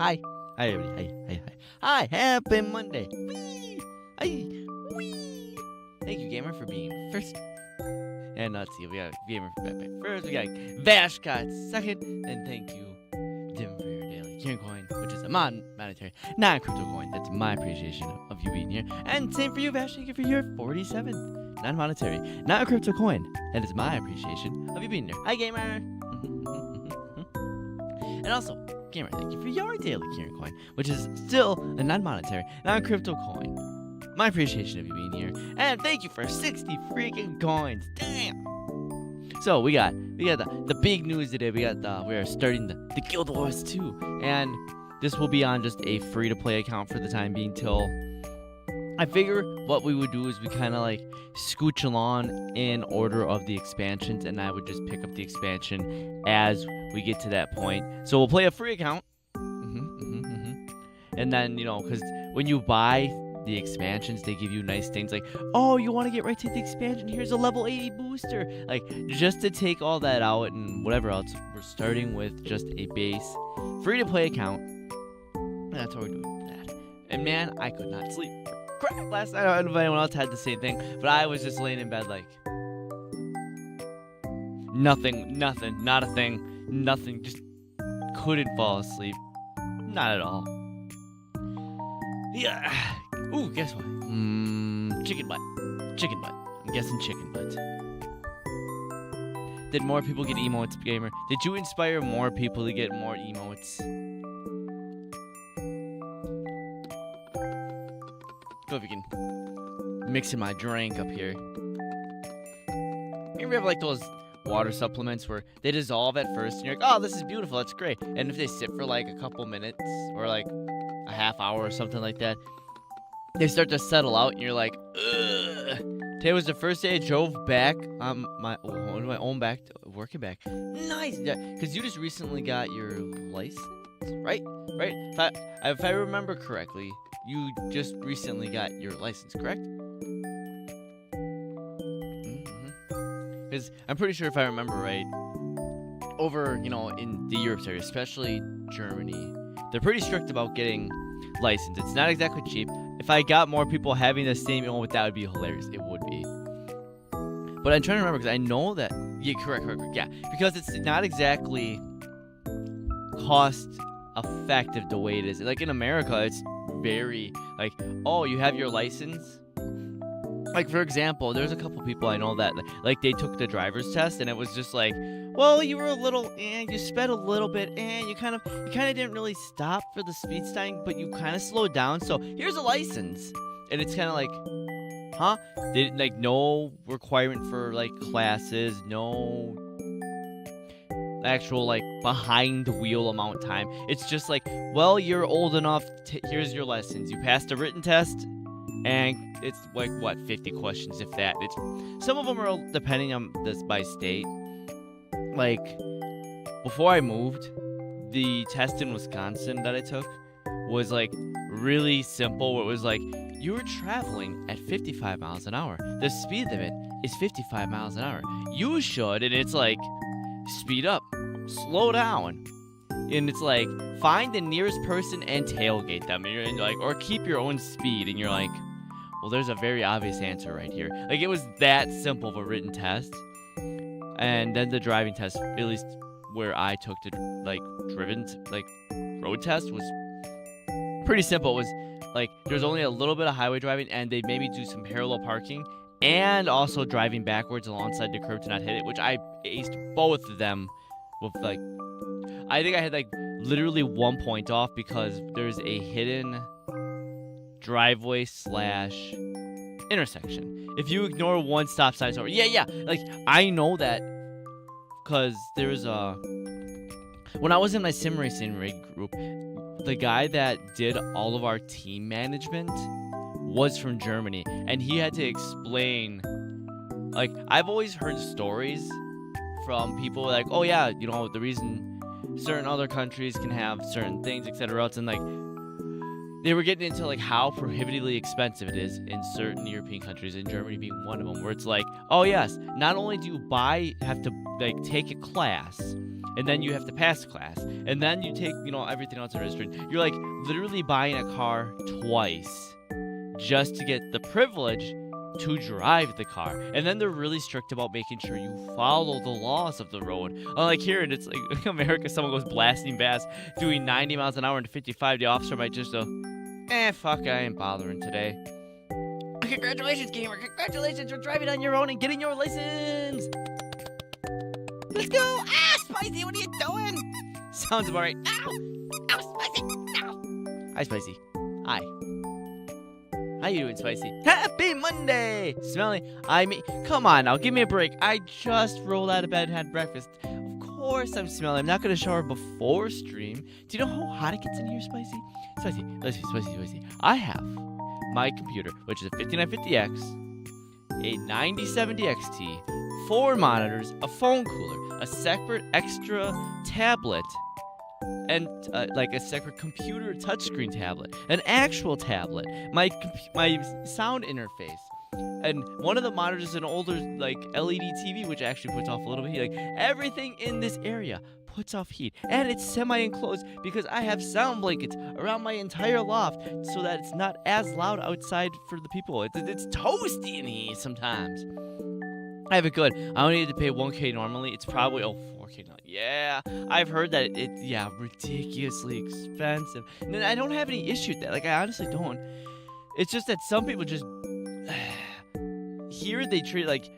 Hi. Hi, everybody. Hi, happy Monday. Whee! Hi. Whee! Thank you, Gamer, for being first. And let's see, we got Gamer for Backpack first. We got Vashcott second. And thank you, Dim, for your daily Kieran coin, which is a monetary, non-crypto coin. That's my appreciation of you being here. And same for you, Vash. Thank you for your 47th non-monetary, non-crypto coin. That is my appreciation of you being here. Hi, Gamer. And also, Gamer, thank you for your daily Kieran coin, which is still a non-monetary, non-crypto coin. My appreciation of you being here, and thank you for 60 freaking coins. Damn. So we got the big news today. We are starting the Guild Wars 2, and this will be on just a free-to-play account for the time being till. I figure what we would do is we kind of like scooch along in order of the expansions, and I would just pick up the expansion as we get to that point. So we'll play a free account, and then because when you buy the expansions, they give you nice things like, oh, you want to get right to the expansion? Here's a level 80 booster. Like, just to take all that out and whatever else, we're starting with just a base free-to-play account. And that's what we're doing with that. And man, I could not sleep for crap last night. I don't know if anyone else had the same thing, but I was just laying in bed like nothing, not a thing, nothing. Just couldn't fall asleep. Not at all. Yeah. Ooh, guess what? Chicken butt. I'm guessing chicken butt. Did more people get emotes, Gamer? Did you inspire more people to get more emotes? Go if you can mix in my drink up here. You ever have like those water supplements where they dissolve at first and you're like, oh, this is beautiful, that's great. And if they sit for like a couple minutes or like a half hour or something like that, they start to settle out and you're like, ugh. Today was the first day I drove back on my own back, working back. Nice, because you just recently got your license, right? If I remember correctly, you just recently got your license, correct? Because I'm pretty sure if I remember right, over, in the Europe area, especially Germany, they're pretty strict about getting license. It's not exactly cheap. If I got more people having the same emote, that would be hilarious. It would be. But I'm trying to remember because I know that. Yeah, correct. Yeah, because it's not exactly cost effective the way it is. Like in America, it's very like, oh, you have your license. Like for example, there's a couple people I know that like they took the driver's test and it was just like, well, you were a little, you sped a little bit, you kind of didn't really stop for the speed sign, but you kind of slowed down. So here's a license, and it's kind of like, huh? They like no requirement for like classes, no actual like behind the wheel amount time. It's just like, well, you're old enough. Here's your lessons. You passed a written test. And it's like, what, 50 questions, if that. It's some of them are depending on this by state. Like, before I moved, the test in Wisconsin that I took was, like, really simple. Where it was like, you were traveling at 55 miles an hour. The speed limit is 55 miles an hour. You should, and it's like, speed up, slow down. And it's like, find the nearest person and tailgate them. And you're like, or keep your own speed. And you're like, well, there's a very obvious answer right here. Like, it was that simple of a written test. And then the driving test, at least where I took the, like, road test, was pretty simple. It was, like, there's only a little bit of highway driving, and they maybe do some parallel parking, and also driving backwards alongside the curb to not hit it, which I aced both of them with, like, I think I had, like, literally 1 point off because there's a hidden driveway / intersection. If you ignore one stop sign, it's over. Yeah. Like, I know that because there was when I was in my sim racing rig group, the guy that did all of our team management was from Germany, and he had to explain. Like, I've always heard stories from people like, oh yeah, the reason certain other countries can have certain things, etc. And like, they were getting into like how prohibitively expensive it is in certain European countries, and Germany being one of them, where it's like, oh yes, not only do you have to like take a class, and then you have to pass class, and then you take, everything else registered. You're like literally buying a car twice just to get the privilege to drive the car. And then they're really strict about making sure you follow the laws of the road. Unlike here, and it's like America, someone goes blasting fast, doing 90 miles an hour into 55, the officer might just go, fuck, I ain't bothering today. Congratulations, gamer. Congratulations for driving on your own and getting your license. Let's go. Spicy, what are you doing? Sounds about right. Ow, Spicy. Ow. Hi, Spicy. Hi. How you doing, Spicy? Happy Monday! Smelly, come on now, give me a break. I just rolled out of bed and had breakfast. Of course I'm smelly. I'm not going to shower before stream. Do you know how hot it gets in here, Spicy? Spicy. I have my computer, which is a 5950X, a 9070 XT, 4 monitors, a phone cooler, a separate extra tablet, and like a separate computer touchscreen tablet, an actual tablet, my sound interface, and one of the monitors is an older like LED TV, which actually puts off a little bit heat. Like everything in this area puts off heat, and it's semi-enclosed because I have sound blankets around my entire loft so that it's not as loud outside for the people. It's toasty in here sometimes. I have it good. I only need to pay $1K normally. It's probably $4K now. Yeah, I've heard that it's ridiculously expensive. And I don't have any issue with that. Like, I honestly don't. It's just that some people just here they treat like,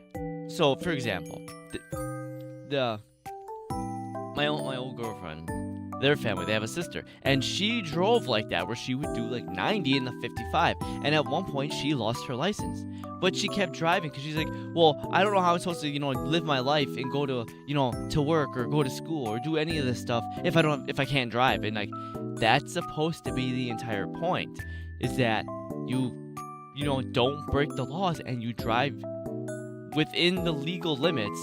so for example, my old girlfriend, their family, they have a sister, and she drove like that, where she would do like 90 in the 55, and at one point she lost her license, but she kept driving because she's like, well, I don't know how I'm supposed to, live my life and go to, to work or go to school or do any of this stuff if I can't drive. And like, that's supposed to be the entire point, is that you don't break the laws and you drive within the legal limits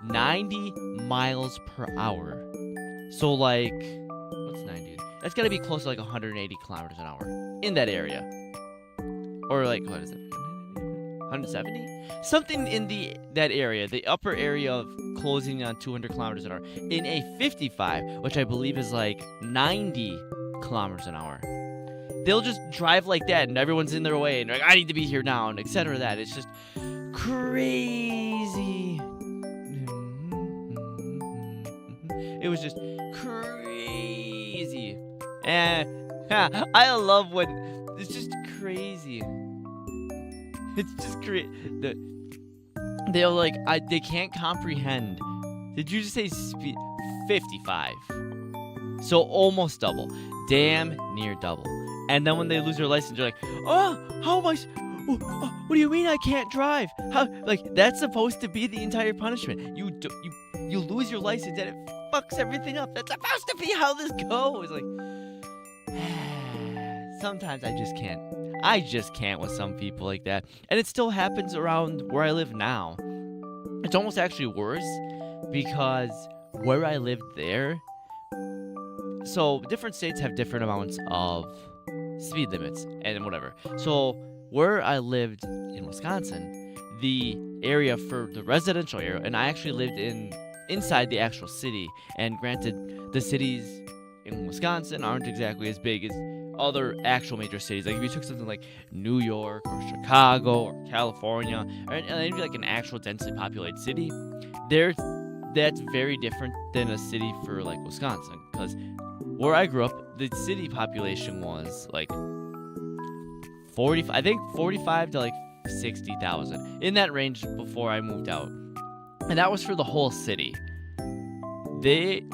90 miles per hour. So like, what's 90? That's gotta be close to like 180 kilometers an hour in that area. Or like, what is it? 170? Something in that area, the upper area of closing on 200 kilometers an hour. In a 55, which I believe is like 90 kilometers an hour. They'll just drive like that and everyone's in their way and like, I need to be here now, and etc. That. It's just crazy. It was just crazy. And I love when it's just crazy. It's just crazy. They're like, they can't comprehend. Did you just say 55? So almost double. Damn near double. And then when they lose their license, they're like, oh, how am I? What do you mean I can't drive? How? Like, that's supposed to be the entire punishment. You lose your license and it fucks everything up. That's supposed to be how this goes. Like, sometimes I just can't. I just can't with some people like that. And it still happens around where I live now. It's almost actually worse because where I lived there, so different states have different amounts of speed limits and whatever. So where I lived in Wisconsin, the area for the residential area, and I actually lived inside the actual city, and granted, the cities in Wisconsin aren't exactly as big as other actual major cities. Like if you took something like New York or Chicago or California, or maybe like an actual densely populated city, that's very different than a city for like Wisconsin. Because where I grew up, the city population was like 45 to like 60,000, in that range before I moved out, and that was for the whole city.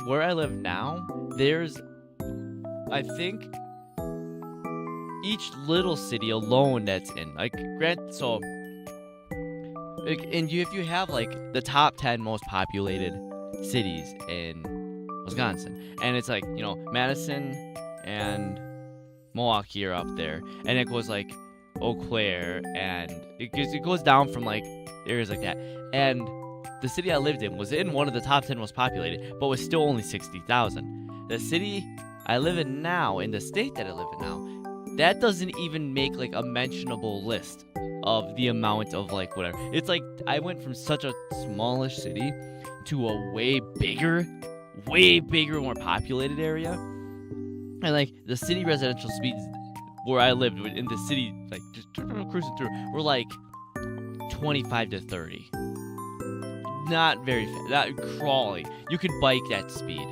Where I live now, there's, I think, each little city alone that's in, like, so, like, and if you have, like, the top 10 most populated cities in Wisconsin, and it's, like, Madison and Milwaukee are up there, and it goes, like, Eau Claire, and it goes down from, like, areas like that, and the city I lived in was in one of the top 10 most populated, but was still only 60,000. The city I live in now, in the state that I live in now, that doesn't even make like a mentionable list of the amount of like whatever. It's like I went from such a smallish city to a way bigger way bigger, more populated area. And like the city residential speeds where I lived in the city, like just cruising through, were like 25 to 30. Not very fast, not crawling. You could bike that speed.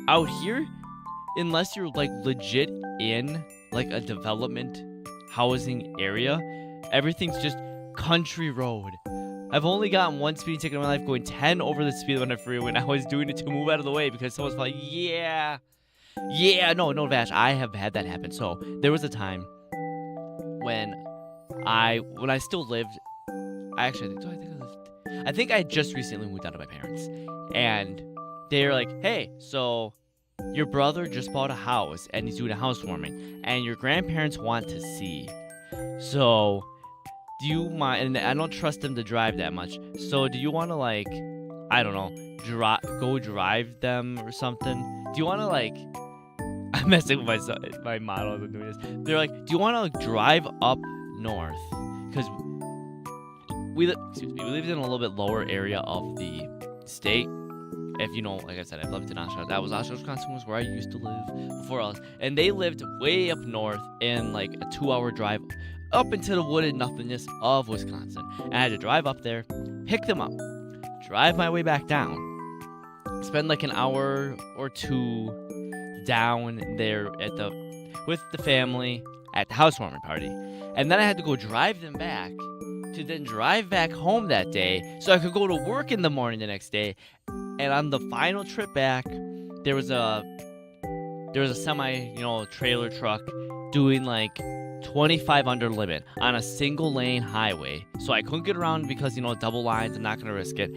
Out here, unless you're like legit in like a development housing area, everything's just country road. I've only gotten one speeding ticket in my life going 10 over the speed limit on the freeway, and I was doing it to move out of the way because someone's like, no, Vash, I have had that happen. So there was a time when I still lived. I think I just recently moved out of my parents, and they're like, hey, so your brother just bought a house and he's doing a housewarming, and your grandparents want to see. So do you mind? And I don't trust them to drive that much. So do you want to, like, I don't know, go drive them or something? Do you want to, like, I'm messing with my model as I'm doing this. They're like, do you want to drive up north? Because we lived in a little bit lower area of the state. If you know, like I said, I've lived in Oshkosh. That was Oshkosh, Wisconsin, was where I used to live before all this. And they lived way up north in like a 2-hour drive up into the wooded nothingness of Wisconsin. And I had to drive up there, pick them up, drive my way back down, spend like an hour or two down there with the family at the housewarming party. And then I had to go drive them back to then drive back home that day so I could go to work in the morning the next day. And on the final trip back, there was a semi, trailer truck doing like 25 under limit on a single lane highway. So I couldn't get around because, double lines, I'm not going to risk it.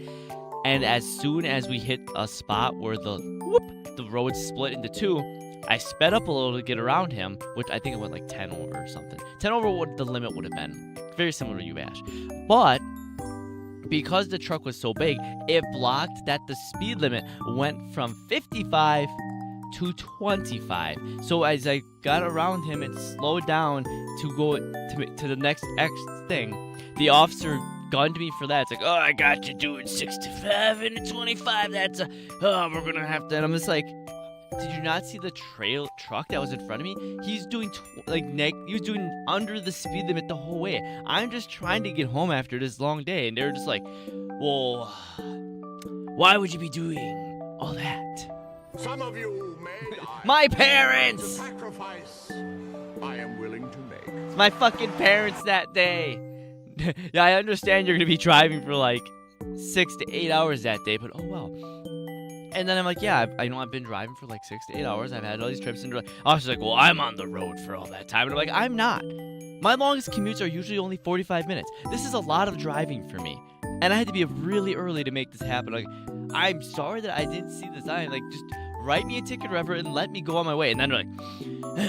And as soon as we hit a spot where the road split into two, I sped up a little to get around him, which I think it went like 10 over or something. 10 over what the limit would have been. Very similar to you, Ash. But because the truck was so big, it blocked that the speed limit went from 55 to 25. So as I got around him and slowed down to go to the next thing, the officer gunned me for that. It's like, oh, I got you doing 65 and 25. We're gonna have to. And I'm just like, did you not see the truck that was in front of me? He's doing he was doing under the speed limit the whole way. I'm just trying to get home after this long day, and they're just like, well, why would you be doing all that? Some of you may die. My parents! The sacrifice I am willing to make. It's my fucking parents that day. Yeah, I understand you're gonna be driving for like 6 to 8 hours that day, but oh well. And then I'm like, yeah, I've been driving for like 6 to 8 hours. I've had all these trips, and I was like, well, I'm on the road for all that time. And I'm like, I'm not. My longest commutes are usually only 45 minutes. This is a lot of driving for me. And I had to be up really early to make this happen. Like, I'm sorry that I didn't see the sign. Like, just write me a ticket, whatever, and let me go on my way. And then they're like,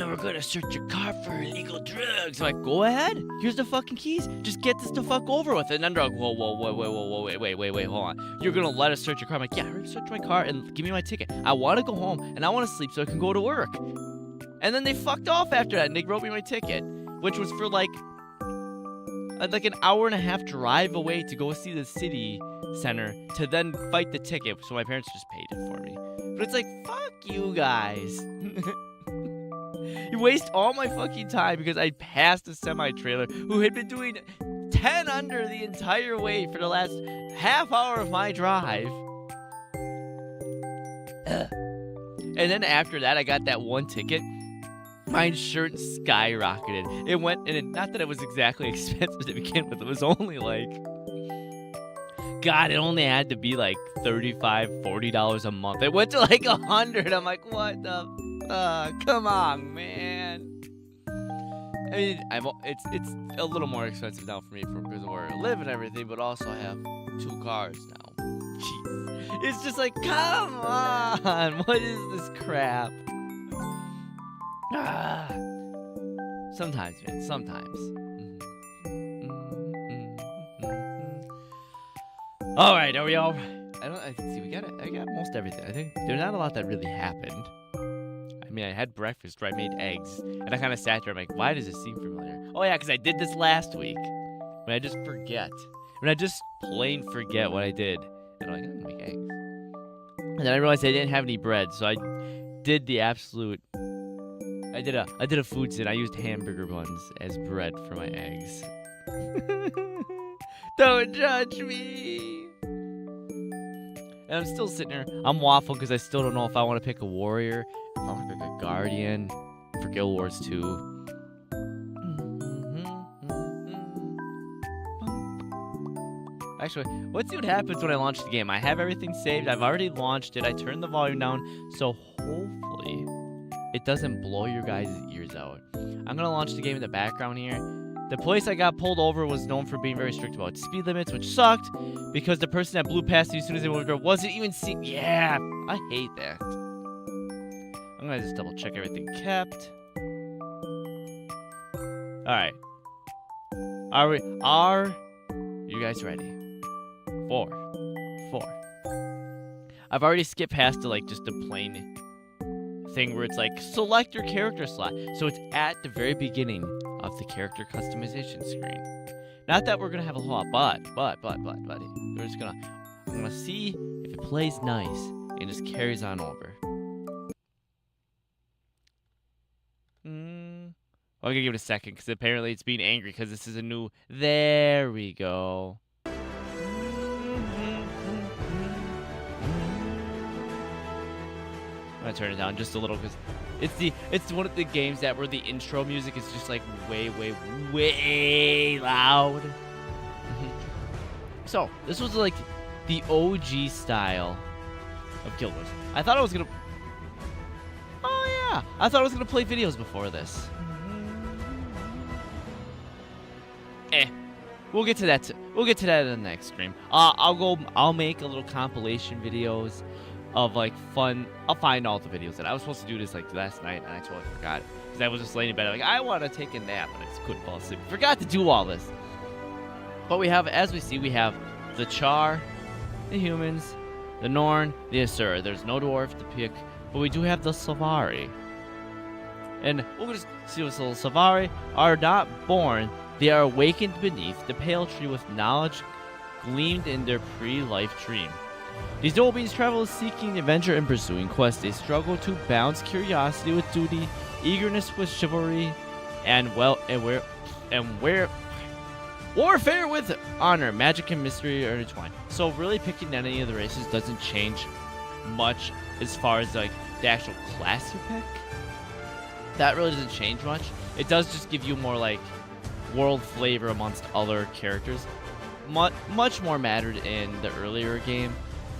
we're going to search your car for illegal drugs. I'm like, go ahead. Here's the fucking keys. Just get this the fuck over with. And then they're like, whoa, wait, hold on. You're going to let us search your car? I'm like, yeah, we're going to search my car and give me my ticket. I want to go home, and I want to sleep so I can go to work. And then they fucked off after that, and they wrote me my ticket, which was for like an hour and a half drive away to go see the city center to then fight the ticket. So my parents just paid it for me. But it's like, fuck you guys. You waste all my fucking time because I passed a semi-trailer who had been doing 10 under the entire way for the last half hour of my drive. And then after that, I got that one ticket. My insurance skyrocketed. It went, and not that it was exactly expensive to begin with. It was only like, God, it only had to be like $35, $40 a month. It went to like $100. I'm like, what the come on, man. I mean, it's a little more expensive now for me because of where I live and everything, but also I have 2 cars now. Jeez. It's just like, come on. What is this crap? Sometimes, man. Sometimes. All right, are we all? I got most everything. I think there's not a lot that really happened. I mean, I had breakfast where I made eggs, and I kind of sat there. I'm like, why does this seem familiar? Oh yeah, because I did this last week. When I just forget. When I just plain forget what I did, and I'm like, I'm gonna make eggs. And then I realized I didn't have any bread, so I did the absolute. I did a food sin. I used hamburger buns as bread for my eggs. Don't judge me. And I'm still sitting here. I'm waffling because I still don't know if I want to pick a warrior, if I want to pick a guardian for Guild Wars 2. Actually, let's see what happens when I launch the game. I have everything saved. I've already launched it. I turned the volume down, so hopefully it doesn't blow your guys' ears out. I'm going to launch the game in the background here. The place I got pulled over was known for being very strict about speed limits, which sucked because the person that blew past me as soon as they moved over wasn't even seen. Yeah, I hate that. I'm going to just double check everything kept. All right. Are you guys ready? 4. I've already skipped past the just the plain thing where it's like select your character slot. So it's at the very beginning of the character customization screen. Not that we're gonna have a whole lot, but buddy. We're just I'm gonna see if it plays nice and just carries on over. I'm gonna give it a second because apparently it's being angry because this is a new. There we go. I'm gonna turn it down just a little because it's one of the games that where the intro music is just like way loud. So this was like the OG style of Guild Wars. I thought I was gonna. Oh yeah, I thought I was gonna play videos before this. We'll get to that. We'll get to that in the next stream. I'll make a little compilation videos of fun. I'll find all the videos that I was supposed to do this last night, and I totally forgot because I was just laying in bed I want to take a nap, but I just couldn't fall asleep. Forgot to do all this. But we have, as we see, we have the Char, the humans, the Norn, the Asura. There's no dwarf to pick, but we do have the Savari. And we'll just see what's little Savari are not born. They are awakened beneath the pale tree with knowledge gleamed in their pre-life dream. These noble beings travel seeking adventure and pursuing quests. They struggle to balance curiosity with duty, eagerness with chivalry, and warfare with honor. Magic and mystery are intertwined. So really picking any of the races doesn't change much as far as the actual class you pick. That really doesn't change much. It does just give you more world flavor amongst other characters. Much more mattered in the earlier game.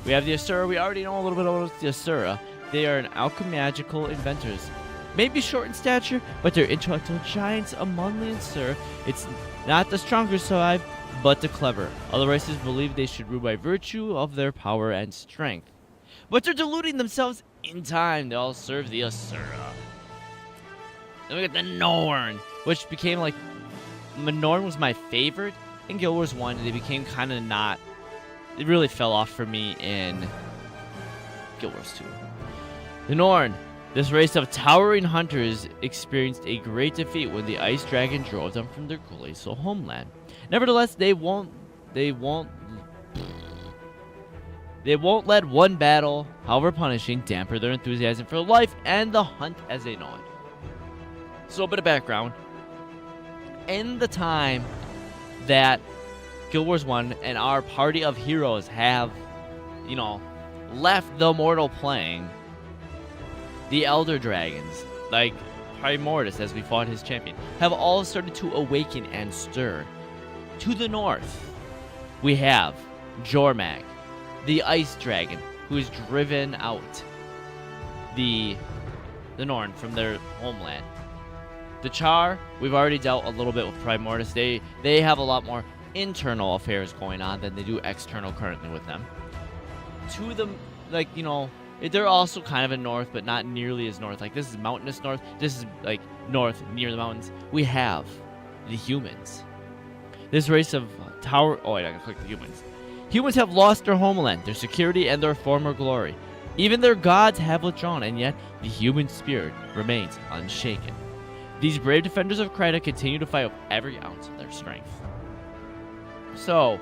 We have the Asura. We already know a little bit about the Asura. They are an alchemical inventors. Maybe short in stature, but they're intellectual giants among the Asura. It's not the stronger side, but the clever. Other races believe they should rule by virtue of their power and strength. But they're deluding themselves in time. They all serve the Asura. Then we got the Norn, which became Norn was my favorite in Guild Wars 1, and they became kind of not. It really fell off for me in Guild Wars 2. The Norn, this race of towering hunters, experienced a great defeat when the Ice Dragon drove them from their glacial homeland. Nevertheless, they won't let one battle, however punishing, damper their enthusiasm for life and the hunt as they know it. So a bit of background. In the time that Guild Wars 1 and our party of heroes have, left the mortal plane, the Elder Dragons, like Primordius as we fought his champion, have all started to awaken and stir. To the north, we have Jormag, the Ice Dragon, who has driven out the Norn from their homeland. The Char, we've already dealt a little bit with Primordius. They have a lot more internal affairs going on than they do external currently with them. To them, they're also kind of in north, but not nearly as north. This is mountainous north. This is north near the mountains. We have the humans. This race of tower. Oh, wait, I gotta click the humans. Humans have lost their homeland, their security, and their former glory. Even their gods have withdrawn, and yet the human spirit remains unshaken. These brave defenders of Krita continue to fight with every ounce of their strength. So,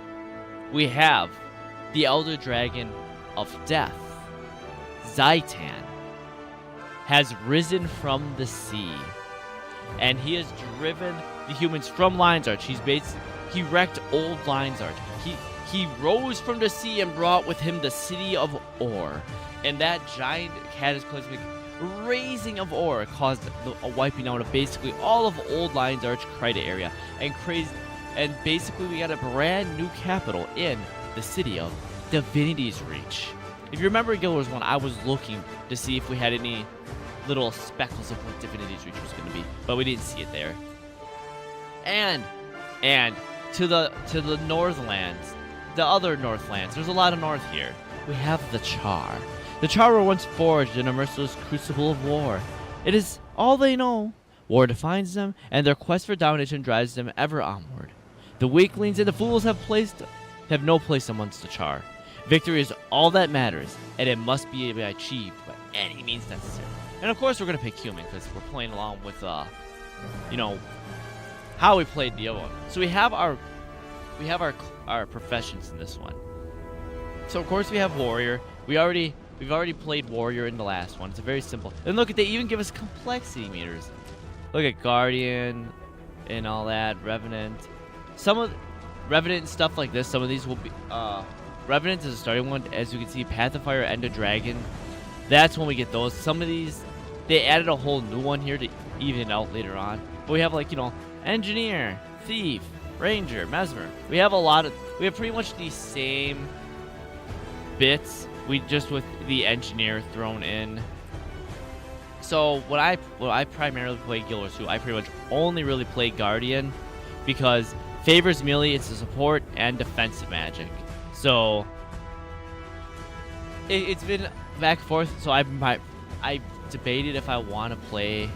we have the Elder Dragon of Death, Zaitan has risen from the sea, and he has driven the humans from Lion's Arch. He wrecked old Lion's Arch. He rose from the sea and brought with him the city of Or, and that giant cataclysmic raising of Or caused a wiping out of basically all of old Lion's Arch Krita area, and basically we got a brand new capital in the city of Divinity's Reach. If you remember Guild Wars 1, I was looking to see if we had any little speckles of what Divinity's Reach was going to be, but we didn't see it there. And to the Northlands, the other Northlands, there's a lot of north here. We have the Char. The Char were once forged in a merciless crucible of war. It is all they know. War defines them, and their quest for domination drives them ever onward. The weaklings and the fools have no place amongst the Char. Victory is all that matters, and it must be achieved by any means necessary. And of course, we're gonna pick human because we're playing along with, how we played the other one. So we have our professions in this one. So of course we have warrior. We've already played warrior in the last one. It's a very simple. And look at, they even give us complexity meters. Look at guardian and all that, revenant. Some of revenant and stuff like this. Some of these will be revenant is a starting one, as you can see. Path of Fire, End of Dragon. That's when we get those. Some of these, they added a whole new one here to even it out later on. But we have like, engineer, thief, ranger, mesmer. We have pretty much the same bits. We just with the engineer thrown in. So when I primarily play Guild Wars 2, I pretty much only really play Guardian because favors melee, it's a support and defensive magic. So it's been back and forth. So I debated if I want to play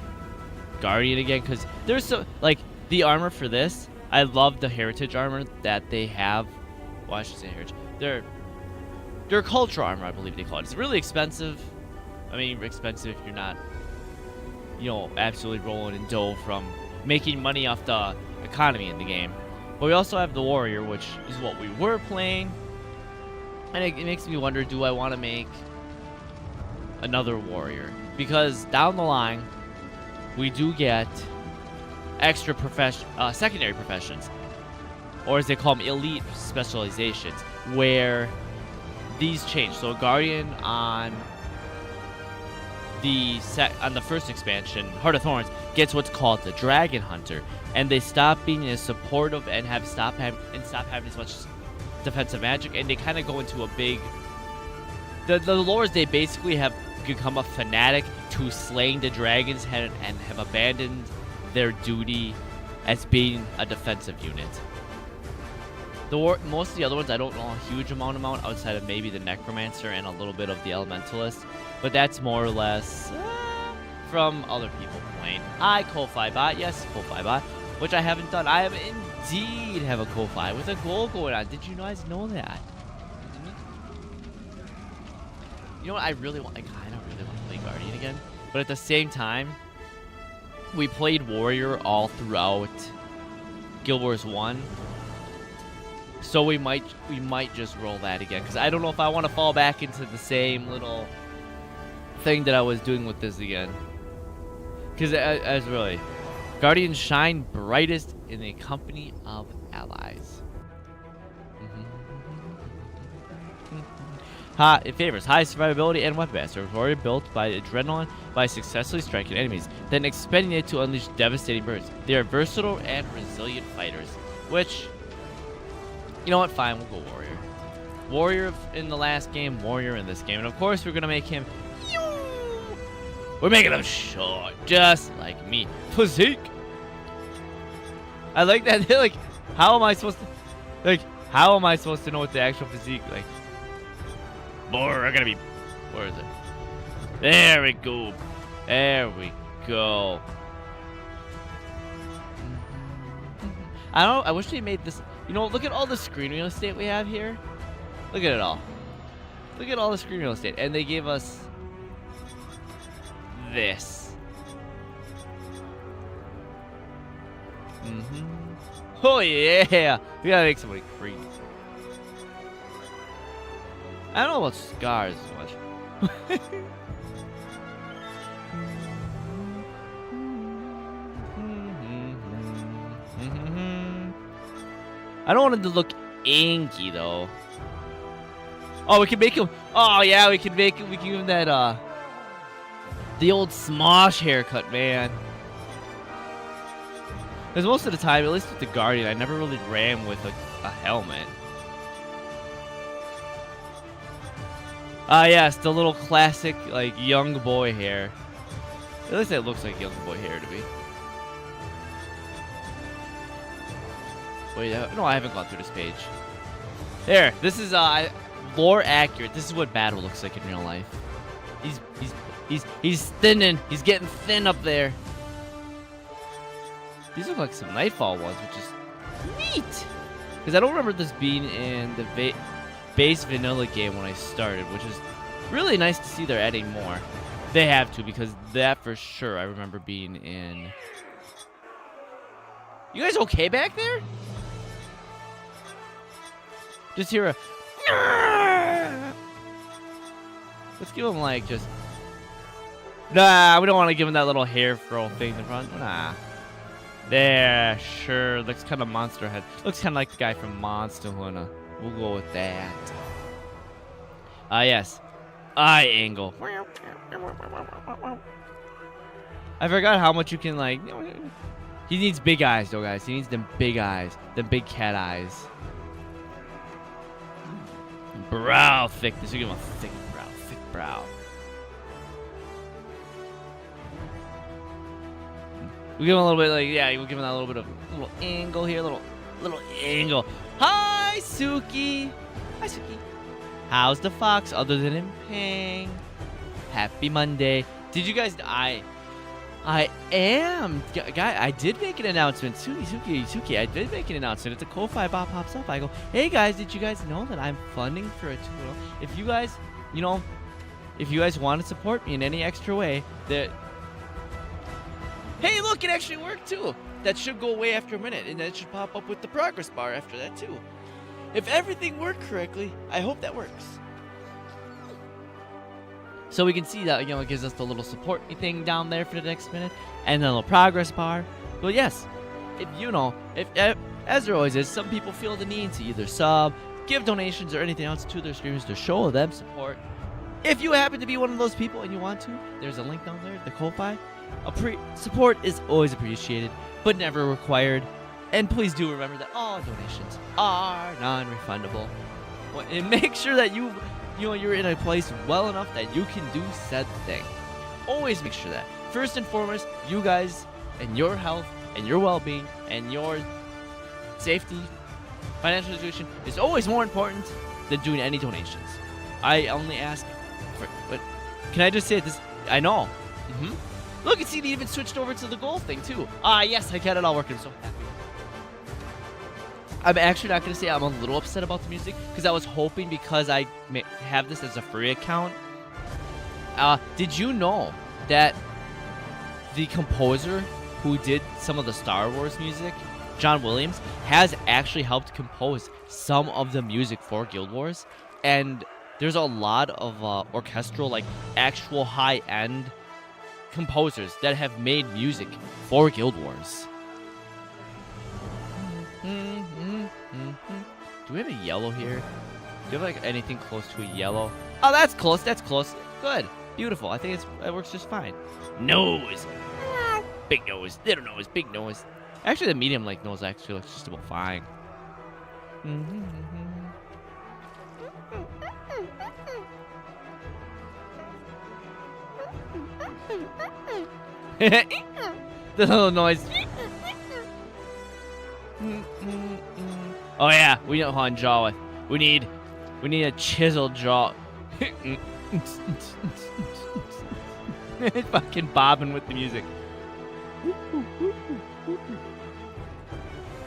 Guardian again because there's the armor for this. I love the heritage armor that they have. Well, I should say heritage. Their cultural armor, I believe they call it. It's really expensive. I mean, expensive if you're not, absolutely rolling in dough from making money off the economy in the game. But we also have the warrior, which is what we were playing. And it makes me wonder, do I want to make another warrior? Because down the line, we do get extra secondary professions, or as they call them, elite specializations, where these change. So a guardian on the first expansion, Heart of Thorns, gets what's called the Dragon Hunter, and they stop being as supportive and stop having as much defensive magic, and they kind of go into a big. The lores, they basically have become a fanatic to slaying the dragons and have abandoned their duty as being a defensive unit. Most of the other ones, I don't know a huge amount outside of maybe the Necromancer and a little bit of the Elementalist, but that's more or less from other people playing. Ko-Fi bot, yes, Ko-Fi bot, which I haven't done. I have indeed have a Ko-Fi with a goal going on. Did you guys know that? You know what? I kind of really want to play Guardian again, but at the same time, we played Warrior all throughout Guild Wars 1. So we might just roll that again, because I don't know if I want to fall back into the same little thing that I was doing with this again. Because as really, Guardians shine brightest in the company of allies. It favors high survivability and weapon mastery. Warrior built by adrenaline by successfully striking enemies, then expending it to unleash devastating bursts. They are versatile and resilient fighters, which, you know what? Fine, we'll go Warrior. Warrior in the last game, Warrior in this game. And of course, we're going to make him... We're making him short, just like me. Physique! I like that. Like, how am I supposed to know what the actual physique, like... More, I'm going to be... Where is it? There we go. There we go. I wish they made this... look at all the screen real estate we have here. Look at it all. Look at all the screen real estate. And they gave us this. Oh, yeah. We gotta make somebody crazy. I don't know about scars so much. I don't want him to look inky though. Oh, we can make him. Oh yeah, we can make him. We can give him that the old Smosh haircut, man. Because most of the time, at least with the Guardian, I never really ran with a helmet. Ah, yes, the little classic, like, young boy hair. At least it looks like young boy hair to me. Wait, no, I haven't gone through this page. There, this is lore accurate. This is what Battle looks like in real life. He's thinning. He's getting thin up there. These look like some Nightfall ones, which is neat. Because I don't remember this being in the base vanilla game when I started, which is really nice to see they're adding more. They have to, because that for sure I remember being in. You guys okay back there? Just hear a. Let's give him like just. Nah, we don't want to give him that little hair fro thing in front. Nah. There, sure. Looks kind of Monster Head. Looks kind of like the guy from Monster Hunter. We'll go with that. Yes. Eye angle. I forgot how much you can, like... He needs big eyes, though, guys. He needs them big eyes. Them big cat eyes. Brow thickness. We give him a thick brow. Thick brow. We give him a little bit, like, yeah, we'll give him that little bit of little angle here, little angle. Hi, Suki. Hi, Suki. How's the fox other than him paying? Happy Monday. Did you guys? I am. Guy, I did make an announcement. Suki, I did make an announcement. If the Ko-Fi bot pops up, I go, hey guys, did you guys know that I'm funding for a tool? If you guys, if you guys want to support me in any extra way, that. Hey, look, it actually worked too. That should go away after a minute, and then it should pop up with the progress bar after that too. If everything worked correctly, I hope that works. So we can see that, it gives us the little support me thing down there for the next minute, and then a little progress bar. Well, yes, if as there always is, some people feel the need to either sub, give donations, or anything else to their streamers to show them support. If you happen to be one of those people and you want to, there's a link down there, the Ko-Fi. Support is always appreciated, but never required. And please do remember that all donations are non-refundable. And make sure that you're in a place well enough that you can do said thing. Always make sure that. First and foremost, you guys and your health and your well-being and your safety, financial situation is always more important than doing any donations. I only ask for, but can I just say this? I know. Look, see, it even switched over to the goal thing, too. Yes, I got it all working. I'm so happy. I'm actually not going to say I'm a little upset about the music, because I was hoping, because I have this as a free account. Did you know that the composer who did some of the Star Wars music, John Williams, has actually helped compose some of the music for Guild Wars? And there's a lot of orchestral, like, actual high-end composers that have made music for Guild Wars. Do we have a yellow here? Do you have like anything close to a yellow? Oh, that's close. That's close. Good. Beautiful. I think it works just fine. Nose. Big nose. Little nose. Big nose. Actually, the medium like nose actually looks just about fine. The little noise. Oh yeah, we know how to draw it. We need a chiseled jaw. It's fucking bobbing with the music.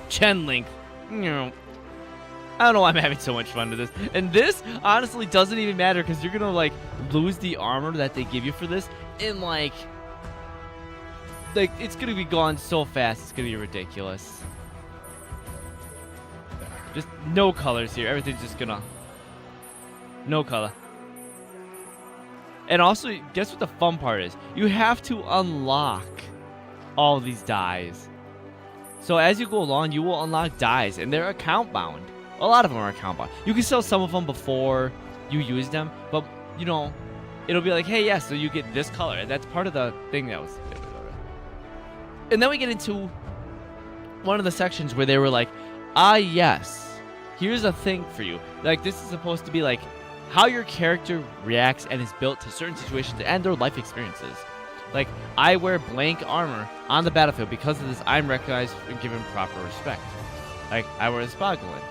Chin length. I don't know why I'm having so much fun with this. And this honestly doesn't even matter, because you're gonna like lose the armor that they give you for this in like it's gonna be gone so fast. It's gonna be ridiculous. Just no colors here. Everything's just gonna no color. And also, guess what the fun part is? You have to unlock all these dies. So as you go along, you will unlock dies, and they're account bound. A lot of them are account bound. You can sell some of them before you use them, but you know, it'll be like, hey, yeah, so you get this color, and that's part of the thing that was. And then we get into one of the sections where they were like, ah, yes, here's a thing for you. Like, this is supposed to be like how your character reacts and is built to certain situations and their life experiences. Like, I wear blank armor on the battlefield. Because of this, I'm recognized and given proper respect. Like, I wear the Spoglin.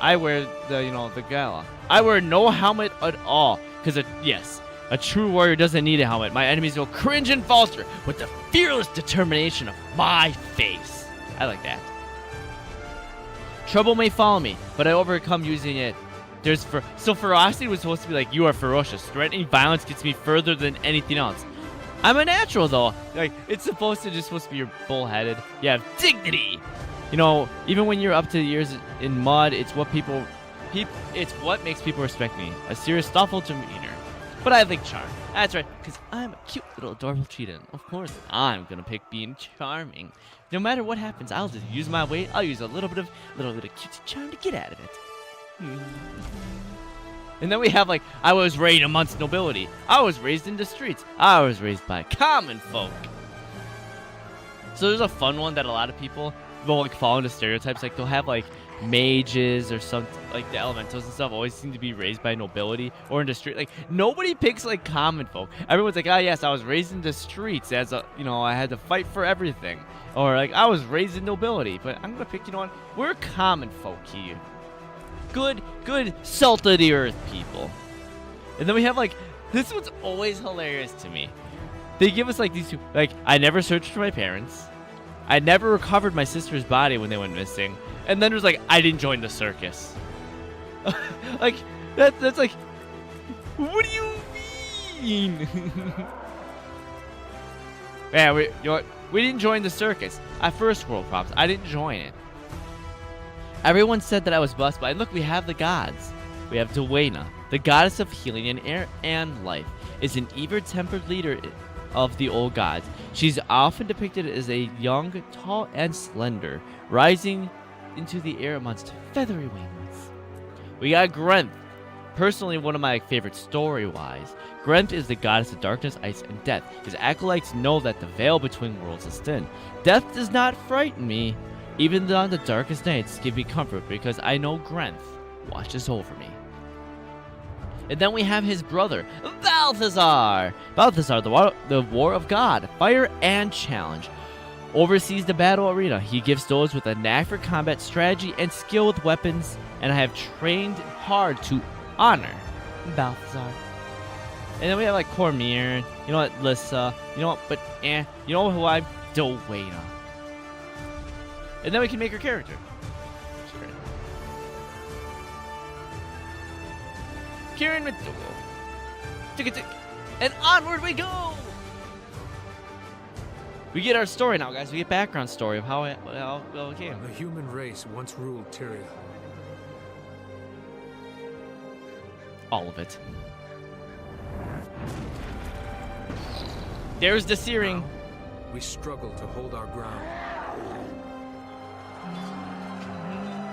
I wear the Gala. I wear no helmet at all. Because, yes, a true warrior doesn't need a helmet. My enemies will cringe and falter with the fearless determination of my face. I like that. Trouble may follow me, but I overcome using it. So ferocity was supposed to be like, you are ferocious. Threatening violence gets me further than anything else. I'm a natural, though. Like, it's supposed to be you're bullheaded. You have dignity. You know, even when you're up to the ears in mud, it's what it's what makes people respect me. A serious, thoughtful demeanor. But I think charm. That's right, because I'm a cute little adorable cheetah. Of course, I'm gonna pick being charming. No matter what happens, I'll just use my weight. I'll use a little bit of cute charm to get out of it. And then we have, like, I was raised amongst nobility. I was raised in the streets. I was raised by common folk. So there's a fun one that a lot of people will, like, fall into stereotypes. Like, they'll have, like, mages or something, like the elementals and stuff always seem to be raised by nobility or in the street. Like, nobody picks, like, common folk. Everyone's like, ah, yes, I was raised in the streets as a, I had to fight for everything. Or, like, I was raised in nobility. But I'm going to pick, we're common folk here. Good, salt of the earth people. And then we have, like, this one's always hilarious to me. They give us, like, these two, like, I never searched for my parents. I never recovered my sister's body when they went missing. And then there's, like, I didn't join the circus. Like, that's like, what do you mean? Yeah, you know what? We didn't join the circus. At first world problems, I didn't join it. Everyone said that I was blessed by, and look, we have the gods. We have Duena, the goddess of healing and air and life, is an even-tempered leader of the old gods. She's often depicted as a young, tall, and slender, rising into the air amongst feathery wings. We got Grenth, personally one of my favorites story-wise. Grenth is the goddess of darkness, ice, and death. His acolytes know that the veil between worlds is thin. Death does not frighten me. Even on the darkest nights give me comfort because I know Grenth watches over me. And then we have his brother, Balthazar. Balthazar, the war of God, fire and challenge. Oversees the battle arena. He gives those with a knack for combat, strategy, and skill with weapons, and I have trained hard to honor Balthazar. And then we have, like, Cormier, Lissa, you know who I'm? Duena. And then we can make her character. Kieran McDougal. And onward we go! We get our story now, guys. We get background story of how it came. The human race once ruled Tyria. All of it. There's the searing. We struggle to hold our ground.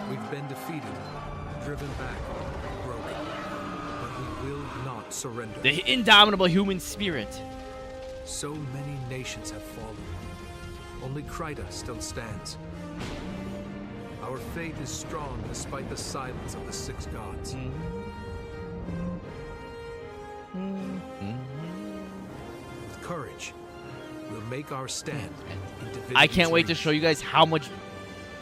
We've been defeated, driven back, broken, but we will not surrender. The indomitable human spirit. So many nations have fallen. Only Krita still stands. Our faith is strong despite the silence of the six gods. With courage, we'll make our stand. I can't wait to show you guys how much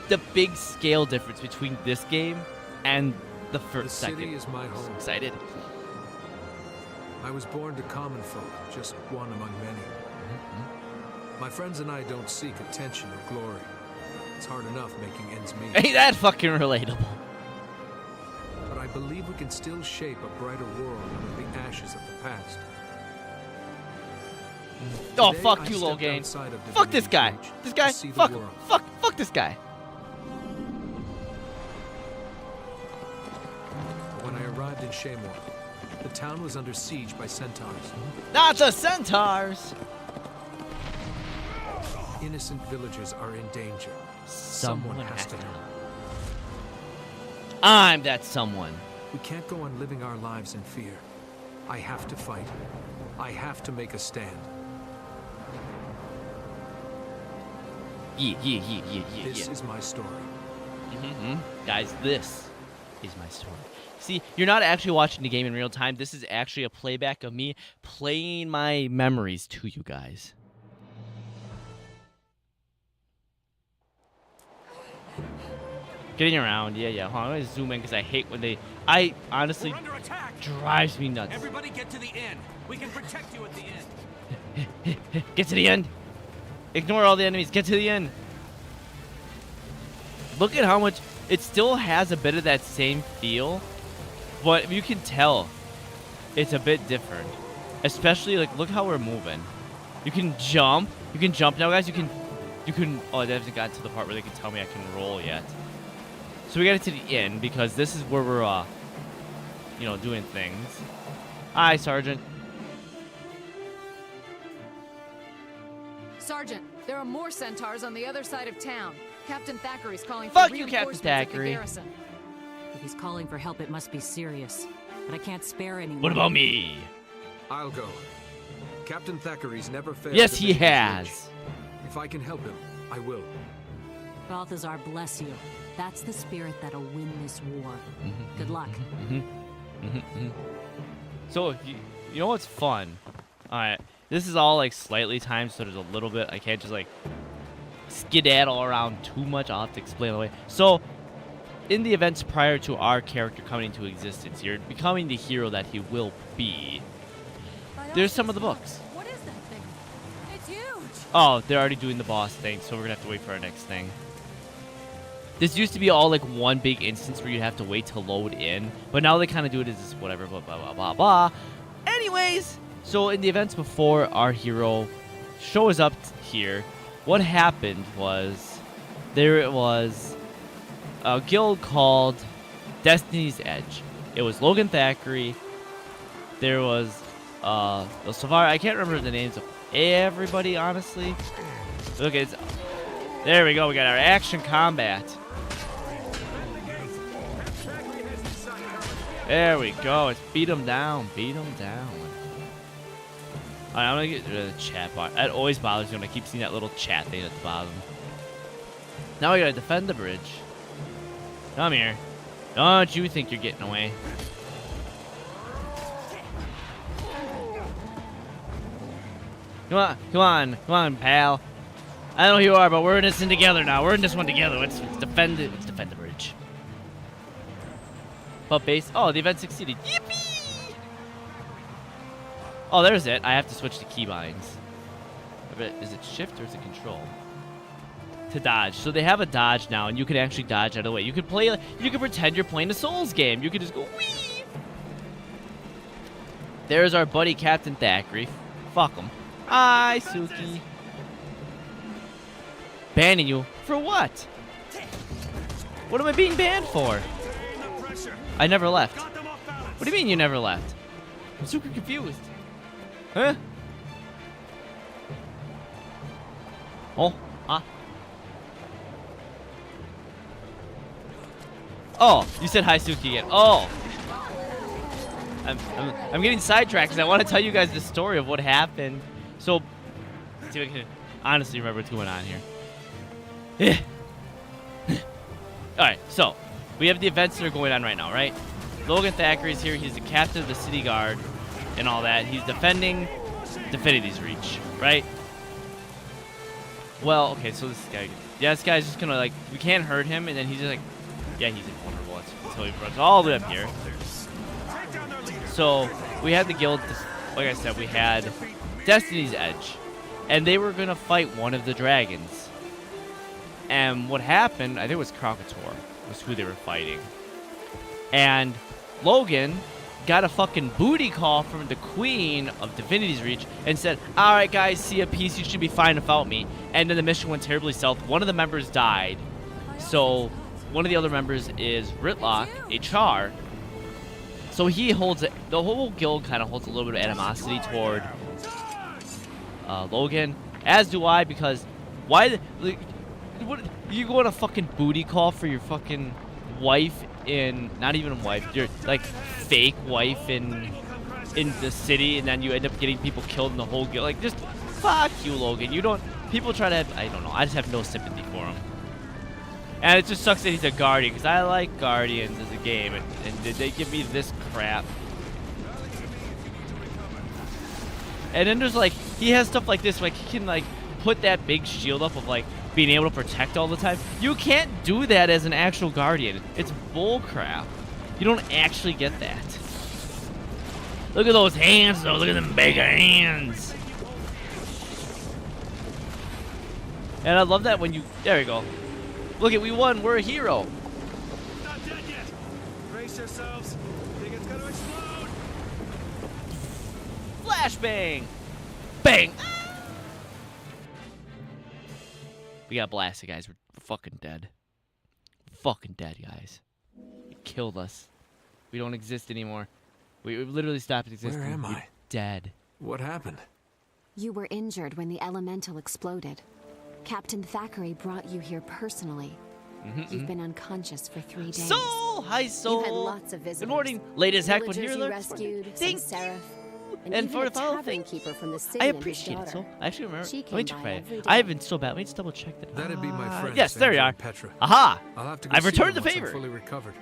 the big scale difference between this game and the first second. The city is my home. I'm excited. I was born to common folk, just one among many. My friends and I don't seek attention or glory. It's hard enough making ends meet. Ain't that fucking relatable? But I believe we can still shape a brighter world out of the ashes of the past. Oh, Today, fuck I you, stepped Logain. outside of Fuck this guy. Divinity's Reach This guy. to see the Fuck. world. Fuck this guy. When I arrived in Shamor, The town was under siege by centaurs. Not the centaurs! Innocent villagers are in danger. Someone has to know. I'm that someone. We can't go on living our lives in fear. I have to fight. I have to make a stand. Yeah. This is my story. Guys, this is my story. See, you're not actually watching the game in real time. This is actually a playback of me playing my memories to you guys. Getting around, yeah. Hold on, I'm gonna zoom in because I hate when they. I honestly We're under attack. drives me nuts. Everybody get to the inn. We can protect you at the end. Get to the end. Ignore all the enemies. Get to the end. Look at how much it still has a bit of that same feel, but you can tell it's a bit different. Especially like look how we're moving. You can jump. You can jump now, guys. You can. Oh, they haven't gotten to the part where they can tell me I can roll yet. So we got it to the inn because this is where we're, doing things. Hi, Sergeant. Sergeant, there are more centaurs on the other side of town. Captain Thackeray's calling for Fuck you, Captain reinforcements at the Thackeray. garrison. If he's calling for help, it must be serious. But I can't spare anyone. What about me? I'll go. Captain Thackeray's never failed. Yes, to he make his has. wish. If I can help him, I will. Balthazar bless you. That's the spirit that'll win this war. Good luck. So, you know what's fun? Alright, this is all like slightly timed, so there's a little bit. I can't just like skedaddle around too much. I'll have to explain away. So, in the events prior to our character coming into existence, you're becoming the hero that he will be. There's some of the books. What is that thing? It's huge. Oh, they're already doing the boss thing, so we're gonna have to wait for our next thing. This used to be all like one big instance where you have to wait to load in, but now they kind of do it as this whatever, blah, blah, blah, blah, blah. Anyways, so in the events before our hero shows up here, what happened was there was a guild called Destiny's Edge. It was Logan Thackeray. There was Savar. I can't remember the names of everybody, honestly. Look, there we go. We got our action combat. There we go. Let's beat him down. Beat him down. Alright, I'm gonna get rid of the chat bar. That always bothers me when I keep seeing that little chat thing at the bottom. Now we gotta defend the bridge. Come here. Don't you think you're getting away. Come on, pal. I know who you are, but we're in this one together now. We're in this one together. Let's defend it. Let's defend the bridge. Pub base. Oh, the event succeeded. Yippee! Oh, there's it. I have to switch to keybinds. Is it shift or is it control? To dodge. So they have a dodge now, and you can actually dodge out of the way. You could pretend you're playing a Souls game. You could just go wee. There's our buddy Captain Thackeray. Fuck him. Hi, Suki. Banning you for what? What am I being banned for? I never left. What do you mean you never left? I'm super confused. Huh? Oh, Oh, you said hi, Suki again. Oh. I'm getting sidetracked because I want to tell you guys the story of what happened. So, see if I can honestly remember what's going on here. Alright, so we have the events that are going on right now, right? Logan Thackeray's here. He's the captain of the city guard and all that. He's defending Divinity's Reach, right? Well, okay, so this guy's just gonna, like, we can't hurt him, and then he's just like, yeah, he's invulnerable until he runs all the way up here. So, we had the guild, like I said, we had Destiny's Edge, and they were gonna fight one of the dragons. And what happened, I think it was Krokator, was who they were fighting. And Logan got a fucking booty call from the queen of Divinity's Reach and said, alright guys, see ya, peace, you should be fine without me. And then the mission went terribly south. One of the members died. So one of the other members is Ritlock, a Char. So he holds it. The whole guild kind of holds a little bit of animosity toward Logan, as do I, because why? Like, what? You go on a fucking booty call for your fucking wife in, not even wife, your like fake wife in the city, and then you end up getting people killed in the whole guild. Like, just fuck you, Logan. You don't. People try to have, I don't know. I just have no sympathy for him. And it just sucks that he's a guardian, because I like guardians as a game, and they give me this crap. And then there's like, he has stuff like this, like he can like put that big shield up of like being able to protect all the time. You can't do that as an actual guardian. It's bull crap. You don't actually get that. Look at those hands though, look at them big hands. And I love that when you, there you go. Look at, we won, we're a hero. Not dead yet. Brace yourselves. Think it's gonna explode. Flashbang! Bang! We got blasted, guys. We're fucking dead. Fucking dead, guys. It killed us. We don't exist anymore. We literally stopped existing. Where am We're I? dead. What happened? You were injured when the elemental exploded. Captain Thackeray brought you here personally. You've been unconscious for 3 days. Soul! Hi, Soul! You had lots of visitors. Good morning, late as heck, but Villagers here you rescued, Thank some seraph, and And even for a the follow, tavern thank keeper from the city I and his appreciate it, daughter. Soul. I actually remember. She Let me came check by it. every I day. have been so bad. Let me just double check that. That'd be my friends. Yes, there you Andrew are. and Petra. Aha! I'll have to go I've see returned them the once I'm favor. fully recovered.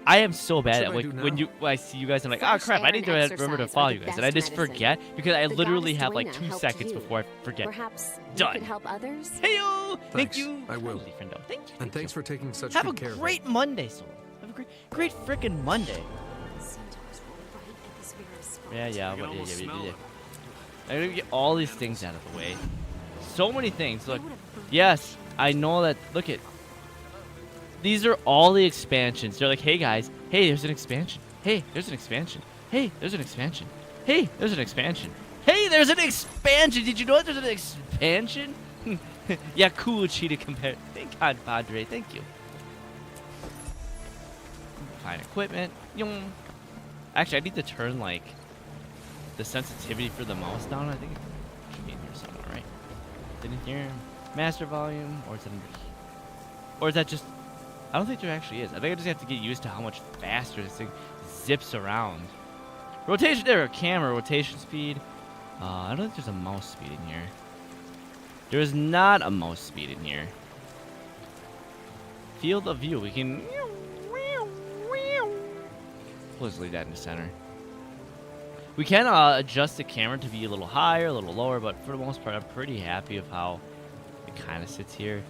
I am so bad should at I do when now? I see you guys, I'm like, oh Fresh crap, I air need and to remember to exercise follow are you the guys, and I best just medicine. forget because I The literally goddess have like Duena 2 helped seconds you. before I forget. Perhaps Done. you could help others? Heyo! Thank Thanks, you. I will. Kindly, friendo. Thank you. And thanks for taking such Have a good care of great me. Monday, Soul. Have a great freaking Monday. Centaurs were right at this very spot. Yeah. can almost smell them. I'm gonna get all these things out of the way. So many things. Look, yes, I know that. Look at. These are all the expansions. They're like, hey guys, hey, there's an expansion. Hey, there's an expansion. Hey, there's an expansion. Hey, there's an expansion. Hey, there's an expansion. Did you know that there's an expansion? Yeah, cool, cheetah compared. Thank God, Padre. Thank you. Fine equipment. Yung. Actually, I need to turn like the sensitivity for the mouse down. I think it should be in here somewhere, right? Is it in here? Master volume, or is it in or is that just? I don't think there actually is. I think I just have to get used to how much faster this thing zips around. Rotation, there, camera rotation speed. I don't think there's a mouse speed in here. There is not a mouse speed in here. Field of view. We can. Let's leave that in the center. We can adjust the camera to be a little higher, a little lower, but for the most part, I'm pretty happy with how it kind of sits here.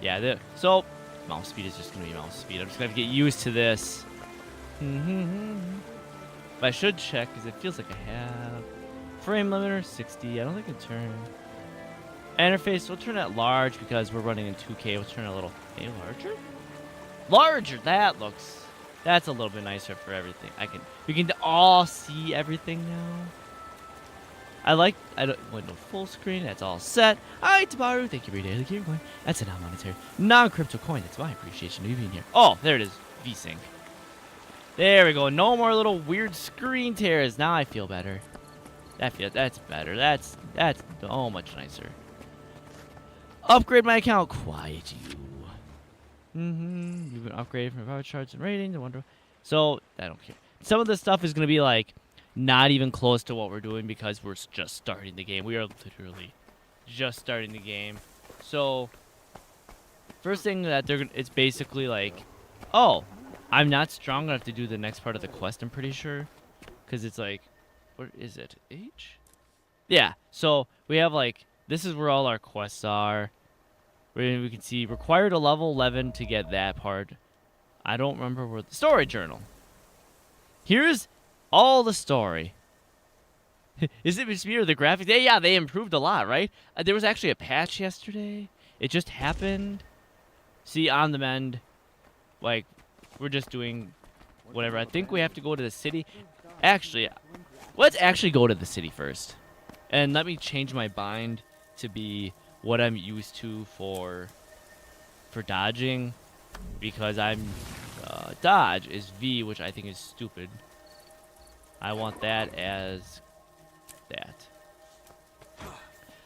Yeah, so mouse speed is just going to be mouse speed. I'm just going to get used to this. But I should check, because it feels like I have. Frame limiter, 60. I don't think I can turn. Interface, we'll turn that large, because we're running in 2K. We'll turn it a little, maybe larger? Larger! That's a little bit nicer for everything. We can all see everything now. I don't want no full screen. That's all set. Hi, Tabaru. Thank you for your daily gear coin. That's a non-monetary, non-crypto coin. That's my appreciation of you being here. Oh, there it is. VSync. There we go. No more little weird screen tears. Now I feel better. That's better. That's oh much nicer. Upgrade my account. Quiet you. You've been upgraded from power charts and ratings. I wonder. So I don't care. Some of this stuff is gonna be like not even close to what we're doing because we're just starting the game. We are literally just starting the game. So first thing that it's basically like, oh, I'm not strong enough to do the next part of the quest. I'm pretty sure, because it's like, what is it? H? Yeah. So we have like this is where all our quests are. We can see required a level 11 to get that part. I don't remember where the story journal. Here's all the story. Is it just me or the graphics? Yeah, they improved a lot, right? There was actually a patch yesterday. It just happened. See, on the mend, like, we're just doing whatever. I think we have to go to the city. Actually, let's actually go to the city first. And let me change my bind to be what I'm used to for dodging, because I'm dodge is V, which I think is stupid. I want that as that.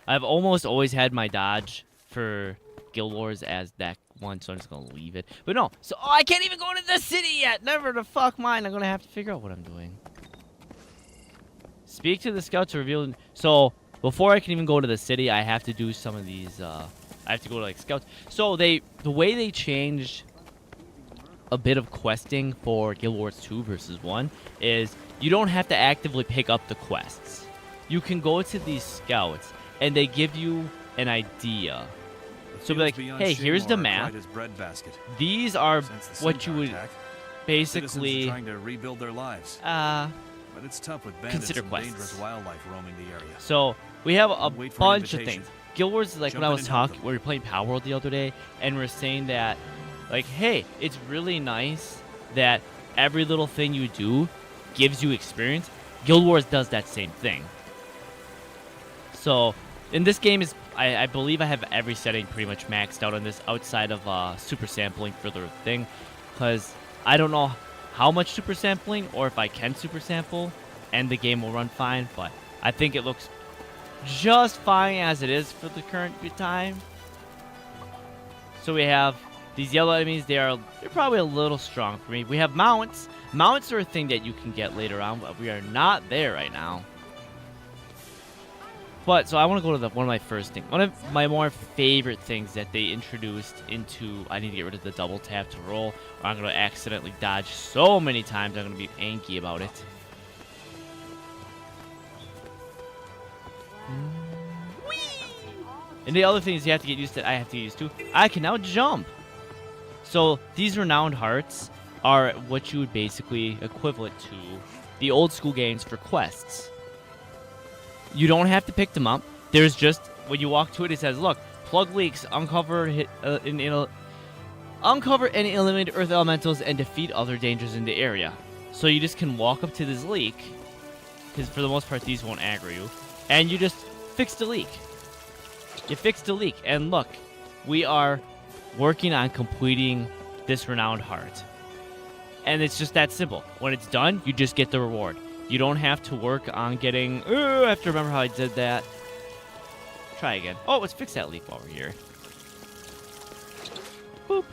I've almost always had my dodge for Guild Wars as that one, so I'm just gonna leave it. But no, so I can't even go into the city yet. Never the fuck mind. I'm gonna have to figure out what I'm doing. Speak to the scouts to reveal. So before I can even go to the city, I have to do some of these. I have to go to like scouts. So the way they changed a bit of questing for Guild Wars 2 versus 1 is you don't have to actively pick up the quests. You can go to these scouts and they give you an idea. So be like, hey, here's the map. These are what you would basically trying to rebuild their lives. But it's tough with bandits consider and quests. dangerous wildlife roaming the area. So we have a Wait for bunch of invitation. things. Guild Wars is like Jump when I in was and help talking, them. we were playing Power World the other day, and we're saying that, like, hey, it's really nice that every little thing you do gives you experience. Guild Wars does that same thing. So in this game is I believe I have every setting pretty much maxed out on this outside of super sampling for the thing, because I don't know how much super sampling or if I can super sample and the game will run fine, but I think it looks just fine as it is for the current time. So we have these yellow enemies. They're probably a little strong for me. We have mounts. Mounts are a thing that you can get later on, but we are not there right now. But so I want to go to one of my first things. One of my more favorite things that they introduced into. I need to get rid of the double tap to roll, or I'm going to accidentally dodge so many times. I'm going to be angry about it. Whee! And the other thing is you have to get used to. I have to get used to. I can now jump. So these renowned hearts are what you would basically equivalent to the old school games for quests. You don't have to pick them up. There's just, when you walk to it, it says, look, plug leaks, uncover and eliminate earth elementals, and defeat other dangers in the area. So you just can walk up to this leak, because for the most part, these won't aggro you, and you just fix the leak. You fix the leak, and look, we are working on completing this renowned heart. And it's just that simple. When it's done, you just get the reward. You don't have to work on getting... I have to remember how I did that. Try again. Oh, let's fix that leak while we're here. Boop.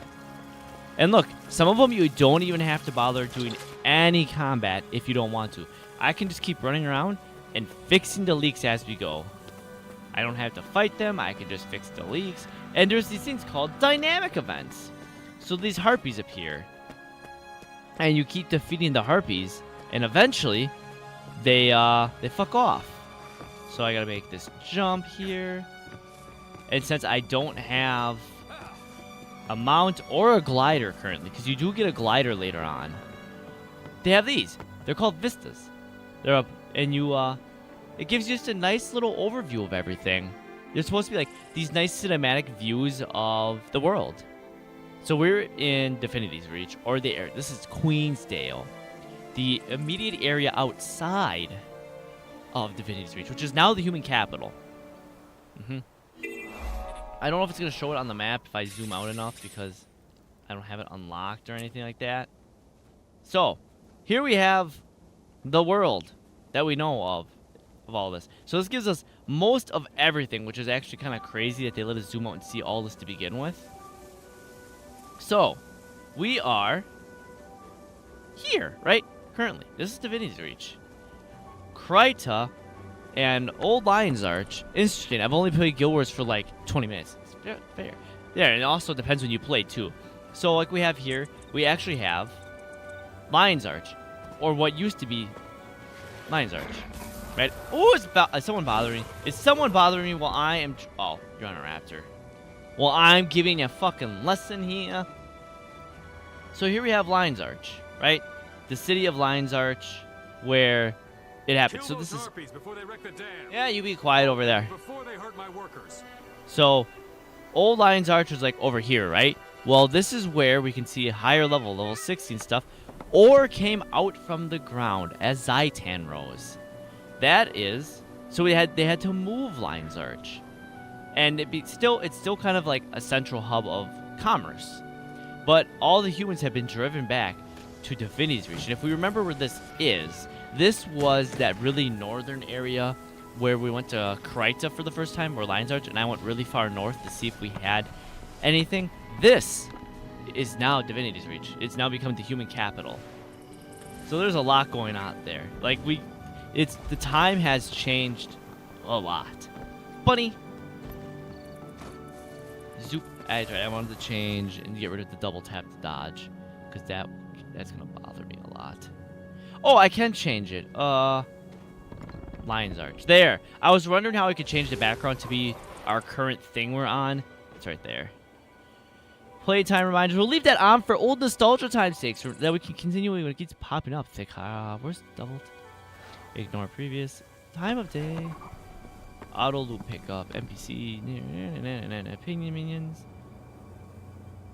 And look, some of them you don't even have to bother doing any combat if you don't want to. I can just keep running around and fixing the leaks as we go. I don't have to fight them. I can just fix the leaks. And there's these things called dynamic events. So these harpies appear. And you keep defeating the harpies. And eventually... They fuck off. So I gotta make this jump here. And since I don't have a mount or a glider currently, because you do get a glider later on, they have these. They're called vistas. They're up, and you it gives you just a nice little overview of everything. They're supposed to be like these nice cinematic views of the world. So we're in Divinity's Reach, or the area. This is Queensdale. The immediate area outside of Divinity's Reach, which is now the human capital. I don't know if it's going to show it on the map if I zoom out enough because I don't have it unlocked or anything like that. So, here we have the world that we know of all this. So this gives us most of everything, which is actually kind of crazy that they let us zoom out and see all this to begin with. So, we are here, right? Currently, this is Divinity's Reach. Kryta and Old Lion's Arch. Interesting. I've only played Guild Wars for like 20 minutes. It's fair. Yeah, and it also depends when you play too. So, like we have here, we actually have Lion's Arch, or what used to be Lion's Arch, right? Oh, is someone bothering me? Is someone bothering me while I am? Oh, you're on a raptor. Well, I'm giving you a fucking lesson here. So here we have Lion's Arch, right? The city of Lion's Arch, where it happened. So this is... Before they wreck the dam. Yeah, you be quiet over there. Before they hurt my workers. So, Old Lion's Arch was like over here, right? Well, this is where we can see a higher level 16 stuff, or came out from the ground as Zaitan rose. That is... So they had to move Lion's Arch. And it's still kind of like a central hub of commerce. But all the humans have been driven back to Divinity's Reach. And if we remember where this is, This was that really northern area where we went to Kreita for the first time, or Lion's Arch, and I went really far north to see if we had anything. This is now Divinity's Reach. It's now become the human capital. So there's a lot going on there. Like, the time has changed a lot. Bunny! Zoop. That's right, I wanted to change and get rid of the double tap to dodge, because that's gonna bother me a lot. Oh, I can change it. Lion's Arch. There. I was wondering how I could change the background to be our current thing we're on. It's right there. Playtime reminders. We'll leave that on for old nostalgia time's sake, so that we can continue when it keeps popping up. Thick. Where's double? Ignore previous. Time of day. Auto loop pickup. NPC. Opinion minions.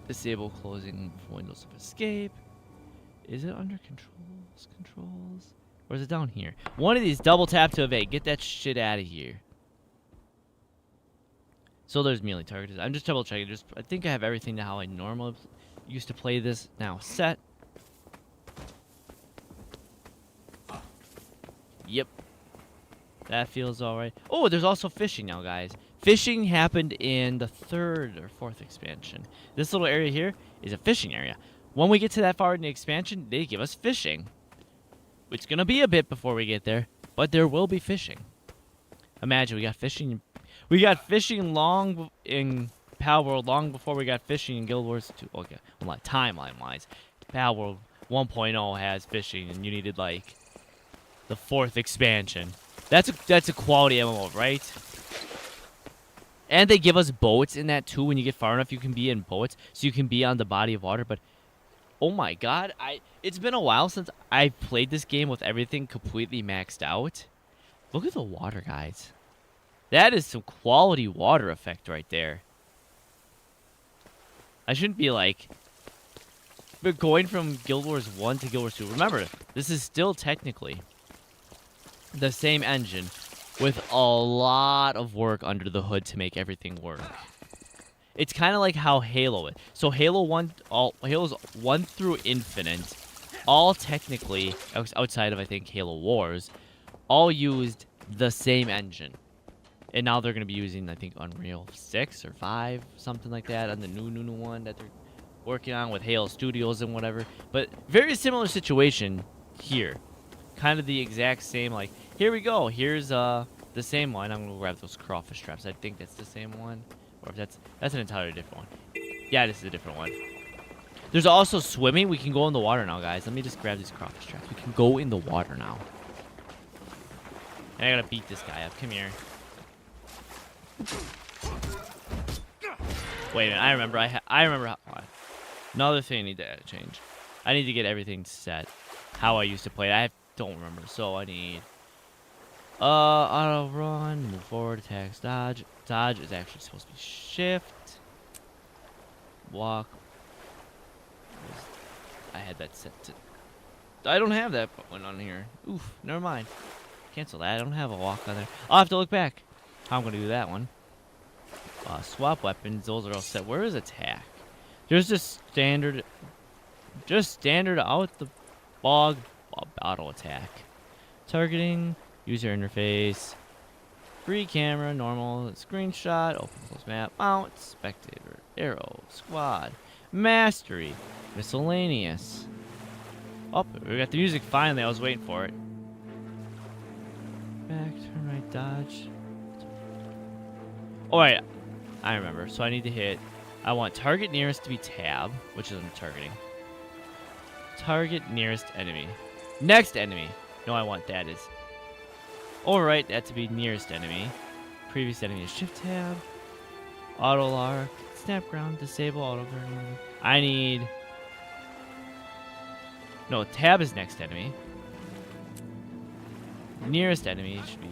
Disable closing windows of escape. Is it under controls? Or is it down here? One of these, double tap to evade. Get that shit out of here. So there's melee targeted. I'm just double checking. I think I have everything to how I normally used to play this. Now set. Yep. That feels alright. Oh, there's also fishing now, guys. Fishing happened in the 3rd or 4th expansion. This little area here is a fishing area. When we get to that far in the expansion, they give us fishing. It's going to be a bit before we get there, but there will be fishing. Imagine, we got fishing. We got fishing long in Pal World, long before we got fishing in Guild Wars 2. Okay, well, like timeline-wise, Pal World 1.0 has fishing, and you needed, like, the 4th expansion. That's a quality MMO, right? And they give us boats in that, too. When you get far enough, you can be in boats, so you can be on the body of water, but oh my god, it's been a while since I played this game with everything completely maxed out. Look at the water, guys. That is some quality water effect right there. I shouldn't be like... But going from Guild Wars 1 to Guild Wars 2, remember, this is still technically the same engine with a lot of work under the hood to make everything work. It's kind of like how Halo is. So Halo's 1 through Infinite, all technically, outside of, I think, Halo Wars, all used the same engine. And now they're going to be using, I think, Unreal 6 or 5, something like that, on the new one that they're working on with Halo Studios and whatever. But very similar situation here. Kind of the exact same, like, here we go. Here's the same one. I'm going to grab those crawfish traps. I think that's the same one. Or if that's an entirely different one. Yeah, this is a different one. There's also swimming. We can go in the water now, guys. Let me just grab these crawfish traps. We can go in the water now. And I gotta beat this guy up. Come here. Wait a minute. I remember how... Another thing I need to change. I need to get everything set. How I used to play it. I don't remember. So I need... auto run, move forward, attacks, dodge. Dodge is actually supposed to be shift. Walk. I had that set to... I don't have that one on here. Oof, never mind. Cancel that. I don't have a walk on there. I'll have to look back. How I'm going to do that one. Swap weapons. Those are all set. Where is attack? There's just standard... out the bog auto attack. Targeting. User interface. Free camera. Normal. Screenshot. Open close map. Mount. Spectator. Arrow. Squad. Mastery. Miscellaneous. Oh, we got the music finally. I was waiting for it. Back, turn right, dodge. Oh, wait. I remember. So I need to hit... I want target nearest to be tab, which is under targeting. Target nearest enemy. Next enemy. No, I want that is... Alright, that to be nearest enemy. Previous enemy is shift tab. Auto lock. Snap ground. Disable auto burn. I need... No, tab is next enemy. Nearest enemy should be...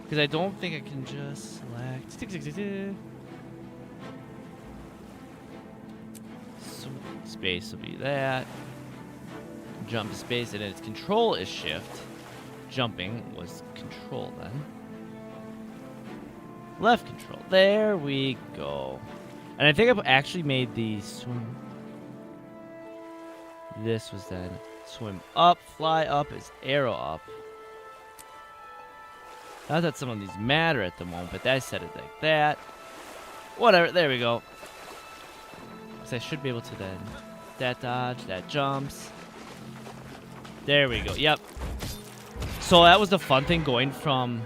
Because I don't think I can just select... So space will be that. Jump to space, and its control is shift. Jumping was control then. Left control. There we go. And I think I've actually made the swim... This was then Swim up, fly up, is arrow up. Not that some of these matter at the moment, but I set it like that. Whatever, there we go. So I should be able to then... That dodge, that jumps. There we go, yep. So that was the fun thing going from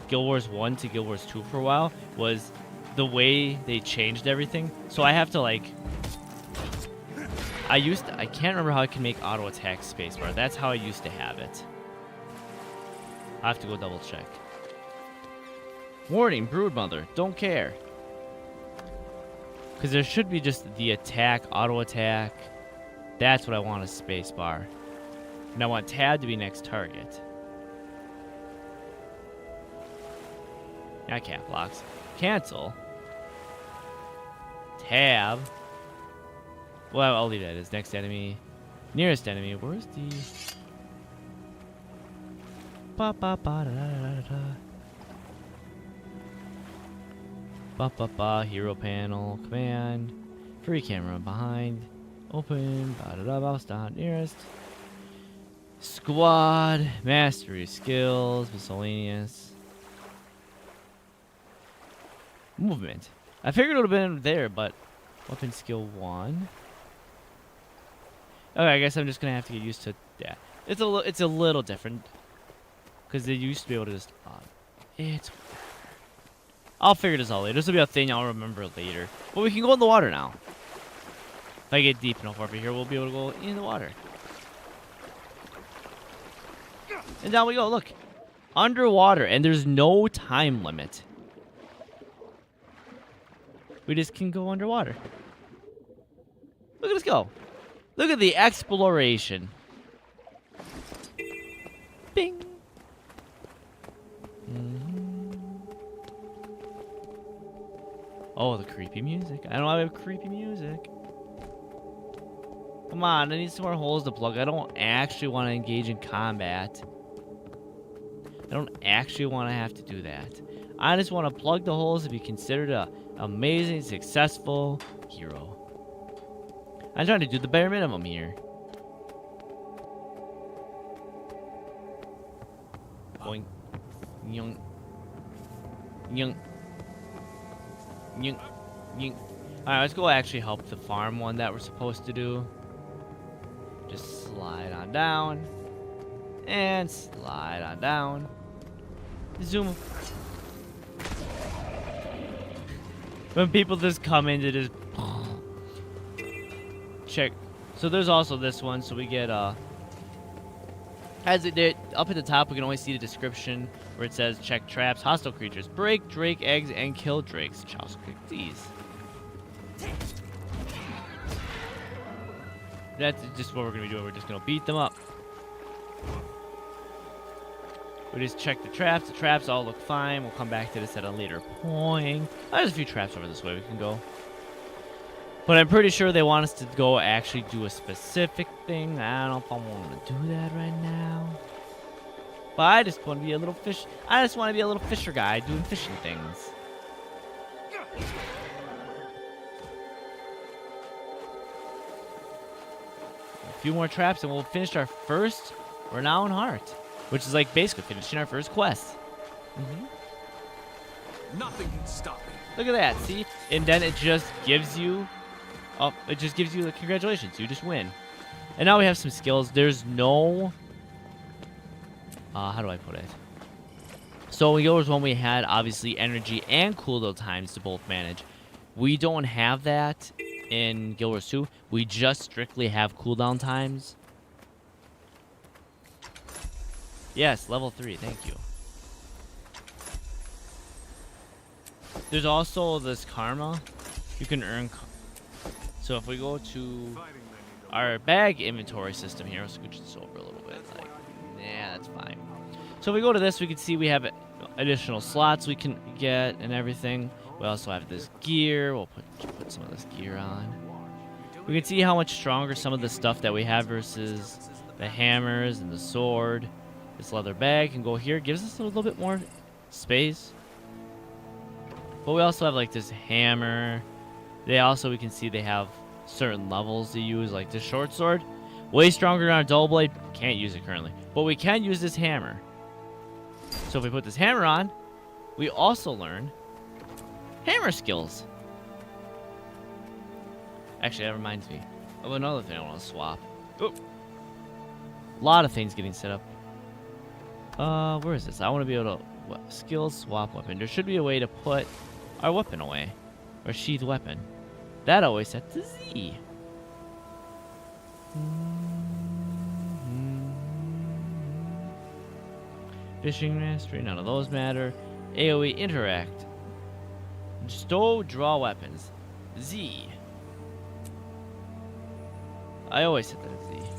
Guild Wars 1 to Guild Wars 2 for a while, was the way they changed everything. So I have to like... I can't remember how I can make auto attack spacebar. That's how I used to have it. I have to go double check. Warning, Broodmother, don't care. Because there should be just the attack, auto attack. That's what I want, a spacebar. And I want tab to be next target. Not cap locks. Cancel. Tab. Well, I'll leave that as next enemy. Nearest enemy. Where's the... Ba ba ba da da da da. Ba ba ba. Hero panel. Command. Free camera behind. Open. Ba da da. Mouse down. Nearest. Squad. Mastery skills. Miscellaneous. Movement. I figured it would have been there, but weapon skill 1. Okay, I guess I'm just gonna have to get used to that. It's a little different because they used to be able to just. I'll figure this out later. This will be a thing I'll remember later. But we can go in the water now. If I get deep enough over here, we'll be able to go in the water. And down we go. Look, underwater, and there's no time limit. We just can go underwater. Look at us go. Look at the exploration. Bing. Oh, the creepy music. I don't know why we have creepy music. Come on, I need some more holes to plug. I don't actually want to engage in combat. I don't actually want to have to do that. I just want to plug the holes to be considered a amazing, successful hero. I'm trying to do the bare minimum here. Boing. Young. Young. Young. Young. Alright, let's go actually help the farm one that we're supposed to do. Just slide on down. And slide on down. Zoom. When people just come in to just check. So there's also this one. So we get as it did up at the top, we can always see the description where it says check traps, hostile creatures, break drake eggs, and kill drakes. Charles, click these. That's just what we're gonna be doing. We're just gonna beat them up. We just check the traps. The traps all look fine. We'll come back to this at a later point. There's a few traps over this way we can go. But I'm pretty sure they want us to go actually do a specific thing. I don't know if I want to do that right now. But I just want to be a little fish. I just want to be a little fisher guy doing fishing things. A few more traps and we'll finish our first Renown Heart. Which is like basically finishing our first quest. Nothing can stop me. Look at that, see? And then it just gives you... Oh, it just gives you the congratulations. You just win. And now we have some skills. There's no... how do I put it? So in Guild Wars 1 we had, obviously, energy and cooldown times to both manage. We don't have that in Guild Wars 2. We just strictly have cooldown times. Yes, level 3, thank you. There's also this karma. You can earn... So if we go to our bag inventory system here, I'll scooch this over a little bit. Like, yeah, that's fine. So if we go to this, we can see we have additional slots we can get and everything. We also have this gear. We'll put some of this gear on. We can see how much stronger some of the stuff that we have versus the hammers and the sword. This leather bag can go here. Gives us a little bit more space. But we also have like this hammer. We can see they have certain levels to use, like this short sword. Way stronger than our dull blade. Can't use it currently. But we can use this hammer. So if we put this hammer on, we also learn hammer skills. Actually, that reminds me of another thing I want to swap. Oop. A lot of things getting set up. Where is this? I want to be able to skills swap weapon. There should be a way to put our weapon away, or sheath weapon. That always set to Z. Fishing mastery. None of those matter. AOE interact. Stow draw weapons. Z. I always set that at Z.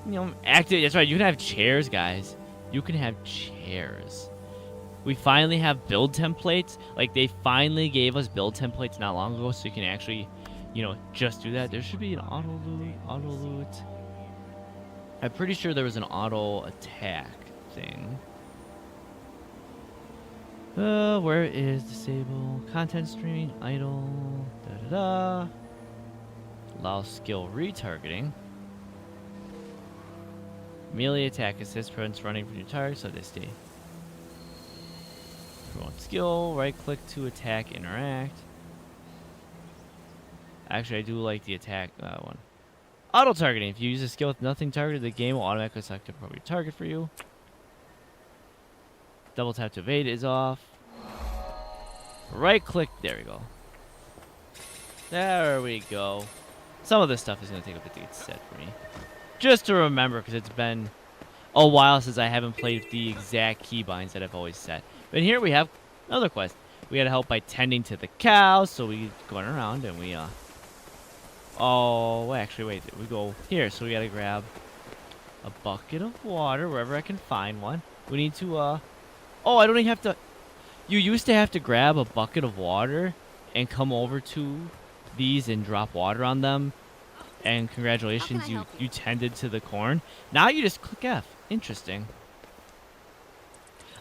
You know, active. That's right. You can have chairs, guys. You can have chairs. We finally have build templates. Like, they finally gave us build templates not long ago, so you can actually, you know, just do that. There should be an auto loot. I'm pretty sure there was an auto attack thing. Where is disable? Content streaming, idle, da-da-da. Allow skill retargeting. Melee attack assist prevents running from your target, so they stay. Promote skill, right click to attack, interact. Actually, I do like the attack one. Auto targeting. If you use a skill with nothing targeted, the game will automatically select an appropriate target for you. Double tap to evade is off. Right click. There we go. There we go. Some of this stuff is going to take a bit to get set for me. Just to remember, because it's been a while since I haven't played with the exact keybinds that I've always set. But here we have another quest. We got to help by tending to the cows, so we going around and we oh, actually, wait. We go here, so we got to grab a bucket of water wherever I can find one. We need to oh, I don't even have to. You used to have to grab a bucket of water and come over to these and drop water on them. And congratulations, you tended to the corn. Now you just click F. Interesting.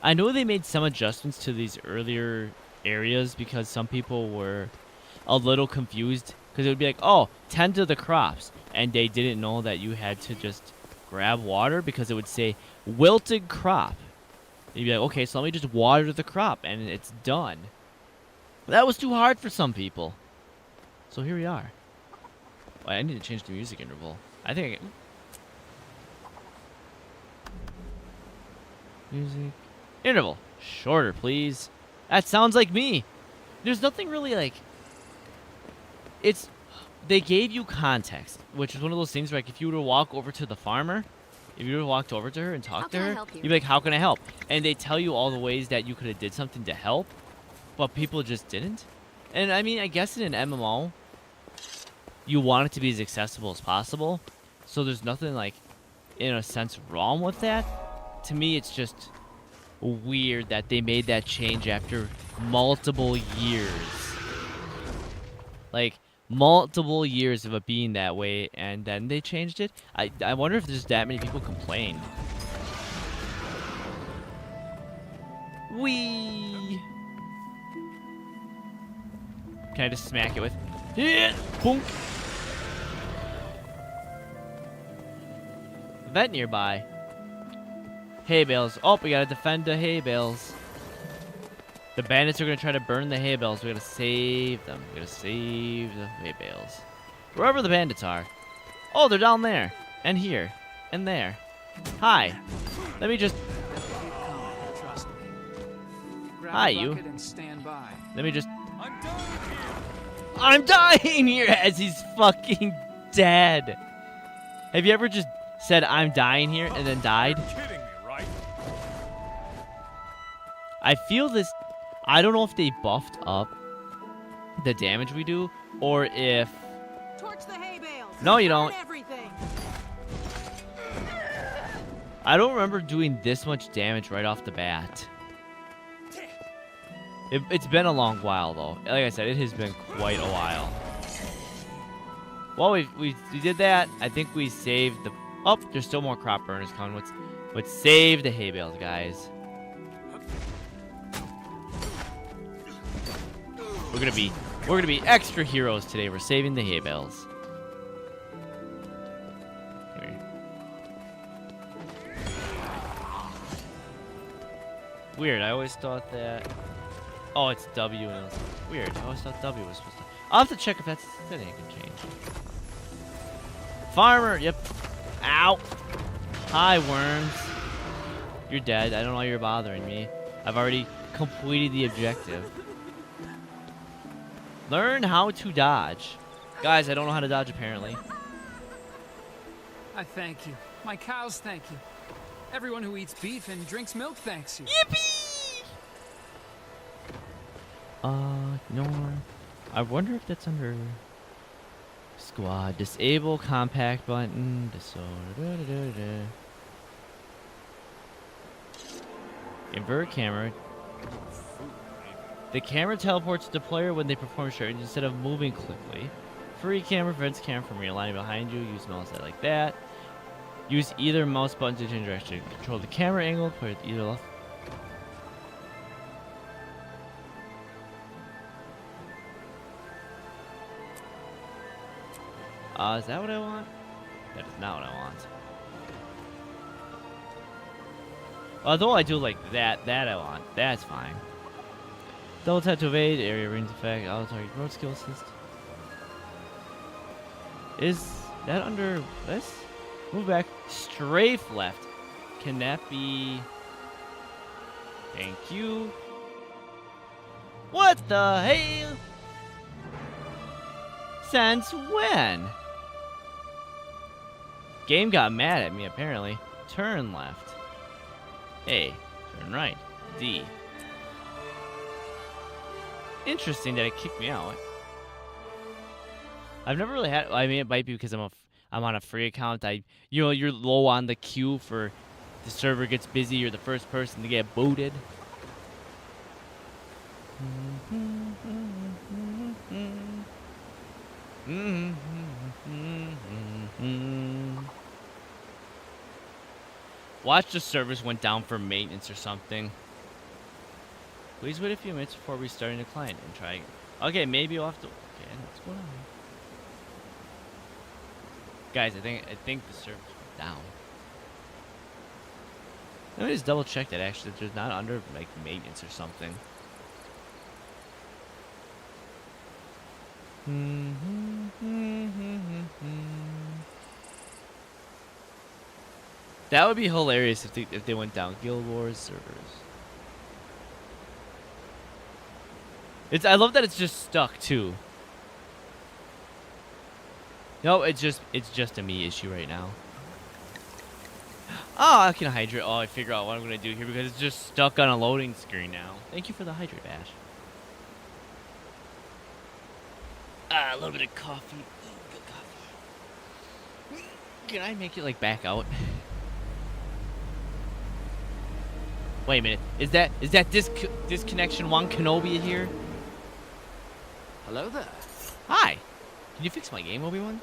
I know they made some adjustments to these earlier areas because some people were a little confused. Because it would be like, oh, tend to the crops. And they didn't know that you had to just grab water because it would say wilted crop. You'd be like, okay, so let me just water the crop and it's done. That was too hard for some people. So here we are. Oh, I need to change the music interval. I think I can. Music interval. Shorter, please. That sounds like me. There's nothing really like... They gave you context, which is one of those things where, like, if you were to walk over to the farmer, if you would have walked over to her and talked to her, you'd be like, how can I help? And they tell you all the ways that you could have did something to help, but people just didn't. And I mean, I guess in an MMO, you want it to be as accessible as possible. So there's nothing, like, in a sense, wrong with that. To me, it's just weird that they made that change after multiple years. Like, multiple years of it being that way, and then they changed it. I wonder if there's that many people complain. Whee! Can I just smack it with... Boom! Vet nearby. Hay bales. Oh, we gotta defend the hay bales. The bandits are gonna try to burn the hay bales. We gotta save them. We gotta save the hay bales. Wherever the bandits are. Oh, they're down there. And here. And there. Hi. Let me just... Hi, you. Let me just... I'm dying here as he's fucking dead. Have you ever just said, I'm dying here, and then died? You're kidding me, right? I feel this... I don't know if they buffed up the damage we do, or if... Torch the hay bales. No, you don't. Everything. I don't remember doing this much damage right off the bat. It's been a long while, though. Like I said, it has been quite a while. Well, we did that. I think we saved the... Oh, there's still more crop burners coming. Let's save the hay bales, guys. We're gonna be extra heroes today. We're saving the hay bales. Here we Weird. I always thought that. Oh, it's W. And it's weird. I always thought W was supposed to. I'll have to check if that ain't gonna change. Farmer. Yep. Ow. Hi, worms. You're dead. I don't know why you're bothering me. I've already completed the objective. Learn how to dodge. Guys, I don't know how to dodge apparently. I thank you. My cows thank you. Everyone who eats beef and drinks milk thanks you. Yippee! No. I wonder if that's under squad. Disable compact button. Invert camera. The camera teleports the player when they perform strategy instead of moving quickly. Free camera prevents camera from realigning behind you. Use mouse like that. Use either mouse button to change direction. Control the camera angle. Put it either left. Is that what I want? That is not what I want. Although I do like that I want. That's fine. Double tap to evade, area range effect, auto target road skill assist. Is that under this? Move back. Strafe left. Can that be? Thank you. What the hell? Since when? Game got mad at me apparently. Turn left. A. Turn right. D. Interesting that it kicked me out. I've never really had. I mean, it might be because I'm on a free account. You're low on the queue for the server gets busy. You're the first person to get booted. Watch the servers went down for maintenance or something. Please wait a few minutes before restarting the client and try again. Okay, maybe you'll have to. Okay, what's going on? Guys, I think the servers went down. Let me just double check that actually there's not under like maintenance or something. That would be hilarious if they went down. Guild Wars servers. I love that it's just stuck too. No, it's just a me issue right now. Oh, I can hydrate. Oh, I figure out what I'm gonna do here because it's just stuck on a loading screen now. Thank you for the hydrate, Ash. A little bit of coffee. Ooh, good coffee. Can I make it like back out? Wait a minute. Is that disconnection one Kenobi here? Hello there. Hi. Can you fix my game, Obi-Wan?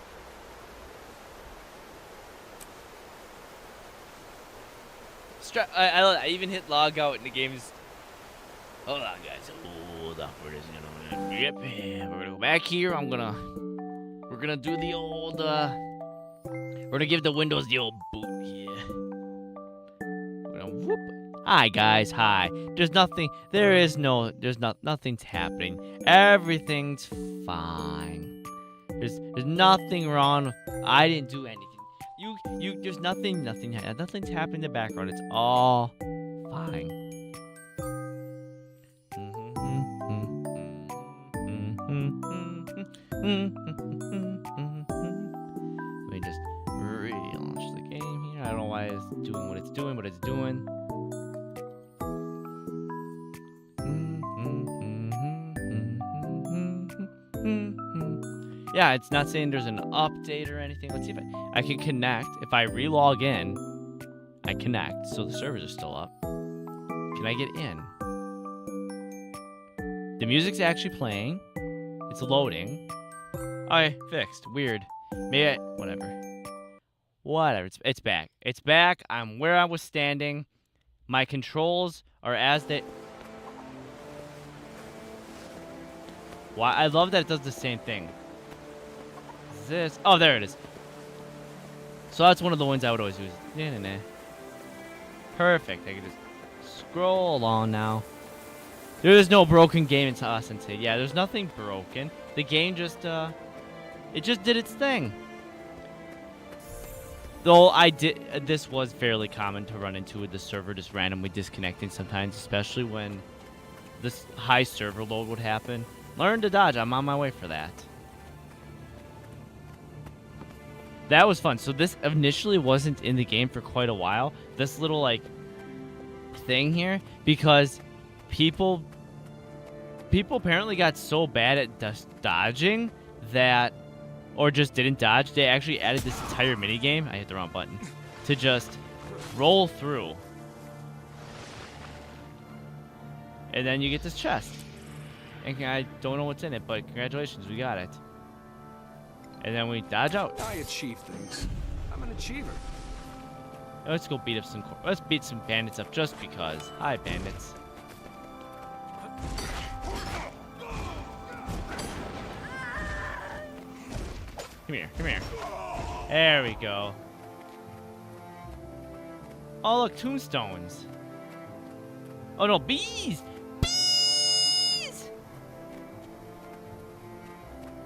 I even hit log out and the game is. Hold on, guys. Hold on for this. Yep. We're gonna go back here. We're gonna do the old. We're gonna give the Windows the old boot. Yeah. We're gonna whoop. Hi guys. Hi. There's nothing. Nothing's happening. Everything's fine. There's nothing wrong. I didn't do anything. There's nothing's happening in the background. It's all fine. Let me just relaunch the game here. I don't know why it's doing what it's doing, but it's doing. Yeah, it's not saying there's an update or anything. Let's see if I can connect. If I relog in, I connect. So the servers are still up. Can I get in? The music's actually playing. It's loading. Alright, fixed. Weird. Maybe whatever. It's back. It's back. I'm where I was standing. My controls are as they. Why? I love that it does the same thing. This? Oh, there it is. So that's one of the ones I would always use. Perfect. I can just Scroll along now. There is no broken game in Sensei. Yeah, there's nothing broken. The game just, it just did its thing. Though this was fairly common to run into with the server just randomly disconnecting sometimes, especially when this high server load would happen. Learn to dodge. I'm on my way for that. That was fun. So this initially wasn't in the game for quite a while. This little, like, thing here, because people apparently got so bad at dodging that, or just didn't dodge, they actually added this entire minigame, I hit the wrong button, to just roll through. And then you get this chest. And I don't know what's in it, but congratulations, we got it. And then we dodge out. I achieve things. I'm an achiever. Let's go beat up let's beat some bandits up just because. Hi, bandits. Come here, come here. There we go. Oh, look, tombstones. Oh, no, bees! Bees!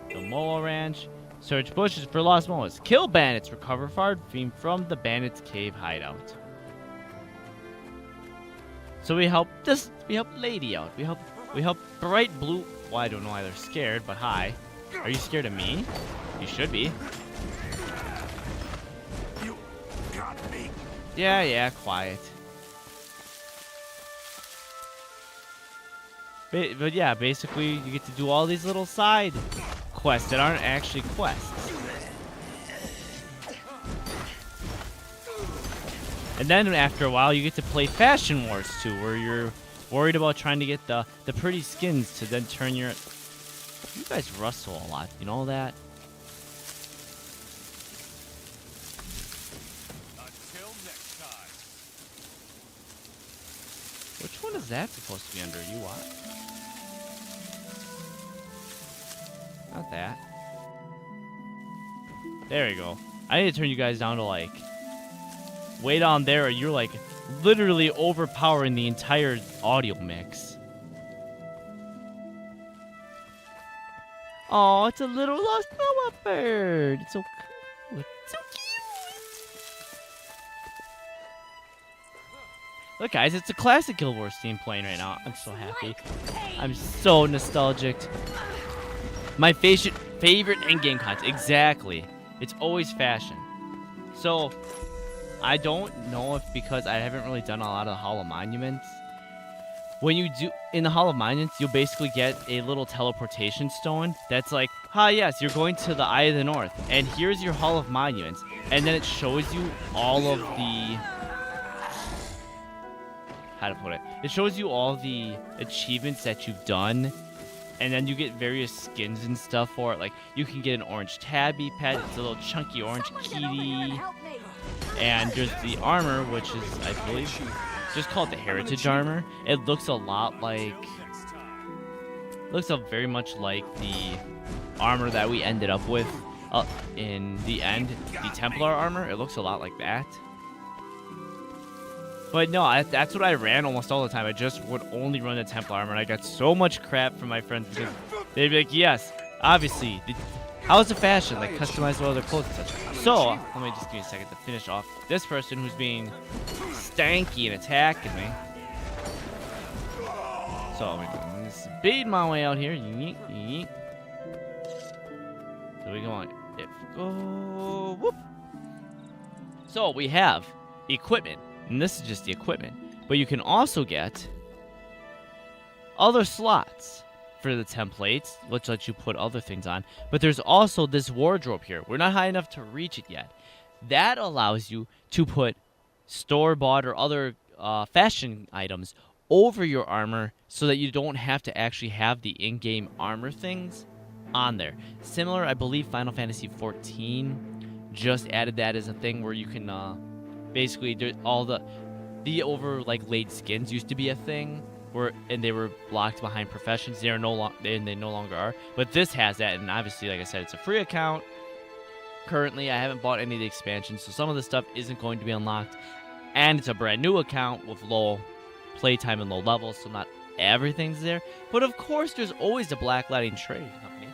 The Moa Ranch. Search bushes for lost moas. Kill bandits. Recover farm from the bandits' cave hideout. So we help Lady out. We help bright blue. Well, I don't know why they're scared, but hi. Are you scared of me? You should be. You got me. Yeah, quiet. But yeah, basically you get to do all these little side quests that aren't actually quests. And then after a while you get to play Fashion Wars too, where you're worried about trying to get the pretty skins to then turn your... You guys rustle a lot, you know that? Until next time. Which one is that supposed to be under? You what? Not that. There we go. I need to turn you guys down to, like, way down there, or you're, like, literally overpowering the entire audio mix. Oh, it's a little lost Noah bird. It's so cool. It's so cute. Look, guys, it's a classic Guild Wars theme playing right now. I'm so happy. I'm so nostalgic. My favorite endgame content. Exactly. It's always fashion. So, I don't know if because I haven't really done a lot of the Hall of Monuments. When you do, in the Hall of Monuments, you'll basically get a little teleportation stone that's like, yes, you're going to the Eye of the North, and here's your Hall of Monuments. And then it shows you all of the... How to put it? It shows you all the achievements that you've done, and then you get various skins and stuff for it. Like, you can get an orange tabby pet. It's a little chunky orange kitty. And there's the armor, which is, I believe, just called the Heritage Armor. It looks a lot like... Looks very much like the armor that we ended up with in the end. The Templar armor. It looks a lot like that. But no, that's what I ran almost all the time. I just would only run the Templar armor, and I got so much crap from my friends because they'd be like, yes, obviously, how's the fashion? Like, customize all their clothes and such. So, let me just give me a second to finish off this person who's being stanky and attacking me. So, I'm just speeding my way out here. Yeet, yeet. So we go on. Go, whoop. So, we have equipment. And this is just the equipment. But you can also get other slots for the templates, which lets you put other things on. But there's also this wardrobe here. We're not high enough to reach it yet. That allows you to put store-bought or other fashion items over your armor so that you don't have to actually have the in-game armor things on there. Similar, I believe Final Fantasy XIV just added that as a thing where you can... basically, all the laid skins used to be a thing, and they were blocked behind professions. They no longer are. But this has that, and obviously, like I said, it's a free account. Currently, I haven't bought any of the expansions, so some of the stuff isn't going to be unlocked. And it's a brand new account with low playtime and low levels, so not everything's there. But of course, there's always the Black Lightning Trading Company.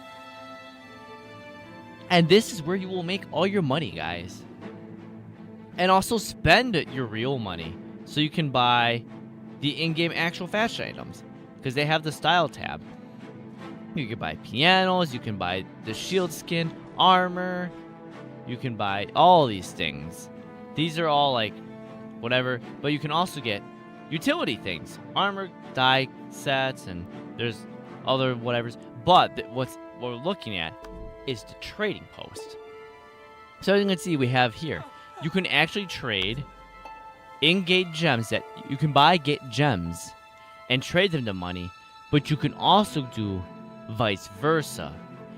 And this is where you will make all your money, guys. And also spend your real money so you can buy the in-game actual fashion items, because they have the style tab. You can buy pianos, you can buy the shield skin, armor, you can buy all these things. These are all like whatever, but you can also get utility things, armor, die sets, and there's other whatevers. But what we're looking at is the trading post. So as you can see, we have here, you can actually trade in-game gems that you can buy, get gems, and trade them to money, but you can also do vice versa.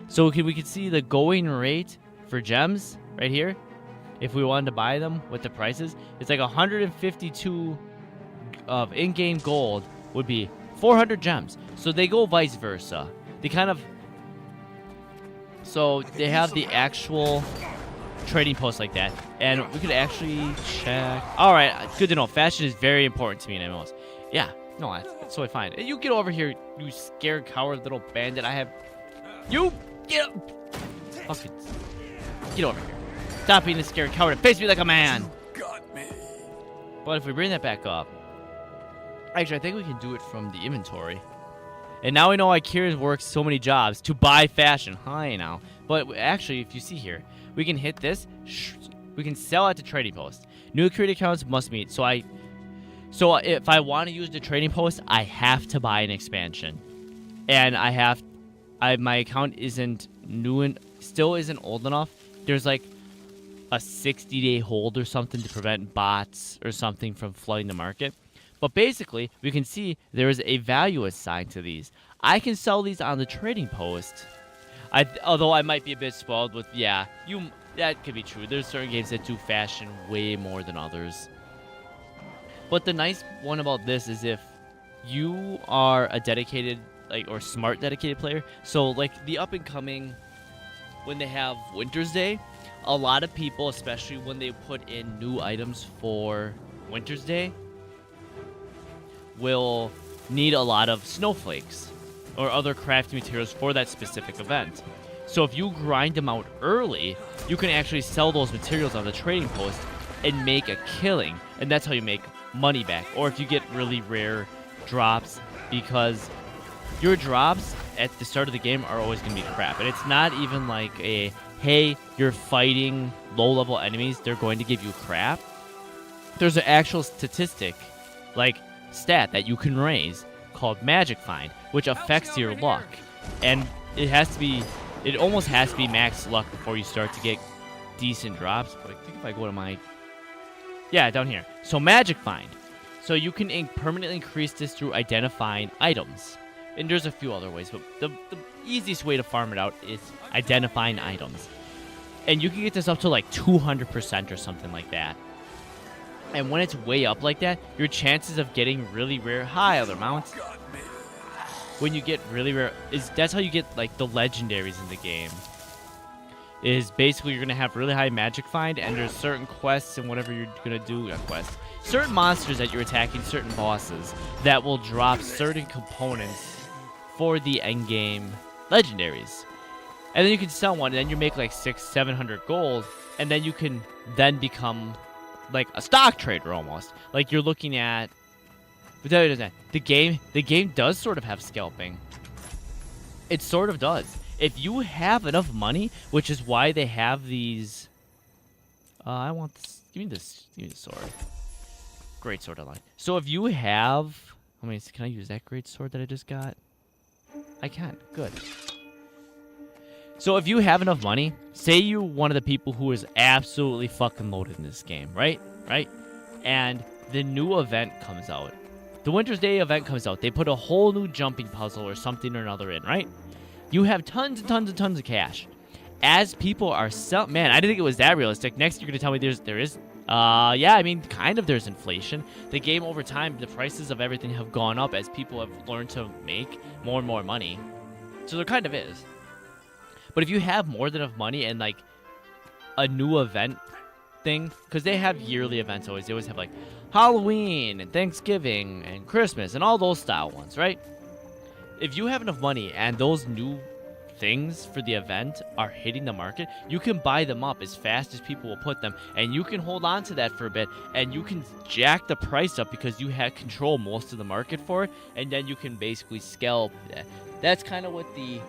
So we can see the going rate for gems right here. If we wanted to buy them with the prices, it's like 152 of in-game gold would be 400 gems. So they go vice versa. They kind of, so they have the actual trading post like that, and we could actually check. All right, good to know. Fashion is very important to me in MMOs. Yeah, no, that's totally fine. You get over here, you scared coward little bandit. I have you get fucking get over here. Stop being a scared coward and face me like a man. Got me. But if we bring that back up, actually, I think we can do it from the inventory. And now we know why Kieran works so many jobs to buy fashion. Hi now. But actually, if you see here, we can hit this. We can sell at the trading post. New created accounts must meet. So if I want to use the trading post, I have to buy an expansion. And my account isn't new and still isn't old enough. There's like a 60-day hold or something to prevent bots or something from flooding the market. But basically, we can see there is a value assigned to these. I can sell these on the trading post. Although I might be a bit spoiled with, that could be true. There's certain games that do fashion way more than others. But the nice one about this is if you are a dedicated, or smart dedicated player. So, the up-and-coming, when they have Winter's Day, a lot of people, especially when they put in new items for Winter's Day, will need a lot of snowflakes or other crafting materials for that specific event. So if you grind them out early, you can actually sell those materials on the trading post and make a killing, and that's how you make money back. Or if you get really rare drops, because your drops at the start of the game are always going to be crap, and it's not even like a, hey, you're fighting low-level enemies, they're going to give you crap. There's an actual statistic, stat that you can raise called Magic Find, which affects your luck, and it almost has to be max luck before you start to get decent drops. But I think if I go to down here, so Magic Find, so you can permanently increase this through identifying items, and there's a few other ways, but the easiest way to farm it out is identifying items, and you can get this up to 200% or something like that. And when it's way up like that, your chances of getting really rare, other mounts, when you get really rare, that's how you get the legendaries in the game. Is basically you're gonna have really high magic find, and there's certain quests and whatever you're gonna do, certain monsters that you're attacking, certain bosses that will drop certain components for the end game legendaries. And then you can sell one, and then you make 600-700 gold, and then you can then become a stock trader almost. You're looking at, the game does sort of have scalping. It sort of does. If you have enough money, which is why they have these, I want this, give me the sword. Great sword online. So if you have, can I use that great sword that I just got? I can, good. So if you have enough money, say you're one of the people who is absolutely fucking loaded in this game, right? And the new event comes out. The Winter's Day event comes out. They put a whole new jumping puzzle or something or another in, right? You have tons and tons and tons of cash. As people are man, I didn't think it was that realistic. Next, you're going to tell me there is, kind of there's inflation. The game over time, the prices of everything have gone up as people have learned to make more and more money. So there kind of is. But if you have more than enough money and a new event thing, because they have yearly events always. They always have like Halloween and Thanksgiving and Christmas and all those style ones, right? If you have enough money and those new things for the event are hitting the market, you can buy them up as fast as people will put them, and you can hold on to that for a bit, and you can jack the price up because you have control most of the market for it, and then you can basically scale. That's kind of what the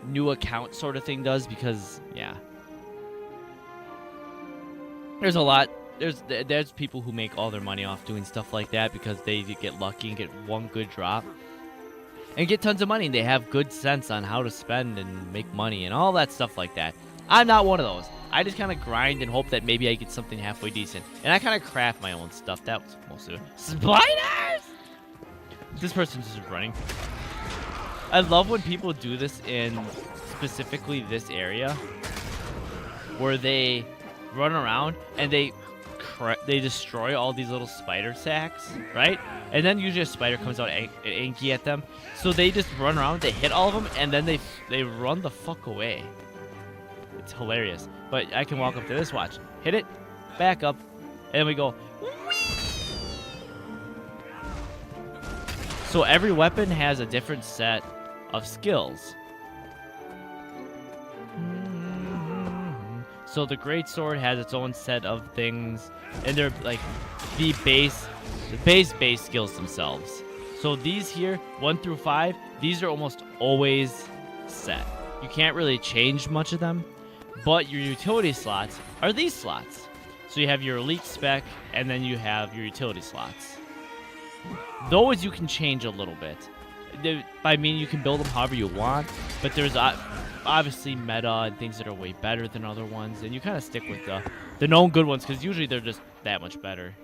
new account sort of thing does, because yeah, there's a lot. There's people who make all their money off doing stuff like that because they get lucky and get one good drop and get tons of money, and they have good sense on how to spend and make money and all that stuff like that. I'm not one of those. I just kind of grind and hope that maybe I get something halfway decent, and I kind of craft my own stuff. That was most of it. Spiders! This person's just running. I love when people do this in specifically this area, where they run around and they destroy all these little spider sacks, right? And then usually a spider comes out angry at them, so they just run around, they hit all of them, and then they run the fuck away. It's hilarious. But I can walk up to this, watch, hit it, back up, and then we go. So every weapon has a different set of skills. So the great sword has its own set of things, and they're like the base skills themselves. So these here, 1 through 5, these are almost always set. You can't really change much of them, but your utility slots are these slots. So you have your elite spec, and then you have your utility slots. Those you can change a little bit. I mean, you can build them however you want, but there's obviously meta and things that are way better than other ones, and you kind of stick with the known good ones because usually they're just that much better.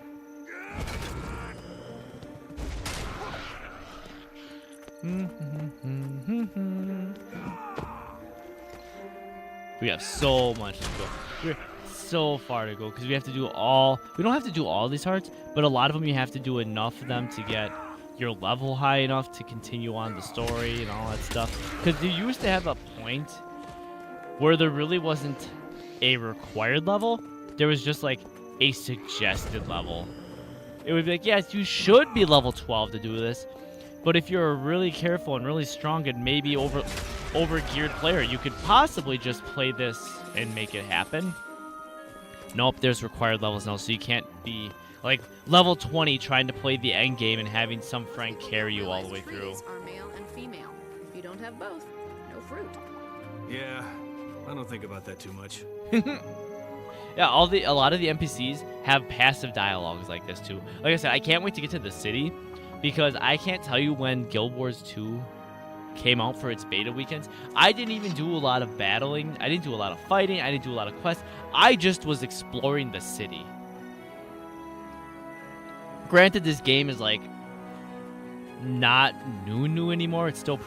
We have so much to go. We're so far to go because we have to do we don't have to do all these hearts, but a lot of them you have to do enough of them to get your level high enough to continue on the story and all that stuff. Because you used to have a point where there really wasn't a required level. There was just like a suggested level. It would be like, yes, you should be level 12 to do this. But if you're a really careful and really strong and maybe over-geared player, you could possibly just play this and make it happen. Nope, there's required levels now, so you can't be like level 20 trying to play the end game and having some friend carry you all the way through. Trees are male and female. If you don't have both, no fruit. Yeah, I don't think about that too much. Yeah, a lot of the NPCs have passive dialogues like this too. Like I said, I can't wait to get to the city because I can't tell you when Guild Wars 2 came out for its beta weekends. I didn't even do a lot of battling. I didn't do a lot of fighting. I didn't do a lot of quests. I just was exploring the city. Granted, this game is like not new anymore. It's still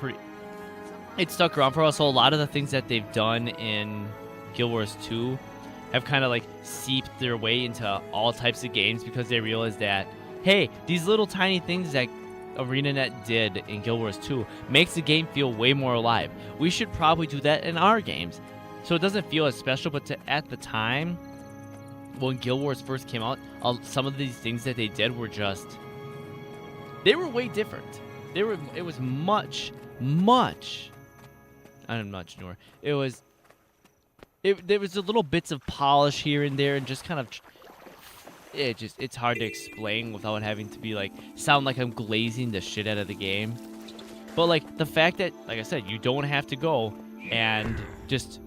it's stuck around for us. So a lot of the things that they've done in Guild Wars 2 have kind of like seeped their way into all types of games because they realized that, hey, these little tiny things that ArenaNet did in Guild Wars 2 makes the game feel way more alive. We should probably do that in our games, so it doesn't feel as special. But at the time, when Guild Wars first came out, some of these things that they did were they were way different. It was much newer. There was a little bits of polish here and there, and just kind of it's hard to explain without having to be like sound like I'm glazing the shit out of the game. But like the fact that, like I said, you don't have to go and just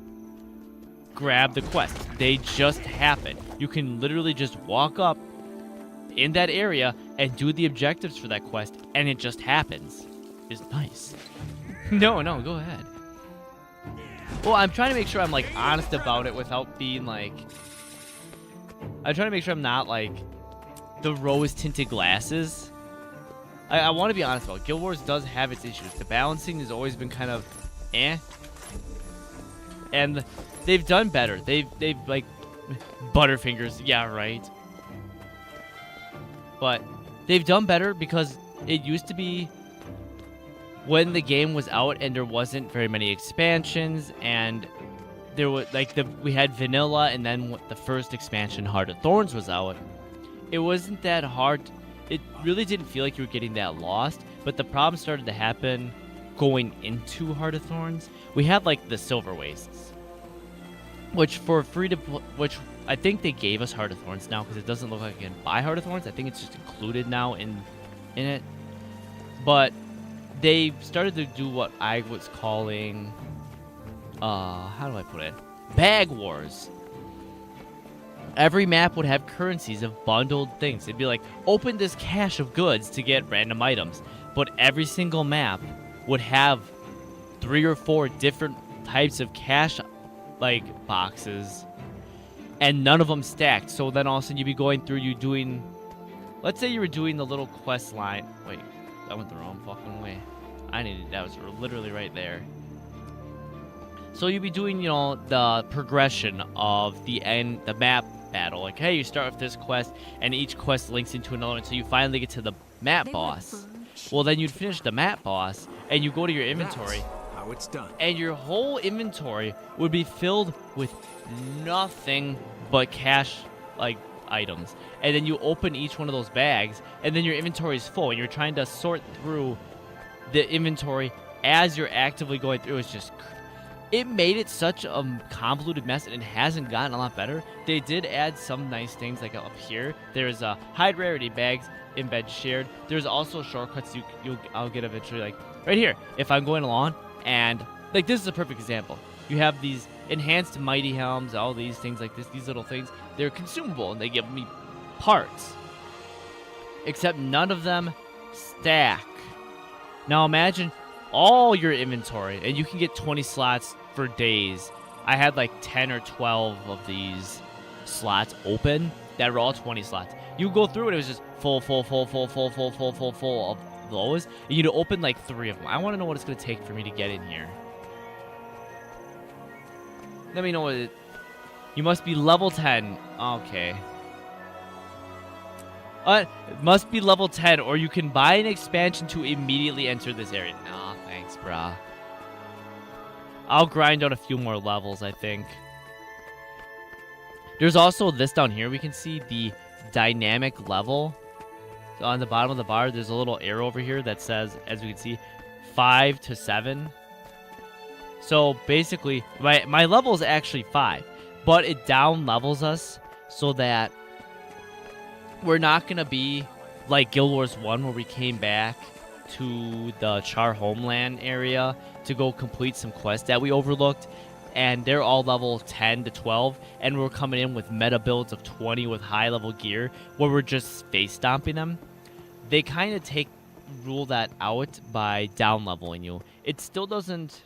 grab the quest. They just happen. You can literally just walk up in that area and do the objectives for that quest, and it just happens. It's nice. No, go ahead. Well, I'm trying to make sure I'm like honest about it without being like, I'm trying to make sure I'm not like the rose-tinted glasses. I want to be honest about it. Guild Wars does have its issues. The balancing has always been kind of and they've done better. They've like Butterfingers, yeah, right. But they've done better because it used to be when the game was out and there wasn't very many expansions and there was like we had vanilla, and then the first expansion, Heart of Thorns, was out. It wasn't that hard. It really didn't feel like you were getting that lost, but the problem started to happen going into Heart of Thorns. We had like the Silver Wastes, which for free to which I think they gave us Heart of Thorns now because it doesn't look like you can buy Heart of Thorns. I think it's just included now in it. But they started to do what I was calling how do I put it? Bag wars. Every map would have currencies of bundled things. It'd be like, open this cache of goods to get random items. But every single map would have 3 or 4 different types of cache like boxes, and none of them stacked. So then all of a sudden you'd be going through, let's say you were doing the little quest line. Wait, I went the wrong fucking way. That was literally right there. So you'd be doing, the progression of the map battle. Like, hey, you start with this quest, and each quest links into another one, so you finally get to the map boss. Well, then you'd finish the map boss, and you go to your inventory. That's how it's done. And your whole inventory would be filled with nothing but cash, like, items. And then you open each one of those bags, and then your inventory is full, and you're trying to sort through the inventory as you're actively going through. It made it such a convoluted mess, and it hasn't gotten a lot better. They did add some nice things, like up here. There's hide rarity bags, embed shared. There's also shortcuts I'll get eventually, like right here. If I'm going along, and like this is a perfect example. You have these enhanced mighty helms, all these things like this, these little things. They're consumable, and they give me parts. Except none of them stack. Now imagine all your inventory, and you can get 20 slots for days. I had like 10 or 12 of these slots open that were all 20 slots. You go through it, it was just full of those, and you'd open like 3 of them. I want to know what it's going to take for me to get in here. Let me know what you must be level 10. Okay. It must be level 10, or you can buy an expansion to immediately enter this area. Nah, thanks, brah. I'll grind out a few more levels, I think. There's also this down here. We can see the dynamic level. So on the bottom of the bar, there's a little arrow over here that says, as we can see, 5 to 7. So basically, my level is actually 5, but it down levels us so that we're not going to be like Guild Wars 1 where we came back to the Char Homeland area to go complete some quests that we overlooked, and they're all level 10 to 12, and we're coming in with meta builds of 20 with high level gear where we're just face stomping them. They kind of rule that out by down leveling you. It still doesn't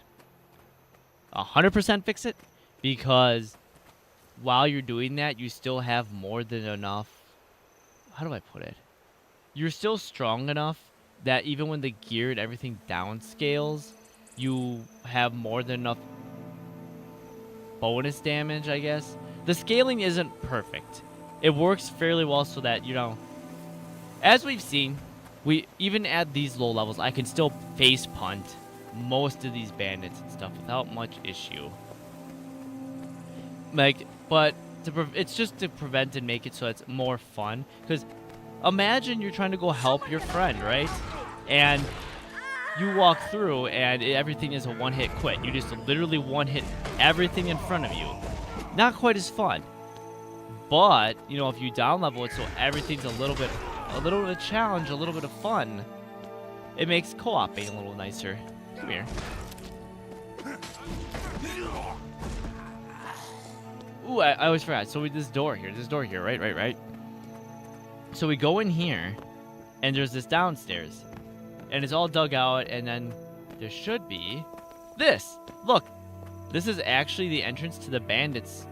100% fix it, because while you're doing that, you still have more than enough. How do I put it? You're still strong enough that even when the gear and everything downscales, you have more than enough bonus damage, I guess. The scaling isn't perfect. It works fairly well so that, as we've seen, we even at these low levels, I can still face punt most of these bandits and stuff without much issue. But it's just to prevent and make it so it's more fun. Because imagine you're trying to go help your friend, right? And you walk through and everything is a one-hit quit. You just literally one-hit everything in front of you. Not quite as fun. But, if you down level it so everything's a little bit of challenge, a little bit of fun, it makes co-oping a little nicer. Come here. Ooh, I always forgot. So this door here, right? So we go in here, and there's this downstairs, and it's all dug out, and then there should be this. Look, this is actually the entrance to the bandits'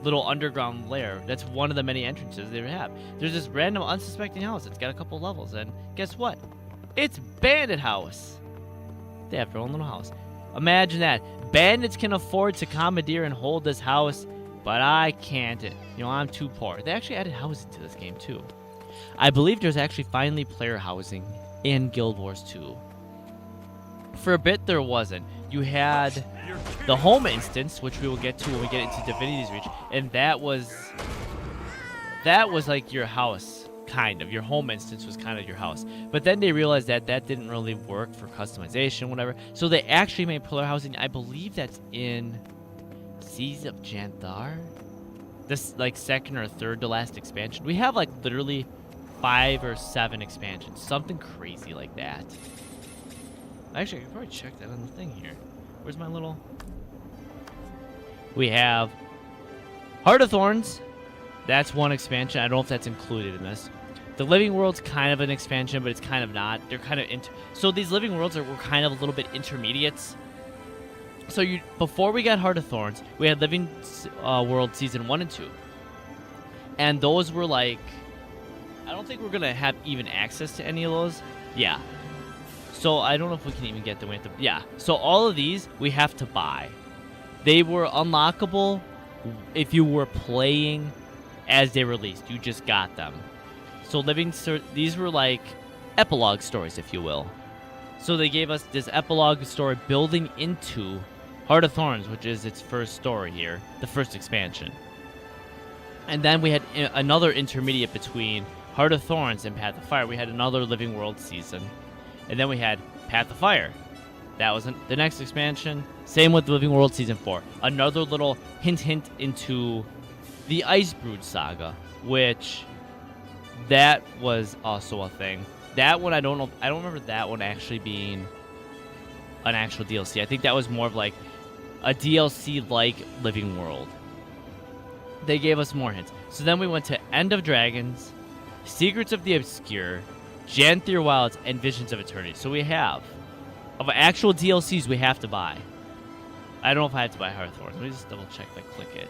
little underground lair. That's one of the many entrances they have. There's this random unsuspecting house. It's got a couple levels, and guess what? It's Bandit House. They have their own little house. Imagine that. Bandits can afford to commandeer and hold this house, but I can't. I'm too poor. They actually added housing to this game, too. I believe there's actually finally player housing in Guild Wars 2. For a bit, there wasn't. You had the home instance, which we will get to when we get into Divinity's Reach, and that was like your house, kind of. Your home instance was kind of your house. But then they realized that that didn't really work for customization, whatever. So they actually made pillar housing. I believe that's in Seas of Janthar. This like second or third to last expansion. We have like literally 5 or 7 expansions, something crazy like that. Actually, I could probably check that on the thing here. Where's my little? We have Heart of Thorns. That's one expansion. I don't know if that's included in this. The Living World's kind of an expansion, but it's kind of not. They're kind of so these Living Worlds were kind of a little bit intermediates. So before we got Heart of Thorns, we had Living World Season 1 and 2. And those were like, I don't think we're going to have even access to any of those. Yeah. So I don't know if we can even get them. Yeah. So all of these we have to buy. They were unlockable if you were playing as they released. You just got them. So these were like epilogue stories, if you will. So they gave us this epilogue story building into Heart of Thorns, which is its first story here, the first expansion. And then we had another intermediate between Heart of Thorns and Path of Fire. We had another Living World season. And then we had Path of Fire. That was the next expansion. Same with Living World Season 4. Another little hint into the Icebrood Saga, which that was also a thing. That one, I don't know. I don't remember that one actually being an actual DLC. I think that was more of like a DLC like Living World. They gave us more hints. So then we went to End of Dragons, Secrets of the Obscure, Janthir Wilds, and Visions of Eternity. So we have, of actual DLCs we have to buy. I don't know if I have to buy Heart of Thorns. Let me just double check if I click it.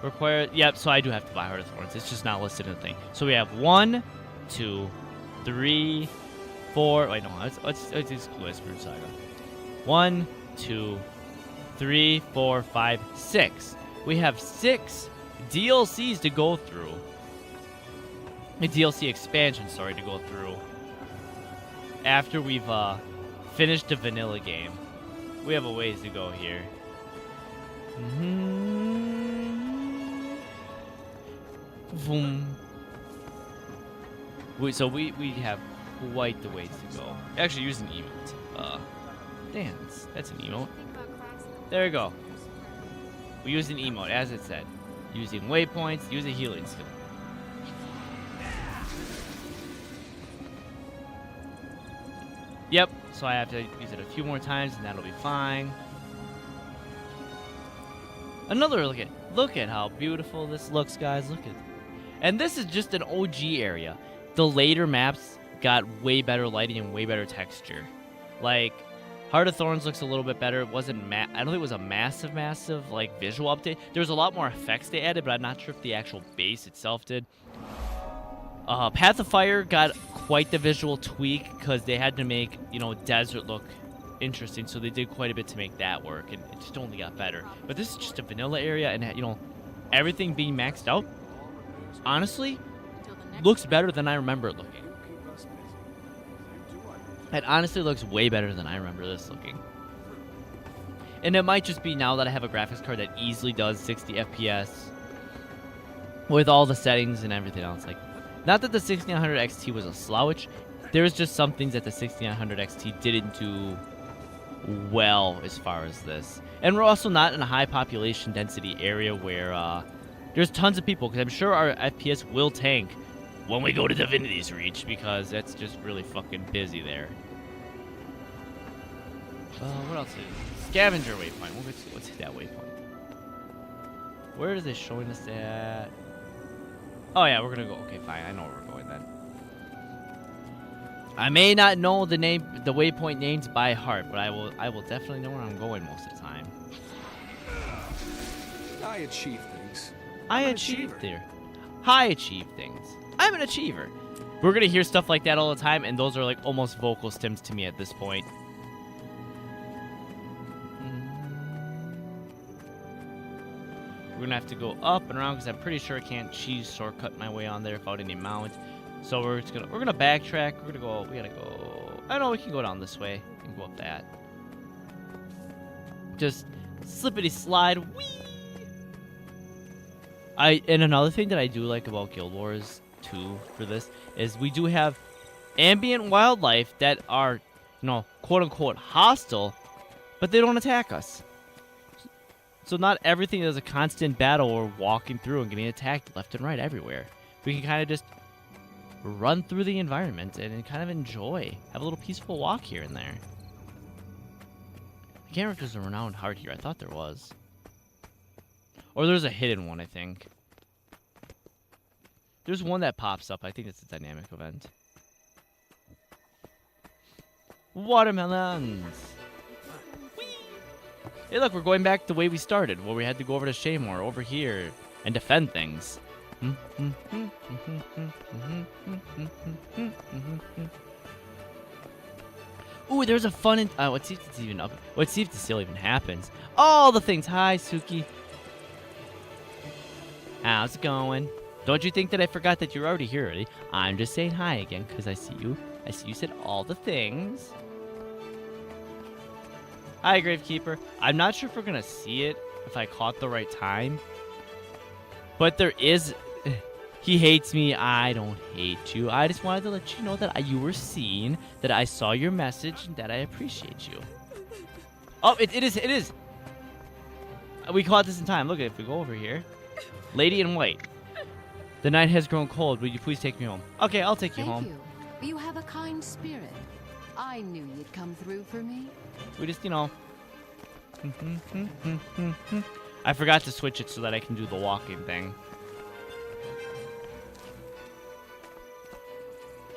Required, yep, so I do have to buy Heart of Thorns. It's just not listed in the thing. So we have 1, 2, 3, 4. Wait, no, let's exclude Icebrood Saga. 1, 2, 3, 4, 5, 6. We have 6 DLCs to go through. A DLC expansion, sorry, to go through. After we've finished the vanilla game. We have a ways to go here. Boom. So we have quite the ways to go. Actually, use an emote. Damn, that's an emote. There we go. We use an emote, as it said. Using waypoints, use a healing skill. Yep, so I have to use it a few more times, and that'll be fine. Another look at how beautiful this looks, guys. Look at, and this is just an OG area. The later maps got way better lighting and way better texture. Like, Heart of Thorns looks a little bit better. It wasn't I don't think it was a massive like visual update. There was a lot more effects they added, but I'm not sure if the actual base itself did. Path of Fire got quite the visual tweak because they had to make, desert look interesting, so they did quite a bit to make that work, and it just only got better. But this is just a vanilla area, and everything being maxed out, honestly, looks better than I remember it looking. It honestly looks way better than I remember this looking. And it might just be now that I have a graphics card that easily does 60 FPS with all the settings and everything else. Like, not that the 6900 XT was a slouch. There's just some things that the 6900 XT didn't do well as far as this. And we're also not in a high population density area where there's tons of people, because I'm sure our FPS will tank when we go to Divinity's Reach, because that's just really fucking busy there. What else is it? Scavenger waypoint. Let's hit that waypoint. Where is it showing us at? Oh yeah, we're gonna go. Okay, fine. I know where we're going then. I may not know the waypoint names by heart, but I will definitely know where I'm going most of the time. I achieve things. I achieve there. I achieve things. I'm an achiever. We're gonna hear stuff like that all the time, and those are like almost vocal stims to me at this point. We're gonna have to go up and around because I'm pretty sure I can't cheese shortcut my way on there without any mount. So we're gonna backtrack. We gotta go I know we can go down this way and go up that. Just slippity slide. Whee! And another thing that I do like about Guild Wars 2 for this is we do have ambient wildlife that are, you know, quote unquote hostile, but they don't attack us. So not everything is a constant battle or walking through and getting attacked left and right everywhere. We can kind of just run through the environment and kind of enjoy, have a little peaceful walk here and there. I can't remember if there's a renowned heart here. I thought there was. Or there's a hidden one, I think. There's one that pops up. I think it's a dynamic event. Watermelons! Whee! Hey, look, we're going back the way we started, where we had to go over to Shaymore, over here, and defend things. Ooh, there's a fun... let's see if it's even up. Let's see if the sale even happens. All the things. Hi, Suki. How's it going? Don't you think that I forgot that you're already here already? I'm just saying hi again, because I see you. I see you said all the things. Hi, Gravekeeper. I'm not sure if we're going to see it, if I caught the right time. But there is... He hates me. I don't hate you. I just wanted to let you know that you were seen, that I saw your message, and that I appreciate you. Oh, it is. We caught this in time. Look at it. If we go over here. Lady in white. The night has grown cold. Will you please take me home? Okay, I'll take you home. Thank you. You have a kind spirit. I knew you'd come through for me. We just, you know. I forgot to switch it so that I can do the walking thing.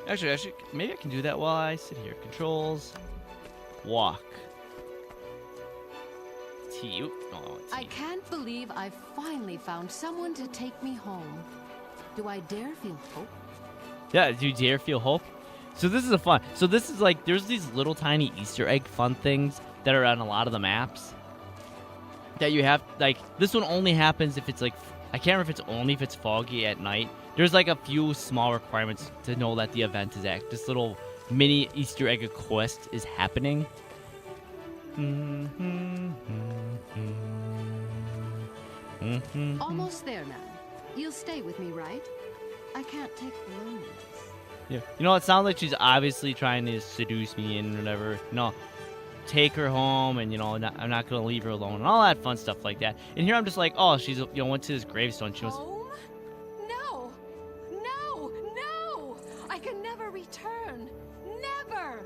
Actually, maybe I can do that while I sit here. Controls. Walk. T. Oh, T. I can't believe I finally found someone to take me home. Do I dare feel hope? Yeah, do you dare feel hope? So this is a fun. So this is like, there's these little tiny Easter egg fun things that are on a lot of the maps. That you have, like, this one only happens if it's like, I can't remember if it's only if it's foggy at night. There's like a few small requirements to know that the event is this little mini Easter egg quest is happening. Almost there now. You'll stay with me, right? I can't take loneliness. Yeah. You know, it sounds like she's obviously trying to seduce me and whatever. No, take her home and, you know, I'm not going to leave her alone and all that fun stuff like that. And here I'm just like, oh, she's, you know, went to this gravestone. She was... Home? No! No! No! I can never return. Never!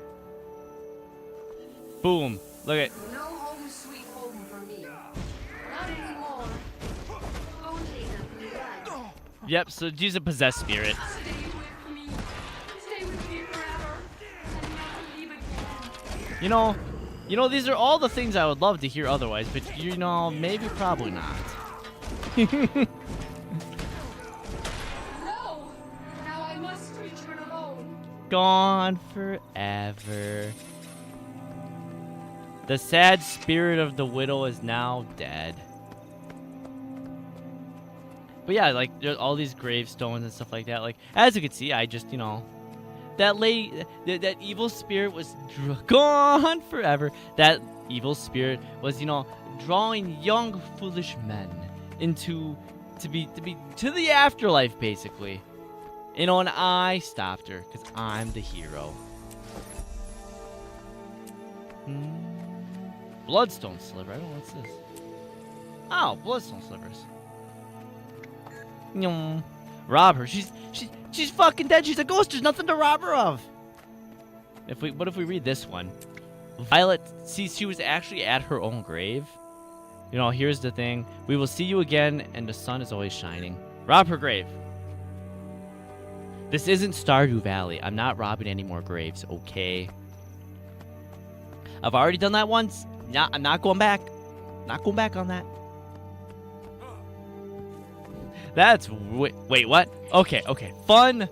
Boom. Look at... No home sweet home for me. Not anymore. Only the blood. Yep, so she's a possessed spirit. Stay with me. Stay with me forever. And never leave again. You know, these are all the things I would love to hear otherwise, but, you know, maybe probably not. No! Now I must return alone. Gone forever. The sad spirit of the widow is now dead. But yeah, like, there's all these gravestones and stuff like that. Like, as you can see, I just, you know... That that evil spirit was gone forever. That evil spirit was, you know, drawing young, foolish men into to the afterlife, basically. You know, and I stopped her because I'm the hero. Bloodstone sliver. I don't know what's this. Oh, bloodstone slivers. Rob her. She's fucking dead. She's a ghost. There's nothing to rob her of. What if we read this one? Violet, see, she was actually at her own grave. You know, here's the thing. We will see you again, and the sun is always shining. Rob her grave. This isn't Stardew Valley. I'm not robbing any more graves, okay? I've already done that once. I'm not going back. Not going back on that. That's... Wait, what? Okay. Fun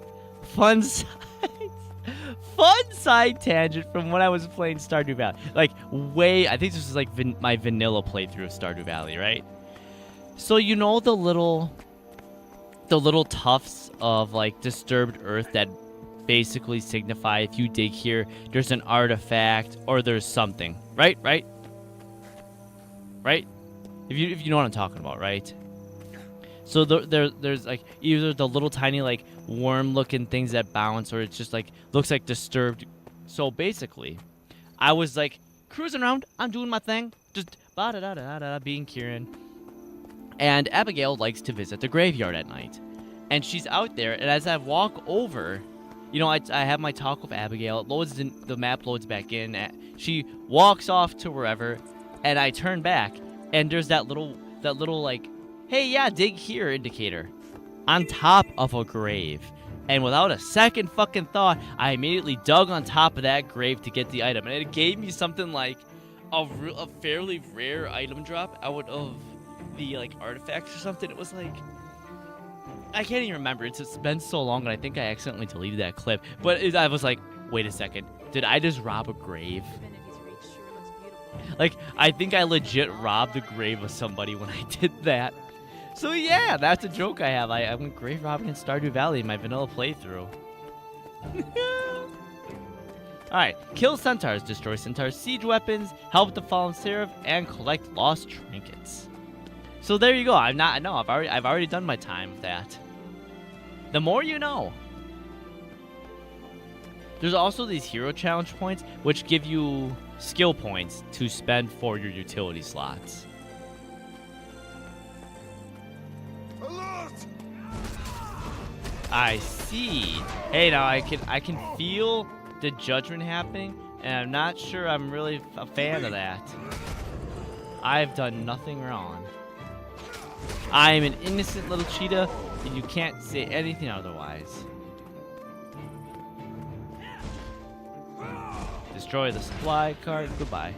side... Fun side tangent from when I was playing Stardew Valley. Like, I think this was like my vanilla playthrough of Stardew Valley, right? So, you know the little tufts of, like, disturbed earth that basically signify if you dig here, there's an artifact or there's something. Right? Right? Right? If you know what I'm talking about, right? So there's like either the little tiny like worm-looking things that bounce, or it's just like looks like disturbed. So basically, I was like cruising around, I'm doing my thing, just being Kieran. And Abigail likes to visit the graveyard at night, and she's out there. And as I walk over, you know, I have my talk with Abigail. It loads in, the map loads back in. She walks off to wherever, and I turn back, and there's that little like, hey, yeah, dig here indicator on top of a grave. And without a second fucking thought, I immediately dug on top of that grave to get the item. And it gave me something like a fairly rare item drop out of the like artifacts or something. It was like, I can't even remember. It's been so long, and I think I accidentally deleted that clip. But I was like, wait a second. Did I just rob a grave? Like, I think I legit robbed the grave of somebody when I did that. So yeah, that's a joke I have. I went grave robbing in Stardew Valley in my vanilla playthrough. Alright, kill centaurs, destroy centaurs, siege weapons, help the fallen seraph, and collect lost trinkets. So there you go. I've already done my time with that. The more you know. There's also these hero challenge points, which give you skill points to spend for your utility slots. I see. Hey, now I can feel the judgment happening, and I'm not sure I'm really a fan of that. I've done nothing wrong. I am an innocent little cheetah, and you can't say anything otherwise. Destroy the supply cart. Goodbye.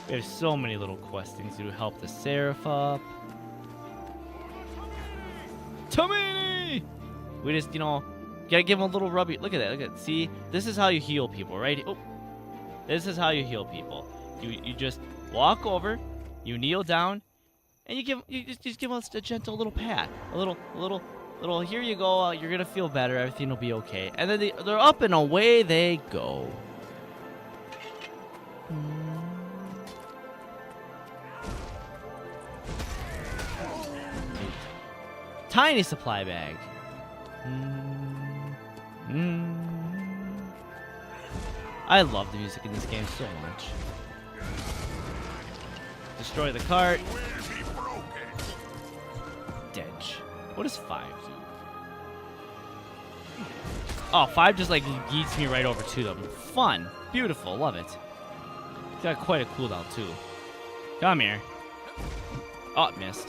We have so many little quest things to help the seraph up. Tommy! We just, you know, gotta give him a little rubby. Look at that. Look at that. See, this is how you heal people, right? Oh, this is how you heal people. You just walk over, you kneel down, and you just give us a gentle little pat, a little. Here you go. You're gonna feel better. Everything will be okay. And then they're up and away they go. Tiny supply bag. I love the music in this game so much. Destroy the cart. Dench. What does 5 do? Oh, 5 just like yeets me right over to them. Fun. Beautiful. Love it. It's got quite a cooldown too. Come here. Oh, missed.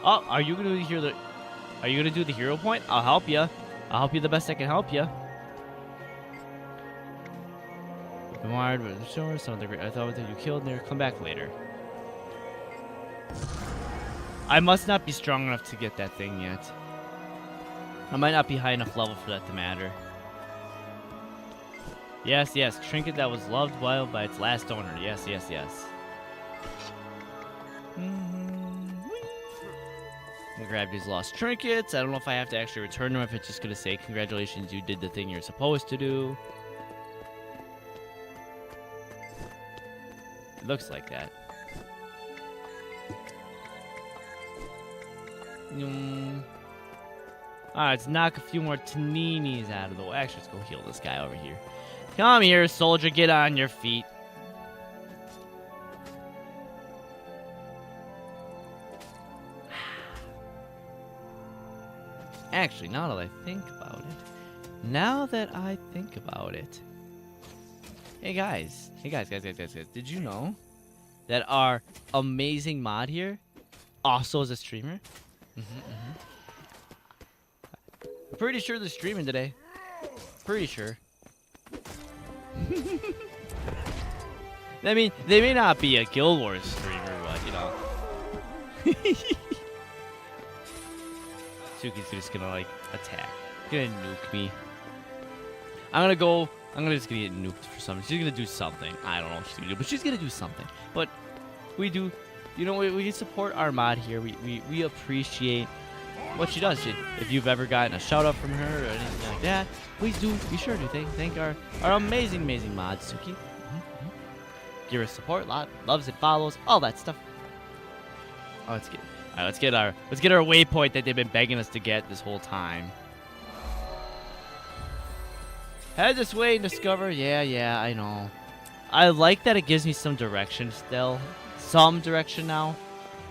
Oh, are you gonna do the hero point? I'll help you. I'll help you the best I can help you. Been wired, but sure, some of the great. I thought that you killed and they come back later. I must not be strong enough to get that thing yet. I might not be high enough level for that to matter. Yes, yes, trinket that was loved well by its last owner. Yes, yes, yes. I'll grab these lost trinkets. I don't know if I have to actually return them, if it's just gonna say, congratulations, you did the thing you're supposed to do. It looks like that. Alright, let's knock a few more taninis out of the way. Actually, let's go heal this guy over here. Come here, soldier, get on your feet. Actually, now that I think about it. Hey guys, did you know that our amazing mod here also is a streamer? I'm pretty sure they're streaming today. Pretty sure. I mean, they may not be a Guild Wars streamer, but you know. Suki's just gonna like attack. Gonna nuke me. I'm just gonna get nuked for something. She's gonna do something. I don't know what she's gonna do, but she's gonna do something. But we do you know, we support our mod here. We appreciate what she does. If you've ever gotten a shout out from her or anything like that, please do be sure to thank our amazing mod Suki. Give her support, loves and follows, all that stuff. Oh, let's get our waypoint that they've been begging us to get this whole time. Head this way and discover. Yeah, I know. I like that it gives me some direction still. Some direction now.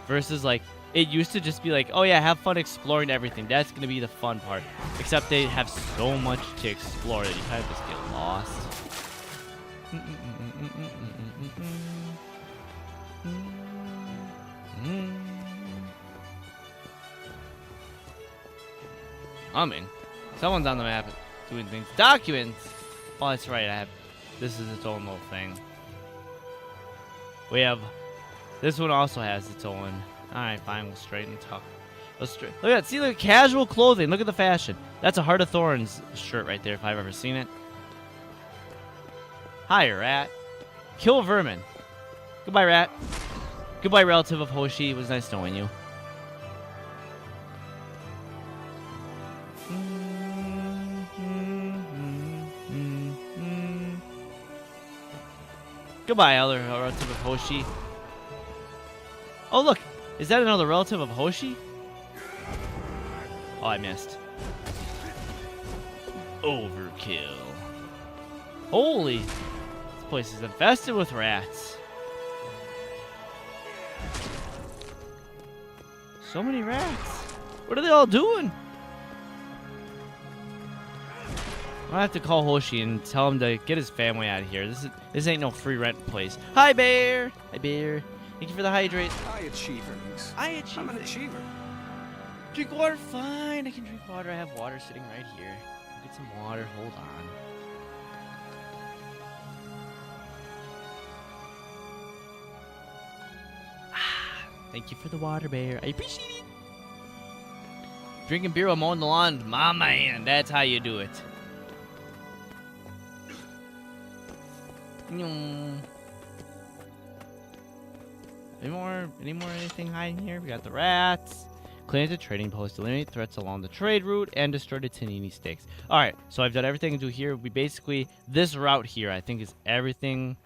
Versus, like, it used to just be like, oh yeah, have fun exploring everything. That's going to be the fun part. Except they have so much to explore that you kind of just get lost. Someone's on the map doing things. Documents! Oh, that's right. This is its own little thing. We have... This one also has its own. Alright, fine. We'll straighten and talk. Look at that. See, look at casual clothing. Look at the fashion. That's a Heart of Thorns shirt right there if I've ever seen it. Hi, rat. Kill vermin. Goodbye, rat. Goodbye, relative of Hoshi. It was nice knowing you. Goodbye, other relative of Hoshi. Oh, look. Is that another relative of Hoshi? Oh, I missed. Overkill. Holy. This place is infested with rats. So many rats. What are they all doing? I'll have to call Hoshi and tell him to get his family out of here. This ain't no free rent place. Hi, bear. Hi, bear. Thank you for the hydrate. I achievers. I'm an achiever. Drink water, fine. I can drink water. I have water sitting right here. I'll get some water. Hold on. Thank you for the water, bear. I appreciate it. Drinking beer while mowing the lawn, my man. That's how you do it. Anything hiding here? We got the rats. Clean the trading post, eliminate threats along the trade route, and destroy the Tanini stakes. Alright, so I've done everything to do here. We basically, this route here, I think is everything,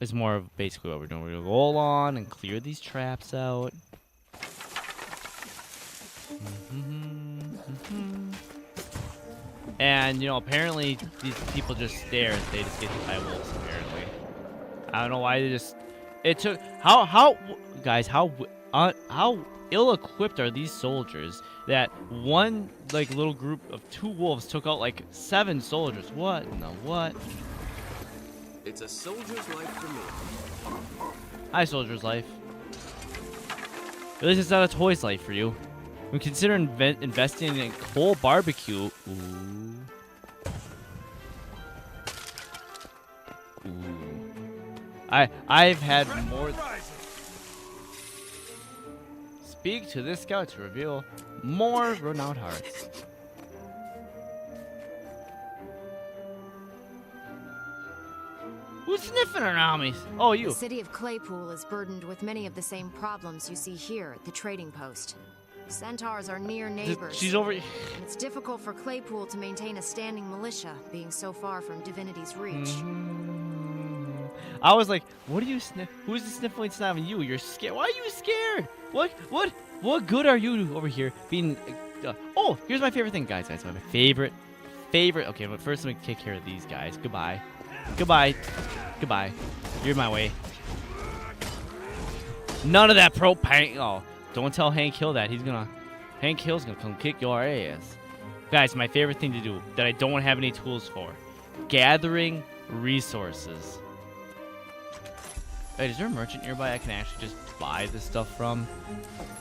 is more of basically what we're doing. We're going to go along and clear these traps out. And, you know, apparently these people just stare as they just get hit by wolves, apparently. I don't know why they just... It took... Guys, how ill-equipped are these soldiers that one, like, little group of 2 wolves took out, like, 7 soldiers? What in the what? It's a soldier's life for me. Hi, soldier's life. At least it's not a toy's life for you. We consider investing in coal barbecue. Ooh. I've had more. Speak to this scout to reveal more renowned hearts. Who's sniffing around me? Oh, you. The city of Claypool is burdened with many of the same problems you see here at the trading post. Centaurs are near neighbors. She's over. And it's difficult for Claypool to maintain a standing militia, being so far from Divinity's reach. I was like, what are you who's the sniffling sniffing you? You're scared. Why are you scared? What good are you over here being... oh, here's my favorite thing, guys. My favorite... Okay, but first let me take care of these guys. Goodbye. You're in my way. None of that propane. Oh, don't tell Hank Hill that. Hank Hill's gonna come kick your ass. Guys, my favorite thing to do that I don't have any tools for. Gathering resources. Wait, is there a merchant nearby I can actually just buy this stuff from?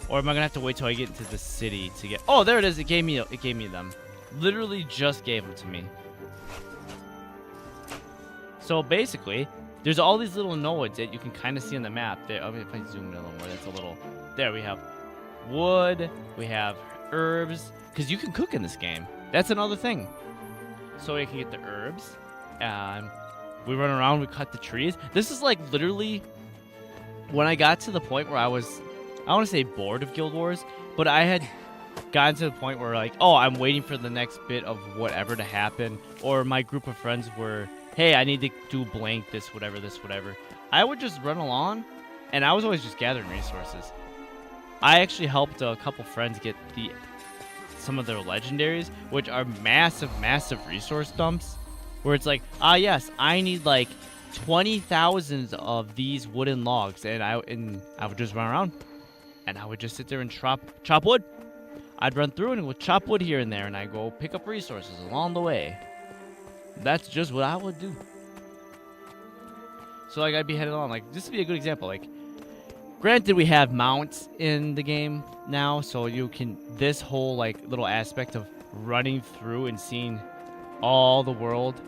Or am I gonna have to wait till I get into the city to get... Oh, there it is. It gave me them. Literally just gave them to me. So basically, there's all these little nodes that you can kind of see on the map. There, I mean, if I zoom in a little more, that's a little... There, we have wood. We have herbs. Because you can cook in this game. That's another thing. So we can get the herbs. We run around, we cut the trees. This is like literally when I got to the point where I want to say bored of Guild Wars, but I had gotten to the point where like, oh, I'm waiting for the next bit of whatever to happen, or my group of friends were, hey, I need to do blank this, whatever, I would just run along, and I was always just gathering resources. I actually helped a couple friends get some of their legendaries, which are massive, massive resource dumps, where it's like, yes, I need like 20,000 of these wooden logs, and I would just run around, and I would just sit there and chop wood. I'd run through and would chop wood here and there, and I'd go pick up resources along the way. That's just what I would do. So like I'd be headed on. Like this would be a good example. Like, granted, we have mounts in the game now, so you can this whole like little aspect of running through and seeing all the world,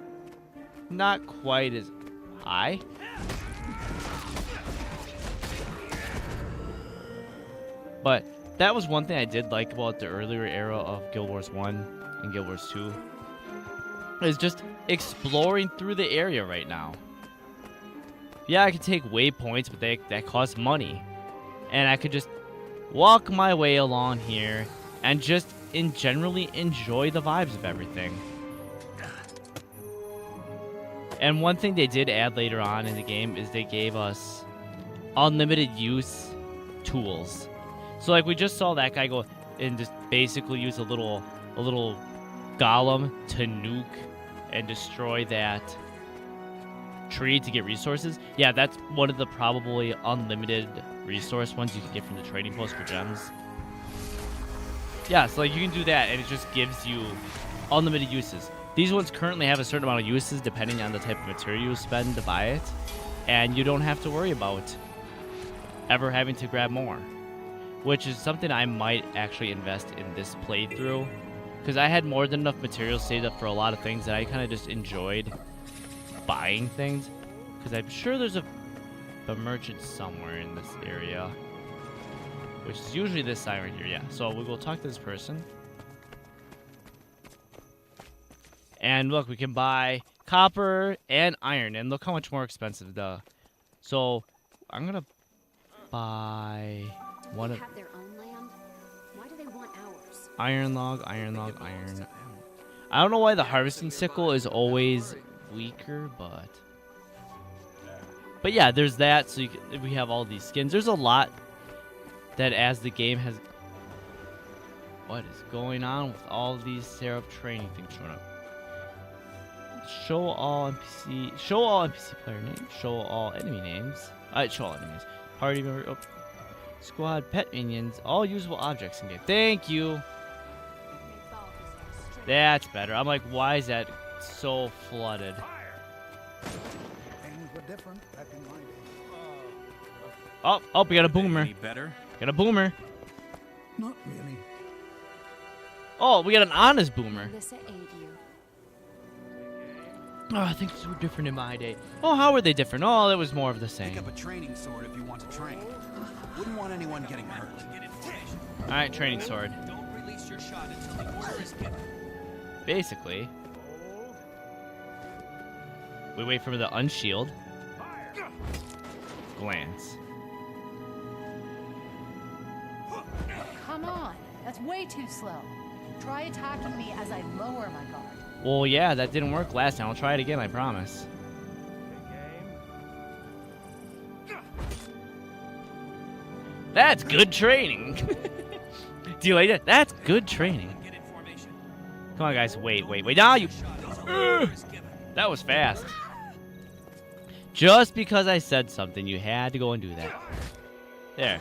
not quite as high. But that was one thing I did like about the earlier era of Guild Wars 1 and Guild Wars 2. Is just exploring through the area right now. Yeah, I could take waypoints, but that cost money. And I could just walk my way along here and just generally enjoy the vibes of everything. And one thing they did add later on in the game is they gave us unlimited use tools. So like we just saw that guy go and just basically use a little golem to nuke and destroy that tree to get resources. Yeah, that's one of the probably unlimited resource ones you can get from the trading post for gems. Yeah, so like you can do that and it just gives you unlimited uses. These ones currently have a certain amount of uses depending on the type of material you spend to buy it, and you don't have to worry about ever having to grab more, which is something I might actually invest in this playthrough, because I had more than enough materials saved up for a lot of things that I kind of just enjoyed buying things, because I'm sure there's a merchant somewhere in this area, which is usually this side right here. Yeah, so we'll go talk to this person. And look, we can buy copper and iron, and look how much more expensive so I'm gonna buy one of Have their own land? Why do they want ours? iron log. I don't know why the harvesting sickle is always weaker, but yeah, there's that. So we have all these skins. There's a lot that as the game has. What is going on with all these Seraph training things showing up? Show all NPC player names. Show all enemy names. Show all enemies. Party member. Oh. Squad pet minions. All usable objects in game. Thank you. That's better. I'm like, why is that so flooded? Oh, we got a boomer. Any better? Got a boomer. Not really. Oh, we got an honest boomer. Aid you. Oh, things were different in my day. Oh, how were they different? Oh, it was more of the same. Pick up a training sword if you want to train. Wouldn't want anyone getting hurt. All right, training sword. Don't release your shot until the order is given. Basically, we wait for the unshield. Glance. Come on, that's way too slow. Try attacking me as I lower my guard. Well, yeah, that didn't work last time. I'll try it again, I promise. That's good training. Do you like that? That's good training. Come on, guys. Wait. Now you. That was fast. Just because I said something, you had to go and do that. There.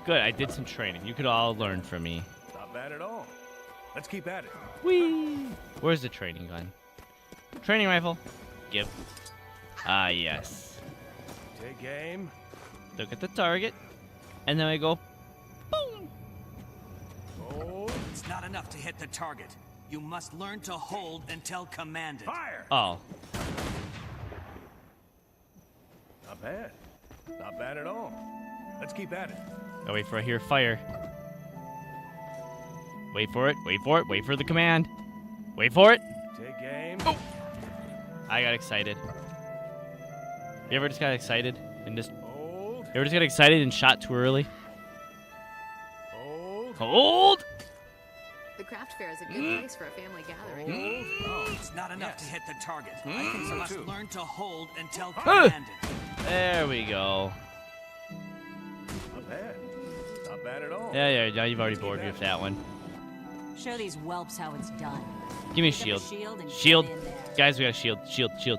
Good. I did some training. You could all learn from me. Not bad at all. Let's keep at it. Whee! Where's the training gun? Training rifle. Give. Ah, yes. Take aim. Look at the target. And then we go. Boom! Hold. It's not enough to hit the target. You must learn to hold until commanded. Fire! Oh. Not bad. Not bad at all. Let's keep at it. I'll wait for I hear fire. Wait for it. Wait for it. Wait for the command. Wait for it. Take aim. Oh. I got excited. You ever just got excited and just... Hold. Everybody just got excited and shot too early. Hold. Hold! The craft fair is a good place for a family gathering. It's not enough to hit the target. I think You so must too. learn to hold until commanded. There we go. Not bad. Not bad at all. Yeah, you've already bored me with that one. Show these whelps how it's done. Give me a Pick up shield. and Shield. get in there. Guys, we got a shield. Shield. Good.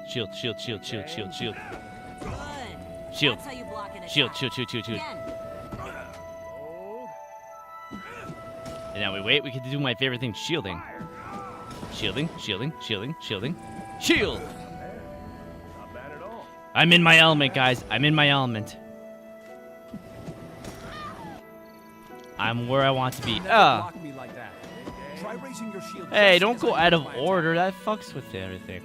Shield. That's how you block an Shield. attack. Shield. Again. Hold. And now we wait. We can do my favorite thing, shielding. Shielding. Shield. Not bad at all. I'm in my element, guys. I'm in my element. I'm where I want to be. Block me like that. Try raising your shield. Hey, don't go out of order. That fucks with everything.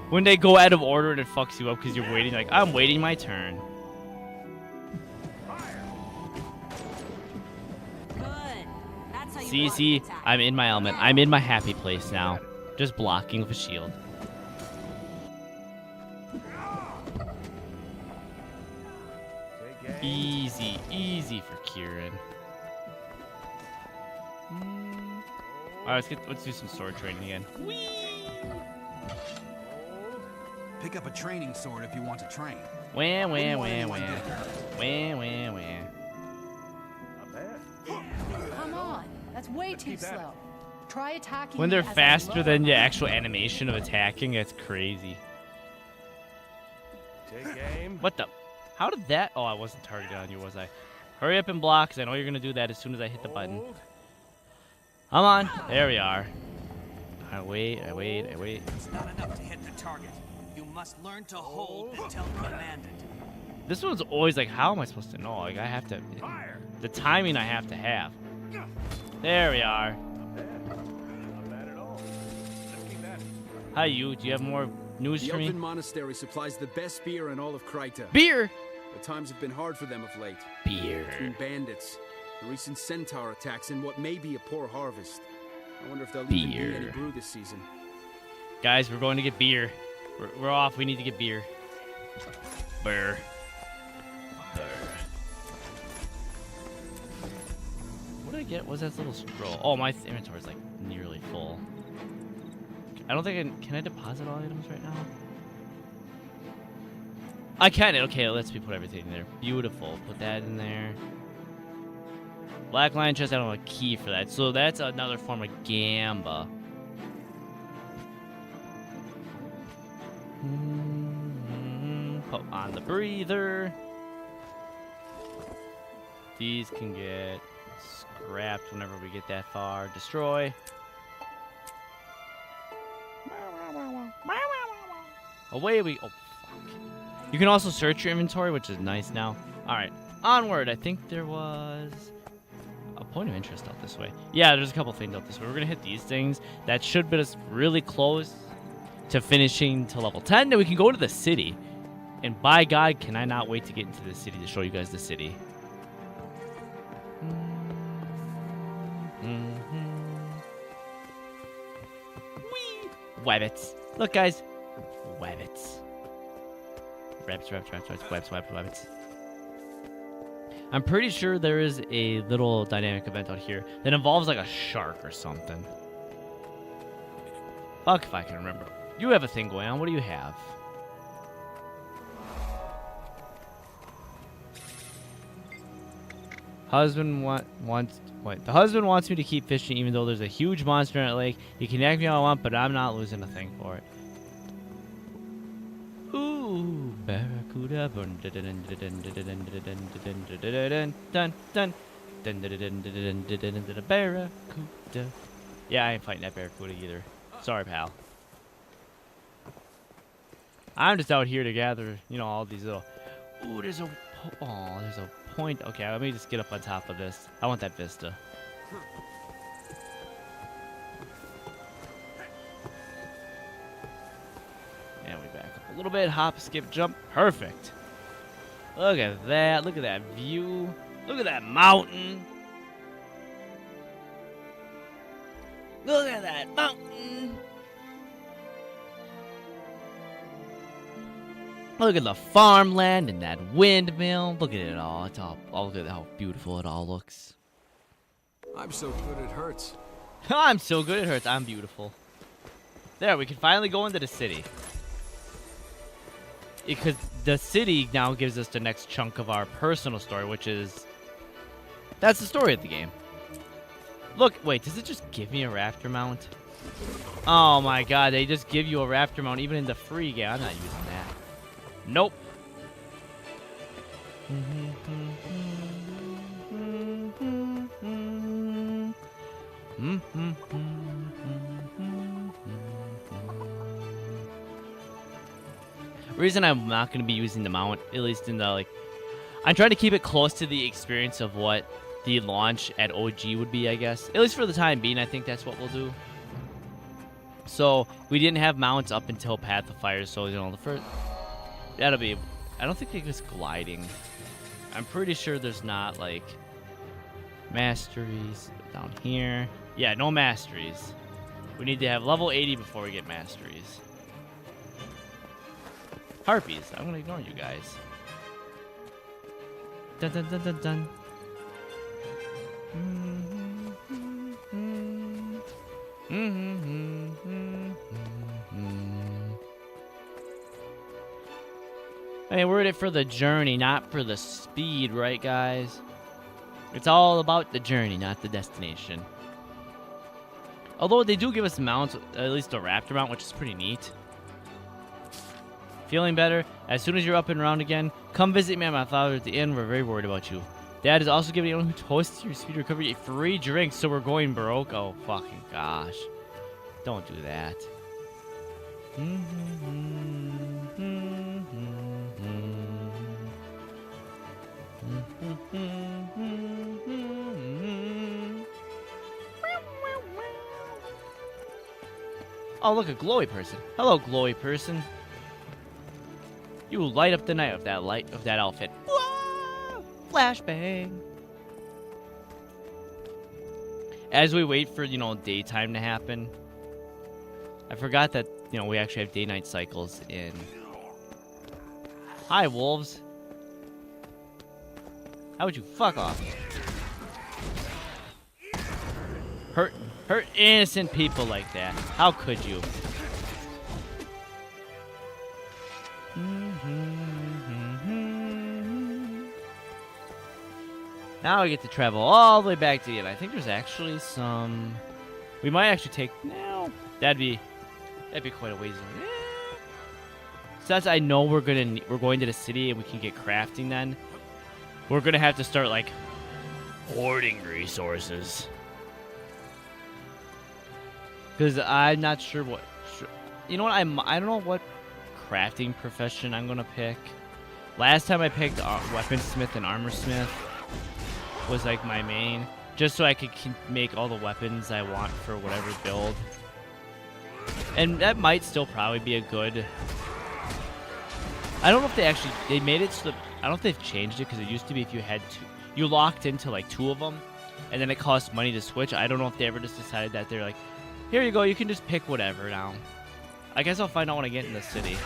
When they go out of order, it fucks you up because you're waiting. Like, I'm waiting my turn. Good. That's how you See, block an attack. I'm in my element. I'm in my happy place now. Just blocking with a shield. Take aim. Easy for Kieran. Alright, let's do some sword training again. Pick up a training sword if you want to train. Wah. Not bad. Come on. That's way too slow. Try attacking When me they're as a faster low than the level. actual animation of attacking, that's crazy. Take aim. What the? How did that? Oh, I wasn't targeted on you, was I? Hurry up and block, because I know you're going to do that as soon as I hit the button. Hold. Come on. There we are. I wait. It's not enough to hit the target. You must learn to hold until commanded. This one's always like, how am I supposed to know? Like, I have to... Fire. The timing I have to have. There we are. Not bad. Not bad at all. Let's keep that. Hi, you. Do you have more news The for me? Elven Monastery supplies the best beer in all of Kryta. Beer! The times have been hard for them of late. Beer. Between bandits, the recent centaur attacks, and what may be a poor harvest. I wonder if there'll Beer. even be any brew this season. Guys, we're going to get beer. We're off. We need to get beer. Beer. What did I get? What's that little scroll? Oh, my inventory's like nearly full. I don't think can I deposit all items right now? I can. Okay, let's put everything in there. Beautiful. Put that in there. Black lion chest. I don't have a key for that, so that's another form of gamba. Put on the breather. These can get scrapped whenever we get that far. Destroy. Away we... Oh, fuck. You can also search your inventory, which is nice now. Alright, onward. I think there was a point of interest out this way. Yeah, there's a couple things out this way. We're going to hit these things. That should put us really close to finishing to level 10. Then we can go to the city. And by God, can I not wait to get into the city to show you guys the city. Whee! Wabbits. Look, guys. Wabbits. Rabbits, wabbits. I'm pretty sure there is a little dynamic event out here that involves like a shark or something. Fuck if I can remember. You have a thing going on. What do you have? The husband wants me to keep fishing even though there's a huge monster in that lake. He can act me all I want, but I'm not losing a thing for it. Ooh, barracuda. Barracuda. Yeah, I ain't fighting that barracuda either. Sorry, pal. I'm just out here to gather, you know, all these little... Ooh, there's a point. Okay, let me just get up on top of this. I want that vista. And we back up a little bit. Hop, skip, jump. Perfect. Look at that. Look at that view. Look at that mountain. Look at that mountain. Look at the farmland and that windmill. Look at it all. It's all look at how beautiful it all looks. I'm so good it hurts. I'm so good it hurts. I'm beautiful. There, we can finally go into the city. Because the city now gives us the next chunk of our personal story, which is... That's the story of the game. Look, wait, does it just give me a raptor mount? Oh my god, they just give you a raptor mount even in the free game. I'm not using that. Nope. Reason I'm not going to be using the mount, at least in the, like... I'm trying to keep it close to the experience of what the launch at OG would be, I guess. At least for the time being, I think that's what we'll do. So, we didn't have mounts up until Path of Fire, so, you know, the first... That'll be... I don't think they was gliding. I'm pretty sure there's not, like... Masteries down here. Yeah, no masteries. We need to have level 80 before we get masteries. Harpies. I'm gonna ignore you guys. Dun dun dun dun dun. Hey, we're in it for the journey, not for the speed, right, guys? It's all about the journey, not the destination. Although they do give us mounts, at least a raptor mount, which is pretty neat. Feeling better? As soon as you're up and around again, come visit me at my father at the inn. We're very worried about you. Dad is also giving anyone who hosts your speed recovery a free drink, so we're going broke. Oh, fucking gosh. Don't do that. Oh, look, a glowy person. Hello, glowy person. You light up the night with that outfit. Whoa! Flashbang. As we wait for, you know, daytime to happen, I forgot that, you know, we actually have day-night cycles in... Hi, wolves. How would you fuck off? Hurt innocent people like that. How could you? Now we get to travel all the way back to the end. I think there's actually some... We might actually take... No. That'd be quite a ways away. Since I know we're going to the city and we can get crafting then, we're gonna have to start, like, hoarding resources. Because I'm not sure what... You know what? I don't know what crafting profession I'm gonna pick. Last time I picked weaponsmith and armorsmith was like my main, just so I could make all the weapons I want for whatever build. And that might still probably be a good... I don't know if they made it so that... I don't know if they've changed it, because it used to be if you had two... You locked into like 2 of them, and then it cost money to switch. I don't know if they ever just decided that they're like, here you go, you can just pick whatever now. I guess I'll find out when I get in the city.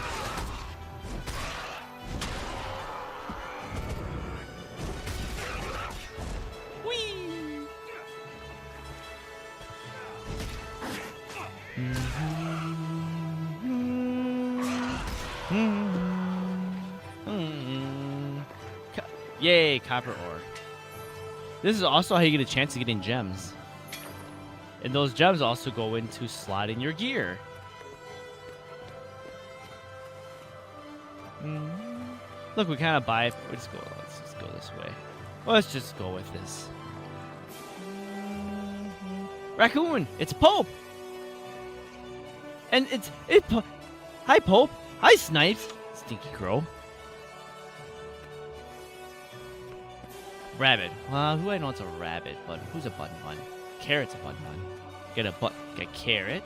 Yay, copper ore. This is also how you get a chance of getting gems. And those gems also go into slotting your gear. Look, we kind of buy... Let's just go this way. Let's just go with this. Raccoon! It's Pope! And hi, Pope! Hi, Snipes! Stinky Crow. Rabbit. Well, who I know it's a rabbit, but who's a bun? Carrot's a bun. Get a carrot.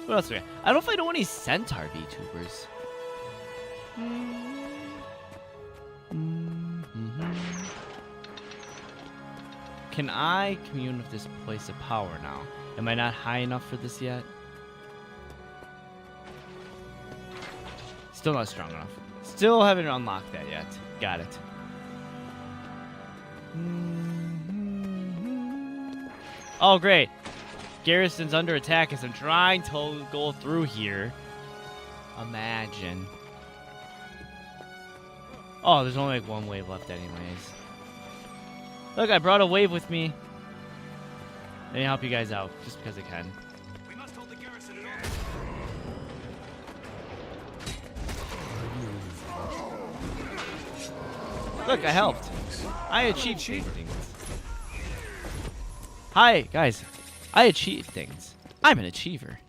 What else do we have? I don't know if I know any centaur VTubers. Can I commune with this place of power now? Am I not high enough for this yet? Still not strong enough. still haven't unlocked that yet. Got it. Oh, great. Garrison's under attack as I'm trying to go through here. Imagine. Oh, there's only like one wave left anyways. Look, I brought a wave with me. Let me help you guys out, just because I can. We must hold the garrison in order. Look, I helped. I achieved things. Hi, guys. I achieved things. I'm an achiever.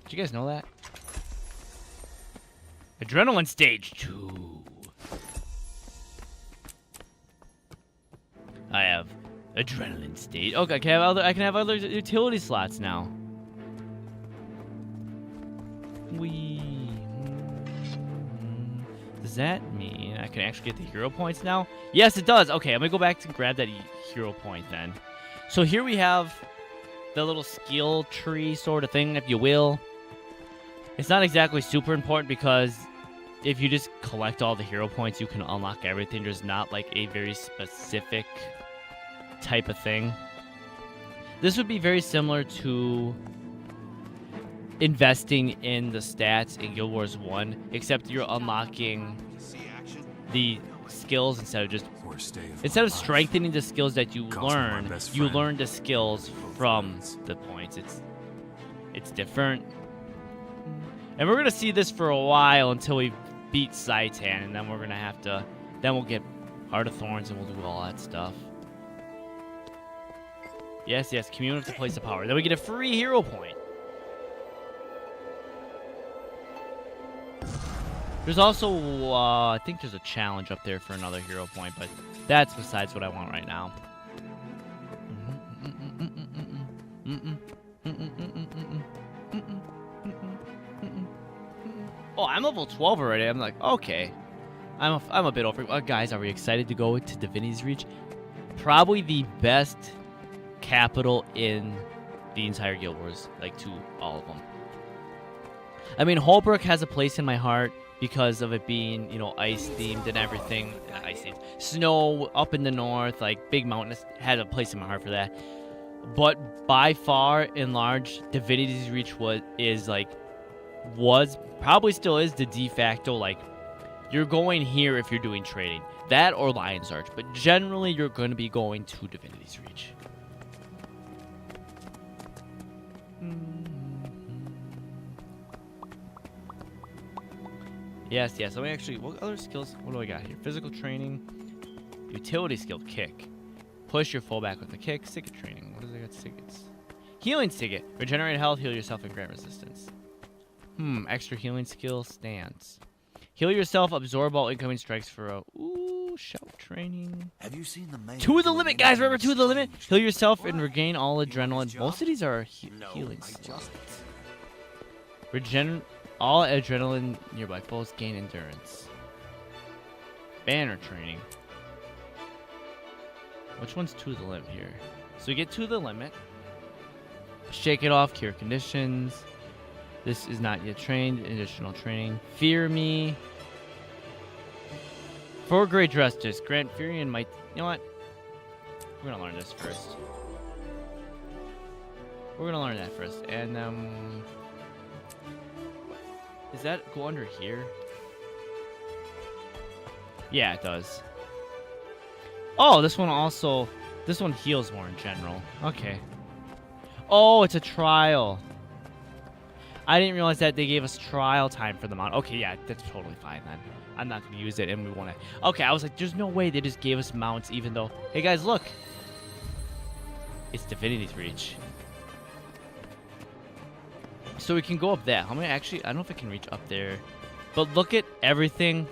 Did you guys know that? Adrenaline stage 2. I have adrenaline stage. Okay, I can have other utility slots now. Does that mean I can actually get the hero points now? Yes, it does. Okay, I'm gonna go back and grab that hero point then. So here we have the little skill tree sort of thing, if you will. It's not exactly super important because if you just collect all the hero points, you can unlock everything. There's not like a very specific type of thing. This would be very similar to investing in the stats in Guild Wars 1, except you're unlocking the skills instead of strengthening the skills that you learn the skills from the points. It's different. And we're gonna see this for a while until we beat Saitan, and then we're gonna have to we'll get Heart of Thorns and we'll do all that stuff. Yes, commune with the place of power. Then we get a free hero point. There's also, I think there's a challenge up there for another hero point, but that's besides what I want right now. Oh, I'm level 12 already. I'm like, okay. I'm a bit over. Guys, are we excited to go to Divinity's Reach? Probably the best capital in the entire Guild Wars, like to all of them. I mean, Holbrook has a place in my heart because of it being, you know, ice themed and everything. Not ice themed. Snow up in the north, like big mountains, had a place in my heart for that. But by far and large, Divinity's Reach was probably still is the de facto, like, you're going here if you're doing trading. That or Lion's Arch, but generally you're going to be going to Divinity's Reach. Yes. Let me actually. What other skills? What do I got here? Physical training, utility skill, kick, push your fullback with a kick, Sicket training. What does I got? Sickets. Healing Sicket. Regenerate health, heal yourself, and grant resistance. Extra healing skill, stance. Heal yourself, absorb all incoming strikes for a shout training. Have you seen the main To the limit, guys. Remember, to the limit. Heal yourself and regain all adrenaline. Most of these are healing slots. All adrenaline nearby foes gain endurance. Banner training. Which one's to the limit here? So we get to the limit. Shake it off, cure conditions. This is not yet trained. Additional training. Fear me. For great justice, grant fury and might. You know what? We're gonna learn this first. We're gonna learn that first, and does that go under here? Yeah, it does. Oh, this one heals more in general. Okay. Oh, it's a trial. I didn't realize that they gave us trial time for the mount. Okay, yeah, that's totally fine then. I'm not going to use it, and we want to... Okay, I was like, there's no way they just gave us mounts, even though... Hey, guys, look. It's Divinity's Reach. So we can go up that. How many actually? I don't know if I can reach up there. But look at everything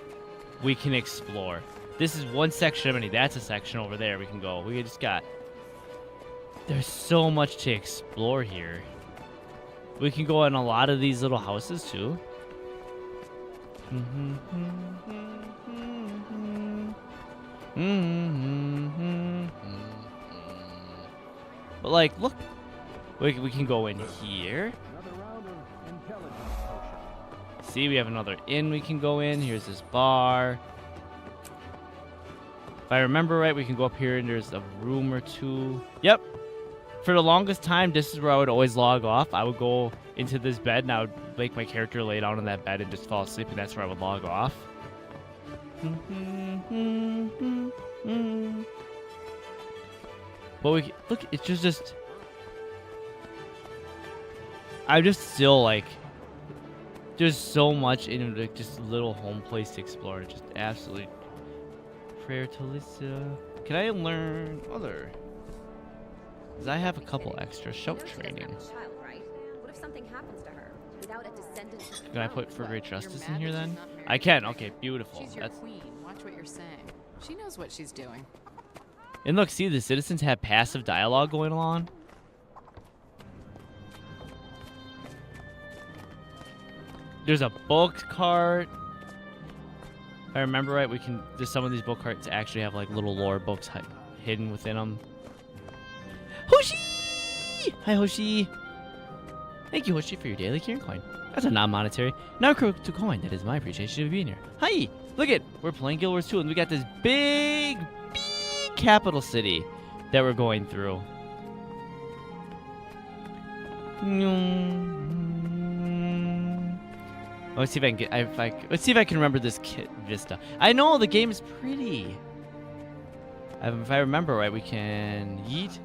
we can explore. This is one section of many. That's a section over there we can go. We just got... There's so much to explore here. We can go in a lot of these little houses, too. But, like, look. We can go in here. See, we have another inn we can go in. Here's this bar. If I remember right, we can go up here and there's a room or two. Yep. For the longest time, this is where I would always log off. I would go into this bed and I would make my character lay down on that bed and just fall asleep, and that's where I would log off. But we look, it's just I just still like there's so much in like just little home place to explore. Just absolutely prayer to Lisa. Can I learn other? Because I have a couple extra shout training. What if something happens to her without a descendant? Can I put for great justice in here then? I can. Okay, beautiful. She's your queen. Watch what you're saying. She knows what she's doing. And look, see, the citizens have passive dialogue going on. There's a book cart. If I remember right, there's some of these book carts actually have like little lore books hidden within them. Hoshi! Hi, Hoshi. Thank you, Hoshi, for your daily Kieran coin. That's a non-monetary, non-crypto coin. That is my appreciation of being here. Hi! Look at, we're playing Guild Wars 2, and we got this big capital city that we're going through. Let's see if I can get. Let's see if I can remember this vista. I know the game is pretty. If I remember right, we can yeet,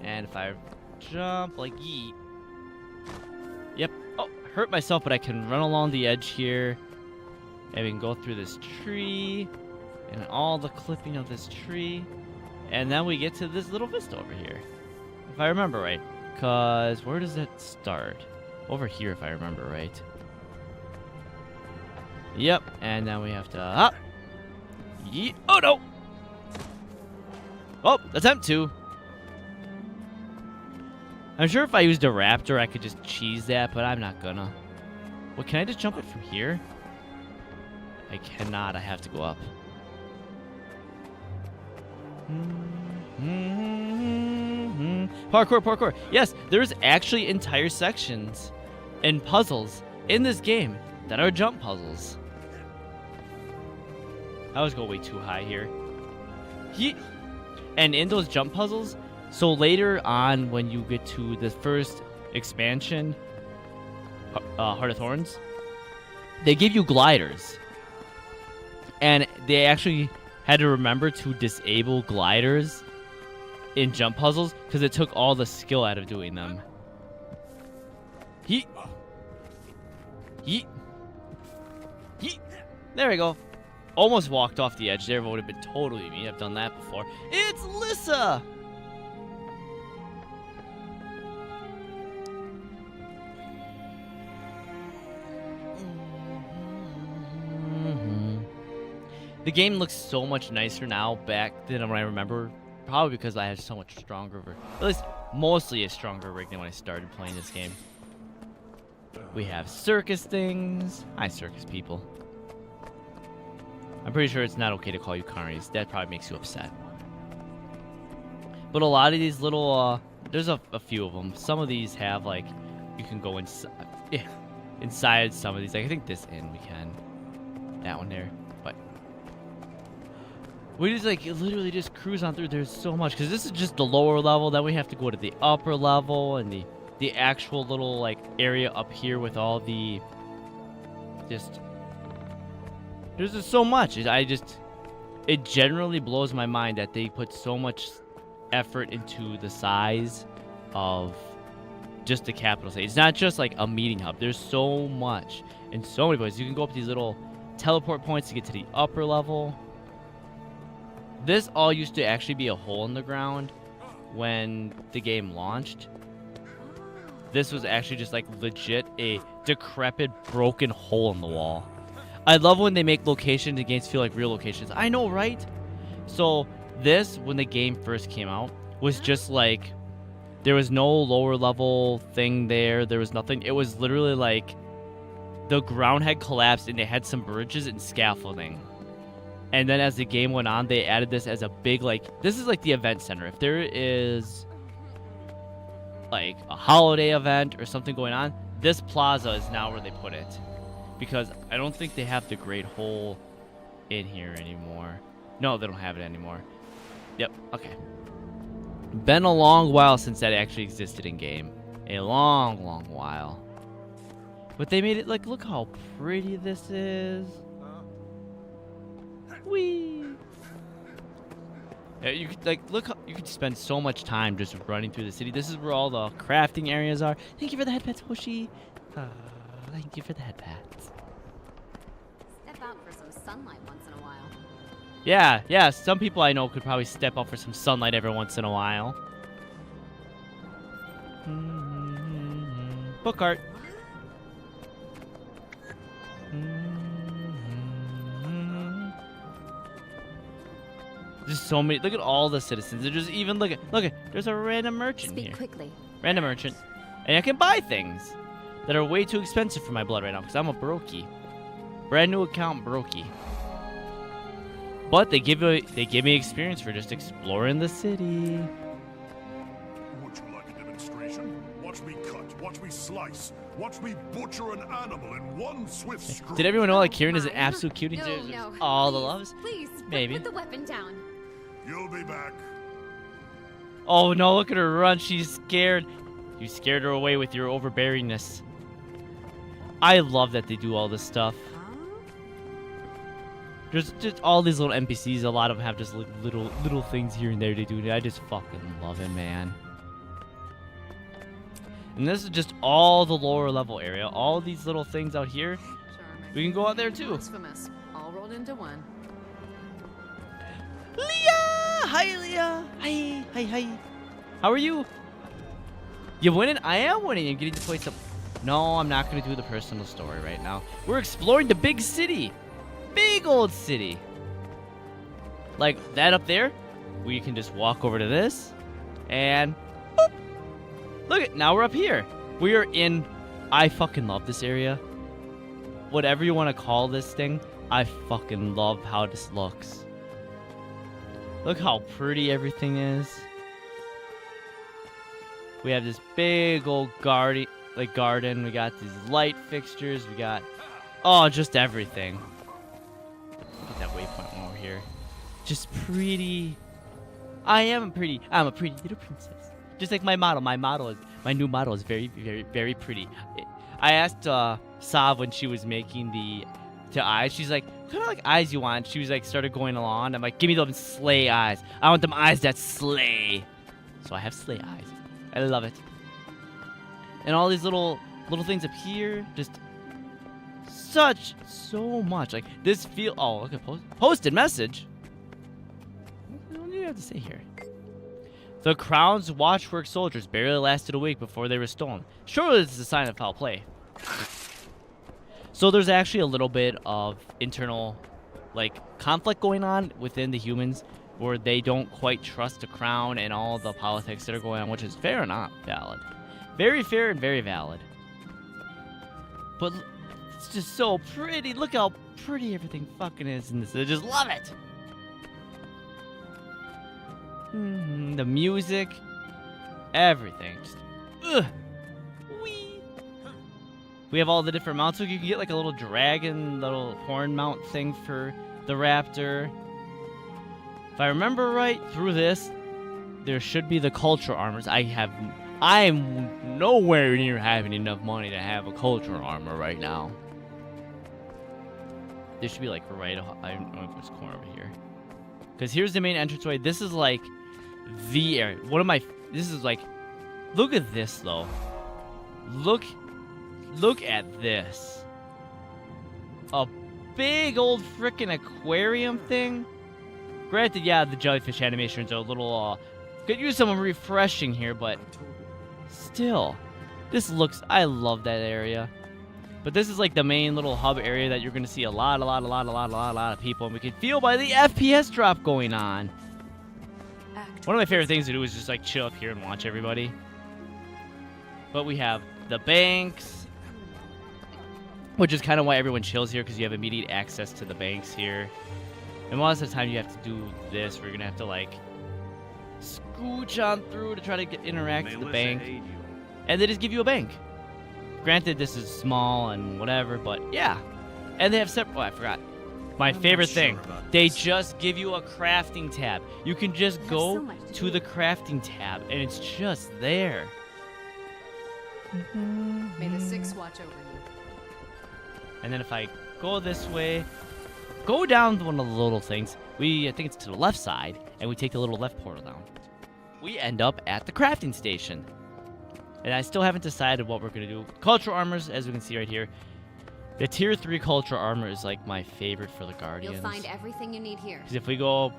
and if I jump like yeet. Yep. Oh, hurt myself, but I can run along the edge here, and we can go through this tree, and all the clipping of this tree, and then we get to this little vista over here, if I remember right. Cause where does that start? Over here, if I remember right. Yep, and then we have to hop. Yeet. Oh no! Oh, attempt to. I'm sure if I used a raptor, I could just cheese that, but I'm not gonna. Well, can I just jump it from here? I cannot. I have to go up. Parkour, parkour. Yes, there's actually entire sections and puzzles in this game that are jump puzzles. I was going way too high here. And in those jump puzzles, so later on when you get to the first expansion, Heart of Thorns, they give you gliders. And they actually had to remember to disable gliders in jump puzzles because it took all the skill out of doing them. Yeet. Yeet. Yeet. There we go. Almost walked off the edge there, but would have been totally me. I've done that before. It's Lissa! The game looks so much nicer now back than when I remember. Probably because I had so much stronger, at least mostly a stronger rig than when I started playing this game. We have circus things. Hi, circus people. I'm pretty sure it's not okay to call you carnies. That probably makes you upset. But a lot of these little, there's a few of them. Some of these have, like, you can go inside some of these. Like, I think this inn we can. That one there. But we just, like, literally just cruise on through. There's so much. Because this is just the lower level. Then we have to go to the upper level and the actual little, like, area up here with all the just... There's just so much. It generally blows my mind that they put so much effort into the size of just the capital city. It's not just like a meeting hub. There's so much and so many places. You can go up these little teleport points to get to the upper level. This all used to actually be a hole in the ground when the game launched. This was actually just like legit a decrepit, broken hole in the wall. I love when they make locations in games feel like real locations. I know, right? So this, when the game first came out, was just like, there was no lower level thing there. There was nothing. It was literally like the ground had collapsed and they had some bridges and scaffolding. And then as the game went on, they added this as a big, like, this is like the event center. If there is like a holiday event or something going on, this plaza is now where they put it. because I don't think they have the Great Hole in here anymore. No, they don't have it anymore. Yep, okay. Been a long while since that actually existed in game. A long, long while. But they made it, like, look how pretty this is. Whee! Yeah, you could, like, look how, you could spend so much time just running through the city. This is where all the crafting areas are. Thank you for the head pats, Hoshi. Thank you for the head pats. Step out for some sunlight once in a while. Yeah, some people I know could probably step up for some sunlight every once in a while. Book art. There's so many. Look at all the citizens. They're just even look at. There's a random merchant Speak here. quickly. Random merchant, and I can buy things that are way too expensive for my blood right now because I'm a brokey. Brand new account brokey. But they give me experience for just exploring the city. Would you like a demonstration? Watch me cut, watch me slice, watch me butcher an animal in one swift stroke. Did everyone know like Kieran is an absolute cutie? No, There's no. all please, the loves. Please, Maybe. put the weapon down. You'll be back. Oh no, look at her run. She's scared. You scared her away with your overbearingness. I love that they do all this stuff. There's just all these little NPCs. A lot of them have just like little things here and there to do. I just fucking love it, man. And this is just all the lower level area. All these little things out here. We can go out there too. Blasphemous. All rolled into one. Leah! Hi, Leah. Hi. How are you? You winning? I am winning. I'm getting to play some... No, I'm not going to do the personal story right now. We're exploring the big city. Big old city. Like that up there. We can just walk over to this. And... boop. Look at... Now we're up here. We are in... I fucking love this area. Whatever you want to call this thing. I fucking love how this looks. Look how pretty everything is. We have this big old garden. We got these light fixtures. We got, oh, just everything. Look at that waypoint over here. Just pretty. I'm a pretty little princess. Just like my model. My new model is very, very, very pretty. I asked Sav when she was making the eyes. She's like, what kind of like eyes you want? She was like, started going along. I'm like, give me those slay eyes. I want them eyes that slay. So I have slay eyes. I love it. And all these little things up here, just so much. Like this feel. Oh, look at posted message. What do you have to say here? The Crown's watchwork soldiers barely lasted a week before they were stolen. Surely this is a sign of foul play. So there's actually a little bit of internal, like, conflict going on within the humans, where they don't quite trust the crown and all the politics that are going on, which is fair and not valid. Very fair and very valid. But it's just so pretty. Look how pretty everything fucking is in this. I just love it. The music, everything. Just, ugh. Whee. We have all the different mounts. So you can get like a little dragon, little horn mount thing for the raptor. If I remember right, through this, there should be the culture armors. I'm nowhere near having enough money to have a culture armor right now. There should be like right, I don't know which corner over here. Because here's the main entranceway. This is like the area. This is like, look at this though. Look at this. A big old freaking aquarium thing. Granted, yeah, the jellyfish animations are a little, could use some refreshing here, but still, I love that area. But this is like the main little hub area that you're going to see a lot of people, and we can feel by the FPS drop going on. One of my favorite things to do is just like chill up here and watch everybody. But we have the banks, which is kind of why everyone chills here, because you have immediate access to the banks here. And most of the time you have to do this, where you're going to have to like scooch on through to try to interact with the bank. And they just give you a bank. Granted, this is small and whatever, but yeah. And they have separate. Oh, I forgot. My favorite thing. They just give you a crafting tab. You can just go to the crafting tab, and it's just there. May the Six watch over you. And then if I go this way, go down to one of the little things. I think it's to the left side, and we take the little left portal down. We end up at the crafting station. And I still haven't decided what we're going to do. Cultural armors, as we can see right here. The tier 3 cultural armor is like my favorite for the Guardians. You'll find everything you need here. Because if we go...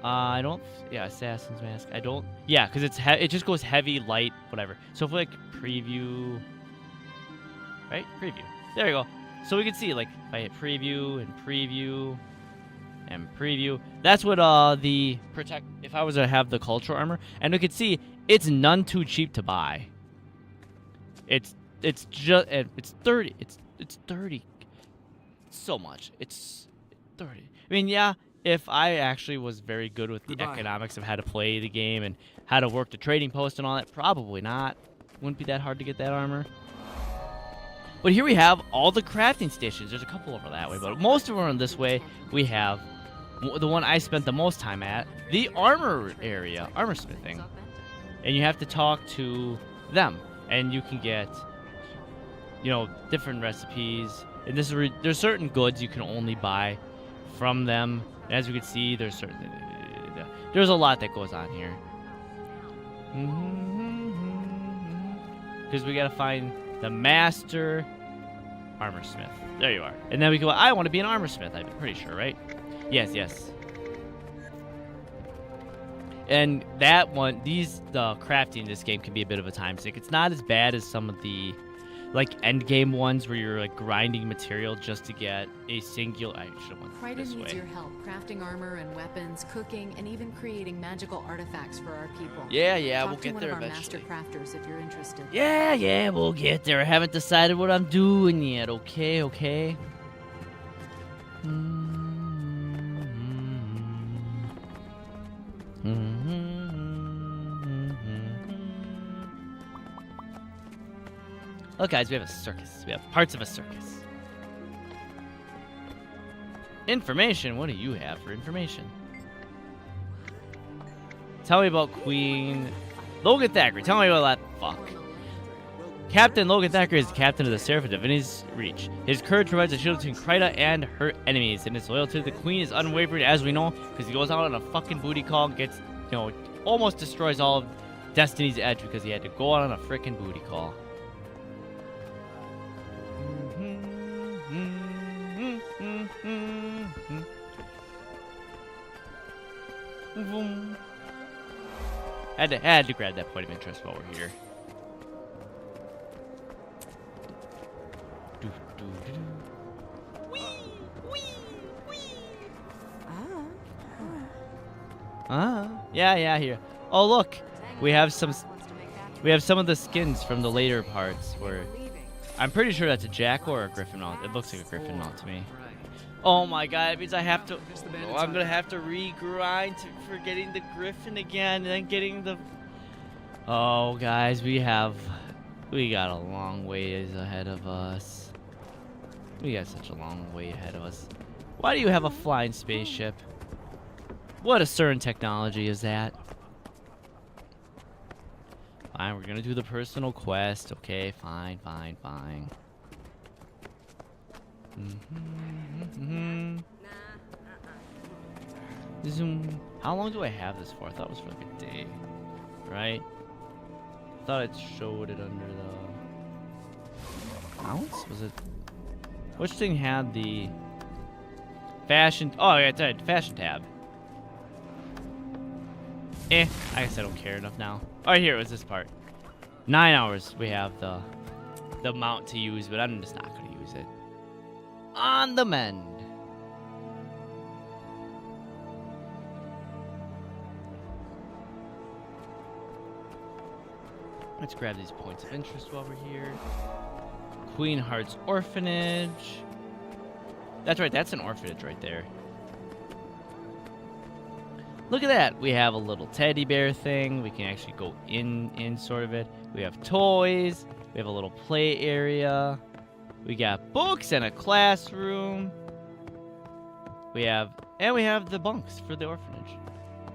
I don't... Yeah, Assassin's Mask. I don't... Yeah, because it just goes heavy, light, whatever. So if we, like, preview... Right? Preview. There you go. So we can see, like, if I hit preview and preview and preview, that's what the protect... If I was to have the cultural armor, and we could see it's none too cheap to buy. It's just... It's 30. It's 30. So much. It's 30. I mean, yeah... If I actually was very good with the economics of how to play the game and how to work the trading post and all that, probably not. Wouldn't be that hard to get that armor. But here we have all the crafting stations. There's a couple over that way, but most of them are this way. We have the one I spent the most time at, the armor area, armor smithing. And you have to talk to them, and you can get, you know, different recipes. And this is there's certain goods you can only buy from them. As you can see, there's a lot that goes on here. Because we gotta find the master armor smith. There you are. And then we go, I want to be an armor smith. I'm pretty sure, right? Yes, yes. And that one, the crafting in this game can be a bit of a time sink. It's not as bad as some of the like end game ones where you're like grinding material just to get a singular. I should have went Crichton this needs way. your help crafting armor and weapons, cooking, and even creating magical artifacts for our people. Yeah, Talk we'll to get one there of our eventually. master crafters if you're interested. Yeah, we'll get there. I haven't decided what I'm doing yet. Okay. Look, guys, we have a circus. We have parts of a circus. Information? What do you have for information? Tell me about Queen Logan Thackeray. Tell me about that fuck. Captain Logan Thackeray is the captain of the Seraph of His Reach. His courage provides a shield between Kryta and her enemies, and his loyalty to the Queen is unwavering, as we know, because he goes out on a fucking booty call and gets, you know, almost destroys all of Destiny's Edge because he had to go out on a freaking booty call. Had to grab that point of interest while we're here. Yeah, here. Oh, look. We have some of the skins from the later parts where I'm pretty sure that's a jackal or a griffin mount. It looks like a griffin mount to me. Oh my god, it means I have to... Oh, I'm going to have to re-grind for getting the griffin again and then getting the... Oh, guys, we got a long ways ahead of us. We got such a long way ahead of us. Why do you have a flying spaceship? What a certain technology is that? Fine, we're going to do the personal quest. Okay, fine. Zoom. How long do I have this for? I thought it was for like a day, right? I thought it showed it under the ounce. Was it? Which thing had the fashion? Oh yeah, it's a fashion tab. I guess I don't care enough now. All right, here was this part. 9 hours we have the mount to use, but I'm just not going to use it. On the mend. Let's grab these points of interest while we're here. Queen Heart's Orphanage. That's right, that's an orphanage right there. Look at that. We have a little teddy bear thing. We can actually go in sort of it. We have toys. We have a little play area. We got books and a classroom. We have the bunks for the orphanage.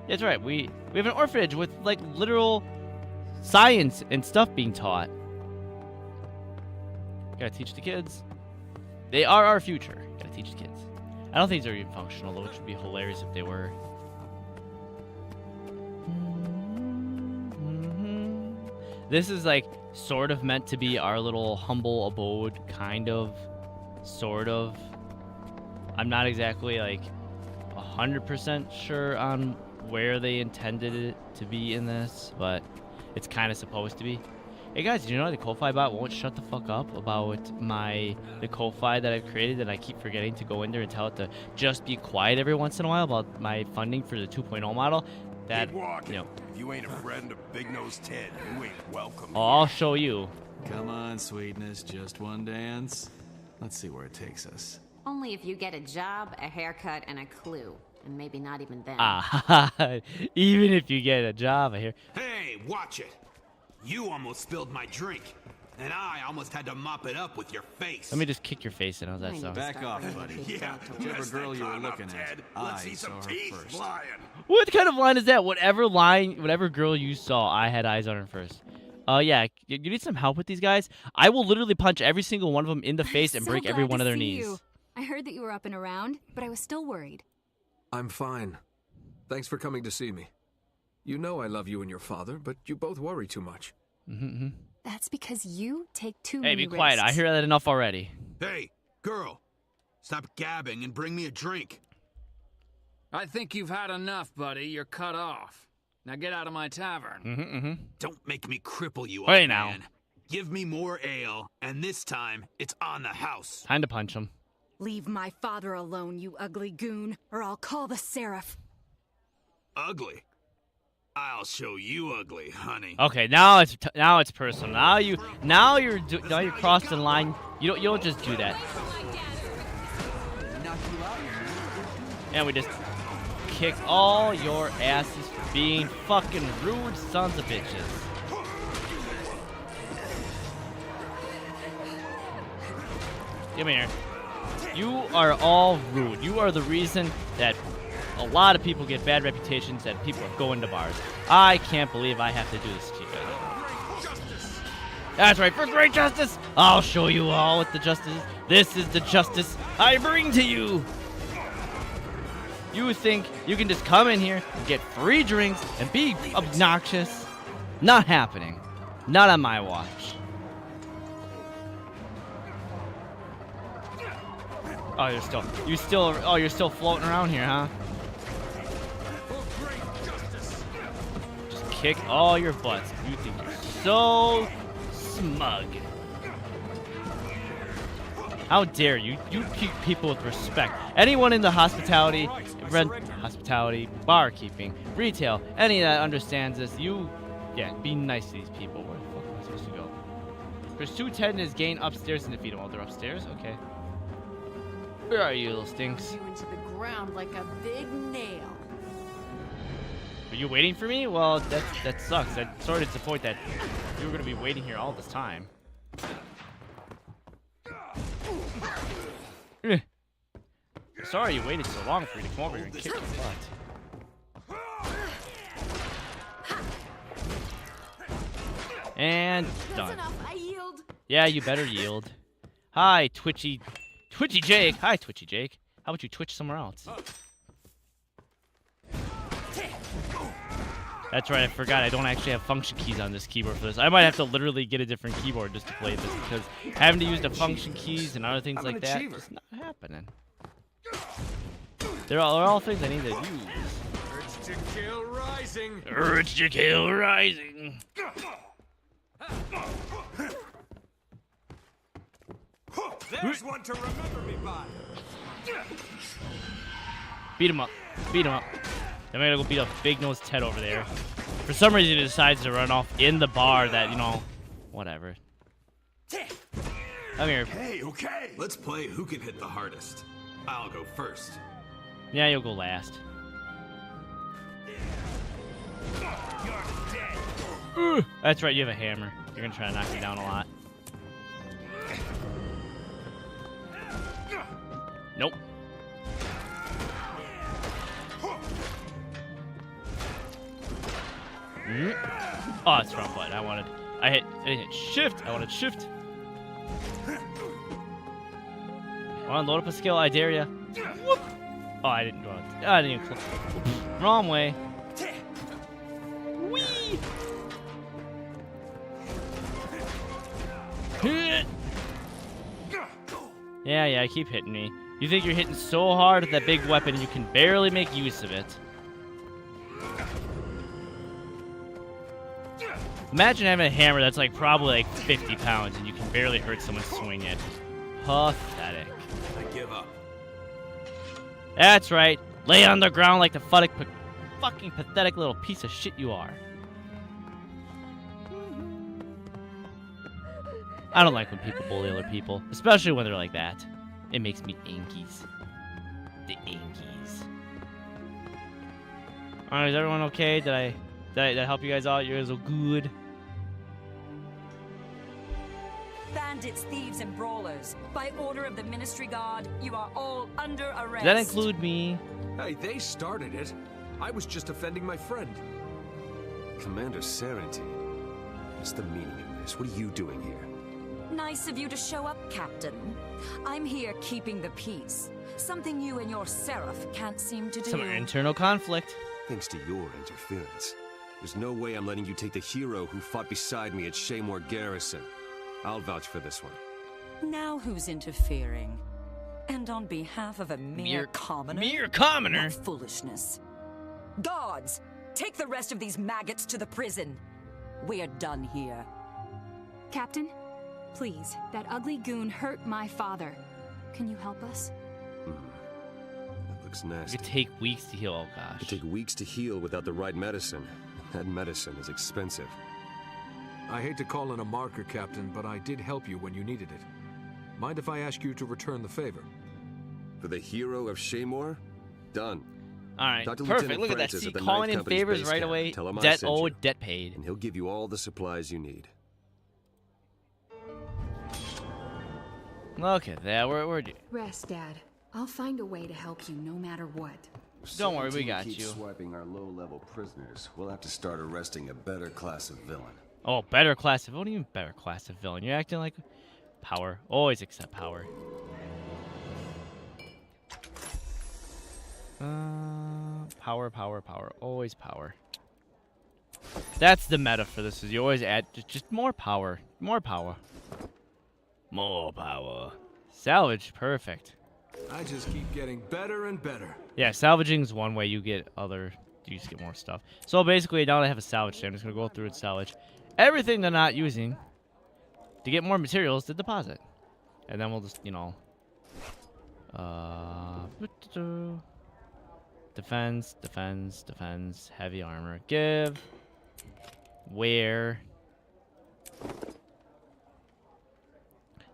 That's right. We have an orphanage with like literal science and stuff being taught. Gotta teach the kids. They are our future. Gotta teach the kids. I don't think they're even functional though, which would be hilarious if they were. This is like sort of meant to be our little humble abode, kind of, sort of. I'm not exactly like 100% sure on where they intended it to be in this, but it's kind of supposed to be. Hey guys, did you know the Ko-Fi bot won't shut the fuck up about the Ko-Fi that I've created, and I keep forgetting to go in there and tell it to just be quiet every once in a while about my funding for the 2.0 model. That, you know. If you ain't a friend of Big Nose Ted, you ain't welcome. Oh, I'll show you. Come on, sweetness, just one dance. Let's see where it takes us. Only if you get a job, a haircut, and a clue. And maybe not even then. Ah, even if you get a job, I hear. Hey, watch it. You almost spilled my drink. And I almost had to mop it up with your face. Let me just kick your face in. How's that sound? Back off, buddy. Yeah, whichever girl you were looking at, let's I see some saw her teeth first. flying. What kind of line is that? Whatever girl you saw, I had eyes on her first. Yeah, you need some help with these guys? I will literally punch every single one of them in the face and break every one of their knees. You. I heard that you were up and around, but I was still worried. I'm fine. Thanks for coming to see me. You know I love you and your father, but you both worry too much. That's because you take too Hey, many be quiet. risks. I hear that enough already. Hey, girl. Stop gabbing and bring me a drink. I think you've had enough, buddy. You're cut off. Now get out of my tavern. Don't make me cripple you, Hey, old now. man. Give me more ale, and this time, it's on the house. Time to punch him. Leave my father alone, you ugly goon, or I'll call the Seraph. Ugly? I'll show you ugly, honey. Okay, now it's personal. Now you're crossing the line. You don't just do that. And we just kick all your asses for being fucking rude sons of bitches. Come here. You are all rude. You are the reason that a lot of people get bad reputations and people are going to bars. I can't believe I have to do this to you guys. That's right, for great justice! I'll show you all what the justice is. This is the justice I bring to you! You think you can just come in here and get free drinks and be obnoxious? Not happening. Not on my watch. Oh, you're still floating around here, huh? Just kick all your butts. You think you're so smug. How dare you? You treat people with respect. Anyone in the hospitality, barkeeping, retail, any that understands this, be nice to these people. Where the fuck am I supposed to go? Pursue Ted and his gang upstairs and defeat him. Oh, they're upstairs? Okay. Where are you, little stinks? You into the ground like a big nail. Are you waiting for me? Well, that sucks. That sort of disappointed that you were gonna be waiting here all this time. Sorry you waited so long for you to come over here and kick your butt. And done. I yield. Yeah, you better yield. Hi, Twitchy Jake. Hi, Twitchy Jake. How about you twitch somewhere else? That's right, I forgot I don't actually have function keys on this keyboard for this. I might have to literally get a different keyboard just to play this, because having to use the function keys and other things like that is not happening. They're all things I need to use. Urge to kill rising. Urge to kill rising. There's one to remember me by. Beat him up. Beat him up. I'm gonna go beat up Big Nose Ted over there. For some reason, he decides to run off in the bar that, whatever. Come here. Okay. Let's play who can hit the hardest. I'll go first. Yeah, you'll go last. That's right, you have a hammer. You're gonna try to knock me down a lot. Oh, it's wrong button. I didn't hit shift. I wanted shift. Come on, load up a skill. I dare ya. Whoop. Oh, I didn't go out. I didn't even click. Wrong way. Whee! Yeah, I keep hitting me. You think you're hitting so hard with that big weapon you can barely make use of it. Imagine having a hammer that's like probably like 50 pounds and you can barely hurt someone swing it. Pathetic. I give up. That's right. Lay on the ground like the fucking pathetic little piece of shit you are. I don't like when people bully other people, especially when they're like that. It makes me ankies. The ankies. Alright, is everyone okay? Did I help you guys out? You guys are good. Bandits, thieves, and brawlers. By order of the Ministry Guard, you are all under arrest. Does that include me? Hey, they started it. I was just offending my friend. Commander Sarantine. What's the meaning of this? What are you doing here? Nice of you to show up, Captain. I'm here keeping the peace. Something you and your Seraph can't seem to do. Some internal conflict. Thanks to your interference. There's no way I'm letting you take the hero who fought beside me at Shaymore Garrison. I'll vouch for this one. Now who's interfering? And on behalf of a mere commoner? Mere commoner? What foolishness. Guards, take the rest of these maggots to the prison. We're done here. Captain, please, that ugly goon hurt my father. Can you help us? That looks nasty. It could take weeks to heal, oh gosh. It could take weeks to heal without the right medicine. That medicine is expensive. I hate to call in a marker, Captain, but I did help you when you needed it. Mind if I ask you to return the favor? For the hero of Shaymore? Done. Alright, Talk to perfect. Lieutenant Look at that. Francis See, at the calling 9th in Company's favors base right camp. away. Tell him I Debt sent you. owed, debt paid. And he'll give you all the supplies you need. Okay, there, we're Rest, Dad. I'll find a way to help you no matter what. Don't worry, we got keeps you. Swiping our low-level prisoners. We'll have to start arresting a better class of villain. Oh, better class of villain? Even better class of villain. You're acting like power. Always accept power. Power. Always power. That's the meta for this. Is you always add just more power. More power. More power. Salvage. Perfect. I just keep getting better and better. Yeah, salvaging is one way you get other. You just get more stuff. So basically, now that I have a salvage today, I'm just gonna go through and salvage everything they're not using to get more materials to deposit, and then we'll just, you know, defense, heavy armor, give, wear.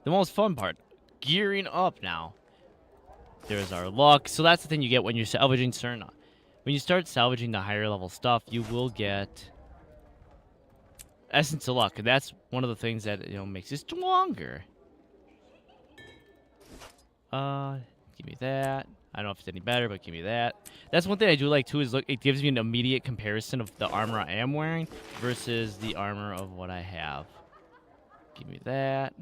The most fun part, gearing up now. There's our luck. So that's the thing you get when you're salvaging certain. When you start salvaging the higher level stuff, you will get essence of luck, and that's one of the things that, you know, makes you stronger. Give me that. I don't know if it's any better, but give me that. That's one thing I do like too, is look, it gives me an immediate comparison of the armor I am wearing versus the armor of what I have. Give me that.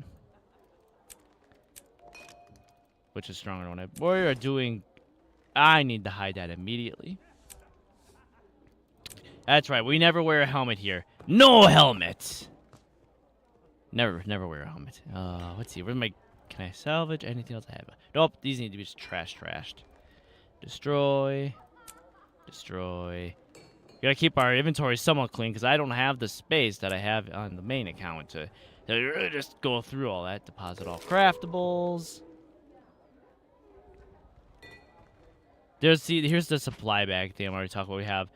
Which is stronger when we are doing. I need to hide that immediately. That's right. We never wear a helmet here. No helmet. Never wear a helmet. Let's see. Where's my? Can I salvage anything else I have? Nope. These need to be just trashed. Destroy. Gotta keep our inventory somewhat clean because I don't have the space that I have on the main account to really just go through all that. Deposit all craftables. Here's the supply bag thing I'm already talking about. We have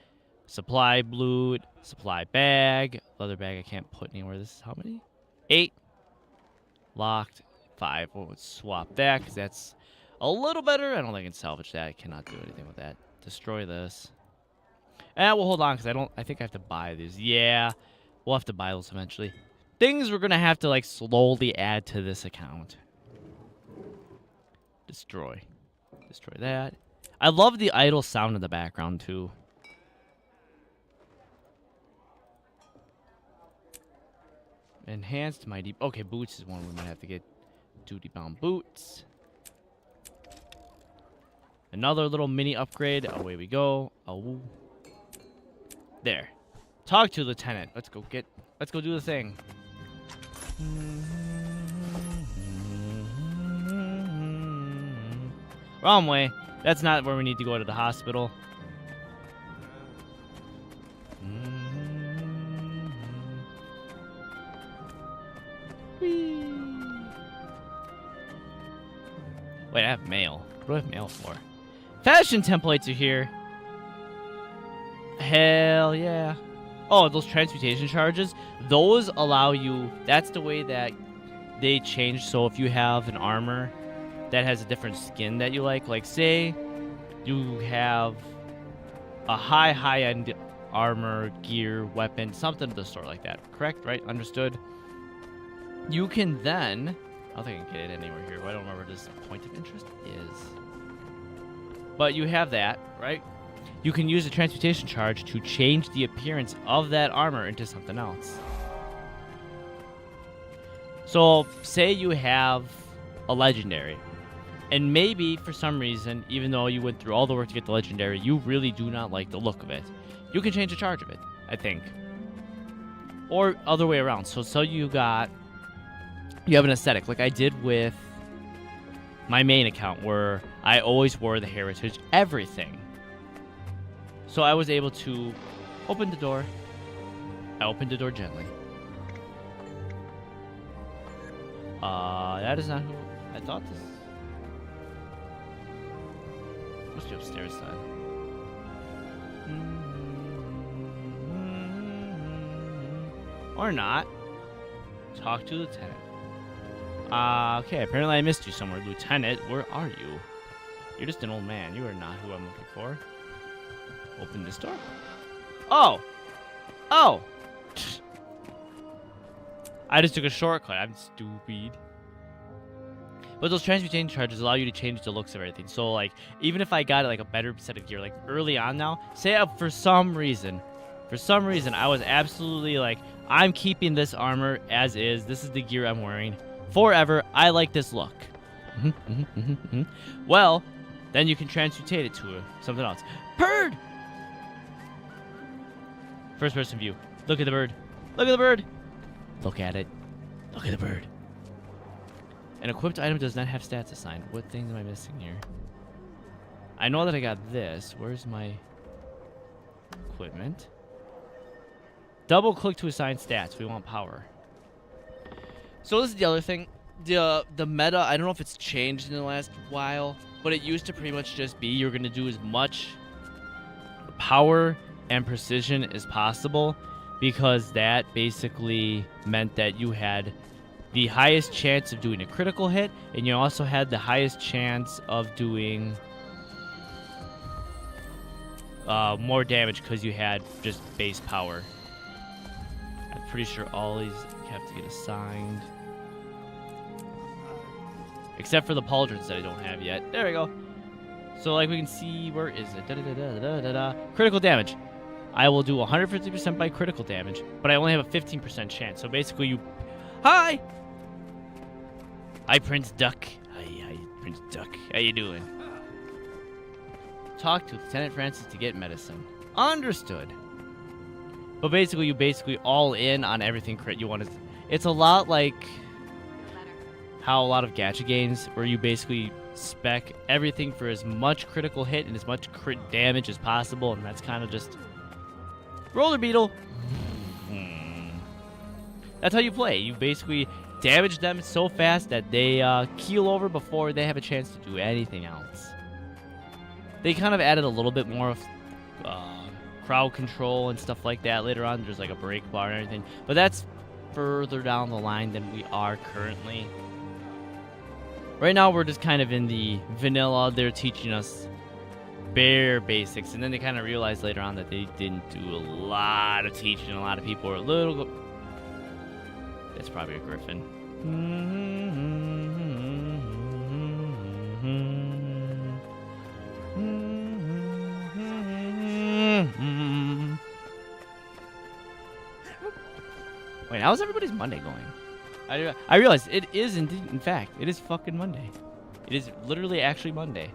supply loot, supply bag, leather bag I can't put anywhere. This is how many? 8. Locked. 5. We'll swap that because that's a little better. I don't think I can salvage that. I cannot do anything with that. Destroy this. And we'll hold on because I think I have to buy these. Yeah, we'll have to buy those eventually. Things we're gonna have to like slowly add to this account. Destroy that. I love the idle sound in the background, too. Enhanced mighty. Okay, boots is one we might have to get. Duty bound boots. Another little mini upgrade. Away we go. Oh. There. Talk to Lieutenant. Let's go do the thing. Wrong way. That's not where we need to go to the hospital. Whee. Wait, I have mail. What do I have mail for? Fashion templates are here. Hell yeah. Oh, those transmutation charges, those allow you, that's the way that they change. So if you have an armor that has a different skin that you like say you have a high-end armor, gear, weapon, something of the sort like that. Correct, right? Understood? You can then, I don't think I can get it anywhere here. I don't remember what this point of interest is. But you have that, right? You can use the transmutation charge to change the appearance of that armor into something else. So, say you have a legendary, and maybe for some reason, even though you went through all the work to get the legendary, you really do not like the look of it. You can change the charge of it, I think. Or other way around. So you have an aesthetic, like I did with my main account, where I always wore the heritage everything. So I was able to open the door. I opened the door gently. That is not who I thought this. Must be upstairs side. Or not. Talk to Lieutenant. Okay, apparently I missed you somewhere. Lieutenant, where are you? You're just an old man. You are not who I'm looking for. Open this door. Oh! Oh! I just took a shortcut. I'm stupid. But those transmutation charges allow you to change the looks of everything. So, like, even if I got, like, a better set of gear, like, early on now, say for some reason, I was absolutely, like, I'm keeping this armor as is. This is the gear I'm wearing forever. I like this look. Well, then you can transmutate it to something else. Bird! First person view. Look at the bird. Look at the bird. Look at it. Look at the bird. An equipped item does not have stats assigned. What things am I missing here? I know that I got this. Where's my equipment? Double click to assign stats. We want power. So this is the other thing. The meta, I don't know if it's changed in the last while, but it used to pretty much just be you're going to do as much power and precision as possible, because that basically meant that you had the highest chance of doing a critical hit, and you also had the highest chance of doing more damage because you had just base power. I'm pretty sure all these have to get assigned. Except for the pauldrons that I don't have yet. There we go. So, like, we can see, where is it? Critical damage. I will do 150% by critical damage, but I only have a 15% chance. So basically you... Hi! Hi, Prince Duck. Hi, Prince Duck. How you doing? Talk to Lieutenant Francis to get medicine. Understood. But basically, you all in on everything crit you want to... It's a lot like how a lot of gacha games, where you basically spec everything for as much critical hit and as much crit damage as possible, and that's kind of just... Roller Beetle. That's how you play. You basically damage them so fast that they keel over before they have a chance to do anything else. They kind of added a little bit more of crowd control and stuff like that later on. There's like a break bar and everything. But that's further down the line than we are currently. Right now we're just kind of in the vanilla. They're teaching us bare basics, and then they kind of realized later on that they didn't do a lot of teaching. A lot of people are a little... That's probably a griffin. Wait, how's everybody's Monday going? I realize it is indeed, in fact, it is fucking Monday. It is literally actually Monday.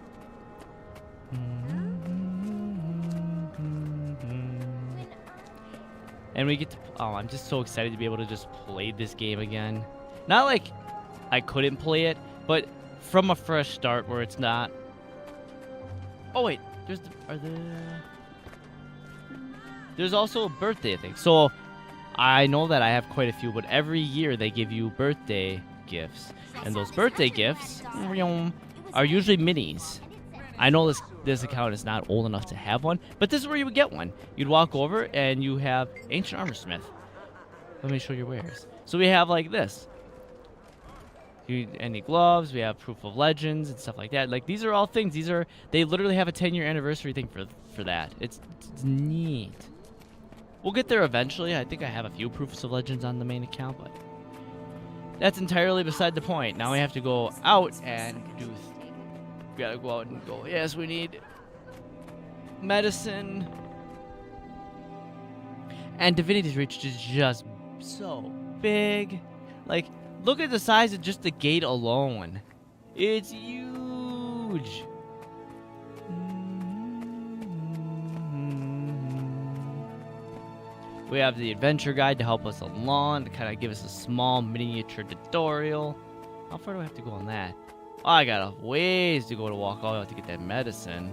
And we get to, oh, I'm just so excited to be able to just play this game again. Not like I couldn't play it, but from a fresh start where it's not. Oh wait, there's also a birthday thing. So I know that I have quite a few, but every year they give you birthday gifts, and those birthday gifts are usually minis. I know this account is not old enough to have one, but this is where you would get one. You'd walk over and you have Ancient Armor Smith. Let me show you wares. So we have like this. Any gloves, we have Proof of Legends and stuff like that. Like these are all things. They literally have a 10-year anniversary thing for that. It's neat. We'll get there eventually. I think I have a few Proofs of Legends on the main account, but that's entirely beside the point. Now we have to go out and do. We gotta go out and go. Yes, we need medicine. And Divinity's Reach is just so big. Like, look at the size of just the gate alone. It's huge. We have the adventure guide to help us along, to kind of give us a small miniature tutorial. How far do I have to go on that? Oh, I got a ways to go to walk all the way out to get that medicine.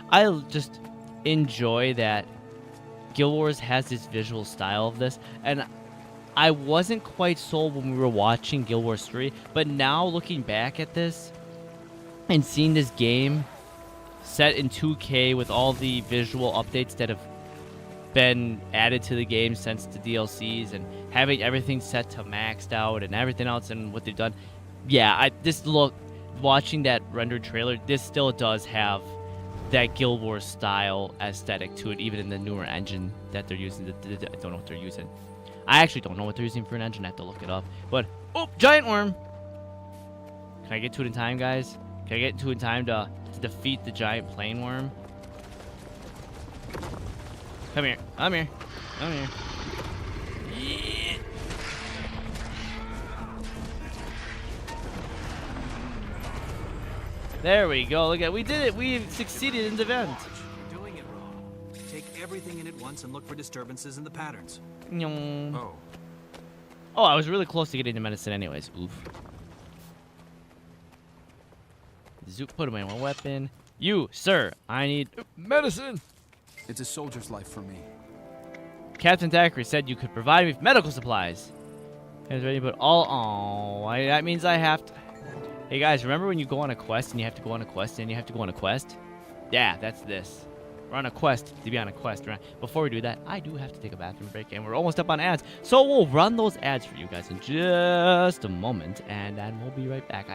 I just enjoy that Guild Wars has this visual style of this, and I wasn't quite sold when we were watching Guild Wars 3, but now looking back at this and seeing this game set in 2K with all the visual updates that have been added to the game since the DLCs, and having everything set to maxed out and everything else and what they've done, yeah, watching that rendered trailer, this still does have that Guild Wars style aesthetic to it, even in the newer engine that they're using. I don't know what they're using. I actually don't know what they're using for an engine. I have to look it up. But, oh, giant worm! Can I get to it in time, guys? Can I get to it in time to defeat the giant plane worm? Come here. Come here. Come here. Yeah. There we go. Look at, we did it. We succeeded in the event. You're doing it wrong. Take everything in at once and look for disturbances in the patterns. Oh. Oh, I was really close to getting the medicine anyways. Oof. Zoop, put away my weapon. You, sir, I need medicine. It's a soldier's life for me. Captain Thackeray said you could provide me with medical supplies. Is ready, but that means I have to. Hey guys, remember when you go on a quest and you have to go on a quest and you have to go on a quest? Yeah, that's this. We're on a quest to be on a quest, right? Before we do that, I do have to take a bathroom break, and we're almost up on ads. So we'll run those ads for you guys in just a moment, and then we'll be right back.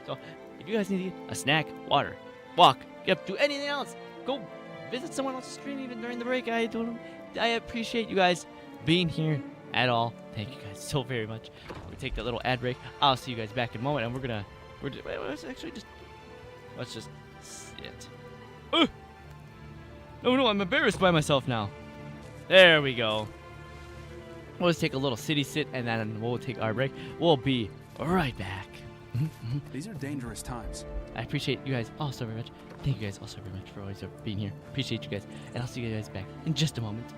So if you guys need a snack, water, walk, do anything else, go visit someone else's stream even during the break. I appreciate you guys being here at all. Thank you guys so very much. We'll take that little ad break. I'll see you guys back in a moment, and let's just sit. No, I'm embarrassed by myself now. There we go. We'll just take a little city sit, and then we'll take our break. We'll be right back. These are dangerous times. I appreciate you guys all so very much. Thank you guys all so very much for always being here. Appreciate you guys, and I'll see you guys back in just a moment.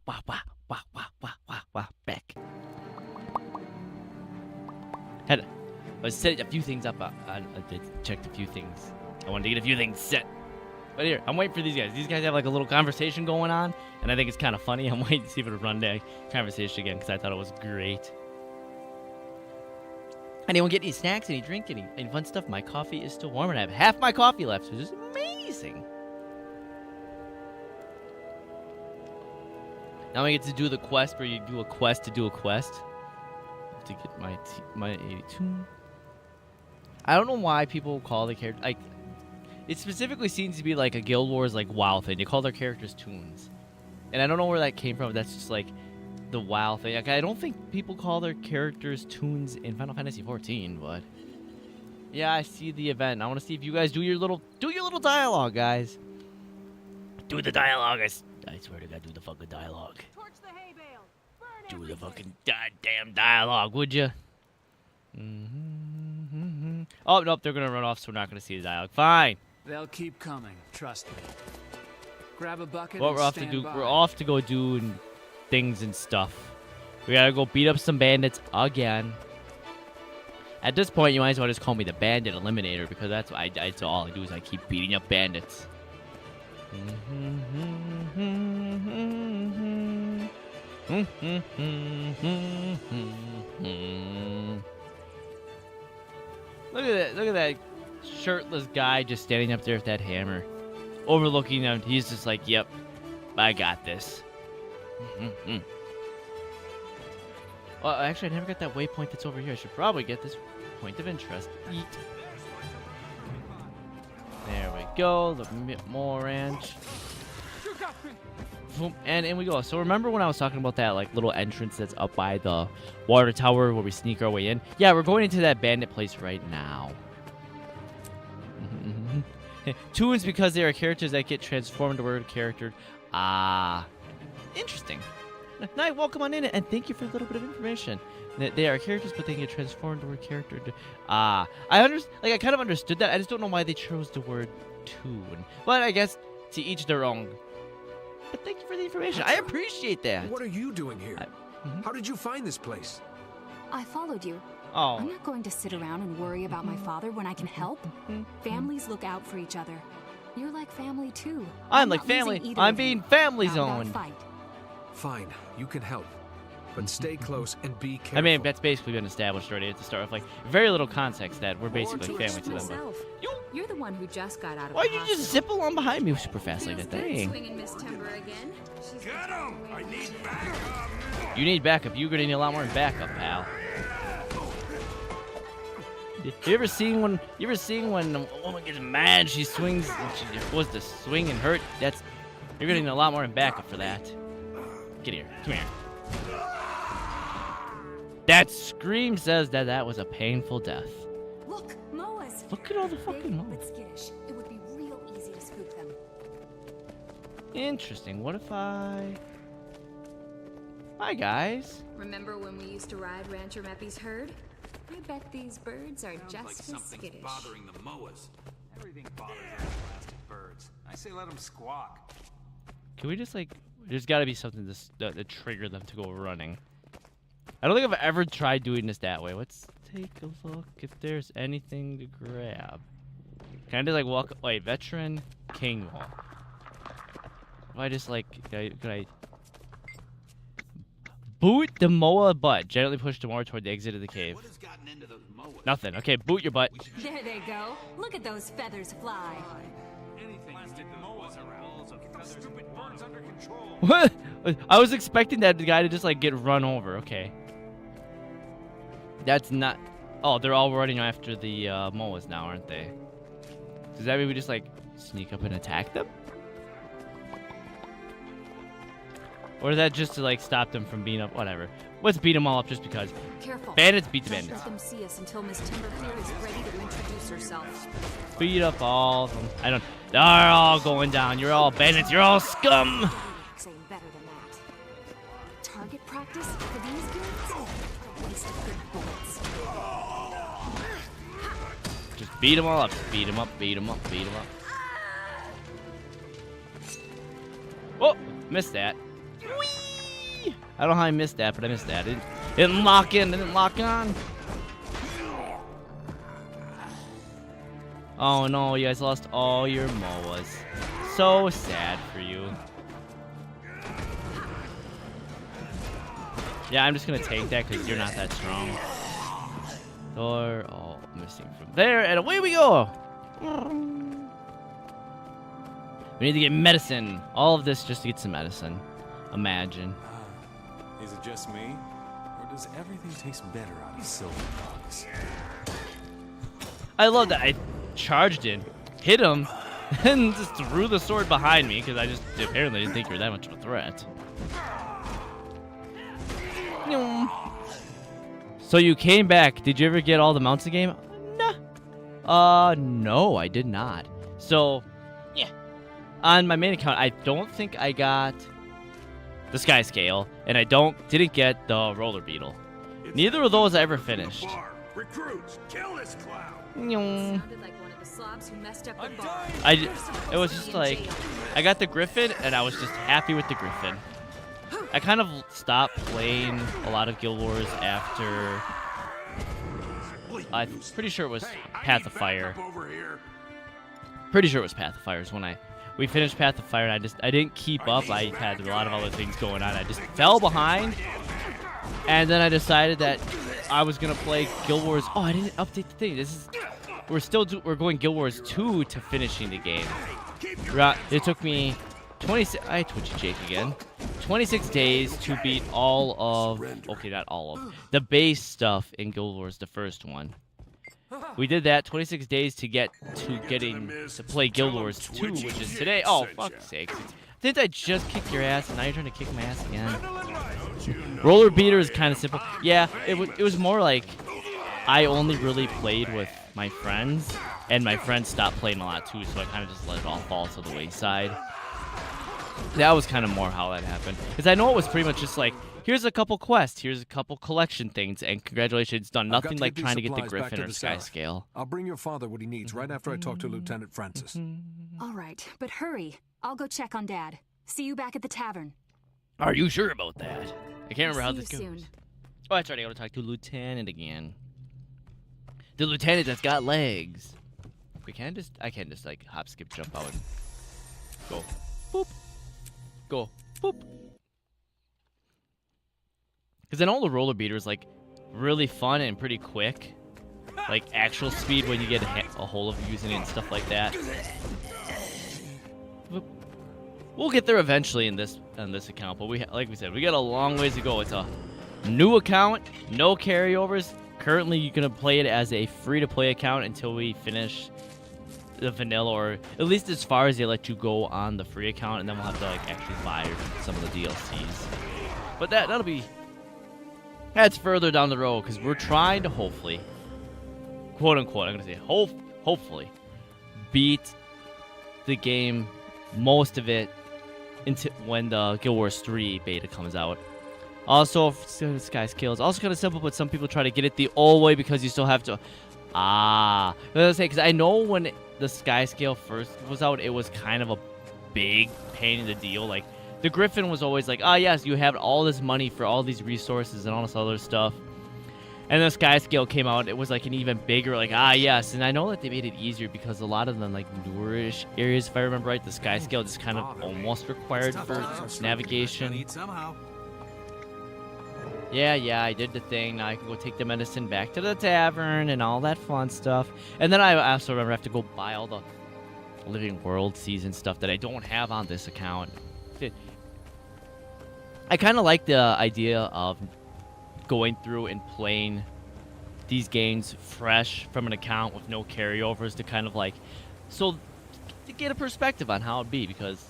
wah, wah, wah, wah, wah, wah, wah, back. I set a few things up. I checked a few things. I wanted to get a few things set. But here, I'm waiting for these guys. These guys have like a little conversation going on, and I think it's kind of funny. I'm waiting to see if it'll run that conversation again because I thought it was great. Anyone get any snacks, any drink, any fun stuff? My coffee is still warm, and I have half my coffee left, which is amazing. Now I get to do the quest where you do a quest to do a quest. To get my 82. I don't know why people call the character like. It specifically seems to be like a Guild Wars like WoW thing. They call their characters toons, and I don't know where that came from. That's just like the WoW thing. Like I don't think people call their characters toons in Final Fantasy 14, but yeah, I see the event. I want to see if you guys do your little dialogue, guys. Do the dialogue. I swear to God, do the fucking dialogue. Do the fucking goddamn dialogue, would you? Oh, nope, they're going to run off, so we're not going to see the dialogue. Fine. They'll keep coming, trust me. Grab a bucket What and we're off to stand do, by. we're off to go do things and stuff. We got to go beat up some bandits again. At this point, you might as well just call me the Bandit Eliminator, because that's all I do is I keep beating up bandits. Look at that shirtless guy just standing up there with that hammer, overlooking them. He's just like, "Yep, I got this." Well, actually, I never got that waypoint that's over here. I should probably get this point of interest. Eat. There we go. The Moore Ranch. And in we go. So remember when I was talking about that like little entrance that's up by the water tower where we sneak our way in? Yeah, we're going into that bandit place right now. Toons because they are characters that get transformed to word character. Interesting. Now, welcome on in and thank you for a little bit of information. They are characters, but they get transformed to word character. I understand. Like I kind of understood that. I just don't know why they chose the word toon. But I guess to each their own. But thank you for the information. I appreciate that. What are you doing here? How did you find this place? I followed you. Oh. I'm not going to sit around and worry about my father when I can help. Families look out for each other. You're like family too. I'm like family. I'm being family zoned. Fine, you can help. But stay close and be careful. I mean, that's basically been established already at the start of like very little context that we're basically family to them. But You're the one who just got out of why'd you just zip along behind me super fast like that? Dang. Get him! I need backup! You need backup. You're gonna need a lot more backup, pal. You ever seen when a woman gets mad, she swings and she was to swing and hurt? You're gonna need a lot more in backup for that. Get here. Come here. That scream says that was a painful death. Look, Moas. Look at all the fucking Moas. But skittish. It would be real easy to spook them. Interesting. What if I... Hi, guys. Remember when we used to ride Rancher Meppy's herd? I bet these birds are just as skittish. Bothering the Moas. Everything bothers those blasted birds. I say let them squawk. Can we just like... There's got to be something to trigger them to go running. I don't think I've ever tried doing this that way. Let's take a look if there's anything to grab. Can I just like walk... Wait, veteran king wall. If I just like... Could I... Boot the Moa butt. Gently push the Moa toward the exit of the cave. What has gotten into those Moas? Nothing. Okay, boot your butt. There they go. Look at those feathers fly. Plastic Moas around. Get those stupid birds under control. What? I was expecting that guy to just like get run over. Okay. That's not... Oh, they're all running after the Moas now, aren't they? Does that mean we just like sneak up and attack them? Or is that just to like stop them from beating up? Whatever. Let's beat them all up just because. Careful. Bandits beat the Don't bandits. let them see us until Miss Timberclear is ready to introduce herself. Beat up all of them. They're all going down. You're all bandits. You're all scum. Saying better than that. Target practice for these dudes? A waste of good bullets. Just beat them all up. Beat them up. Beat them up. Beat them up. Oh, missed that. Whee! I don't know how I missed that, but I missed that. It didn't lock in. It didn't lock on. Oh no, you guys lost all your MOAs. So sad for you. Yeah, I'm just gonna take that because you're not that strong. Door, oh, missing from there, and away we go! We need to get medicine. All of this just to get some medicine. Imagine. Is it just me? Or does everything taste better out of silver bugs? I love that. I charged in, hit him, and just threw the sword behind me because I just apparently didn't think you were that much of a threat. So you came back. Did you ever get all the mounts in the game? Nah. No, I did not. So, yeah. On my main account, I don't think I got the Sky Scale, and I didn't get the Roller Beetle. Neither of those I ever finished. Recruits, kill this clown. Sounded like one of the slobs who messed up the bar. It was just like, I got the Griffin, and I was just happy with the Griffin. I kind of stopped playing a lot of Guild Wars after, I'm pretty sure it was Path of Fire. Pretty sure it was Path of Fire is when we finished Path of Fire, and I didn't keep up. I had a lot of other things going on. I just fell behind, and then I decided that I was gonna play Guild Wars. Oh, I didn't update the thing. We're going Guild Wars 2 to finishing the game. It took me 26. I twitchy Jake again. 26 days to beat all of. Okay, not all of the base stuff in Guild Wars, the first one. We did that 26 days to get to play Guild Wars 2, which is today. Oh, fuck's sake. Didn't I just kick your ass and now you're trying to kick my ass again? Roller Beater is kind of simple. Yeah, it was more like I only really played with my friends, and my friends stopped playing a lot too, so I kind of just let it all fall to the wayside. That was kind of more how that happened. Because I know it was pretty much just like, here's a couple quests, here's a couple collection things, and congratulations, done nothing like trying to get the Griffin or Sky Scale. I'll bring your father what he needs right after I talk to Lieutenant Francis. All right, but hurry. I'll go check on Dad. See you back at the tavern. Are you sure about that? I can't remember how this goes. Soon. Oh, that's right, I gotta talk to Lieutenant again. The Lieutenant that's got legs. I can't just like hop, skip, jump out and go. Boop. Go. Boop. Because I know the roller beater is like really fun and pretty quick. Like actual speed when you get a hold of using it and stuff like that. We'll get there eventually in this account, but like we said, we got a long ways to go. It's a new account, no carryovers. Currently, you're gonna play it as a free-to-play account until we finish the vanilla, or at least as far as they let you go on the free account, and then we'll have to like actually buy some of the DLCs. But that's further down the road because we're trying to hopefully, quote unquote, I'm gonna say hopefully, beat the game, most of it, until when the Guild Wars 3 beta comes out. Also, Sky Scale is also kind of simple, but some people try to get it the old way because you still have to. I was gonna say, because I know when the Sky Scale first was out, it was kind of a big pain in the deal. Like, the Griffin was always like, yes, you have all this money for all these resources and all this other stuff. And then Sky Scale came out, it was like an even bigger, like, yes. And I know that they made it easier because a lot of the, like, newer-ish areas, if I remember right, the Sky Scale just kind of almost required for navigation. Yeah, I did the thing. Now I can go take the medicine back to the tavern and all that fun stuff. And then I also remember I have to go buy all the Living World season stuff that I don't have on this account. I kind of like the idea of going through and playing these games fresh from an account with no carryovers to kind of like, so to get a perspective on how it'd be, because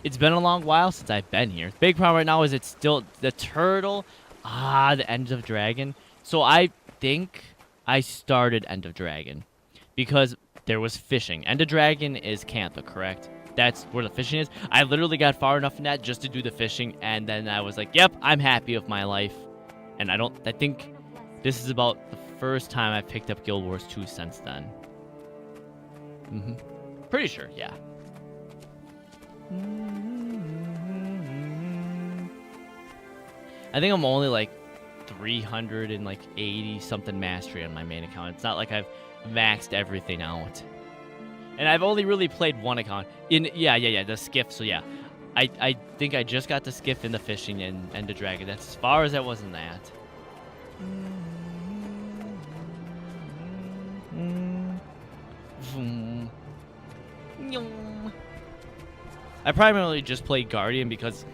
it's been a long while since I've been here. The big problem right now is it's still the turtle. The End of Dragon. So I think I started End of Dragon because there was fishing. End of Dragon is Cantha, correct? That's where the fishing is. I literally got far enough in that just to do the fishing, and then I was like, yep, I'm happy with my life. And I think this is about the first time I picked up Guild Wars 2 since then. Pretty sure, yeah. I think I'm only like 380 something mastery on my main account. It's not like I've maxed everything out. And I've only really played one account. The skiff, so yeah. I think I just got the skiff in the fishing and the dragon. That's as far as I was in that. I primarily just played Guardian because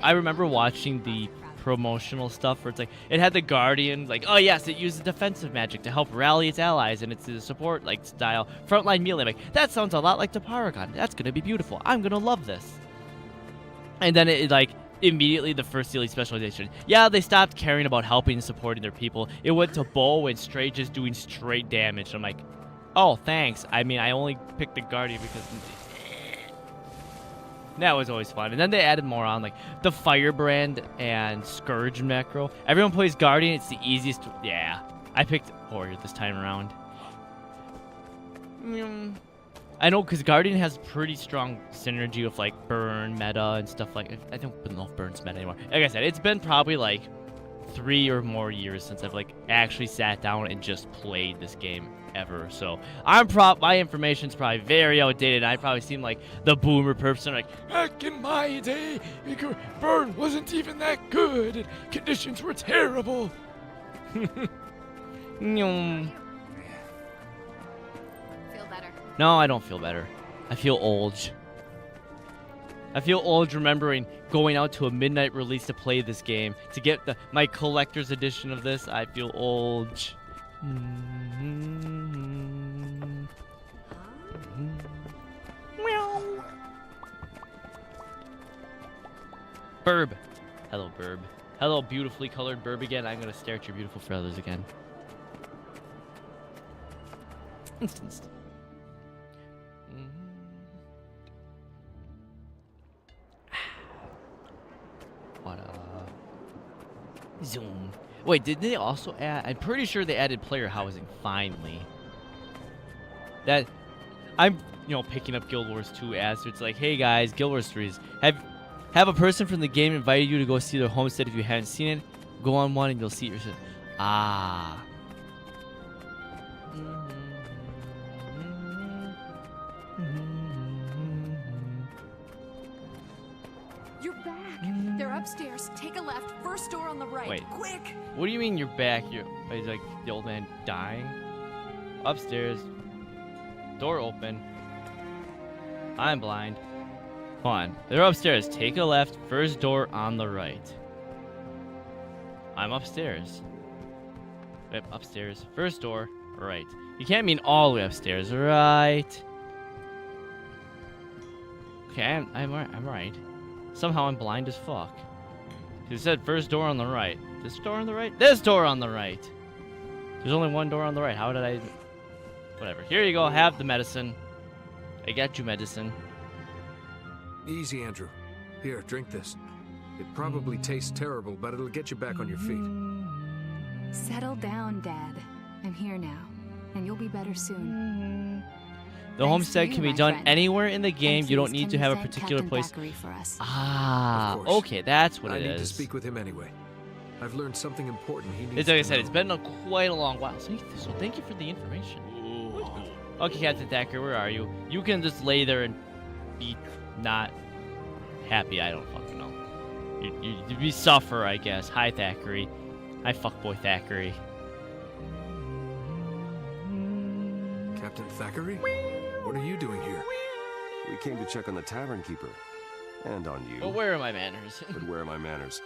I remember watching the promotional stuff where it's like, it had the Guardian, like, oh yes, it uses defensive magic to help rally its allies, and it's a support, like, style, frontline melee. Like, that sounds a lot like the Paragon. That's gonna be beautiful. I'm gonna love this. And then it like, immediately the first daily specialization. Yeah, they stopped caring about helping and supporting their people. It went to bow and straight, just doing straight damage. I'm like, oh, thanks. I mean, I only picked the Guardian because that was always fun. And then they added more on, like the Firebrand and Scourge macro. Everyone plays Guardian. It's the easiest. Yeah, I picked Warrior this time around. I know, because Guardian has pretty strong synergy with, like, burn meta and stuff like... I don't know if burn's meta anymore. Like I said, it's been probably, like, 3 or more years since I've, like, actually sat down and just played this game ever. So, my information's probably very outdated. I probably seem like the boomer person, like, back in my day, burn wasn't even that good, and conditions were terrible. No, I don't feel better. I feel old. I feel old remembering going out to a midnight release to play this game. To get my collector's edition of this, I feel old. Burb. Hello, Burb. Hello, beautifully colored Burb again. I'm going to stare at your beautiful feathers again. Instance. What Zoom. Wait, did they also add... I'm pretty sure they added player housing, finally. That... I'm, picking up Guild Wars 2 as it's like, hey guys, Guild Wars 3 is... Have a person from the game invited you to go see their homestead if you haven't seen it? Go on one and you'll see it yourself. Ah. You're back. They're upstairs. Take a left. First door on the right. Wait. Quick. What do you mean you're back? Is like the old man dying? Upstairs. Door open. I'm blind. Hold on. They're upstairs. Take a left. First door on the right. I'm upstairs. Yep, upstairs. First door, right. You can't mean all the way upstairs, right? Okay, I'm right. Somehow I'm blind as fuck. You said first door on the right. This door on the right? This door on the right! There's only one door on the right. How did I... Whatever. Here you go. Have the medicine. I got you medicine. Easy, Andrew. Here, drink this. It probably tastes terrible, but it'll get you back on your feet. Settle down, Dad. I'm here now, and you'll be better soon. The homestead can be done anywhere in the game. You don't need to have a particular place. Ah, okay, that's what it is. I need to speak with him anyway. I've learned something important he needs it's like I said, it's been quite a long while. So thank you for the information. Okay, Captain Thacker, where are you? You can just lay there and be not happy. I don't fucking know. You suffer, I guess. Hi, Thackeray. Hi, fuckboy Thackeray. Captain Thackeray? What are you doing here? We came to check on the tavern keeper. And on you. But where are my manners? But where are my manners?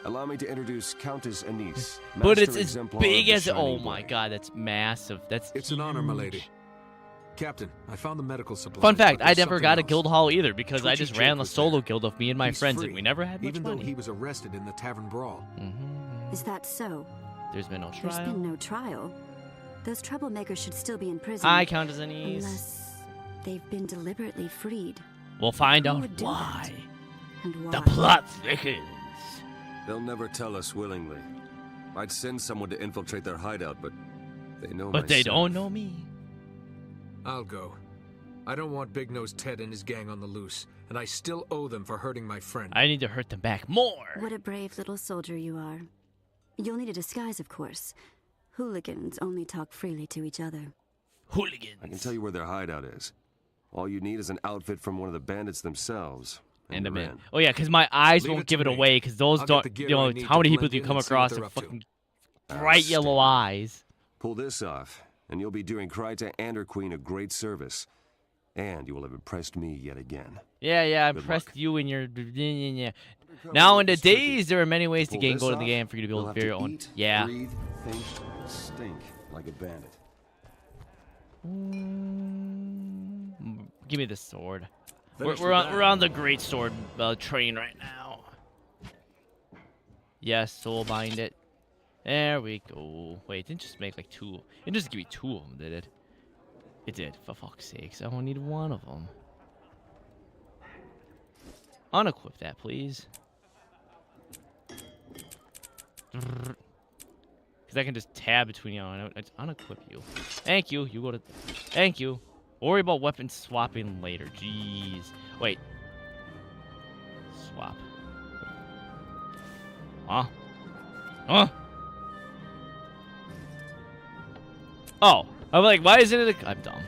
Allow me to introduce Countess Anise. But it's as big as... Oh my god, that's massive. It's an honor, my lady. Captain, I found the medical supplies. Fun fact, I never got a guild hall either because I just ran the solo guild with me and my friends and we never had much even money. Though he was arrested in the tavern brawl. Is that so? There's been no trial. There's been no trial. Those troublemakers should still be in prison. Hi, Countess Anise. Unless they've been deliberately freed. We'll find out why. And why. The plot thickens. They'll never tell us willingly. I'd send someone to infiltrate their hideout, but they know But they don't know me. I'll go. I don't want Big Nose Ted and his gang on the loose. and I still owe them for hurting my friend. I need to hurt them back more. What a brave little soldier you are. You'll need a disguise, of course. Hooligans only talk freely to each other. Hooligans. I can tell you where their hideout is. All you need is an outfit from one of the bandits themselves. And a you're in. man. Oh yeah, because my eyes Leave won't it give to it me. away. Because those I'll get don't. the gear You know I need how to many people blend do you in come and see what across they're with up to. fucking bright yellow eyes? Pull this off, and you'll be doing Kryta and her queen a great service. And you will have impressed me yet again. Yeah, I Good impressed luck. you and your. Now in the days, there are many ways to Pull go to the this game off, for you to be you'll able to have figure your own. eat, Yeah. breathe, think, and stink like a bandit. Give me the sword. Finish We're with on that. we're on the great sword train right now. Yes, soul bind it. There we go. Wait, it didn't just make like two. It didn't just give me two of them, did it? It did. For fuck's sakes, I only need one of them. Unequip that, please. Because I can just tab between you and unequip you. Thank you. You go to. Thank you. Worry about weapon swapping later. Jeez. Wait. Swap. Huh? Huh? Oh. I'm like, why isn't it I'm dumb.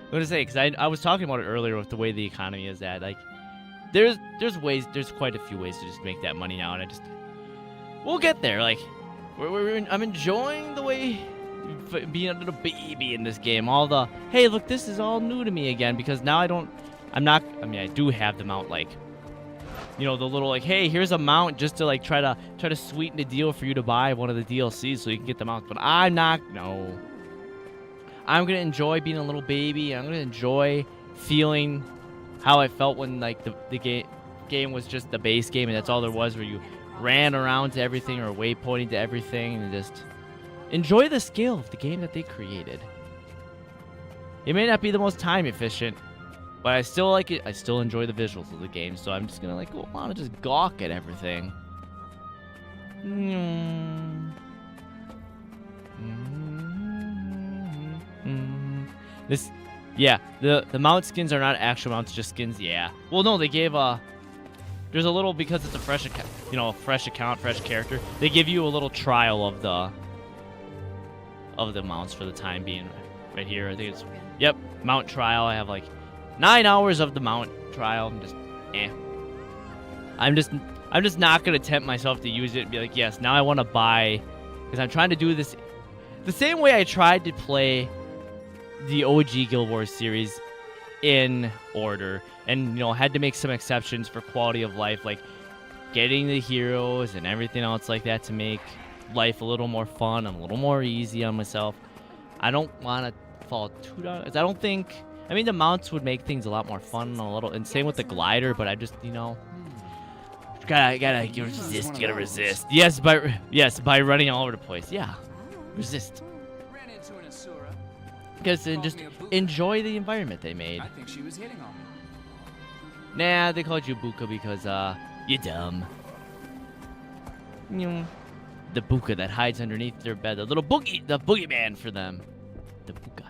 I'm gonna say, because I was talking about it earlier with the way the economy is at, like, there's quite a few ways to just make that money now, and we'll get there. Like, I'm enjoying the way being a little baby in this game. Hey, look, this is all new to me again, because now I do have the mount, like, you know, the little, like, hey, here's a mount just to, like, try to sweeten the deal for you to buy one of the DLCs so you can get the mount, but I'm gonna enjoy being a little baby. I'm gonna enjoy feeling how I felt when, like, the game was just the base game and that's all there was, where you ran around to everything or waypointing to everything and just enjoy the skill of the game that they created. It may not be the most time efficient, but I still like it. I still enjoy the visuals of the game, so I'm just gonna, like, want to just gawk at everything. The mount skins are not actual mounts, just skins. Yeah. Well, no, they gave there's a little, because it's a fresh account, you know, fresh character. They give you a little trial of the mounts for the time being. Right here, I think it's mount trial. I have like 9 hours of the mount trial. I'm just not gonna tempt myself to use it and be like, yes, now I want to buy, because I'm trying to do this the same way I tried to play the OG Guild Wars series in order, and, you know, had to make some exceptions for quality of life, like getting the heroes and everything else like that to make life a little more fun and a little more easy on myself. I don't want to fall too down. I mean, the mounts would make things a lot more fun and same with the glider, but I just, you know, gotta resist. You gotta resist. Yes, by running all over the place. Yeah, resist. Ran into an Asura. Because just enjoy the environment they made. I think she was hitting on me. Nah, they called you Buka because you're dumb. The Buka that hides underneath their bed, the boogeyman for them. The Buka.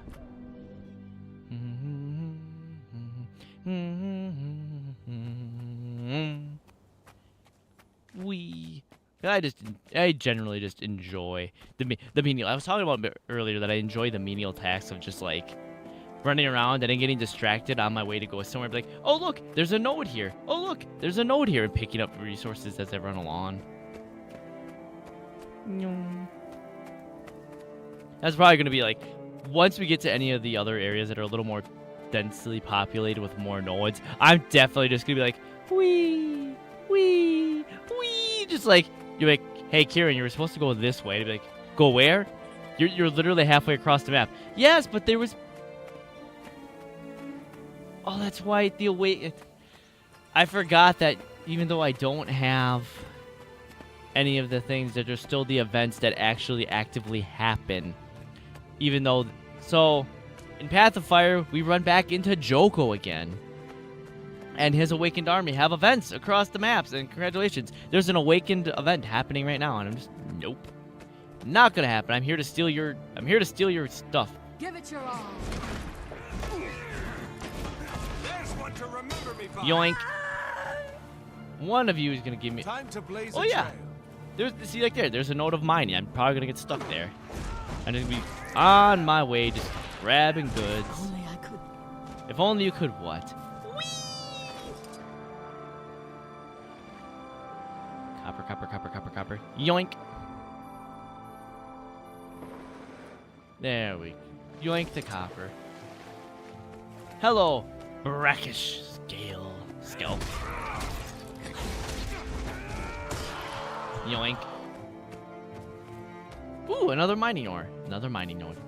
I generally just enjoy the menial. I was talking about a bit earlier that I enjoy the menial tasks of just, like, running around and then getting distracted on my way to go somewhere. Like, oh look, there's a node here. Oh look, there's a node here, and picking up resources as I run along. That's probably gonna be like, once we get to any of the other areas that are a little more densely populated with more nodes, I'm definitely just gonna be like, wee, wee, wee, just like, you're like, hey Kieran, you were supposed to go this way. To be like, go where? You're literally halfway across the map. Yes, but there was. Oh, that's why I forgot that even though I don't have any of the things, that there's still the events that actually actively happen. Even though, so in Path of Fire, we run back into Joko again, and his awakened army have events across the maps. And congratulations, there's an awakened event happening right now, and I'm just nope. Not gonna happen. I'm here to steal your stuff. Give it your all. There's one to remember me by. Yoink. One of you is gonna give me. Time to blaze Oh a yeah. trail. See, like there's a note of mining. I'm probably gonna get stuck there. I'm gonna be on my way, just grabbing goods. Only I could. If only you could what? Copper, copper, copper, copper, copper. Yoink. There we go. Yoink the copper. Hello, brackish scalp. Yoink. Ooh, another mining ore. Another mining node.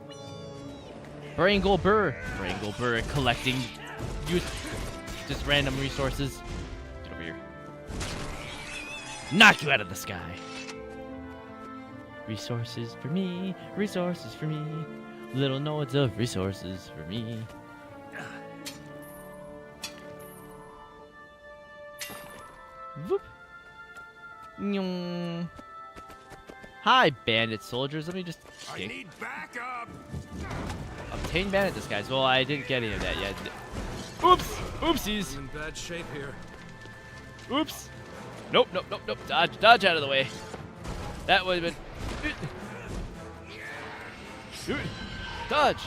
Brangle Burr. Collecting just random resources. Get over here. Knock you out of the sky. Resources for me. Resources for me. Little nodes of resources for me. Whoop. Nyong. Hi, bandit soldiers. Let me just. I need backup. Obtain bandit disguise. Well, I didn't get any of that yet. Oops. Oopsies. I'm in bad shape here. Oops. Nope. Dodge out of the way. That would have been. Dodge.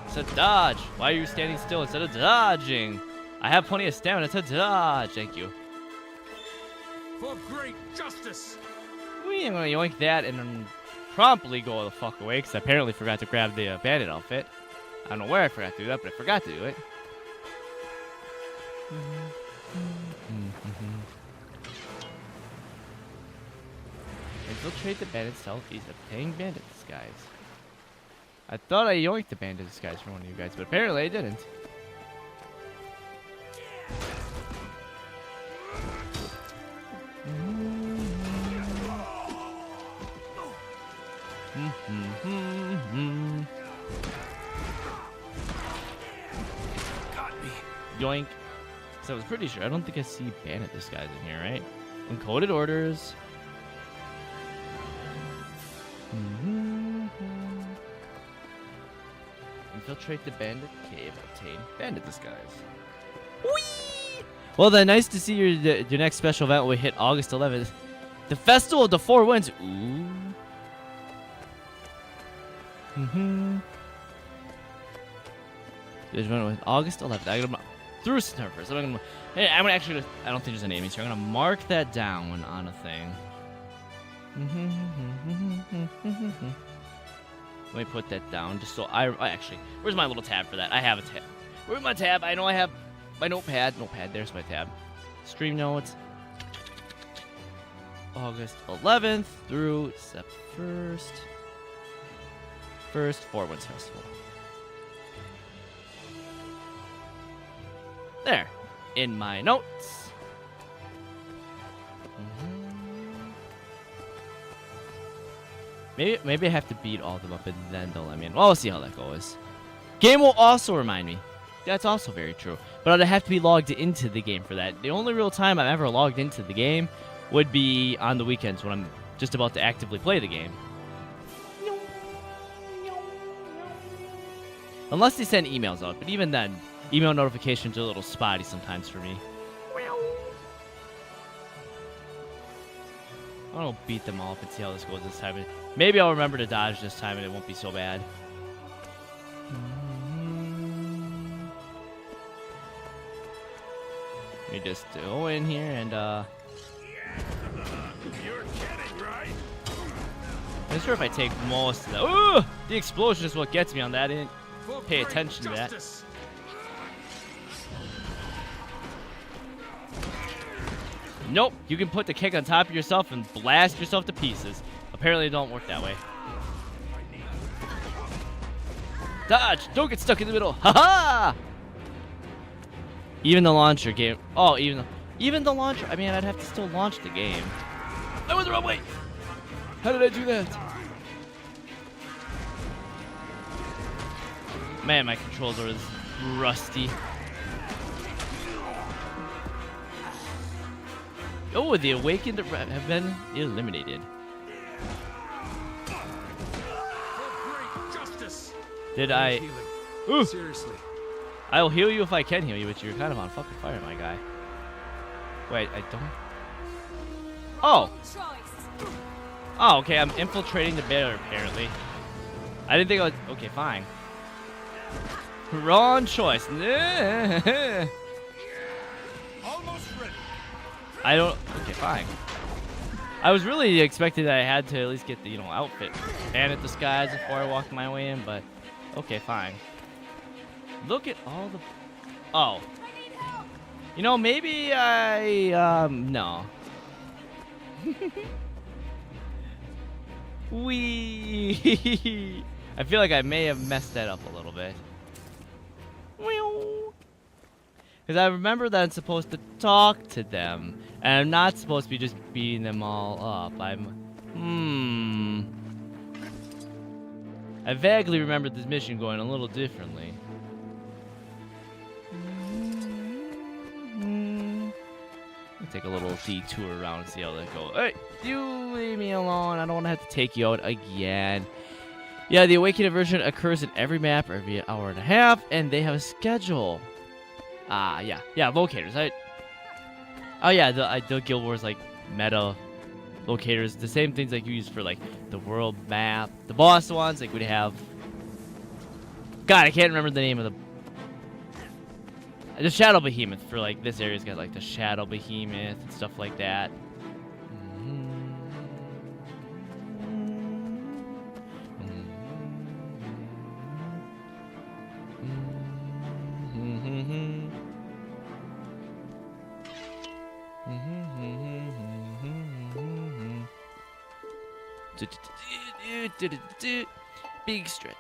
It said dodge. Why are you standing still instead of dodging? I have plenty of stamina to dodge. Thank you. For great justice. I'm gonna yoink that and then promptly go the fuck away because I apparently forgot to grab the bandit outfit. I don't know where I forgot to do that, but I forgot to do it. Infiltrate the bandit southeast, obtain bandit disguise. I thought I yoinked the bandit disguise for one of you guys, but apparently I didn't. Got me. Yoink. So I was pretty sure. I don't think I see bandit disguise in here, right? Encoded orders. Infiltrate the bandit cave. Obtain bandit disguise. Whee! Well, then, nice to see your next special event will hit August 11th. The Festival of the Four Winds. Ooh. There's one with August 11th. I'm gonna through snurfers. I'm gonna actually. I don't think there's any names here. I'm gonna mark that down on a thing. Let me put that down just so I actually. Where's my little tab for that? I have a tab. Where's my tab? I know I have my notepad. There's my tab. Stream notes. August 11th through September 1st. Four Winds Festival. There. In my notes. Maybe I have to beat all of them up and then they'll let me in. Well, we'll see how that goes. Game will also remind me. That's also very true. But I'd have to be logged into the game for that. The only real time I've ever logged into the game would be on the weekends when I'm just about to actively play the game. Unless they send emails out. But even then, email notifications are a little spotty sometimes for me. I'll beat them all up and see how this goes this time. Maybe I'll remember to dodge this time and it won't be so bad. Let me just go in here and You're kidding, right? I'm not sure if I take most of that. Ooh! The explosion is what gets me on that. I didn't pay attention to that. Nope, you can put the kick on top of yourself and blast yourself to pieces. Apparently it don't work that way. Dodge! Don't get stuck in the middle. Haha! Even the launcher game. Oh, even the launcher. I mean, I'd have to still launch the game. I went the wrong way. How did I do that? Man, my controller is rusty. Oh, the awakened have been eliminated. Did I? Ooh. Seriously. I'll heal you if I can heal you, but you're kind of on fucking fire, my guy. Wait, I don't. Oh. Oh, okay. I'm infiltrating the bear apparently. I didn't think I was. Okay, fine. Wrong choice. Almost ready. I don't. Okay, fine. I was really expecting that I had to at least get the outfit and at disguise before I walked my way in, but okay, fine. Look at all the. Oh. Maybe I no. Wee. I feel like I may have messed that up a little bit. Because I remember that I'm supposed to talk to them, and I'm not supposed to be just beating them all up. I vaguely remember this mission going a little differently. I'll take a little detour around and see how that goes. Hey, you leave me alone. I don't want to have to take you out again. Yeah, the Awakening version occurs in every map every hour and a half, and they have a schedule. Yeah, locators. Oh yeah, the Guild Wars like meta locators, the same things like you use for like the world map, the boss ones. Like we'd have. God, I can't remember the name of the Shadow Behemoth for like this area's got like the Shadow Behemoth and stuff like that. Big stretch.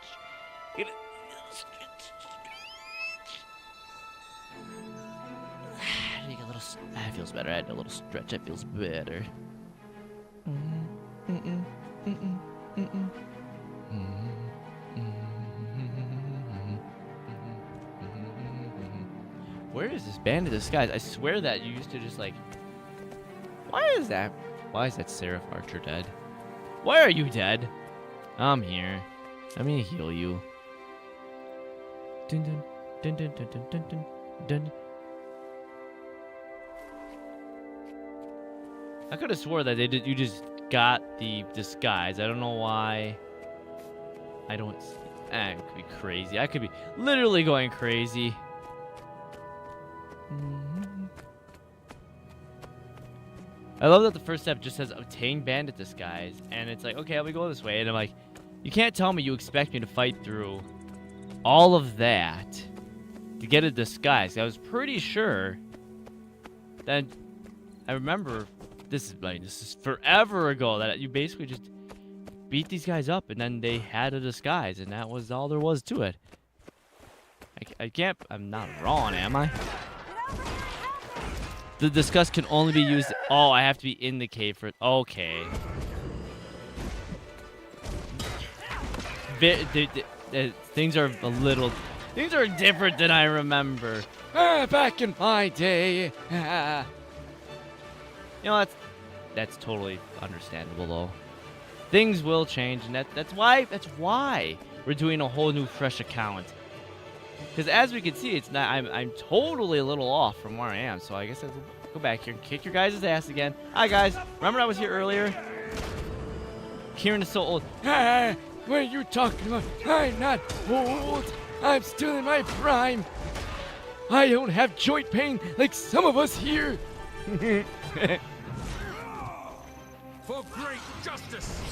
Make a little. That feels better. I had a little stretch. That feels better. Where is this band of disguise? I swear that you used to just like. Why is that Seraph Archer dead? Why are you dead? I'm here. Let me heal you. Dun dun dun dun dun dun dun dun. I could have swore that you just got the disguise. I don't know why. I could be crazy. I could be literally going crazy. I love that the first step just says obtain bandit disguise, and it's like, okay, we go this way, and I'm like, you can't tell me you expect me to fight through all of that to get a disguise. I was pretty sure that I remember this is forever ago that you basically just beat these guys up, and then they had a disguise, and that was all there was to it. I can't. I'm not wrong, am I? The disguise can only be used. Oh, I have to be in the cave for it. Okay. Things are a little. Things are different than I remember. Back in my day. That's totally understandable though. Things will change, and that's why we're doing a whole new fresh account. Because as we can see, it's not. I'm totally a little off from where I am. So I guess I'll go back here and kick your guys' ass again. Hi guys, remember I was here earlier? Kieran is so old. What are you talking about? I'm not old. I'm still in my prime. I don't have joint pain like some of us here. For great justice.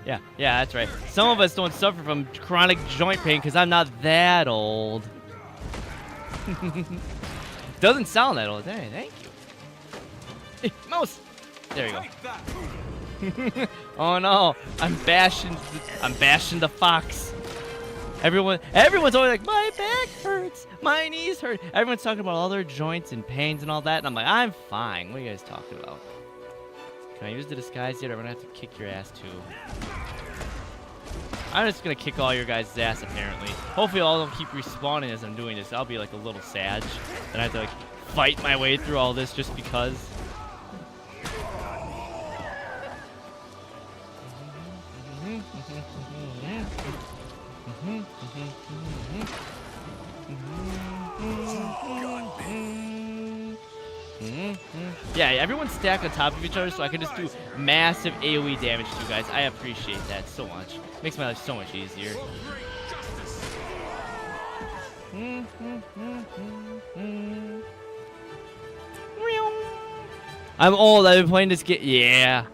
Yeah, that's right. Some of us don't suffer from chronic joint pain because I'm not that old. Doesn't sound that old. Hey, thank you. Hey, mouse. There you go. Oh no, I'm bashing the fox. Everyone's always like, my back hurts, my knees hurt. Everyone's talking about all their joints and pains and all that, and I'm like, I'm fine. What are you guys talking about? Can I use the disguise yet? Or I'm gonna have to kick your ass too. I'm just gonna kick all your guys' ass apparently. Hopefully all of them keep respawning as I'm doing this. I'll be like a little sag. And I have to like fight my way through all this just because. Yeah, everyone's stacked on top of each other, so I can just do massive AoE damage to you guys. I appreciate that so much. Makes my life so much easier. I'm old. I've been playing this game. Yeah.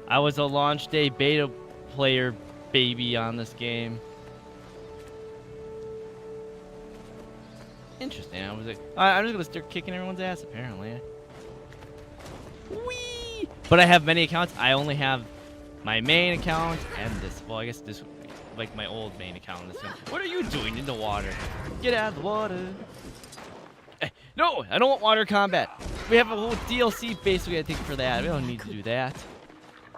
I was a launch day beta player baby on this game. Interesting. I was like, I'm just gonna start kicking everyone's ass apparently. Whee! But I have many accounts. I only have my main account and this. Well, I guess this would be like my old main account. This one. What are you doing in the water? Get out of the water. Hey, no, I don't want water combat. We have a whole DLC basically, I think, for that. We don't need to do that.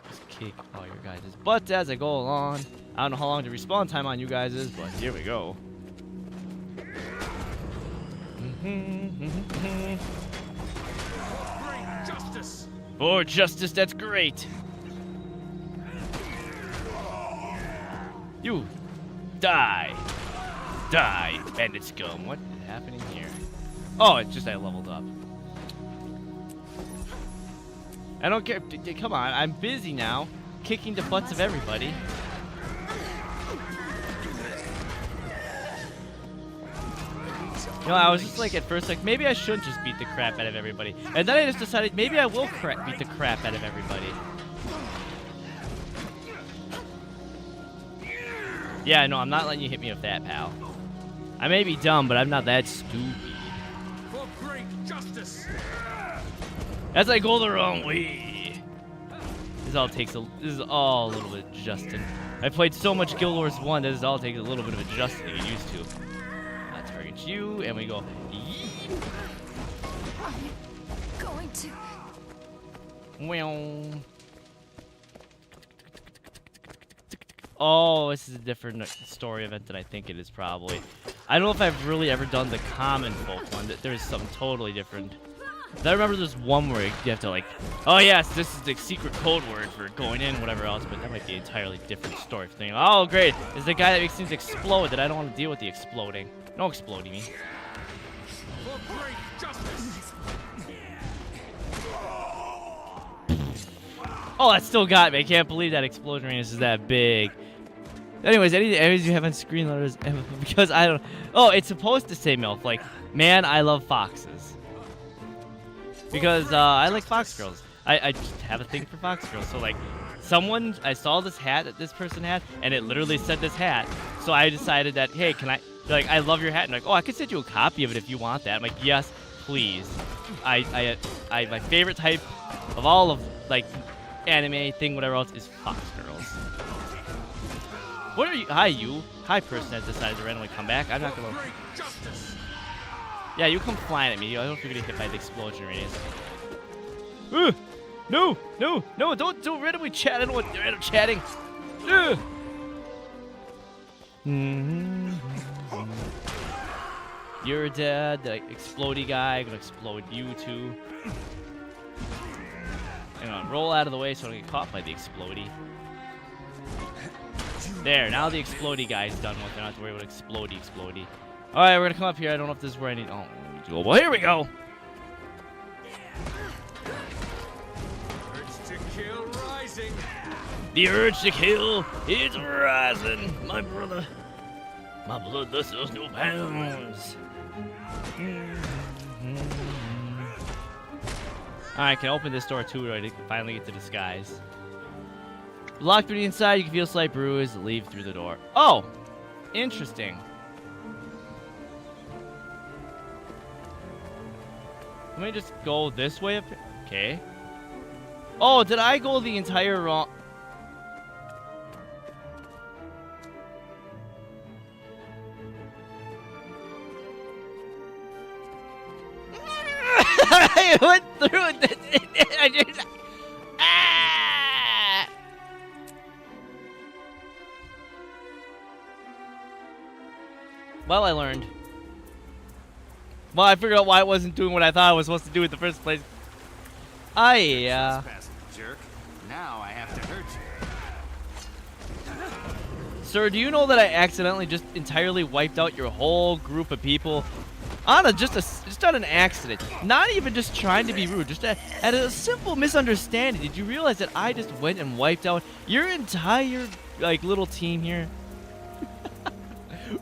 Just kick all your guys' butts as I go along. I don't know how long the respawn time on you guys is, but here we go. Justice. For justice, that's great. You die. Die, bandit scum. What is happening here? Oh, it's just I leveled up. I don't care. Come on, I'm busy now. Kicking the butts of everybody. You know, I was just like at first like maybe I should just beat the crap out of everybody. And then I just decided maybe I will beat the crap out of everybody. Yeah, no, I'm not letting you hit me with that, pal. I may be dumb, but I'm not that stupid. For great justice. As I go the wrong way. This is all a little bit adjusting. I played so much Guild Wars 1 that this all takes a little bit of adjusting to get used to. Target you, and we go. I'm going to. Well. Oh, this is a different story event than I think it is probably. I don't know if I've really ever done the common folk one. There's something totally different. I remember there's one where you have to like, oh yes, this is the secret code word for going in, whatever else, but that might be an entirely different story. Thing. Oh great, it's the guy that makes things explode that I don't want to deal with the exploding. No exploding me. For great justice. Oh, that still got me. I can't believe that explosion radius is that big. Anyways, any areas you have on screen letters, because I don't. Oh, it's supposed to say MILF. Like, man, I love foxes. Because I like fox girls. I just have a thing for fox girls. So like, I saw this hat that this person had, and it literally said this hat. So I decided that, hey, can I? Like, I love your hat. And like, oh, I could send you a copy of it if you want that. I'm like, yes, please. My favorite type of all of like anime thing, whatever else, is fox girls. What are you? Hi, person that decided to randomly come back. I'm not gonna. Yeah, you come flying at me. I don't know if you're gonna hit by the explosion radius. No, don't randomly chat. I don't want random chatting. You're dead. The explodey guy. I'm gonna explode you too. Hang on, roll out of the way so I don't get caught by the explodey. There, now the explodey guy's done with. I don't have to worry about explodey. Alright, we're gonna come up here. I don't know if this is where I need. Oh, well, here we go. Urge to kill rising. The urge to kill is rising, my brother. My blood thus knows no bounds. Alright, can I open this door too? I finally get to disguise. Locked from the inside, you can feel slight bruise. Leave through the door. Oh! Interesting. Let me just go this way up here. Okay. Oh, did I go the entire wrong... I went through it. I just... Ah! Well, I learned. Well, I figured out why I wasn't doing what I thought I was supposed to do in the first place. Jerk. Now I have to hurt you. Sir, do you know that I accidentally just entirely wiped out your whole group of people? On just on an accident. Not even just trying to be rude. Just at a simple misunderstanding. Did you realize that I just went and wiped out your entire, like, little team here?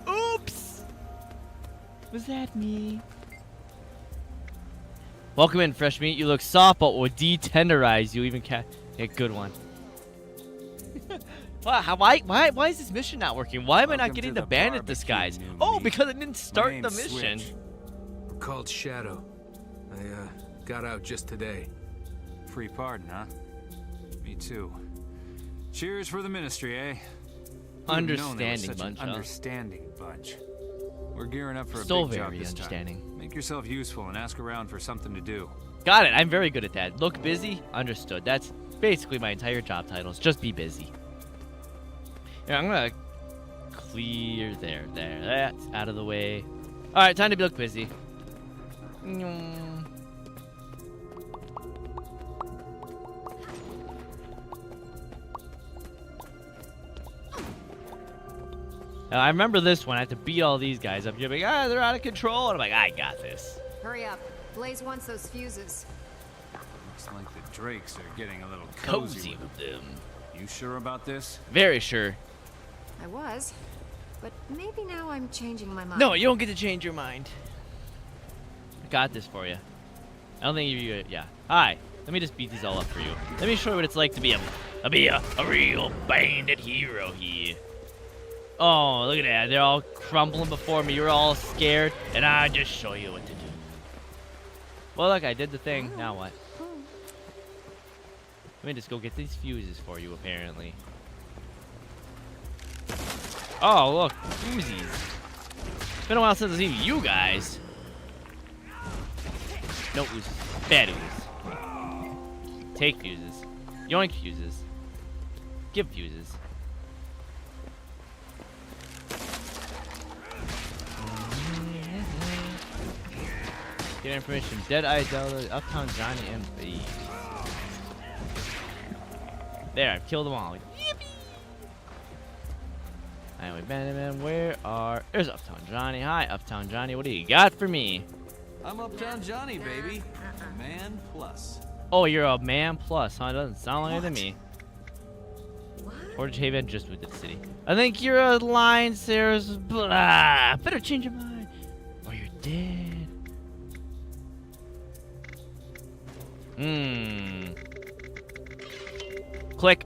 Oops! Was that me? Welcome in, fresh meat. You look soft, but will detenderize you. Even yeah, good one. Why is this mission not working? Why am I not getting the bandit disguise? Oh, because I didn't start the mission. I'm called Shadow. I got out just today. Free pardon, huh? Me too. Cheers for the ministry, eh? Understanding bunch, Understanding bunch. We're gearing up for a so big job very this understanding. time. Make yourself useful and ask around for something to do. Got it. I'm very good at that. Look busy. Understood. That's basically my entire job titles. Just be busy. Yeah, I'm gonna clear there. That's out of the way. All right, time to look busy. Now, I remember this one. I had to beat all these guys up. You're like, they're out of control. And I'm like, I got this. Hurry up. Blaze wants those fuses. Looks like the Drakes are getting a little cozy with them. You sure about this? Very sure. I was. But maybe now I'm changing my mind. No, you don't get to change your mind. I got this for you. I don't think you... Yeah. Hi. Let me just beat these all up for you. Let me show you what it's like to be a real bandit hero here. Oh, look at that. They're all crumbling before me. You're all scared. And I just show you what to do. Well, look, I did the thing. Now what? Let me just go get these fuses for you, apparently. Oh, look. Fusies. It's been a while since I've seen you guys. No fuses. Bad fuses. Take fuses. Yoink fuses. Give fuses. Get information. Dead-Eye Delta, Uptown Johnny, and Thieves. There, I've killed them all. Yippee! Anyway, man, where are... There's Uptown Johnny. Hi, Uptown Johnny. What do you got for me? I'm Uptown Johnny, baby. A man plus. Oh, you're a man plus, huh? Doesn't sound like it to me. Portage Haven, just with the city. I think you're a line, Sarah's... Blah. Better change your mind. Or you're dead. Click.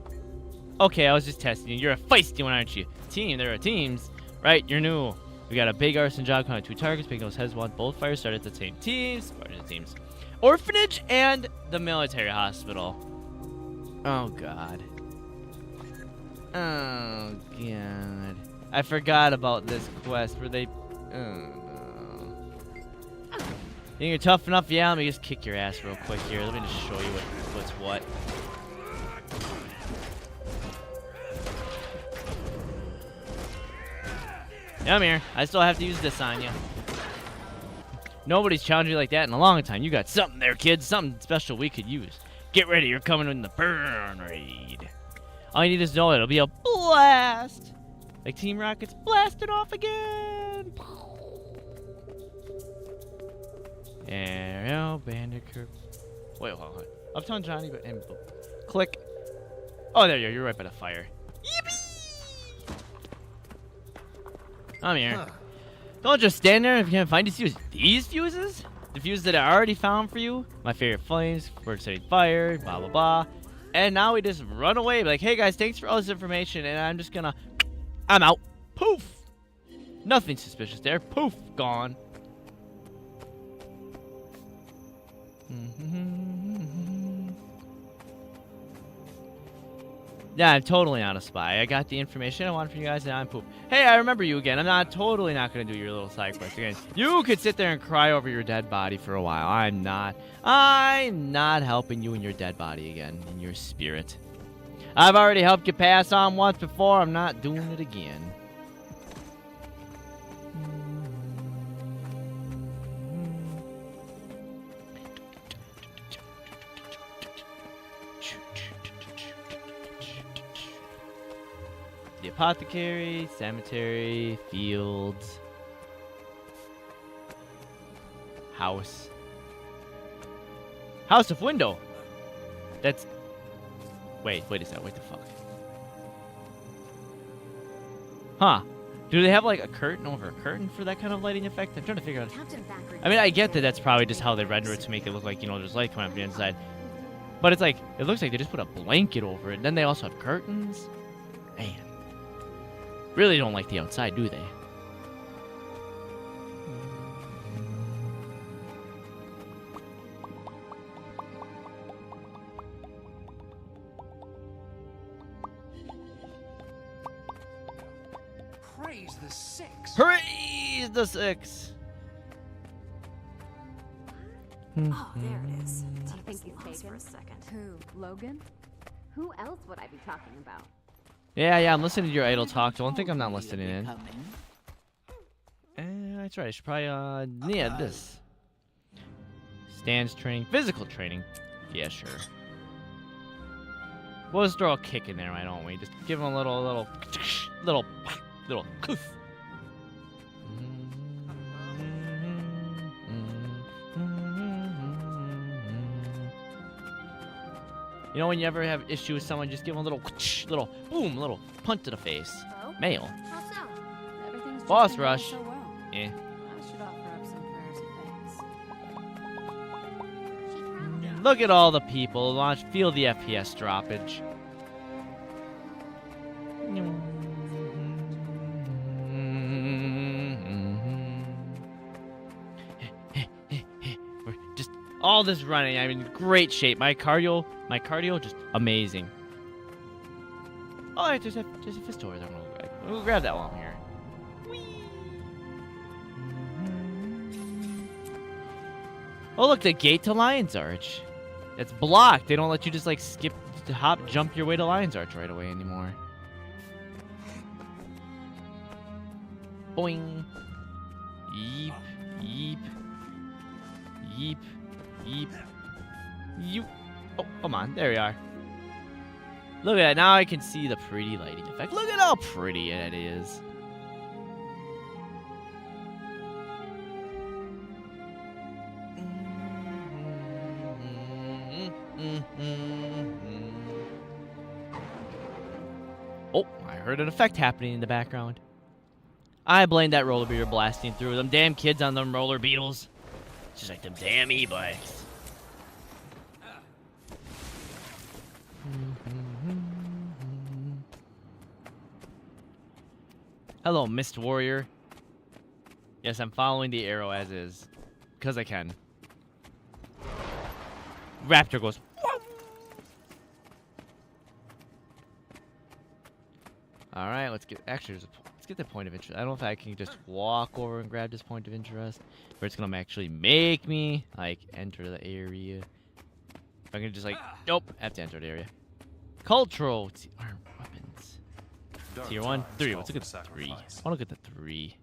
Okay, I was just testing you. You're a feisty one, aren't you? Team, there are teams. Right, you're new. We got a big arson job coming 2 targets. Picking those heads want both fires start at the same teams. Teams. Orphanage and the military hospital. Oh, God. Oh, God. I forgot about this quest where they... Oh, no. You think you're tough enough? Yeah, let me just kick your ass real quick here. Let me just show you what's what. Come here. I still have to use this on you. Nobody's challenged you like that in a long time. You got something there, kids. Something special we could use. Get ready. You're coming in the burn raid. All you need is to know it'll be a blast. Like Team Rocket's blasted off again. Ariel, Bandicoot. Wait, hold on. Uptown Johnny, and click. Oh, there you are. You're right by the fire. Yippee! I'm here. Huh. Don't just stand there if you can't find these fuses. These fuses? The fuses that I already found for you. My favorite flames, first setting fire, blah, blah, blah. And now we just run away. Like, hey, guys, thanks for all this information. And I'm just gonna... I'm out. Poof. Nothing suspicious there. Poof. Gone. Yeah, I'm totally not a spy. I got the information I wanted from you guys, and I'm poop. Hey, I remember you again. I'm totally not going to do your little side quest again. You could sit there and cry over your dead body for a while. I'm not helping you in your dead body again, in your spirit. I've already helped you pass on once before. I'm not doing it again. The apothecary, cemetery, fields, house. House of window. That's... Wait a second. What the fuck? Huh. Do they have like a curtain over a curtain for that kind of lighting effect? I'm trying to figure out. I mean, I get that that's probably just how they render it to make it look like, you know, there's light coming up the inside. But it's like, it looks like they just put a blanket over it. And then they also have curtains. Man. Really don't like the outside, do they? Praise the six. Praise the six. Oh, there it is. Do you think he's taken? For a second. Who? Logan? Who else would I be talking about? Yeah, I'm listening to your idle talk. Don't think I'm not listening in. That's right. I should probably, yeah, this. Stance training. Physical training. Yeah, sure. We'll just throw a kick in there, why don't we? Just give him a little coof. You know, when you ever have issue with someone, just give them a little boom, little punch to the face. Hello? Mail. How so? Everything's just Boss been going rush. so well. Eh. I should offer up some prayers and thanks. Look at all the people. Launch. Feel the FPS droppage. Just all this running. I'm in great shape. My cardio just amazing. Oh, there's a fist over there. We'll grab that while I'm here. Oh, look, the gate to Lion's Arch. It's blocked. They don't let you just like skip, hop, jump your way to Lion's Arch right away anymore. Boing. Yeep. Yeep. Yeep. Yeep. Yeep. Oh, come on. There we are. Look at that. Now I can see the pretty lighting effect. Look at how pretty it is. Oh, I heard an effect happening in the background. I blame that roller beater blasting through. Them damn kids on them roller beetles. It's just like them damn e-bikes. Hello, Mist Warrior. Yes, I'm following the arrow as is. Because I can. Raptor goes. Alright, let's get. Actually, let's get the point of interest. I don't know if I can just walk over and grab this point of interest, or it's gonna actually make me like enter the area. If I can just like, nope, I have to enter the area. Cultural arm weapons. Tier 1, 3. Let's look at the 3. I want to look at the 3.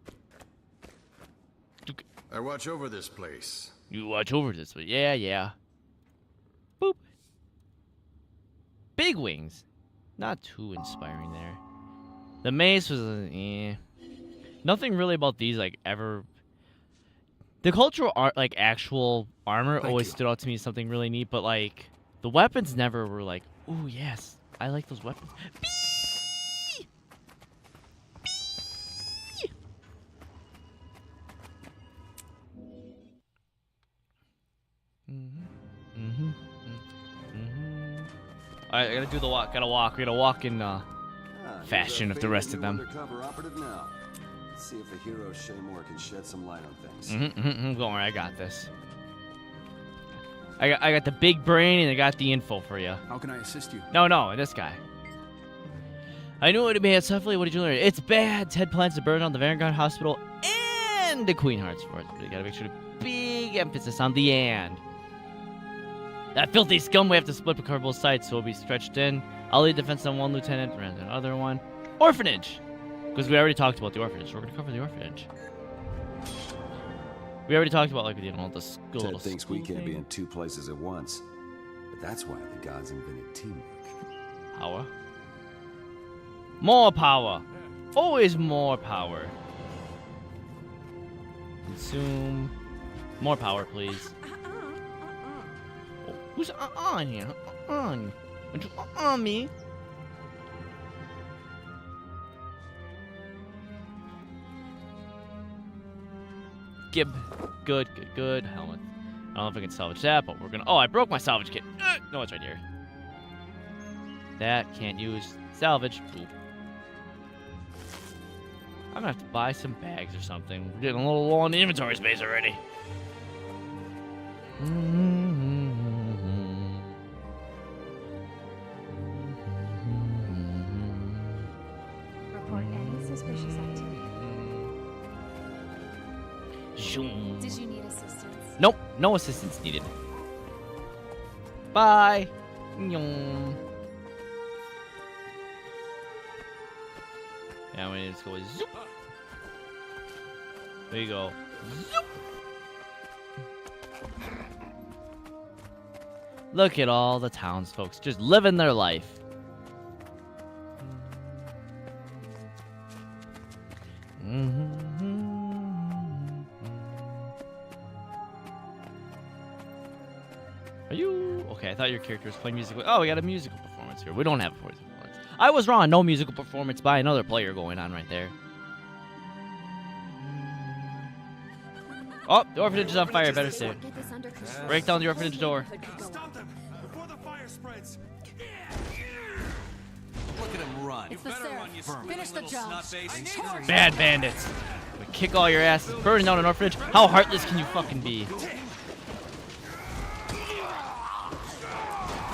I watch over this place. You watch over this place. Yeah. Boop. Big wings. Not too inspiring there. The mace was, nothing really about these like ever. The cultural art, like actual armor, always stood out to me as something really neat, but like the weapons never were like, ooh yes, I like those weapons. Alright, I gotta do the walk. Gotta walk. We're gonna walk in fashion of the rest of them. Undercover operative now. Let's see if the hero Shaymore can shed some light on things. Don't worry, I got this. I got the big brain and I got the info for you. How can I assist you? No, this guy. I knew it would be bad, Suffley. What did you learn? It's bad. Ted plans to burn down the Vanguard Hospital and the Queen Hearts Fort. But you gotta make sure to big emphasis on the and. That filthy scum, we have to split the both sides, so we'll be stretched in. I'll lead defense on one lieutenant, and the other one. Orphanage! Because we already talked about the orphanage, so we're going to cover the orphanage. We already talked about, like, you know, the school. Ted thinks we can't be in two places at once. But that's why the gods invented teamwork. How? More power. Always more power. Consume. More power, please. Oh, who's on here? On. Would you on me? Gib. Good, good, good. Helmet. I don't know if I can salvage that, but we're gonna. Oh, I broke my salvage kit. No, it's right here. That can't use salvage. Boop. I'm gonna have to buy some bags or something. We're getting a little low on the inventory space already. Report any suspicious activity. Zoom. Did you need assistance? Nope, no assistance needed. Bye. Nyong. Yeah, we need to go zoop. There you go. Zoop. Look at all the townsfolk just living their life. Are you okay? I thought your character was playing music. Oh, we got a musical performance here. We don't have a musical performance. I was wrong. No musical performance by another player going on right there. Oh, the orphanage is on fire. Better stay. Break down the orphanage door. Stop them before the fire spreads. Look at him run. It's the Seraph. Finish the job. Bad bandits. We kick all your asses. Burning down an orphanage. How heartless can you fucking be?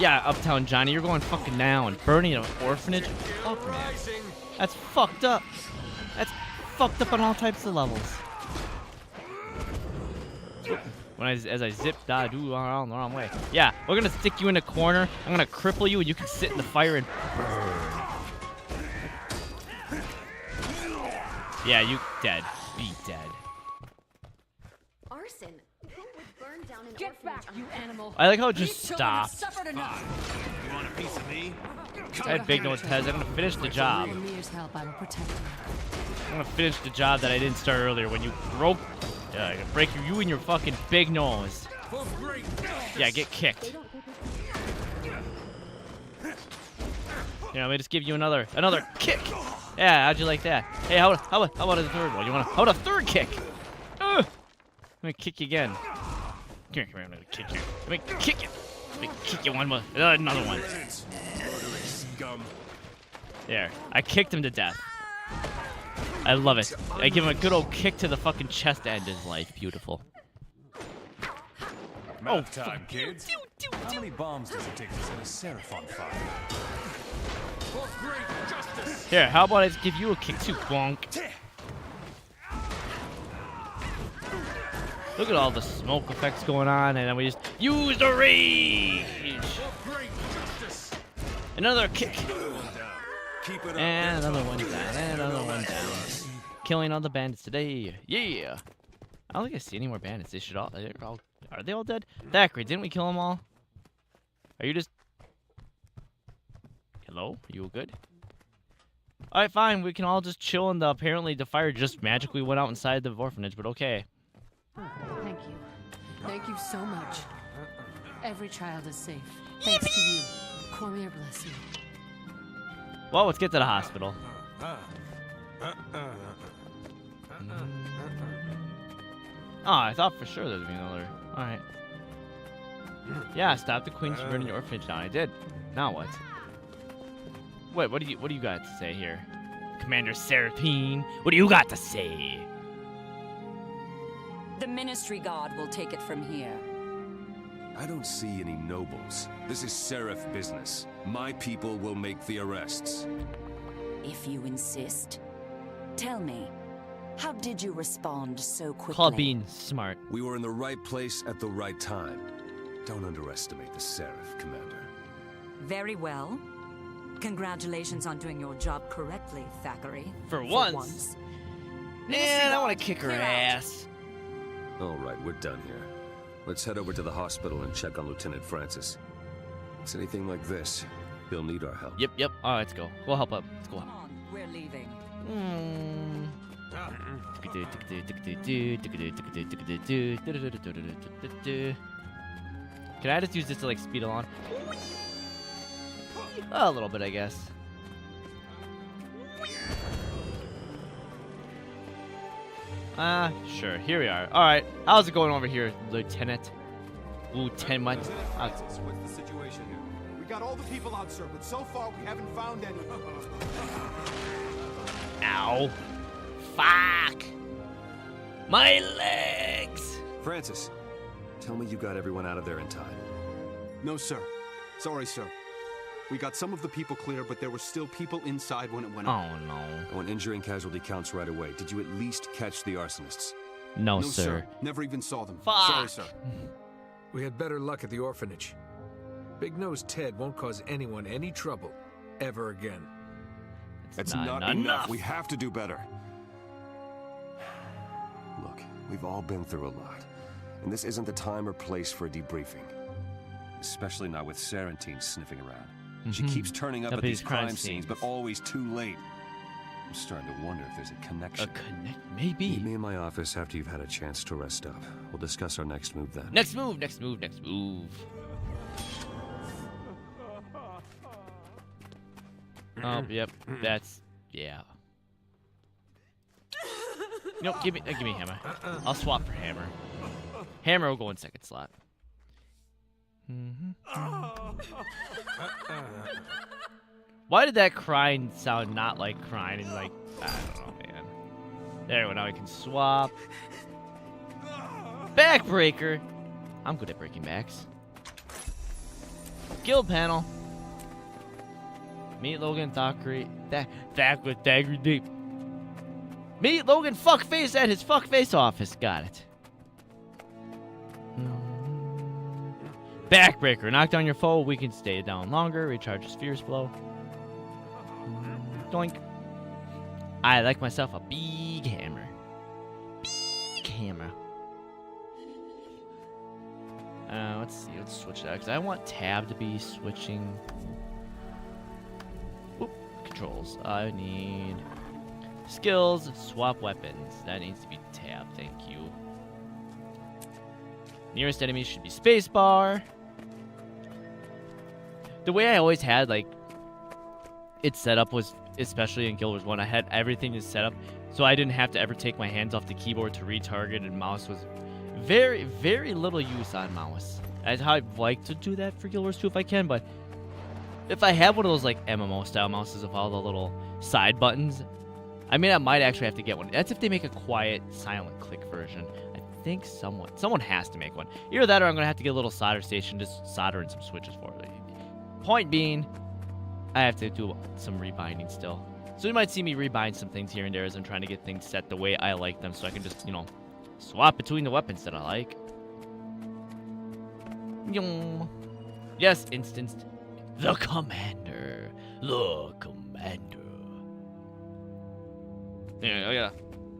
Yeah, Uptown Johnny, you're going fucking down. Burning an orphanage? Fuck, man. That's fucked up. That's fucked up on all types of levels. When as I zip da do around the wrong way. Yeah, we're gonna stick you in a corner. I'm gonna cripple you, and you can sit in the fire and burn. Yeah, you dead. Be dead. Arson. Who would burn down an Get back, you animal. I like how it just These children have stopped. suffered enough. You want a piece of me? I had big nose Tez. I'm gonna finish the job. With Mir's help, I will protect you. I'm gonna finish the job that I didn't start earlier when you broke. Yeah, I break you and your fucking big nose. Yeah, get kicked. Yeah, let me just give you another kick. Yeah, how'd you like that? Hey, how about a third one? How about a third kick? Let me kick you again. Come here, I'm gonna kick you. Let me kick you. Let me kick you one more. Another one. There, I kicked him to death. I love it. I give him a good old kick to the fucking chest to end his life. Beautiful. Math time, kids. How many bombs does it take to set a Seraph on fire? Here, how about I just give you a kick too, bonk? Look at all the smoke effects going on, and then we just use the rage. Another kick. And another one down, and another one down. Killing all the bandits today. Yeah. I don't think I see any more bandits. They should all. Are they all dead? Thackeray, didn't we kill them all? Are you just? Hello? Are you good? All right, fine. We can all just chill, and apparently the fire just magically went out inside the orphanage. But okay. Thank you. Thank you so much. Every child is safe. Thanks to you. Cormier bless you. Well, let's get to the hospital. Oh, I thought for sure there'd be another. All right. Yeah, stop the queen from burning your orphanage down. I did. Now what? Wait, what do you got to say here, Commander Seraphine? What do you got to say? The Ministry Guard will take it from here. I don't see any nobles. This is Seraph business. My people will make the arrests. If you insist. Tell me, how did you respond so quickly? Call being smart. We were in the right place at the right time. Don't underestimate the Seraph, Commander. Very well. Congratulations on doing your job correctly, Thackeray. For once. Man, I want to kick her ass. All right, we're done here. Let's head over to the hospital and check on Lieutenant Francis. It's anything like this, He'll need our help. Yep, yep. All right, let's go. Go help him. Let's go help. Come on, we're leaving. Can I just use this to like speed along? A little bit, I guess. Sure. Here we are. All right. How's it going over here, Lieutenant? Lieutenant. What's the situation here? We got all the people out, sir, but so far we haven't found any. Ow. Fuck. My legs. Francis, tell me you got everyone out of there in time. No, sir. Sorry, sir. We got some of the people clear, but there were still people inside when it went up. Oh, no. I want injury and casualty counts right away. Did you at least catch the arsonists? No, No, sir. Never even saw them. Fuck. Sorry, sir. We had better luck at the orphanage. Big-nosed Ted won't cause anyone any trouble ever again. It's not not enough. enough. We have to do better. Look, we've all been through a lot. And this isn't the time or place for a debriefing. Especially not with Sarantine sniffing around. She keeps turning up at these crime scenes, but always too late. I'm starting to wonder if there's a connection. Maybe. Meet me in my office after you've had a chance to rest up. We'll discuss our next move then. Next move, next move, next move. Oh, yep. That's, yeah. Nope, give me hammer. I'll swap for hammer. Hammer will go in second slot. Why did that crying sound not like crying and like, I don't know, man. There we go, now we can swap. Backbreaker. I'm good at breaking backs. Guild panel. Meet Logan Thackeray. Thackeray Deep. Meet Logan Fuckface at his Fuckface office. Got it. Backbreaker. Knock down your foe. We can stay down longer. Recharges Fierce Blow. Doink. I like myself a big hammer. Big hammer. Let's see. Let's switch that because I want tab to be switching. Oop. Controls. I need skills. Swap weapons. That needs to be tab. Thank you. Nearest enemy should be spacebar. The way I always had like it set up was, especially in Guild Wars 1, I had everything is set up so I didn't have to ever take my hands off the keyboard to retarget, and mouse was very, very little use on mouse. That's how I'd like to do that for Guild Wars 2 if I can, but if I have one of those like MMO style mouses with all the little side buttons, I mean I might actually have to get one. That's if they make a quiet, silent click version. I think someone has to make one. Either that or I'm gonna have to get a little solder station, just solder in some switches for it. Point being, I have to do some rebinding still. So you might see me rebind some things here and there as I'm trying to get things set the way I like them so I can just, you know, swap between the weapons that I like. Yes, instanced. The commander. The commander. Yeah,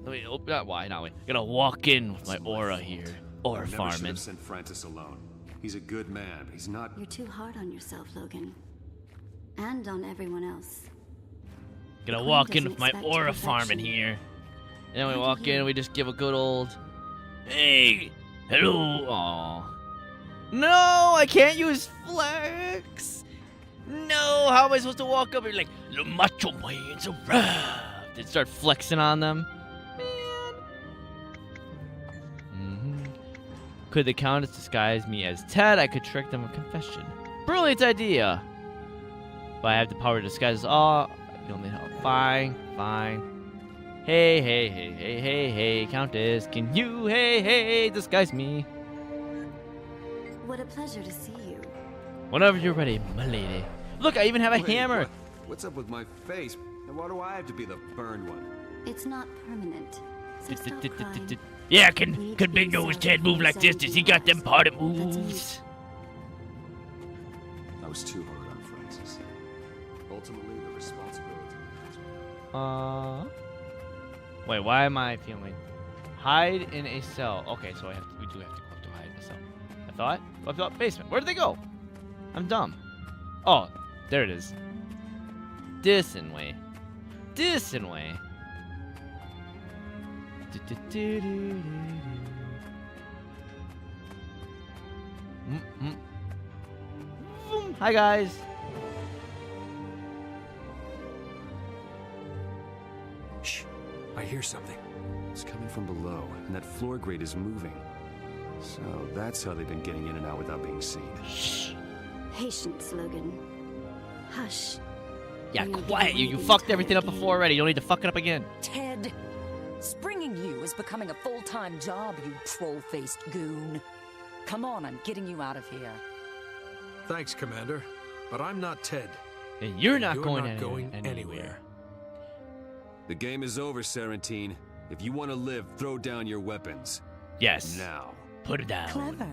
let me open that. Why not? Gotta walk in with my aura here. Aura Never should farming. have sent Francis alone. He's a good man, but he's not. You're too hard on yourself, Logan. And on everyone else. Gonna Queen walk in doesn't with my expect aura perfection. farming here. And then we How do walk in and we just give a good old, hey, hello. Aw. No, I can't use flex. No, how am I supposed to walk up and like, the macho man's arrived, and start flexing on them? Could the Countess disguise me as Ted? I could trick them with confession. Brilliant idea. But I have the power to disguise us all. You only help. Fine, fine. Hey, Countess, can you, hey, disguise me? What a pleasure to see you. Whenever you're ready, my lady. Look, I even have a Wait, hammer. What's up with my face? And why do I have to be the burned one? It's not permanent. So stop crying. Yeah, can Big Nose Ted move like this? Does he got them party moves? I was too hard on Francis. Ultimately, the responsibility. Wait, why am I feeling? Hide in a cell. Okay, so we do have to go to hide in a cell. I thought basement. Where did they go? I'm dumb. Oh, There it is. This way. This way. Hi guys. Shh. I hear something. It's coming from below, and that floor grate is moving. So that's how they've been getting in and out without being seen. Shh. Patience, Logan. Hush. Yeah, quiet. You fucked everything up before already. You don't need to fuck it up again. Ted, springing you is becoming a full-time job, you troll-faced goon. Come on, I'm getting you out of here. Thanks, Commander. But I'm not Ted. And you're not going anywhere. The game is over, Serentine. If you want to live, throw down your weapons. Yes. Now. Put it down. Clever.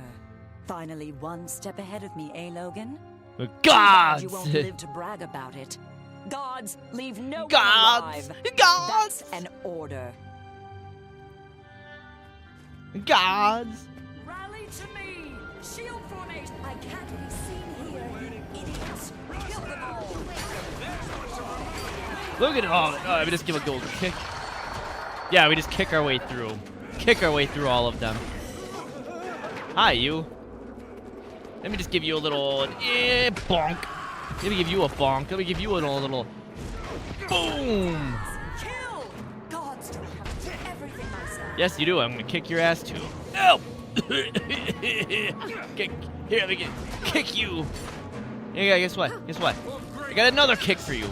Finally one step ahead of me, eh, Logan? Gods! You won't live to brag about it. Gods leave no one Gods! alive. Gods! That's an order. Gods! Rally to me! Shield formation! I can't be seen here, you idiots! Kill them all! Look at it all. Oh, we just give a gold kick. Yeah, we just kick our way through. Kick our way through all of them. Hi, you. Let me just give you a little bonk. Let me give you a bonk. Let me give you a little boom. Kill! Gods don't have to do everything myself. Yes, you do. I'm gonna kick your ass too. No! Here, let me kick you. Yeah, guess what? Guess what? I got another kick for you.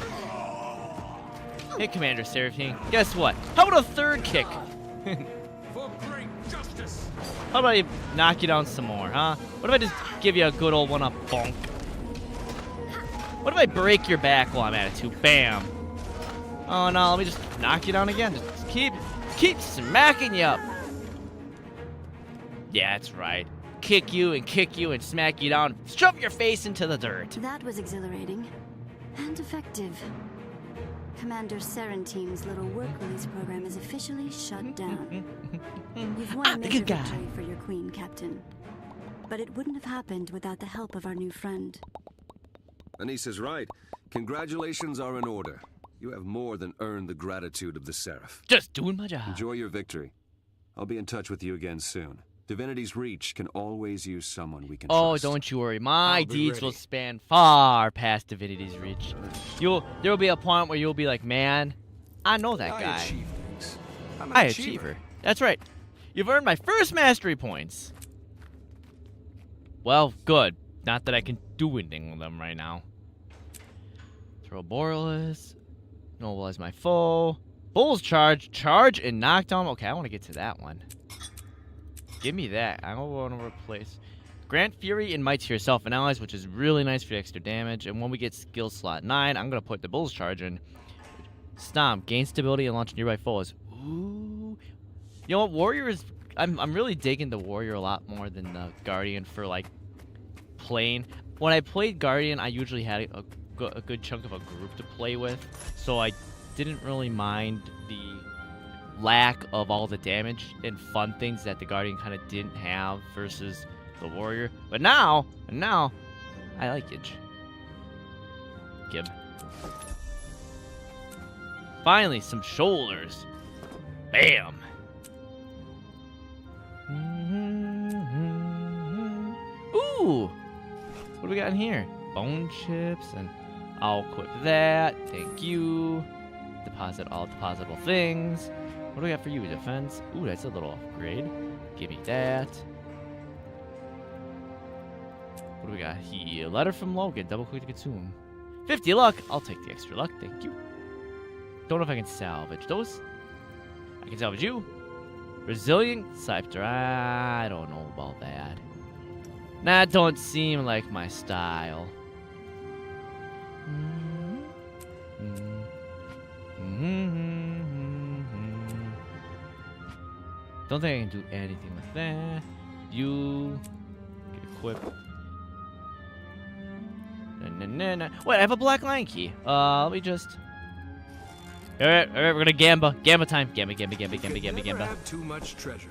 Hey, Commander Seraphine. Guess what? How about a third kick? For great justice. How about I knock you down some more, huh? What if I just give you a good old one-up bonk? What if I break your back while I'm at it too? Bam. Oh no, let me just knock you down again. Just keep smacking you up. Yeah, that's right. Kick you and smack you down. Shove your face into the dirt. That was exhilarating. And effective. Commander Serentine's little work release program is officially shut down. You've won a major victory for your queen, Captain. But it wouldn't have happened without the help of our new friend. Anissa's right. Congratulations are in order. You have more than earned the gratitude of the Seraph. Just doing my job. Enjoy your victory. I'll be in touch with you again soon. Divinity's Reach can always use someone we can trust. Oh, don't you worry. My deeds will span far past Divinity's Reach. There will be a point where you'll be like, man, I know that guy. I achieve things. I'm an I achiever. achiever. That's right. You've earned my first mastery points. Well, good. Not that I can do anything with them right now. Throw Borealis. Nobilize my foe. Bull's charge. Charge and knock down. Okay, I want to get to that one. Give me that. I want to replace. Grant Fury and Might to yourself and allies, which is really nice for extra damage. And when we get skill slot 9, I'm going to put the Bull's charge in. Stomp. Gain stability and launch nearby foes. Ooh. You know what? Warrior is... I'm really digging the Warrior a lot more than the Guardian for, like, playing. When I played Guardian, I usually had a good chunk of a group to play with. So I didn't really mind the lack of all the damage and fun things that the Guardian kind of didn't have versus the Warrior. But now, I like it. Gib. Finally, some shoulders. Bam. Ooh. What do we got in here? Bone chips, and I'll equip that. Thank you. Deposit all depositable things. What do we got for you? Defense. Ooh, that's a little upgrade. Give me that. What do we got here? Letter from Logan. Double click to consume. 50 luck. I'll take the extra luck. Thank you. Don't know if I can salvage those. I can salvage you. Resilient Scepter. I don't know about that. That don't seem like my style. Don't think I can do anything with that. You get equipped. Wait, I have a black lion key. Let me just. Alright, we're gonna Gamba. Gamba time. Gamba. Never have too much treasure.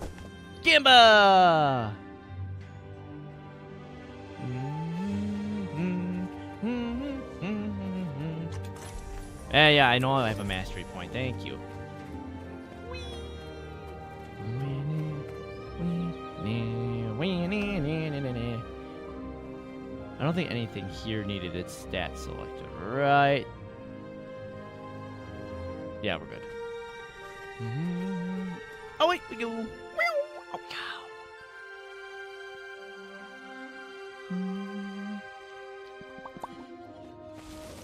Gamba! Yeah, I know I have a mastery point. Thank you. I don't think anything here needed its stat selected, right? Yeah, we're good. Oh, wait, we go. Oh, cow.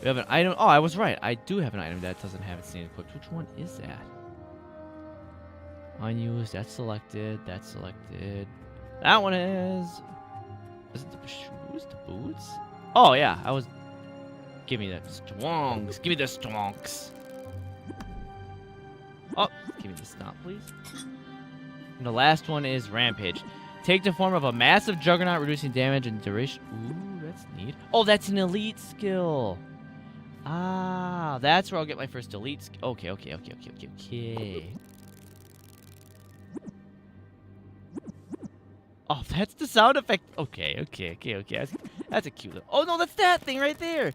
We have an item. Oh, I was right. I do have an item that doesn't have its name equipped. Which one is that? Unused. That's selected. That's selected. That one is. Is it the shoes? The boots? Oh, yeah. I was. Give me the stonks. Give me the stonks. Oh, give me the stomp, please. And the last one is Rampage. Take the form of a massive juggernaut, reducing damage and duration. Ooh, that's neat. Oh, that's an elite skill. Ah, that's where I'll get my first elite skill. Okay. Oh, that's the sound effect. Okay. That's a cute little. Oh, no, that's that thing right there.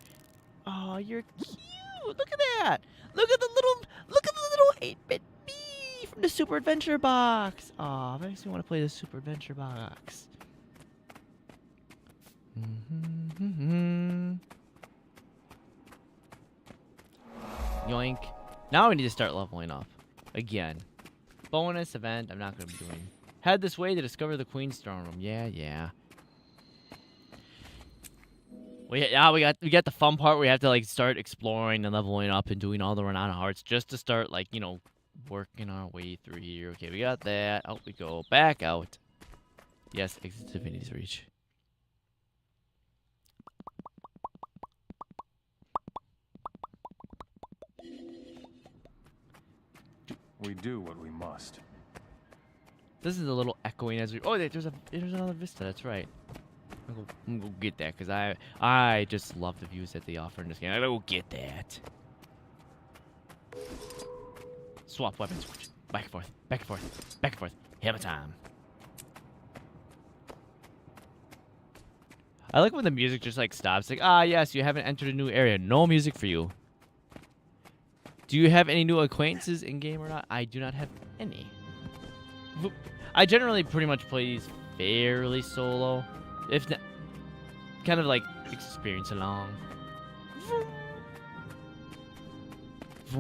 Oh, you're cute. Look at that. Look at the little 8-bit bee from the Super Adventure box. Oh, makes me want to play the Super Adventure box. Yoink. Now we need to start leveling up. Again. Bonus event I'm not going to be doing. Head this way to discover the Queen's throne room. Yeah. We got the fun part where we have to like start exploring and leveling up and doing all the renown hearts just to start like, you know, working our way through here. Okay, we got that. Out we go. Back out. Yes, exit Divinity's Reach. We do what we must. This is a little echoing as we. Oh, there's another vista. That's right. I'm gonna go get that because I just love the views that they offer in this game. I gotta go get that. Swap weapons. Back and forth. Hammer time. I like when the music just like stops. Like, yes, you haven't entered a new area. No music for you. Do you have any new acquaintances in game or not? I do not have any. I generally pretty much play these fairly solo. If not, kind of like experience along. I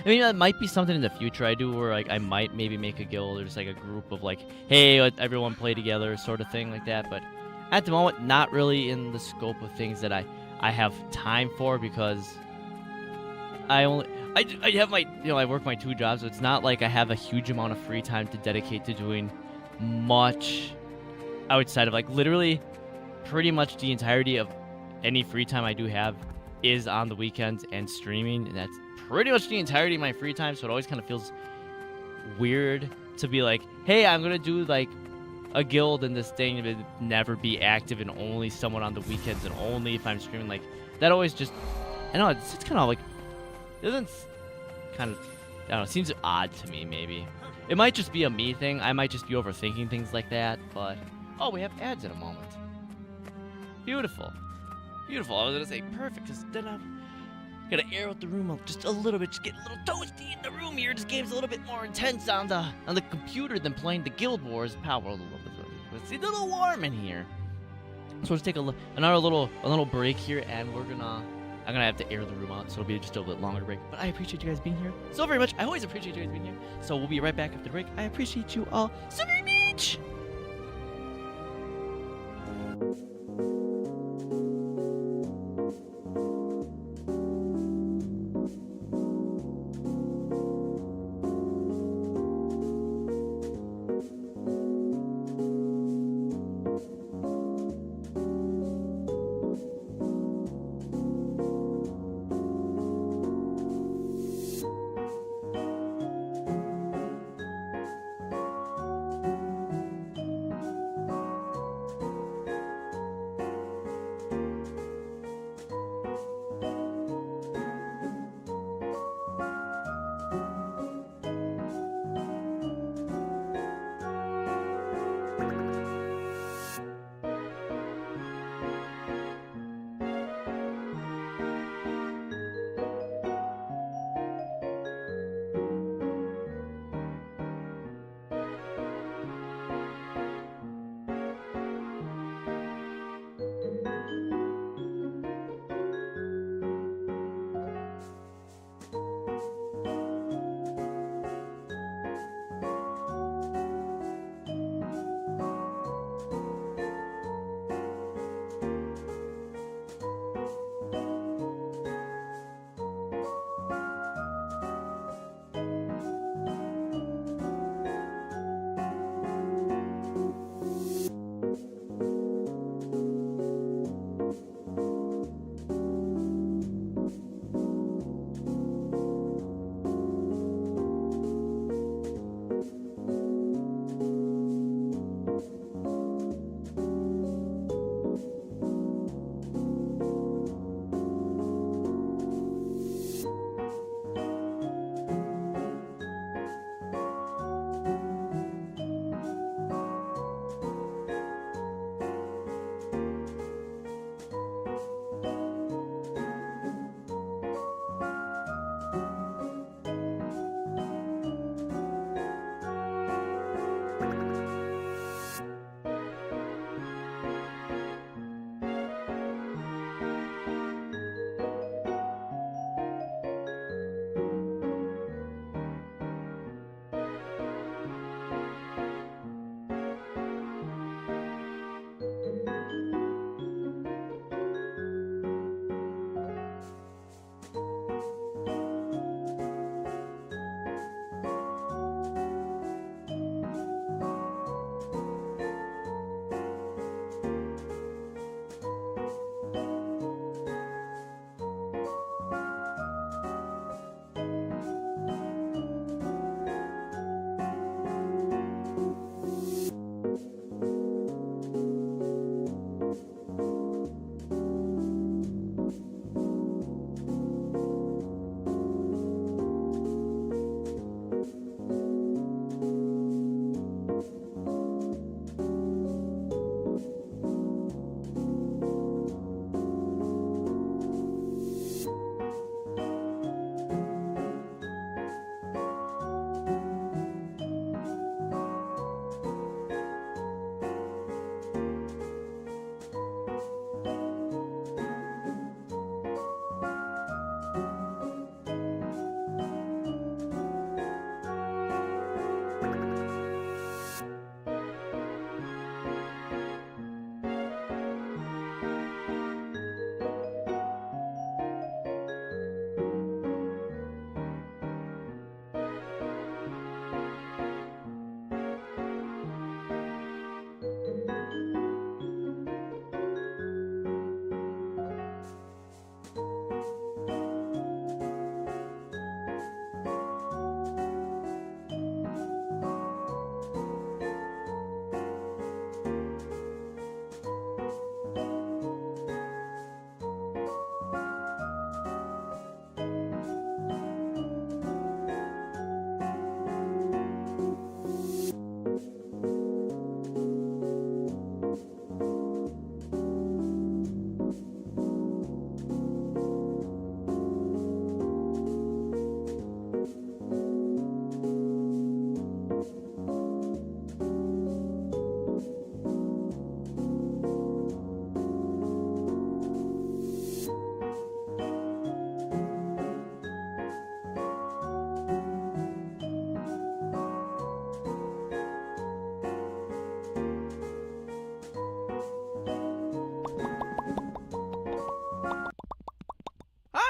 mean, that might be something in the future I do where like I might maybe make a guild or just like a group of like, hey, let everyone play together sort of thing like that. But at the moment, not really in the scope of things that I have time for because I have my, I work my 2 jobs, so it's not like I have a huge amount of free time to dedicate to doing much outside of like literally pretty much the entirety of any free time I do have is on the weekends and streaming, and that's pretty much the entirety of my free time, so it always kind of feels weird to be like, hey, I'm gonna do like a guild in this thing but never be active and only someone on the weekends and only if I'm streaming. Like that always just, I know it's kind of like, it doesn't kind of, I don't know, it seems odd to me maybe. It might just be a me thing. I might just be overthinking things like that, but oh, we have ads in a moment. Beautiful. I was gonna say perfect, because then I'm gonna air out the room out just a little bit, just get a little toasty in the room here. This game's a little bit more intense on the computer than playing the Guild Wars Power a little bit. It's a little warm in here. So let's take another little break here, and I'm gonna have to air the room out, so it'll be just a little bit longer break. But I appreciate you guys being here so very much. I always appreciate you guys being here. So we'll be right back after the break. I appreciate you all so very much.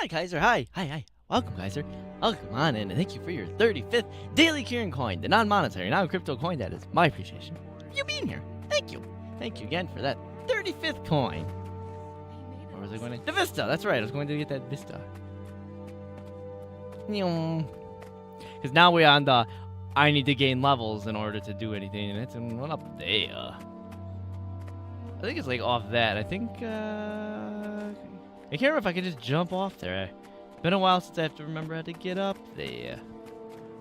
on, Kaiser. Hi. Welcome, Kaiser. Welcome on in, and thank you for your 35th daily Kieran coin, the non-monetary, non-crypto coin. That is my appreciation for you being here. Thank you. Thank you again for that 35th coin. Where was I going to? The Vista. That's right. I was going to get that Vista. Because now we're on the I need to gain levels in order to do anything, and it's one up there. I think it's like off that. I think I can't remember if I could just jump off there. It's been a while since I have to remember how to get up there.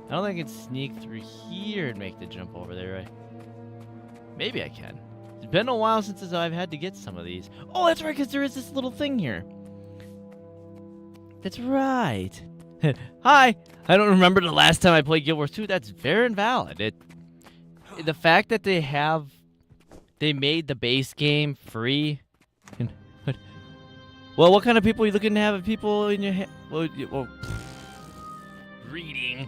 I don't think I can sneak through here and make the jump over there, right? Maybe I can. It's been a while since I've had to get some of these. Oh, that's right, because there is this little thing here. That's right. Hi. I don't remember the last time I played Guild Wars 2. That's very invalid. The fact that they made the base game free. Well, what kind of people are you looking to have? People in your reading.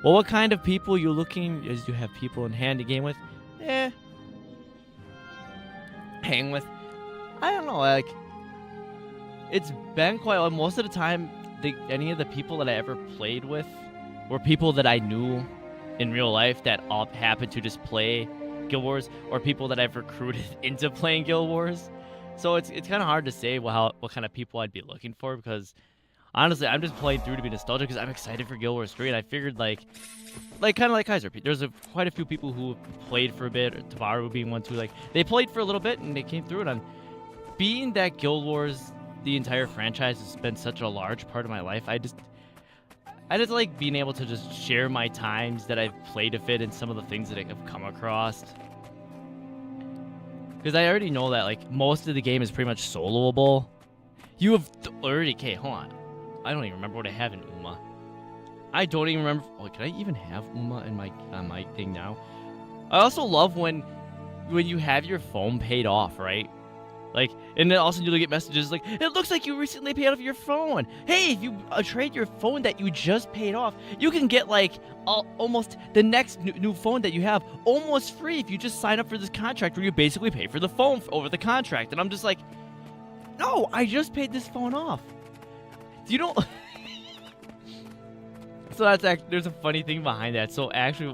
Well, what kind of people you looking as you have people in hand to game with? Hang with. I don't know. Like, it's been quite. Most of the time, any of the people that I ever played with were people that I knew in real life that all happened to just play Guild Wars, or people that I've recruited into playing Guild Wars. So it's kind of hard to say what kind of people I'd be looking for, because honestly, I'm just playing through to be nostalgic because I'm excited for Guild Wars 3, and I figured like kind of like Kaiser. There's quite a few people who played for a bit, or Tavaru being one too. Like, they played for a little bit and they came through it. And being that Guild Wars, the entire franchise, has been such a large part of my life, I just like being able to just share my times that I've played with it and some of the things that I have come across. Because I already know that like most of the game is pretty much soloable. You have 30k. Hold on. I don't even remember what I have in Uma. I don't even remember. Oh, can I even have Uma in my thing now? I also love when you have your phone paid off, right? Like, and then also you'll get messages like, it looks like you recently paid off your phone. Hey, if you trade your phone that you just paid off, you can get like almost the next new phone that you have almost free if you just sign up for this contract where you basically pay for the phone over the contract. And I'm just like, no, I just paid this phone off. You don't. So that's actually, there's a funny thing behind that. So actually,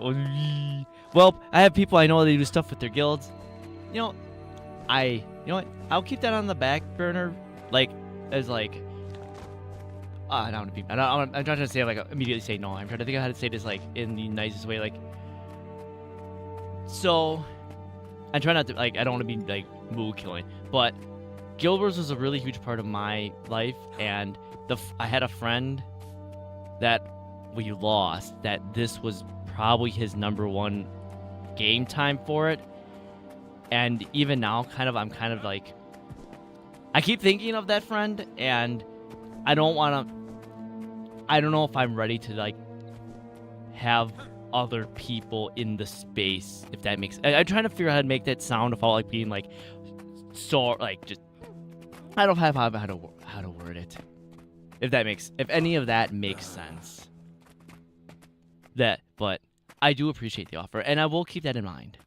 well, I have people I know that do stuff with their guilds. You know what? I'll keep that on the back burner, like, as like, I don't want to be, I'm not trying to say like immediately say no. I'm trying to think of how to say this like in the nicest way, like. So, I try not to like. I don't want to be like mood killing, but Guild Wars was a really huge part of my life, and I had a friend that we lost. That this was probably his #1 game time for it. And even now, I'm kind of like, I keep thinking of that friend, and I don't know if I'm ready to like have other people in the space, if that makes. I'm trying to figure out how to make that sound without like being like, so like just. I don't have how to word it. If any of that makes sense. But I do appreciate the offer, and I will keep that in mind.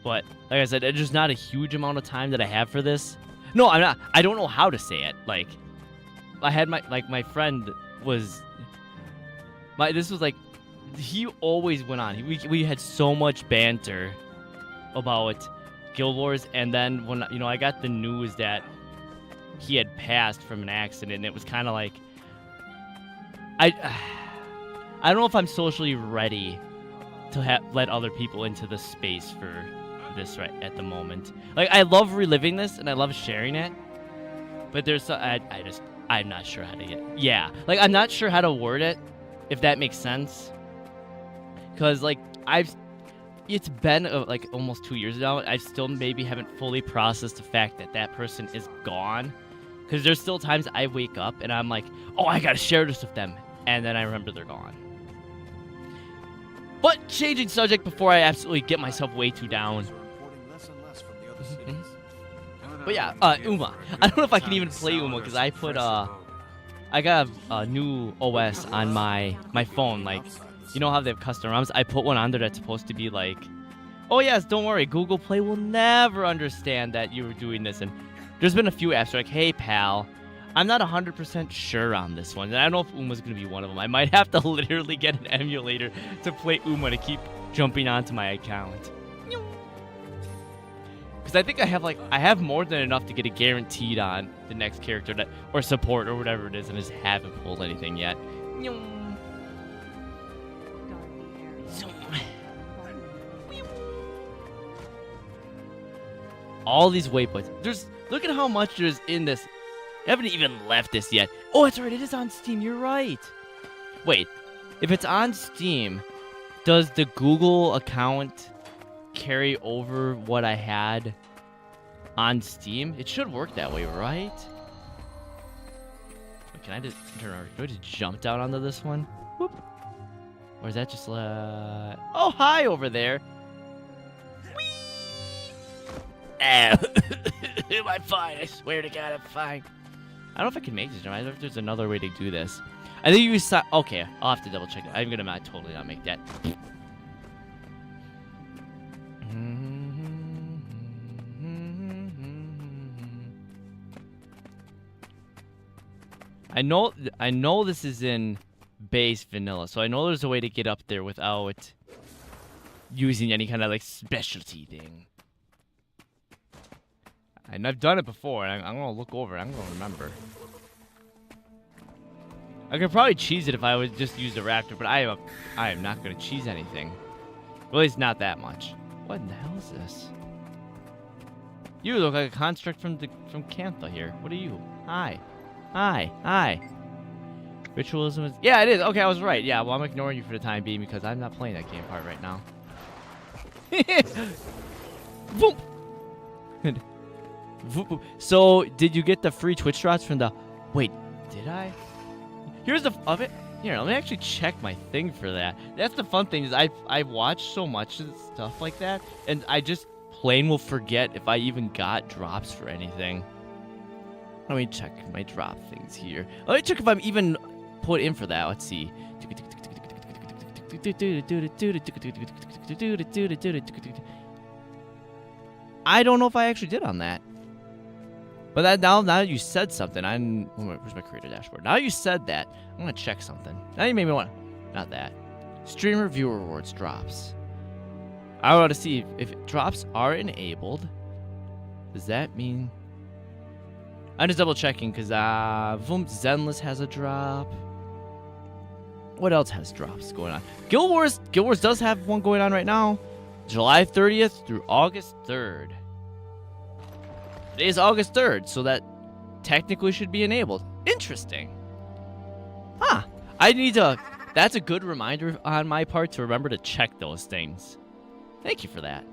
But, like I said, it's just not a huge amount of time that I have for this. No, I'm not. I don't know how to say it. Like, I had my friend was... This was like... He always went on. We had so much banter about Guild Wars, and then when, I got the news that he had passed from an accident, and it was kind of like... I don't know if I'm socially ready to let other people into the space for this right at the moment. Like, I love reliving this and I love sharing it, but there's I'm not sure how to I'm not sure how to word it, if that makes sense. Because like it's been like almost 2 years now. I still maybe haven't fully processed the fact that that person is gone. Because there's still times I wake up and I'm like, oh, I gotta share this with them, and then I remember they're gone. But changing subject before I absolutely get myself way too down. But yeah, Uma. I don't know if I can even play Uma because I put I got a new OS on my phone. Like, you know how they have custom ROMs? I put one on there that's supposed to be like, oh yes, don't worry, Google Play will never understand that you were doing this. And there's been a few apps that are like, hey pal, I'm not 100% sure on this one. And I don't know if Uma's going to be one of them. I might have to literally get an emulator to play Uma to keep jumping onto my account. Because I think I have more than enough to get a guaranteed on the next character that, or support or whatever it is, and just haven't pulled anything yet. All these waypoints. Look at how much there's in this. I haven't even left this yet. Oh, that's right. It is on Steam. You're right. Wait. If it's on Steam, does the Google account carry over what I had on Steam? It should work that way, right? Wait, can I just turn around? Do I just jump down onto this one? Whoop. Or is that just oh, hi over there. Am I fine? I swear to God, I'm fine. I don't know if I can make this jump. I don't know if there's another way to do this. I think you saw. Okay, I'll have to double check it. I'm gonna totally not make that. I know this is in base vanilla, so I know there's a way to get up there without using any kind of like specialty thing. And I've done it before, and I'm gonna look over it. I'm gonna remember. I could probably cheese it if I would just use the raptor, but I am not gonna cheese anything. Well, at least not that much. What in the hell is this? You look like a construct from Cantha here. What are you? Hi. Ritualism is... Yeah, it is. Okay, I was right. Yeah, well, I'm ignoring you for the time being because I'm not playing that game part right now. Boom. So, did you get the free Twitch drops from the... Wait, did I? Here's the of it. Here, let me actually check my thing for that. That's the fun thing is I watch so much stuff like that, and I just plain will forget if I even got drops for anything. Let me check my drop things here. Let me check if I'm even put in for that. Let's see. I don't know if I actually did on that. But that now you said something. Where's my creator dashboard? Now you said that, I'm gonna check something. Now you made me want. Not that. Streamer viewer rewards drops. I want to see if drops are enabled. Does that mean? I'm just double checking because Zenless has a drop. What else has drops going on? Guild Wars does have one going on right now. July 30th through August 3rd. Today is August 3rd, so that technically should be enabled. Interesting. Huh. I need to... That's a good reminder on my part to remember to check those things. Thank you for that.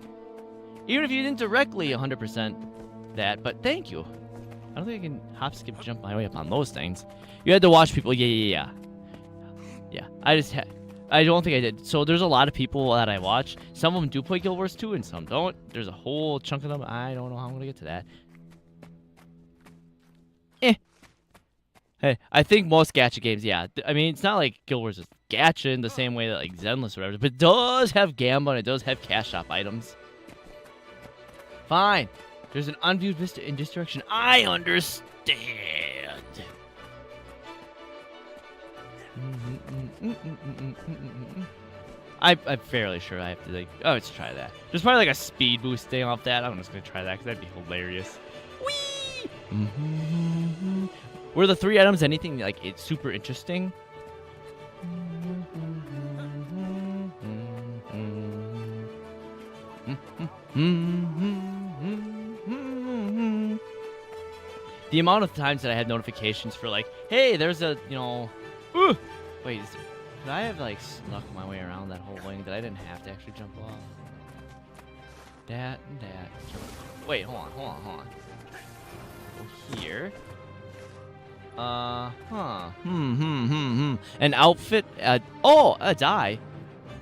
Even if you didn't directly 100% that, but thank you. I don't think I can hop, skip, jump my way up on those things. You had to watch people. Yeah. I don't think I did. So there's a lot of people that I watch. Some of them do play Guild Wars 2 and some don't. There's a whole chunk of them. I don't know how I'm going to get to that. Hey, I think most gacha games, yeah. I mean, it's not like Guild Wars is gacha in the same way that like Zenless or whatever, but it does have Gamba and it does have cash shop items. Fine. There's an unviewed vista in this direction. I understand. I'm fairly sure I have to like. Oh, let's try that. There's probably like a speed boost thing off that. I'm just gonna try that because that'd be hilarious. Whee! Were the 3 items anything like it's super interesting? The amount of times that I had notifications for like, hey, there's a, wait, could I have like snuck my way around that whole thing that I didn't have to actually jump off? That and that. Wait, hold on. Go here. An outfit. A die.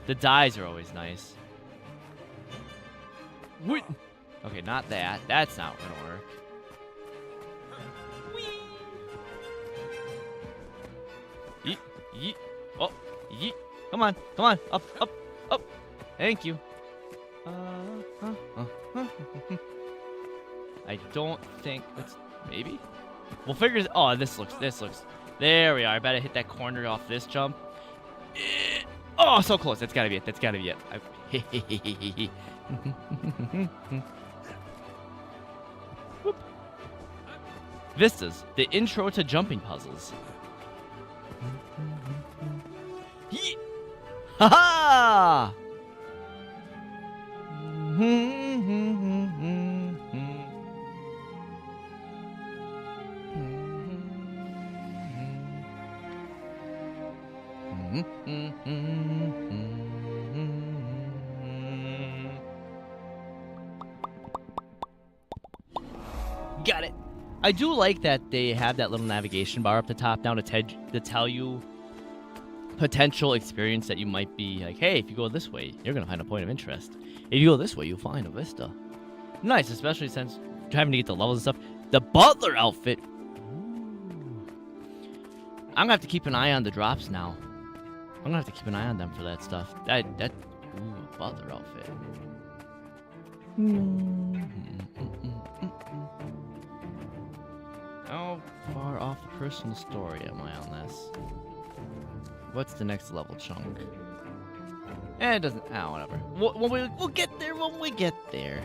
The dies are always nice. Wait. Okay, not that. That's not gonna work. Yeet, yeet. Oh, yeet. Come on. Up. Thank you. I don't think it's maybe. We'll figure it. Oh, this looks. There we are. I better hit that corner off this jump. Oh, so close. That's gotta be it. That's gotta be it. Whoop. Vistas, the intro to jumping puzzles. Ha ha! Got it. I do like that they have that little navigation bar up the top now to tell you potential experience that you might be like, hey, if you go this way, you're gonna find a point of interest. If you go this way, you'll find a vista. Nice, especially since you're having to get the levels and stuff. The butler outfit. Ooh. I'm gonna have to keep an eye on the drops now. I'm gonna have to keep an eye on them for that stuff. Ooh, butler outfit. How far off the personal story am I on this? What's the next level chunk? It doesn't. Oh, whatever. We'll get there when we get there.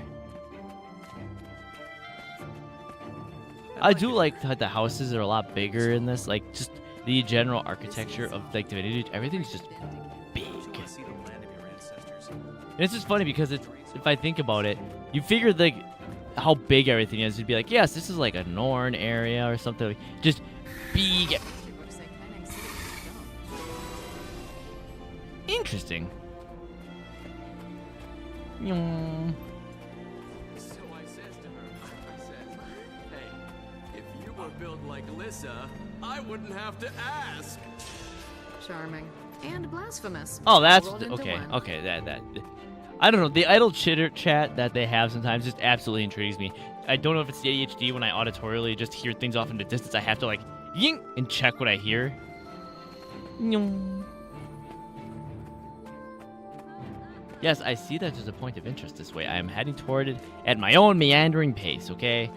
I do like that the houses are a lot bigger in this. Like, just the general architecture of like Divinity. Everything's just big. And it's just funny because it's, if I think about it, you figure like how big everything is. You'd be like, yes, this is like a Norn area or something. Just big. Interesting. So I says to her, hey, if you were built like Lissa, I wouldn't have to ask. Charming. And blasphemous. Oh, that's okay. Okay, that. I don't know. The idle chitter chat that they have sometimes just absolutely intrigues me. I don't know if it's the ADHD when I auditorially just hear things off in the distance. I have to like ying and check what I hear. Yes, I see that there's a point of interest this way. I am heading toward it at my own meandering pace, okay?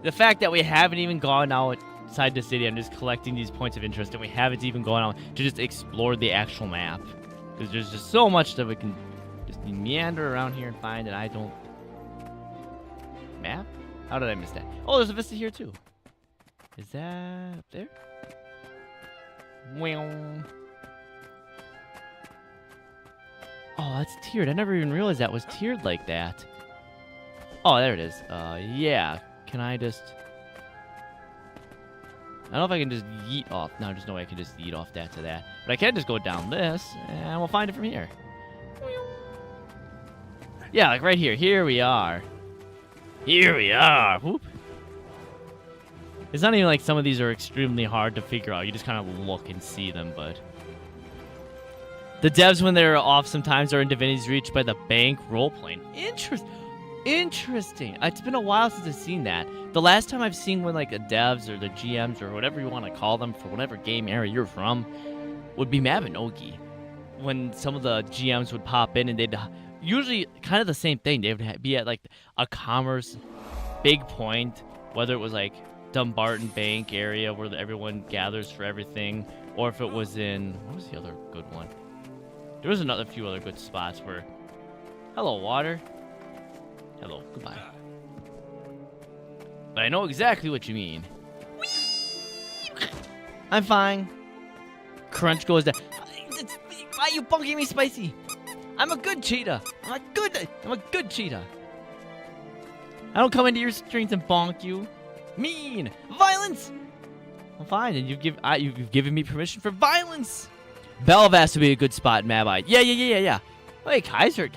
The fact that we haven't even gone outside the city, I'm just collecting these points of interest, and we haven't even gone out to just explore the actual map. Because there's just so much that we can just meander around here and find, and I don't... Map? How did I miss that? Oh, there's a vista here, too. Is that up there? Well... Oh, that's tiered. I never even realized that was tiered like that. Oh, there it is. Yeah. Can I just... I don't know if I can just yeet off. No, there's no way I can just yeet off that to that. But I can just go down this, and we'll find it from here. Yeah, like right here. Here we are. Here we are. Whoop. It's not even like some of these are extremely hard to figure out. You just kind of look and see them, but... The devs, when they're off sometimes, are in Divinity's Reach by the bank role-playing. Interesting. It's been a while since I've seen that. The last time I've seen when, like, the devs or the GMs or whatever you want to call them for whatever game area you're from would be Mabinogi. When some of the GMs would pop in and they'd... Usually kind of the same thing. They would be at, like, a commerce big point, whether it was, like, Dumbarton Bank area where everyone gathers for everything, or if it was in... What was the other good one? There was another few other good spots where... Hello, water. Hello, goodbye. But I know exactly what you mean. I'm fine. Crunch goes down. Why are you bunking me, Spicy? I'm a good cheetah. I'm a good cheetah. I don't come into your strength and bonk you. Mean. Violence. I'm fine, and you've given me permission for violence. Belvast would be a good spot in Mabai. Yeah. Hey, Kaiser,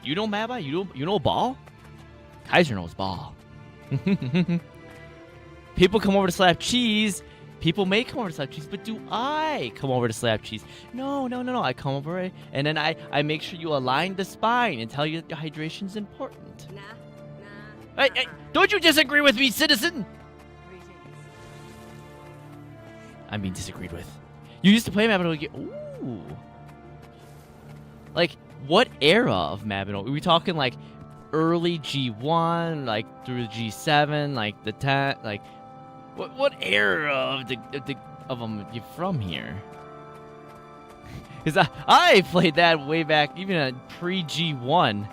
you know Mabai? You know Ball? Kaiser knows Ball. People come over to slap cheese. People may come over to slap cheese, but do I come over to slap cheese? No. I come over and then I make sure you align the spine and tell you that your hydration's important. Hey, don't you disagree with me, citizen? I'm being disagreed with. You used to play Mabinogi. Ooh. Like, what era of Mabinogi? Are we talking, like, early G1, like, through G7, like, the 10, like, What era of them you from here? Because I played that way back, even at pre-G1.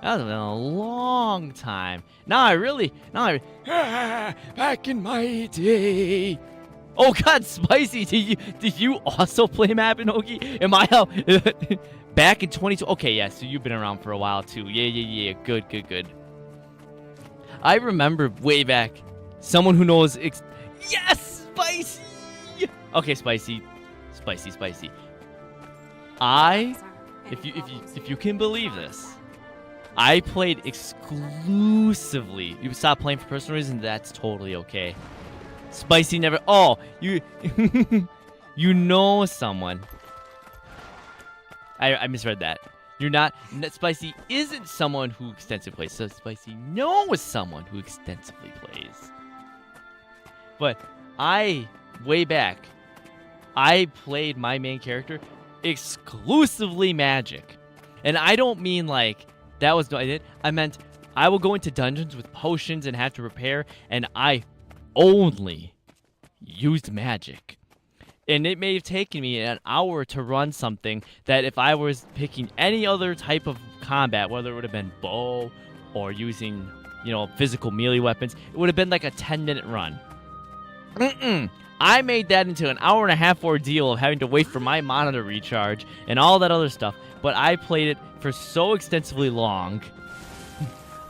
That was been a long time. Back in my day. Oh God, Spicy, did you also play Mabinogi? Am I out? Back in 22? Okay, yeah, so you've been around for a while too. Yeah. Good. I remember way back, someone who knows. Yes, Spicy. Okay, Spicy. If you can believe this, I played exclusively. You stop playing for personal reasons, that's totally okay. Spicy never. Oh, you know someone. I misread that. You're not. Spicy isn't someone who extensively plays. So Spicy knows someone who extensively plays. But way back, I played my main character exclusively magic. And I don't mean like that was no I did. I meant I will go into dungeons with potions and have to repair, and I only used magic. And it may have taken me an hour to run something that if I was picking any other type of combat, whether it would have been bow or using, physical melee weapons, it would have been like a 10-minute run. I made that into an hour and a half ordeal of having to wait for my mana to recharge and all that other stuff. But I played it for so extensively long.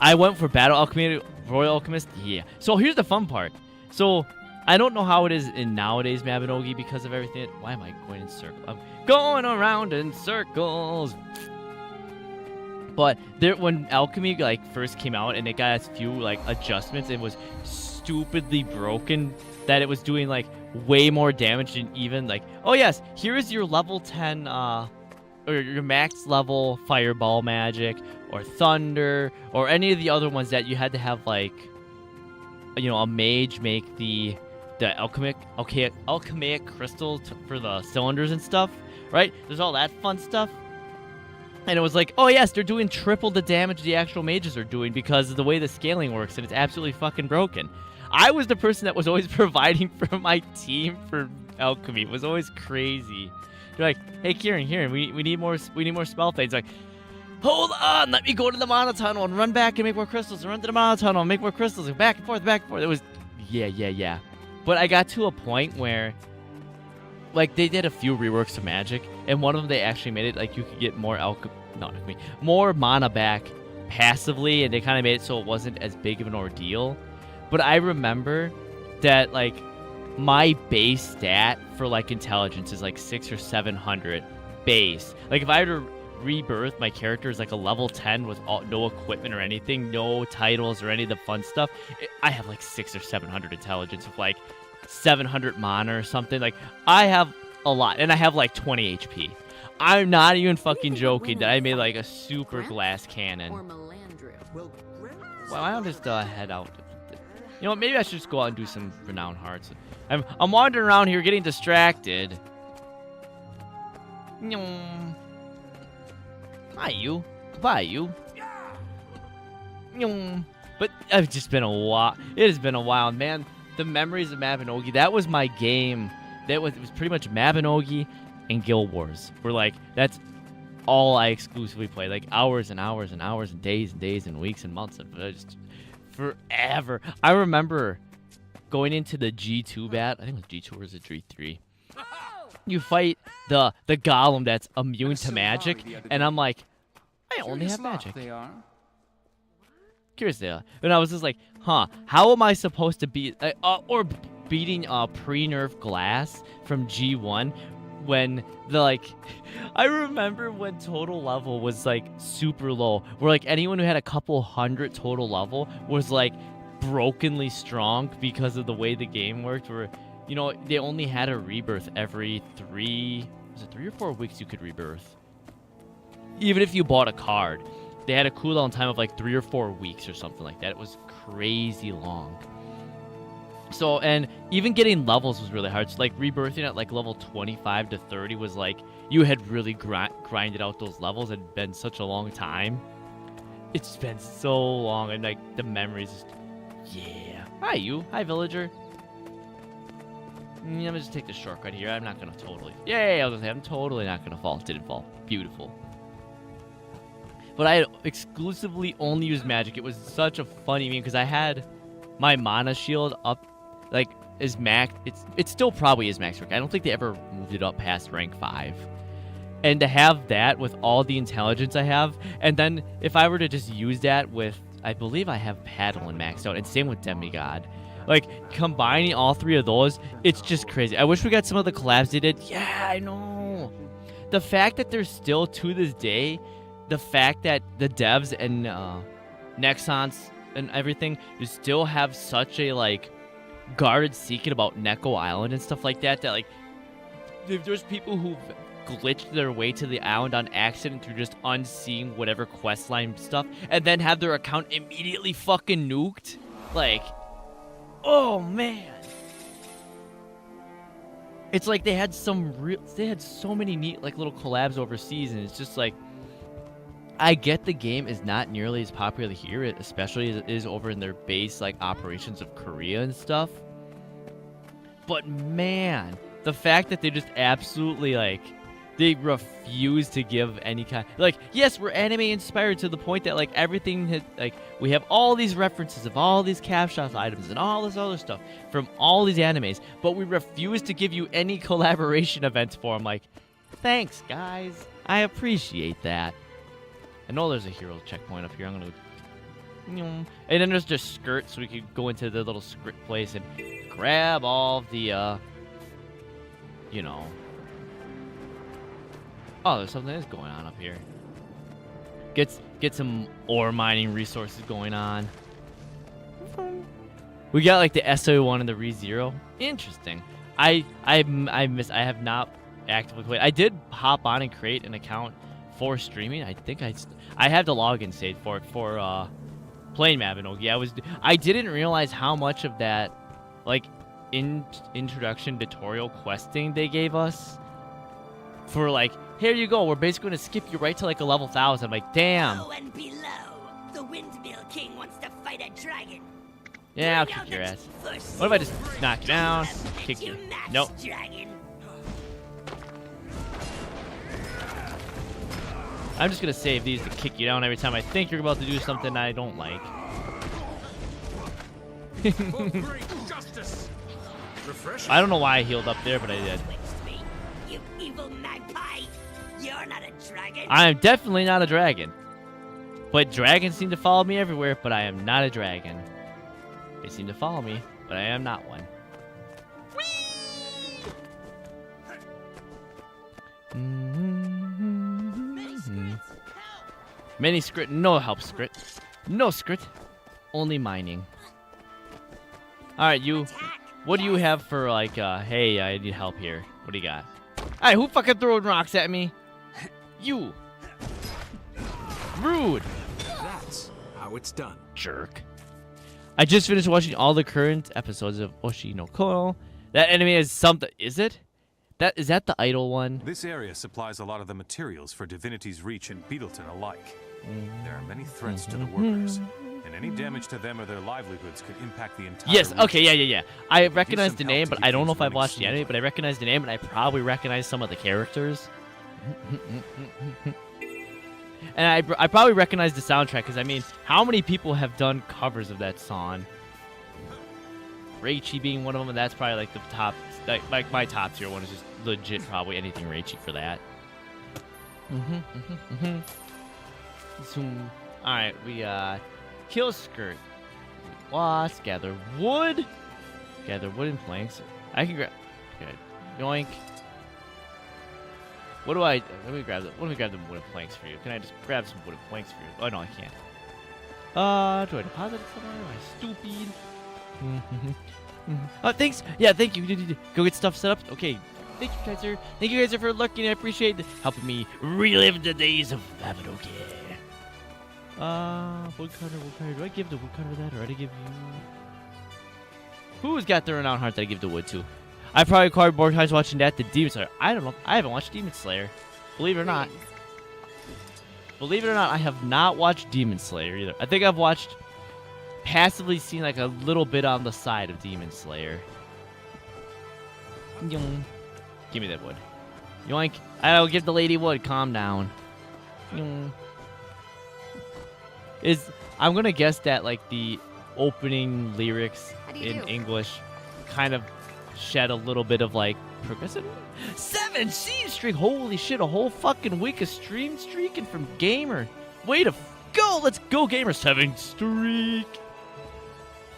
I went for Battle Alchemy, Royal Alchemist. Yeah. So here's the fun part. So I don't know how it is in nowadays Mabinogi because of everything. Why am I going in circles? I'm going around in circles. But when Alchemy first came out and it got a few adjustments, it was stupidly broken that it was doing way more damage than even oh yes, here is your level 10 or your max level fireball magic or thunder or any of the other ones that you had to have a mage make the alchemic crystal for the cylinders and stuff, right? There's all that fun stuff. And it was oh yes, they're doing triple the damage the actual mages are doing because of the way the scaling works, and it's absolutely fucking broken. I was the person that was always providing for my team for alchemy. It was always crazy. You're hey Kieran, we need more spell fades. Hold on, let me go to the mana tunnel and run back and make more crystals, and run to the mana tunnel and make more crystals, and back and forth. It was yeah. But I got to a point where they did a few reworks to magic, and one of them they actually made it you could get more more mana back passively, and they kind of made it so it wasn't as big of an ordeal. But I remember that my base stat for intelligence is 600 or 700 base. If I had to rebirth my character as a level 10 with no equipment or anything, no titles or any of the fun stuff, I have 600 or 700 intelligence with 700 mana or something. I have a lot, and I have 20 HP. I'm not even fucking joking that I made a super glass cannon. Well, I don't just head out. You know what, maybe I should just go out and do some renowned hearts. I'm wandering around here getting distracted. Hi, you. Goodbye, you. But it's just been a while. It has been a while, man. The memories of Mabinogi, that was my game. It was pretty much Mabinogi and Guild Wars. That's all I exclusively played. Hours and hours and hours and days and weeks and months. And just forever. I remember going into the G2 bat. I think it was G2 or was it G3? You fight the golem that's immune to magic, and I'm I only have magic. Curious they are. And I was just how am I supposed to beat or beating pre-nerf glass from G1 when I remember when total level was super low, where anyone who had a couple hundred total level was brokenly strong because of the way the game worked, where they only had a rebirth every 3 or 4 weeks. You could rebirth even if you bought a card. They had a cooldown time of 3 or 4 weeks or something like that. It was crazy long. So, and even getting levels was really hard. So, rebirthing at, level 25 to 30 was, you had really grinded out those levels. It had been such a long time. It's been so long, and, the memories just... Yeah. Hi, you. Hi, villager. I'm gonna just take the shortcut here. I'm not gonna totally. Yay! I was gonna say I'm totally not gonna fall. It didn't fall. Beautiful. But I exclusively only used magic. It was such a funny meme because I had my mana shield up, like is max. It still probably is max rank. I don't think they ever moved it up past rank 5. And to have that with all the intelligence I have, and then if I were to just use that with, I believe I have Paddle maxed out, and same with Demigod. Like, combining all 3 of those, it's just crazy. I wish we got some of the collabs they did. Yeah, I know. The fact that there's still, to this day, the fact that the devs and Nexons and everything, you still have such a, like, guarded secret about Neko Island and stuff like that, that, like, there's people who've glitched their way to the island on accident through just unseeing whatever questline stuff, and then have their account immediately fucking nuked. Like, oh man, it's like they had so many neat like little collabs overseas, and it's just like, I get the game is not nearly as popular here, especially as it is over in their base like operations of Korea and stuff. But man, the fact that they just absolutely like, they refuse to give any kind, like, yes, we're anime inspired to the point that like everything has, like, we have all these references of all these capshot items and all this other stuff from all these animes, but we refuse to give you any collaboration events for them. Like, thanks guys, I appreciate that. I know there's a hero checkpoint up here. I'm gonna, and then there's just skirt, so we could go into the little skirt place and grab all the you know. Oh, there's something that's going on up here. Get some ore mining resources going on. We got like the SO1 and the ReZero. Interesting. I have not actively played. I did hop on and create an account for streaming. I think I have the login saved for it for playing Mabinogi. I didn't realize how much of that like introduction tutorial questing they gave us for like, here you go, we're basically going to skip you right to like a level 1000. I'm like, damn. Low and below, the Windmill King wants to fight a dragon. Yeah, I'll kick your ass. What if I just knock you down, kick you? Nope. Dragon. I'm just going to save these to kick you down every time I think you're about to do something I don't like. I don't know why I healed up there, but I did. You evil magpie! You're not a dragon. I am definitely not a dragon. But dragons seem to follow me everywhere, but I am not a dragon. They seem to follow me, but I am not one. Many script, no help script. No script. Only mining. Alright, you. What do you have for like, hey, I need help here. What do you got? Alright, who fucking throwing rocks at me? You. Rude. That's how it's done. Jerk. I just finished watching all the current episodes of Oshi no Kono. That anime is something. Is it? Is that the idol one? This area supplies a lot of the materials for Divinity's Reach and Beetleton alike. There are many threats to the workers, and any damage to them or their livelihoods could impact the entire Yes, okay, region. yeah. I recognize the name, but I don't know if I've watched the anime, but I recognize the name, and I probably recognize some of the characters. And I probably recognize the soundtrack, because, I mean, how many people have done covers of that song? Reichi being one of them, and that's probably, like, the top, like my top tier one is just legit probably anything Reichi for that. Alright, we, kill skirt. Wasp, gather wood. Gather wooden planks. I can grab, good. Yoink. What do let me grab the wooden planks for you. Can I just grab some wooden planks for you? Oh, no, I can't. Do I deposit it somewhere? Am I stupid? Thanks. Yeah, thank you. Go get stuff set up. Okay. Thank you, Kaiser. Thank you, Kaiser, for looking. I appreciate helping me relive the days of Mabinogi. Woodcutter. Do I give the woodcutter that, or do I give you? Who's got the renowned heart that I give the wood to? I probably cried more times watching that than Demon Slayer. I don't know. I haven't watched Demon Slayer. Believe it or not. Believe it or not, I have not watched Demon Slayer either. I think I've watched, passively seen like a little bit on the side of Demon Slayer. Yoink. Give me that wood. Yoink. I'll give the lady wood. Calm down. Yoink. I'm gonna guess that like the opening lyrics in English kind of shed a little bit of like progressive. 7 stream streak. Holy shit! A whole fucking week of stream streaking from Gamer. Way to go! Let's go, Gamer. 7 streak.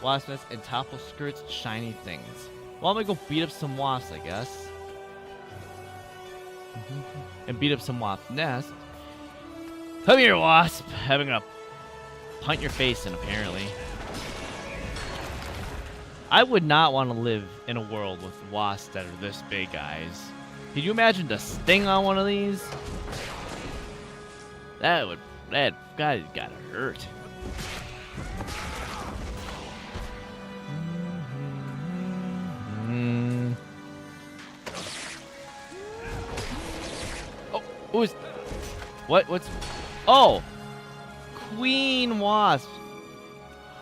Wasp nest and topple skirts, shiny things. Well, I'm gonna go beat up some wasps, I guess. And beat up some wasp nest. Come here, wasp. I'm gonna punt your face in, apparently. I would not want to live in a world with wasps that are this big, guys. Can you imagine the sting on one of these? That gotta hurt. Oh, who's... What's... Oh! Queen Wasp.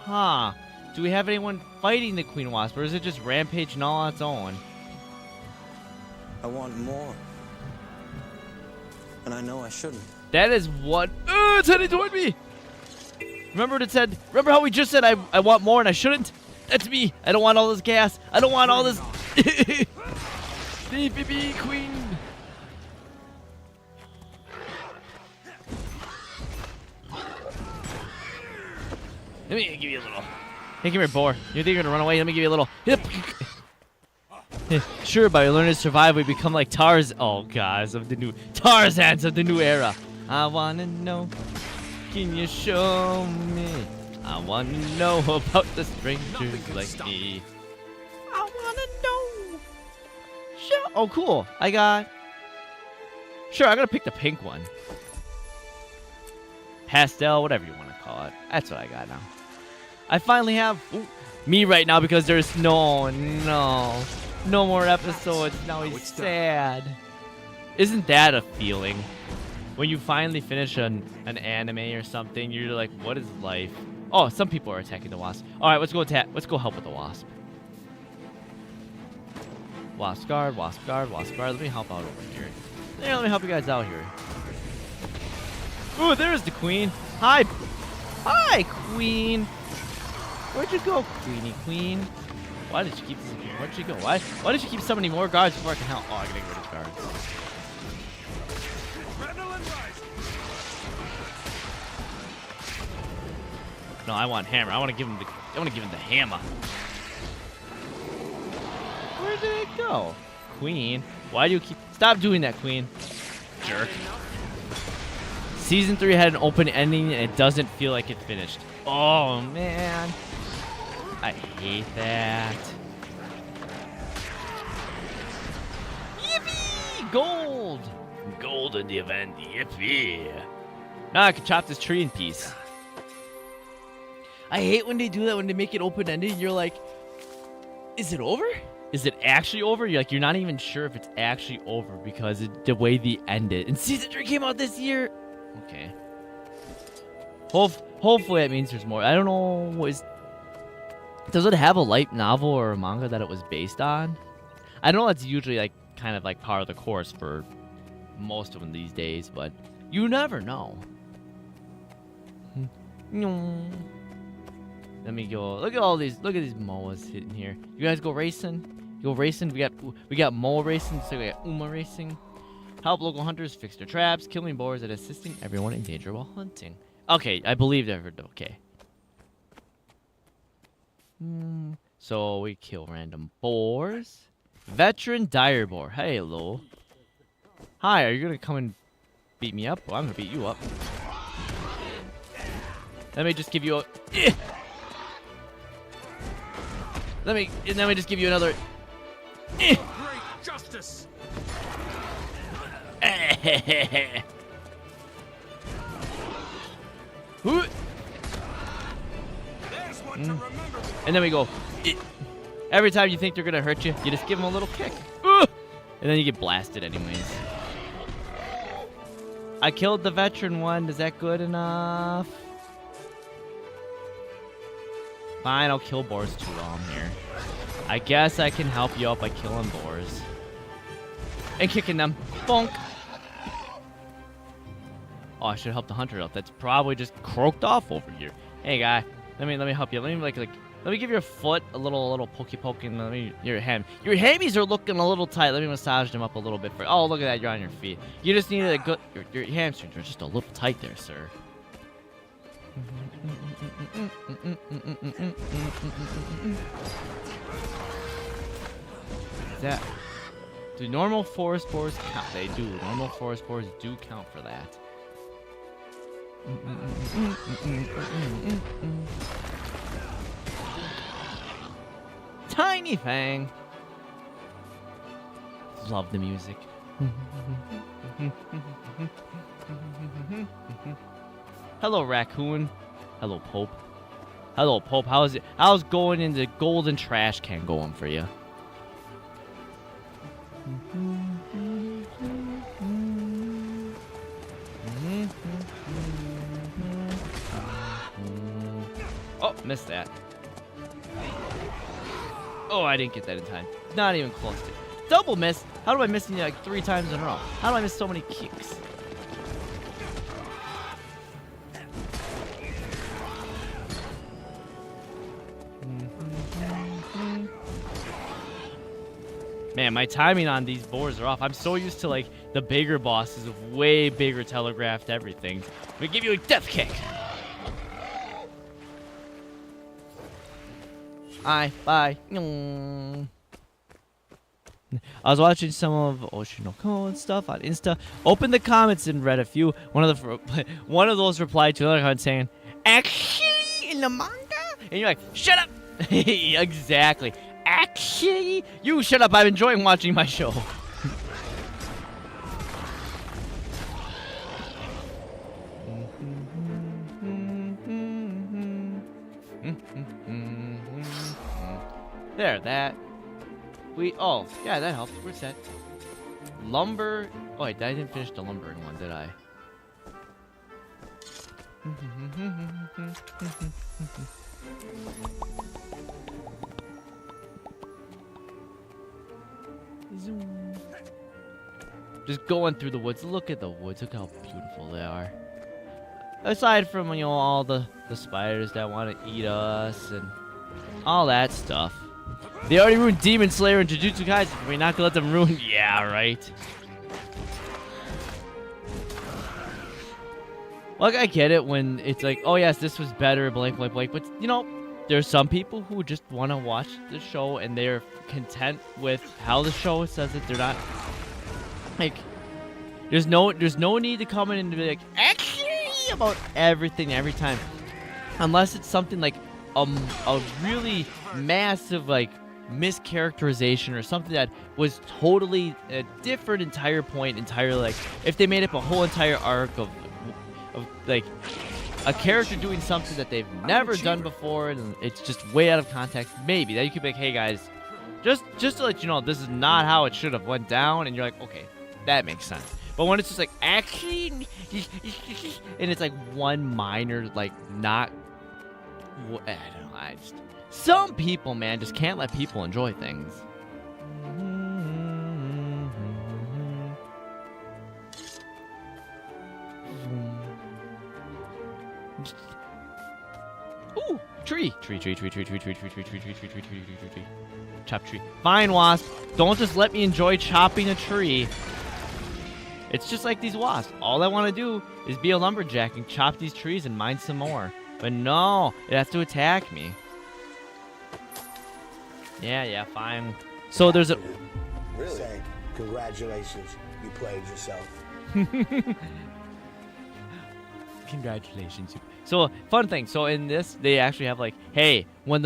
Huh. Do we have anyone fighting the Queen Wasp, or is it just rampaging all on its own? I want more. And I know I shouldn't. That is what... it's heading toward me! Remember what it said? Remember how we just said I want more and I shouldn't? That's me! I don't want all this gas! I don't want all this... BBB Queen! Let me give you a little... Hey, come here, boar. You think you're gonna run away? Let me give you a little... Sure, by learning to survive, we become like Tarzans of the new era. I wanna know, can you show me? I wanna know about the strangers like me. I wanna know. Sure. Oh, cool. I got... Sure, I'm gonna pick the pink one. Pastel, whatever you want to call it. That's what I got now. I finally have me right now because there's no more episodes. Now he's sad. Isn't that a feeling? When you finally finish an anime or something, you're like, what is life? Oh, some people are attacking the wasp. All right, let's go attack. Let's go help with the wasp. Wasp guard, wasp guard, wasp guard. Let me help out over here. Yeah, let me help you guys out here. Ooh, there's the queen. Hi. Hi, queen. Where'd you go, Queenie Queen? Why did you keep this? Where'd you go? Why did you keep so many more guards before I can help? Oh, I gotta get rid of guards. No, I want hammer. I want to give him the hammer. Where did it go? Queen. Why do you keep... Stop doing that, Queen. Jerk. Season 3 had an open ending and it doesn't feel like it finished. Oh, man. I hate that. Yippee! Gold! Gold in the event. Yippee! Now I can chop this tree in piece. I hate when they do that, when they make it open-ended. You're like, is it over? Is it actually over? You're not even sure if it's actually over because the way they ended. And Season 3 came out this year. Okay. Hopefully that means there's more. I don't know. Does it have a light novel or a manga that it was based on? I know that's usually like kind of like part of the course for most of them these days, but you never know. Let me go. Look at all these. Look at these moas sitting here. You guys go racing? You go racing? We got moa racing. So we got Uma racing. Help local hunters fix their traps, killing boars, and assisting everyone in danger while hunting. Okay, I believe that. Okay. So we kill random boars. Veteran dire boar. Hey, hello. Hi, are you gonna come and beat me up? Well, I'm gonna beat you up. Let me just give you a... Let me just give you another... Great justice. And then we go. Every time you think they're gonna hurt you, you just give them a little kick. And then you get blasted anyways. I killed the veteran one. Is that good enough? Fine, I'll kill boars too while I'm here. I guess I can help you out by killing boars. and kicking them. Bonk. Oh, I should help the hunter out. That's probably just croaked off over here. Hey, guy, let me help you. Let me give your foot a little pokey poke, and let me your hammies are looking a little tight. Let me massage them up a little bit for. Oh, look at that, you're on your feet. You just needed a good. Your hamstrings are just a little tight there, sir. That. Do normal forest boars count? They do. Normal forest boars do count for that. Tiny Fang. Love the music. Hello, raccoon. Hello, Pope. Hello, Pope. How's it? How's going in the golden trash can going for you? Oh, missed that. Oh, I didn't get that in time. Not even close to it. Double miss? How do I miss you like 3 times in a row? How do I miss so many kicks? Man, my timing on these boars are off. I'm so used to like the bigger bosses of way bigger telegraphed everything. We give you a death kick. Bye. I was watching some of Oshinoko and stuff on Insta. Opened the comments and read a few. One of those replied to another comment saying, "Actually, in the manga," and you're like, "Shut up!" Exactly. Actually, you shut up. I'm enjoying watching my show. There, that. Oh, yeah, that helps. Where's that? Lumber. Oh, wait, I didn't finish the lumbering one, did I? Just going through the woods. Look at the woods. Look how beautiful they are. Aside from, you know, all the spiders that want to eat us and all that stuff. They already ruined Demon Slayer and Jujutsu Kaisen. We're not gonna let them ruin. Yeah, right. Like, I get it when it's like, oh yes, this was better, blank. But you know, there's some people who just want to watch the show and they're content with how the show says it. They're not like, there's no need to come in and be like, actually, about everything every time, unless it's something like a really massive like mischaracterization or something that was totally a different entire point entirely. Like if they made up a whole entire arc of like a character doing something that they've never done before and it's just way out of context, maybe that you could be like, hey guys, just to let you know, this is not how it should have went down, and you're like, okay, that makes sense. But when it's just like, actually, and it's like one minor, like not, I don't know, some people, man, just can't let people enjoy things. Ooh, tree. Chop tree. Fine, wasp. Don't just let me enjoy chopping a tree. It's just like these wasps. All I want to do is be a lumberjack and chop these trees and mine some more. But no, it has to attack me. Yeah, fine. So there's a... Really? Say, congratulations, you played yourself. Congratulations. So, fun thing. So in this, they actually have like, hey, when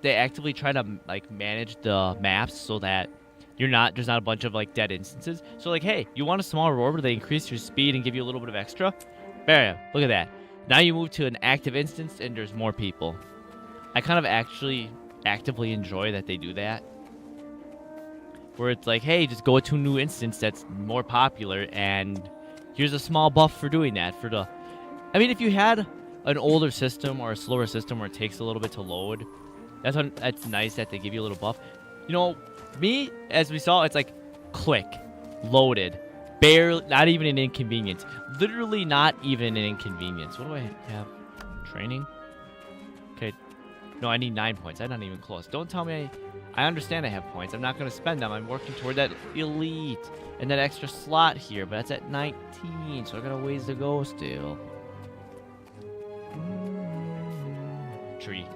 they actively try to like manage the maps so that there's not a bunch of like dead instances. So like, hey, you want a small reward where they increase your speed and give you a little bit of extra? Bam, look at that. Now you move to an active instance and there's more people. I kind of actually actively enjoy that they do that. Where it's like, hey, just go to a new instance that's more popular and here's a small buff for doing that. I mean, if you had an older system or a slower system where it takes a little bit to load, that's nice that they give you a little buff. You know, me, as we saw, it's like click. loaded. Barely, not even an inconvenience. Literally not even an inconvenience. What do I have? Training? Okay. No, I need 9 points. I'm not even close. Don't tell me I understand I have points. I'm not going to spend them. I'm working toward that elite and that extra slot here, but that's at 19, so I got a ways to go still. Tree.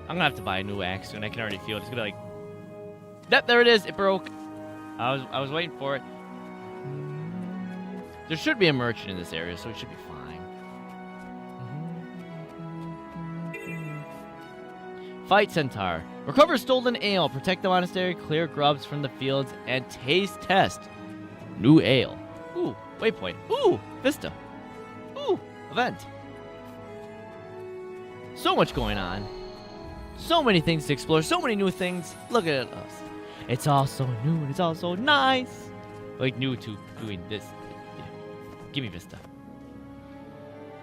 I'm gonna have to buy a new axe soon. I can already feel it. It's gonna be like, yep, there it is. It broke. I was waiting for it. There should be a merchant in this area, so it should be fine. Fight Centaur. Recover stolen ale. Protect the monastery. Clear grubs from the fields. And taste test new ale. Ooh, waypoint. Ooh, vista. Ooh, event. So much going on. So many things to explore. So many new things. Look at us. It's all so new and it's all so nice. Like new to doing this. Yeah. Give me vista.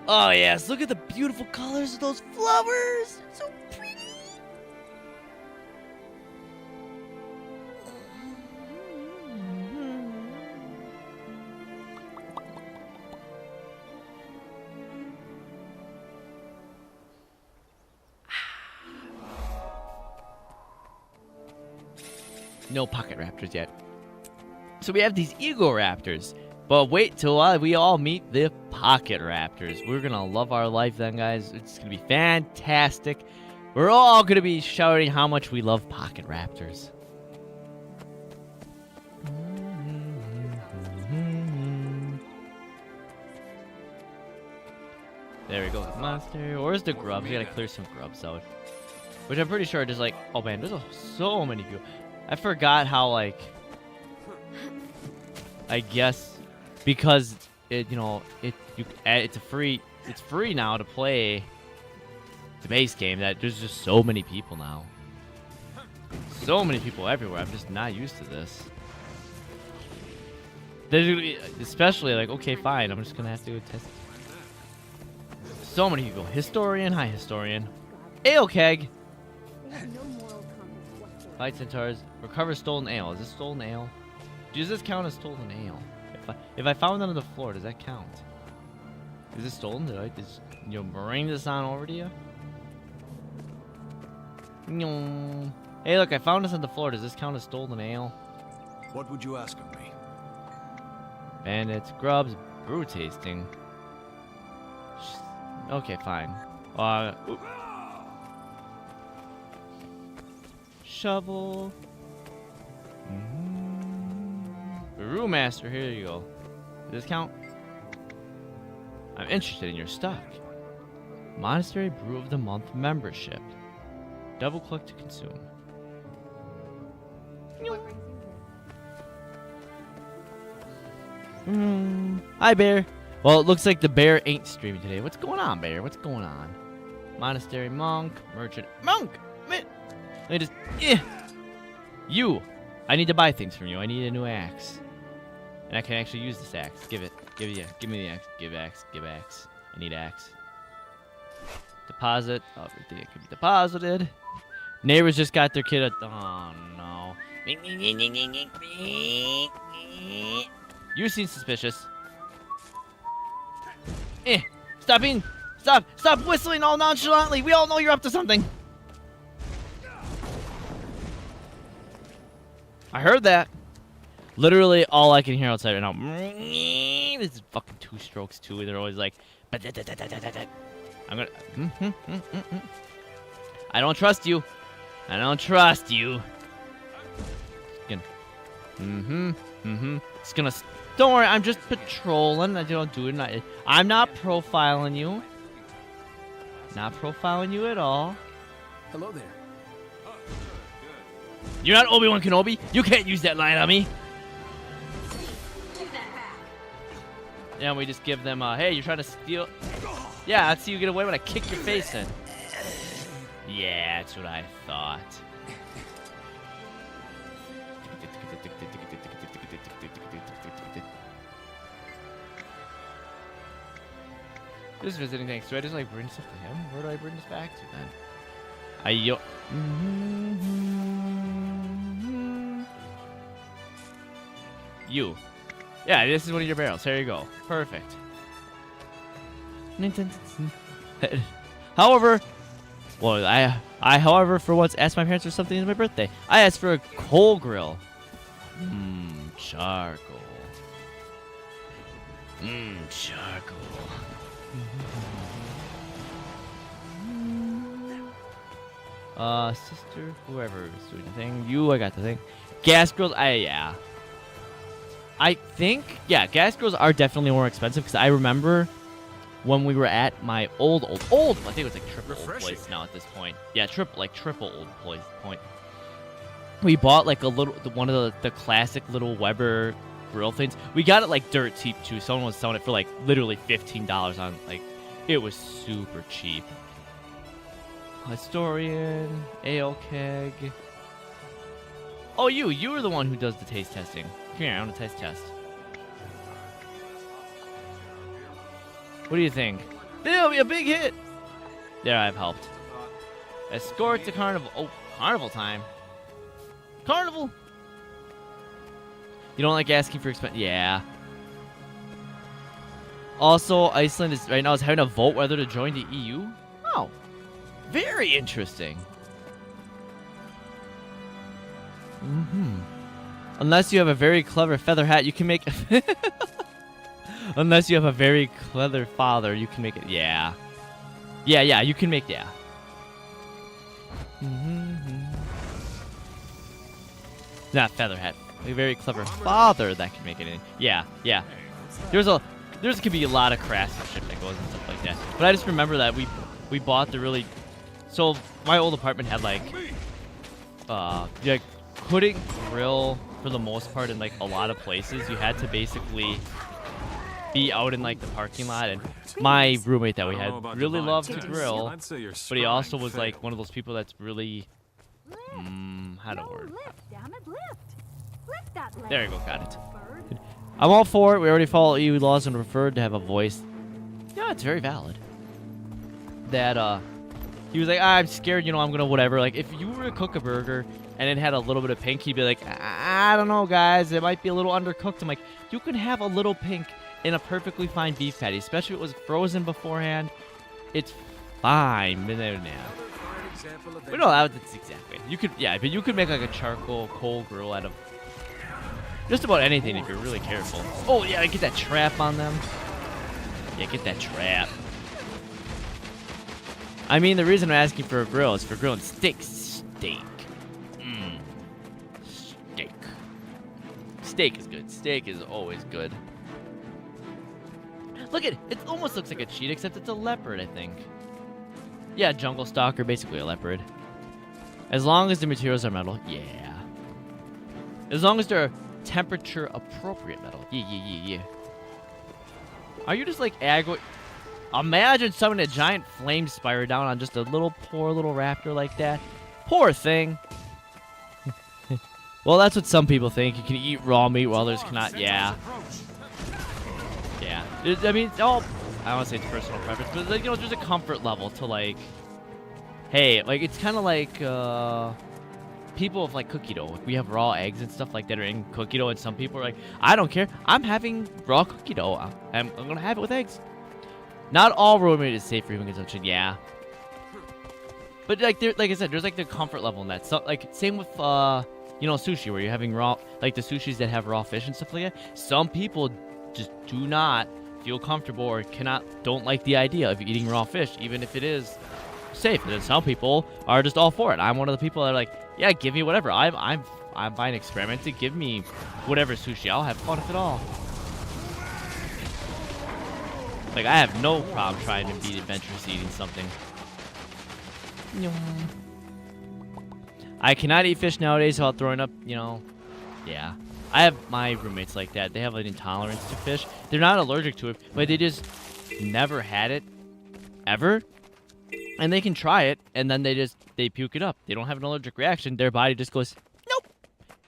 Oh yes, look at the beautiful colors of those flowers. So pretty. No pocket raptors yet. So we have these ego raptors. But wait till we all meet the pocket raptors. We're going to love our life then, guys. It's going to be fantastic. We're all going to be shouting how much we love pocket raptors. There we go. Monastery. Where's the grubs? We got to clear some grubs out. Which I'm pretty sure are just like, oh man, there's so many people. I forgot how, like, I guess because it's free now to play the base game, that there's just so many people now. So many people everywhere. I'm just not used to this. There's gonna be, especially like, okay, fine, I'm just gonna have to do a test. So many people. Historian, hi historian. Ale keg. Fight centaurs. Recover stolen ale. Is this stolen ale? Does this count as stolen ale? If I found that on the floor, does that count? Is this stolen? Did I just bring this on over to you? No. Hey, look, I found this on the floor. Does this count as stolen ale? What would you ask of me? Bandits, grubs, brew tasting. Okay, fine. Shovel. Brewmaster, here you go. Does this count? I'm interested in your stock. Monastery Brew of the Month membership. Double click to consume. Hi, Bear. Well, it looks like the bear ain't streaming today. What's going on, Bear? What's going on? Monastery monk, merchant, monk. Man, let me just. You. I need to buy things from you. I need a new axe, and I can actually use this axe. Give me the axe. Give axe. I need axe. Deposit. Oh, everything it could be deposited. Neighbors just got their kid. Oh no. You seem suspicious. Stop whistling all nonchalantly. We all know you're up to something. I heard that. Literally all I can hear outside right now. This is fucking two strokes too. They're always like, I'm gonna. I don't trust you. I don't trust you. Again. It's gonna. Don't worry. I'm just patrolling. I don't do it. I'm not profiling you. Not profiling you at all. Hello there. You're not Obi-Wan Kenobi. You can't use that line on me. Yeah, we just give them, hey, you're trying to steal. Yeah, I'd see you get away when I kick your face in. Yeah, that's what I thought. Just visiting, thanks. Do I just like bring stuff to him? Where do I bring this back to then? You. Yeah, this is one of your barrels. There you go. Perfect. However, well, I, however, for once asked my parents for something on my birthday. I asked for a coal grill. Charcoal. Charcoal. Sister, whoever is doing the thing. You, I got the thing. Gas grills, yeah. I think, yeah, gas grills are definitely more expensive because I remember when we were at my old, I think it was like triple old place now at this point. Yeah, triple old point. We bought like one of the classic little Weber grill things. We got it like dirt cheap too. Someone was selling it for like literally $15 on, like, it was super cheap. Historian, ale keg. Oh, you were the one who does the taste testing. Come here, I want a taste test. What do you think? It'll be a big hit. There, I've helped. Escort to carnival. Oh, carnival time. Carnival. You don't like asking for expense? Yeah. Also, Iceland is right now having a vote whether to join the EU. Oh, very interesting. Unless you have a very clever feather hat, you can make. Unless you have a very clever father, you can make it. Yeah. Yeah, you can make. Yeah. Not feather hat. A very clever father that can make it in. Yeah. There's could be a lot of craftsmanship that goes and stuff like that. But I just remember that we bought the really. So my old apartment had like couldn't grill for the most part in like a lot of places. You had to basically be out in like the parking lot, and my roommate that we had really loved to grill, but he also was like one of those people that's really how to word. There you go, got it. I'm all for it. We already follow EU laws and preferred to have a voice. Yeah, it's very valid. That he was like, I'm scared, I'm gonna whatever. Like if you were to cook a burger and it had a little bit of pink, he'd be like, I don't know, guys, it might be a little undercooked. I'm like, you can have a little pink in a perfectly fine beef patty, especially if it was frozen beforehand. It's fine. But no, that's exactly. You could, yeah, but you could make like a charcoal coal grill out of just about anything if you're really careful. Oh yeah, get that trap on them. Yeah, get that trap. I mean, the reason I'm asking for a grill is for grilling steaks. Steak. Steak. Steak is good. Steak is always good. Look at it. It almost looks like a cheetah, except it's a leopard, I think. Yeah, jungle stalker, basically a leopard. As long as the materials are metal, yeah. As long as they're temperature appropriate metal, yeah. Are you just like aggro? Imagine summoning a giant flame spire down on just a poor little raptor like that. Poor thing. Well, that's what some people think. You can eat raw meat while others cannot. Yeah. Yeah. I mean, it's all. I don't want to say it's personal preference, but like, there's a comfort level to like. Hey, like it's kind of like people with like cookie dough. Like, we have raw eggs and stuff like that are in cookie dough, and some people are like, I don't care. I'm having raw cookie dough. I'm gonna have it with eggs. Not all raw meat is safe for human consumption. Yeah. But like I said, there's like the comfort level in that. So like same with sushi, where you're having raw, like the sushis that have raw fish and stuff like that. Some people just do not feel comfortable or don't like the idea of eating raw fish, even if it is safe. And then some people are just all for it. I'm one of the people that are like, yeah, give me whatever. I'm buying experimented. Give me whatever sushi. I'll have fun with it all. Like I have no problem trying to be adventurous eating something. I cannot eat fish nowadays without throwing up, Yeah. I have my roommates like that. They have an intolerance to fish. They're not allergic to it, but they just never had it ever. And they can try it, and then they puke it up. They don't have an allergic reaction. Their body just goes, nope.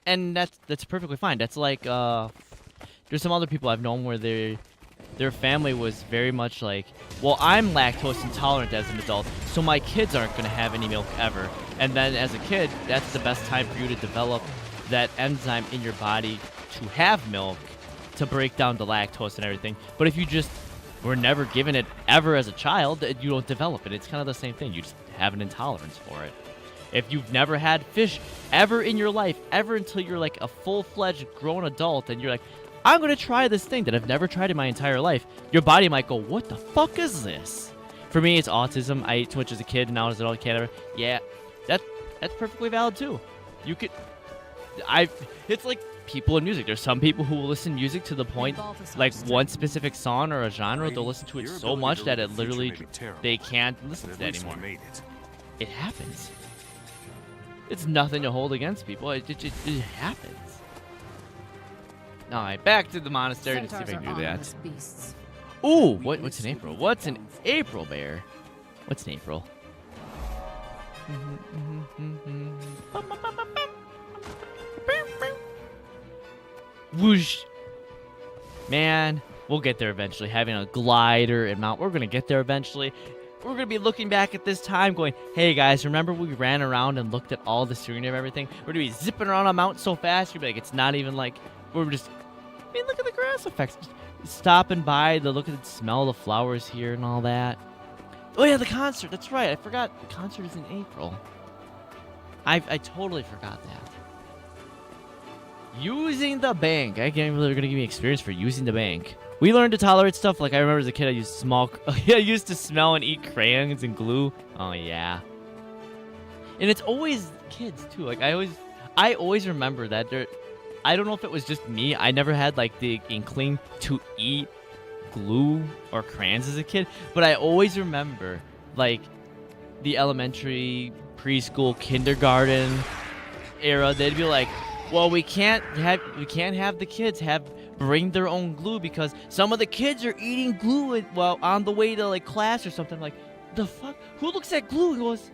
And that's perfectly fine. That's like there's some other people I've known where their family was very much like, well, I'm lactose intolerant as an adult, so my kids aren't going to have any milk ever. And then as a kid, that's the best time for you to develop that enzyme in your body to have milk to break down the lactose and everything. But if you just were never given it ever as a child, you don't develop it. It's kind of the same thing. You just have an intolerance for it. If you've never had fish ever in your life, ever until you're like a full-fledged grown adult, and you're like, I'm going to try this thing that I've never tried in my entire life, your body might go, what the fuck is this? For me, it's autism. I ate too much as a kid, and now as an adult, I can't ever. Yeah, that's perfectly valid too. You could. It's like people in music. There's some people who will listen to music to the point, like one specific song or a genre, they'll listen to it so much that it literally they can't listen to that anymore. It happens. It's nothing to hold against people. It happens. All right, back to the monastery to see if I can do that. Ooh, what's an April? What's an April bear? What's an April? Whoosh. Man, we'll get there eventually. Having a glider and mount, we're gonna get there eventually. We're gonna be looking back at this time going, hey guys, remember we ran around and looked at all the scenery of everything? We're gonna be zipping around a mount so fast, you're gonna be like, it's not even like, we're just, I mean, look at the grass effects. Just stopping by, the look at the smell of the flowers here and all that. Oh yeah, the concert, that's right, I forgot the concert is in April. I totally forgot that. Using the bank. I can't believe they're gonna give me experience for using the bank. We learned to tolerate stuff like I remember as a kid I used to smell and eat crayons and glue. Oh yeah. And it's always kids too. Like I always remember that I don't know if it was just me. I never had like the inkling to eat glue or crayons as a kid, but I always remember like the elementary, preschool, kindergarten era. They'd be like, well, we can't have the kids bring their own glue because some of the kids are eating glue on the way to like class or something. Like, the fuck? Who looks at glue and goes,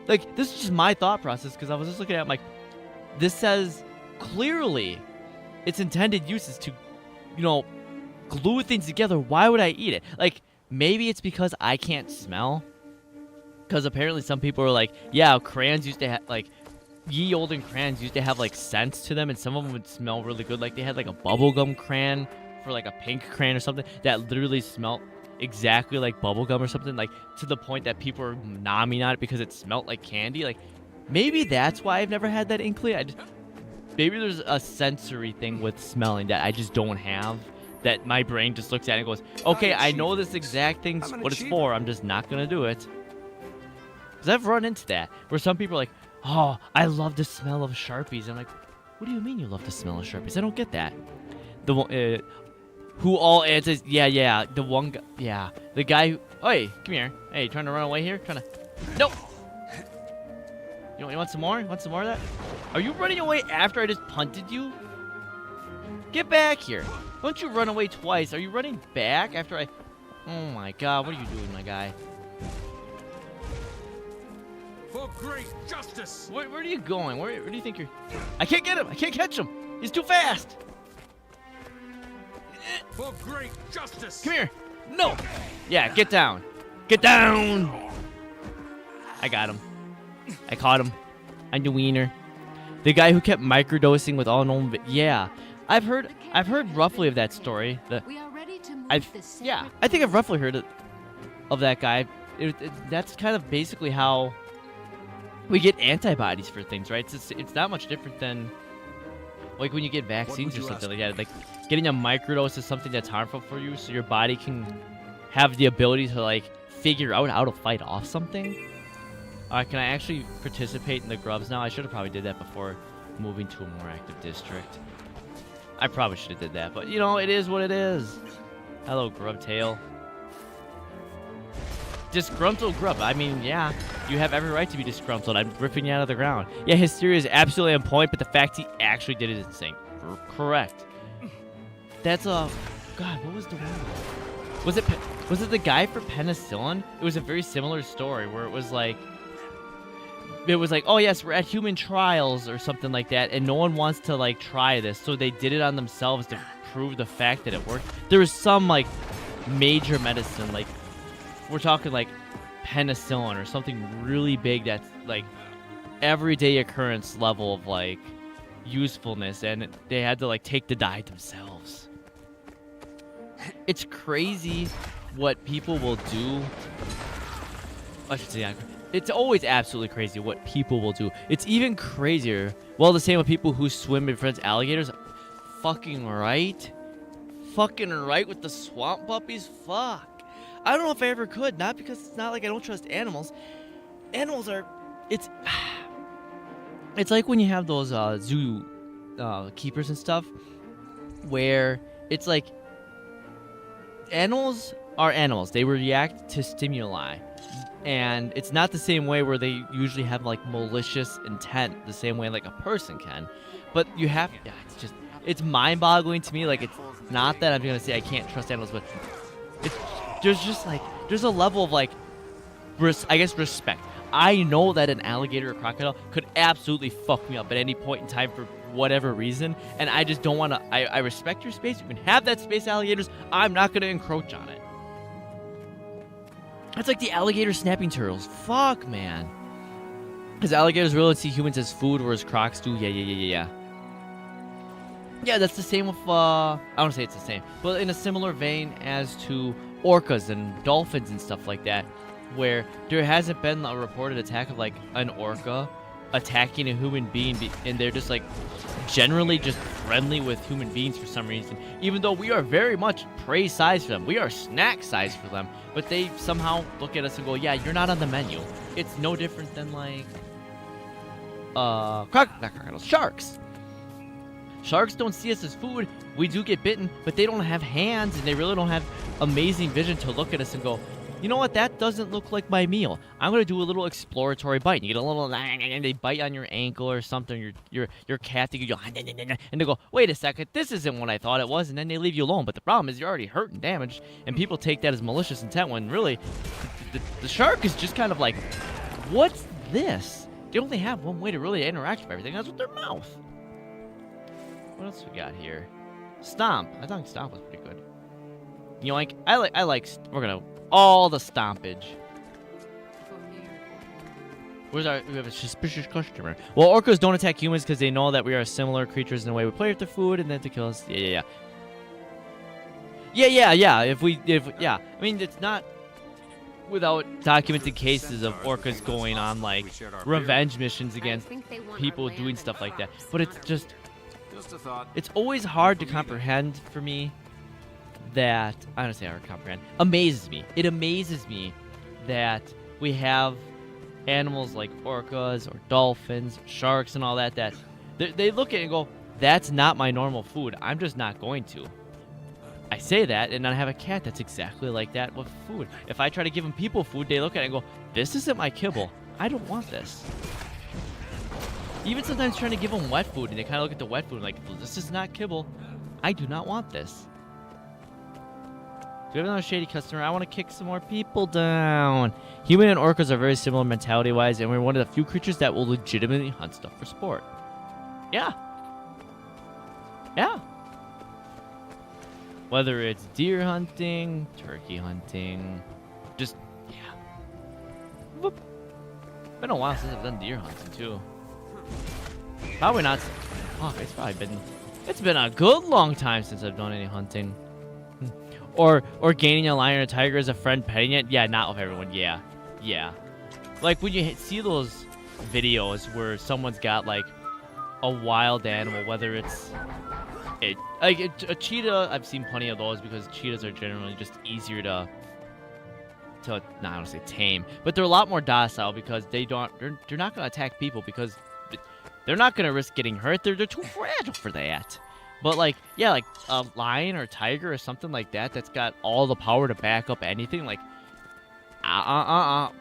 like, this is just my thought process because I was just looking at it, I'm like, this says clearly its intended use is to, glue things together. Why would I eat it? Like, maybe it's because I can't smell. Because apparently some people are like, yeah, crayons used to have, like, ye olden crayons used to have like scents to them, and some of them would smell really good. Like they had like a bubblegum crayon for like a pink crayon or something that literally smelled exactly like bubblegum or something, like to the point that people were nomming on it because it smelled like candy. Like maybe that's why I've never had that inkling. Maybe there's a sensory thing with smelling that I just don't have, that my brain just looks at it and goes, okay, I know this exact thing's what it's for, I'm just not gonna do it. Because I've run into that where some people are like, oh, I love the smell of Sharpies. I'm like, what do you mean you love the smell of Sharpies? I don't get that. The one, who all answers, yeah, the one guy, yeah. The guy who, hey, come here. Hey, trying to run away here? Nope. You want some more? You want some more of that? Are you running away after I just punted you? Get back here. Don't you run away twice. Are you running back after I, oh my God, what are you doing, my guy? For great justice. Where are you going? Where do you think you're? I can't get him. I can't catch him. He's too fast. For great justice. Come here. No. Yeah, get down. Get down. I got him. I caught him. I'm the wiener. The guy who kept microdosing with all known. Yeah, I've heard roughly of that story. I think I've roughly heard of that guy. That's kind of basically how we get antibodies for things, right? It's not much different than like when you get vaccines or something like that. Like getting a microdose is something that's harmful for you, so your body can have the ability to like figure out how to fight off something. Can I actually participate in the grubs now? I should have probably did that before moving to a more active district. I probably should have did that, but it is what it is. Hello, Grubtail. Disgruntled grub. I mean, yeah, you have every right to be disgruntled. I'm ripping you out of the ground. Yeah, his theory is absolutely on point, but the fact he actually did it is insane. Correct. That's a... God, what was the one? Was it the guy for penicillin? It was a very similar story where it was like, oh yes, we're at human trials or something like that, and no one wants to like try this, so they did it on themselves to prove the fact that it worked. There was some like major medicine, like we're talking like penicillin or something really big that's like everyday occurrence level of like usefulness, and they had to like take the dive themselves. It's crazy what people will do. I should say, it's always absolutely crazy what people will do. It's even crazier. Well, the same with people who swim in front of alligators. Fucking right. Fucking right with the swamp puppies. Fuck. I don't know if I ever could. Not because it's not like I don't trust animals. Animals are. It's like when you have those zoo keepers and stuff, where it's like animals are animals. They react to stimuli. And it's not the same way where they usually have like malicious intent the same way like a person can. But you have, yeah, it's mind-boggling to me. Like, it's not that I'm gonna say I can't trust animals, but there's a level of like, I guess respect. I know that an alligator or crocodile could absolutely fuck me up at any point in time for whatever reason, and I just don't want to. I respect your space. You can have that space, alligators. I'm not gonna encroach on it. It's like the alligator snapping turtles. Fuck, man. Because alligators really see humans as food, whereas crocs do. Yeah. Yeah, that's the same with, I don't say it's the same, but in a similar vein as to orcas and dolphins and stuff like that, where there hasn't been a reported attack of, like, an orca attacking a human being, and they're just, like, generally just friendly with human beings for some reason, even though we are very much prey size for them. We are snack size for them, but they somehow look at us and go, yeah, you're not on the menu. It's no different than, like, not crocodiles, sharks. Sharks don't see us as food. We do get bitten, but they don't have hands, and they really don't have amazing vision to look at us and go, you know what, that doesn't look like my meal. I'm going to do a little exploratory bite. You get a little, and they bite on your ankle or something, your cat, they go, and they go, wait a second, this isn't what I thought it was, and then they leave you alone. But the problem is you're already hurt and damaged, and people take that as malicious intent when really the shark is just kind of like, what's this? They only have one way to really interact with everything. That's with their mouth. What else we got here? Stomp. I thought Stomp was pretty good. Yoink. I like. We're gonna all the stompage. We have a suspicious customer. Well, orcas don't attack humans because they know that we are similar creatures in the way we play with their food, and then to kill us. Yeah. I mean, it's not without documented cases of orcas going on like revenge missions against people doing stuff like that. But it's just a thought. It's always hard to comprehend for me that, I don't say hard to comprehend, amazes me. It amazes me that we have animals like orcas or dolphins, sharks and all that, they look at it and go, that's not my normal food. I'm just not going to. I say that, and I have a cat that's exactly like that with food. If I try to give them people food, they look at it and go, this isn't my kibble. I don't want this. Even sometimes trying to give them wet food, and they kind of look at the wet food like, this is not kibble. I do not want this. Do we have another shady customer? I want to kick some more people down. Human and orcas are very similar mentality-wise, and we're one of the few creatures that will legitimately hunt stuff for sport. Yeah. Whether it's deer hunting, turkey hunting, just, yeah. Whoop. Been a while since I've done deer hunting, too. Probably not. Fuck, it's been a good long time since I've done any hunting. Or gaining a lion or a tiger as a friend, petting it. Yeah, not with everyone. Yeah. Like when you see those videos where someone's got like a wild animal, whether it's a cheetah. I've seen plenty of those because cheetahs are generally just easier to not I don't say tame, but they're a lot more docile because they're not going to attack people because they're not going to risk getting hurt. They're too fragile for that. But like, yeah, like a lion or tiger or something like that that's got all the power to back up anything, like not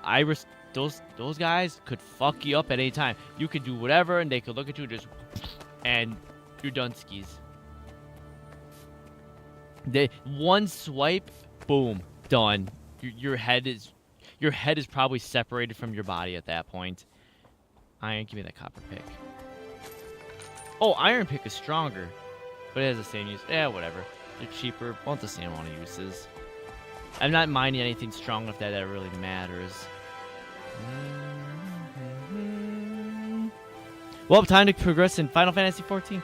Iris. Those guys could fuck you up at any time. You could do whatever and they could look at you and you're done skis. One swipe, boom, done. Your head is probably separated from your body at that point. Iron, give me that copper pick. Oh, iron pick is stronger, but it has the same use. Yeah, whatever. They're cheaper, both the same amount of uses. I'm not mining anything strong enough that really matters. Well, time to progress in Final Fantasy 14.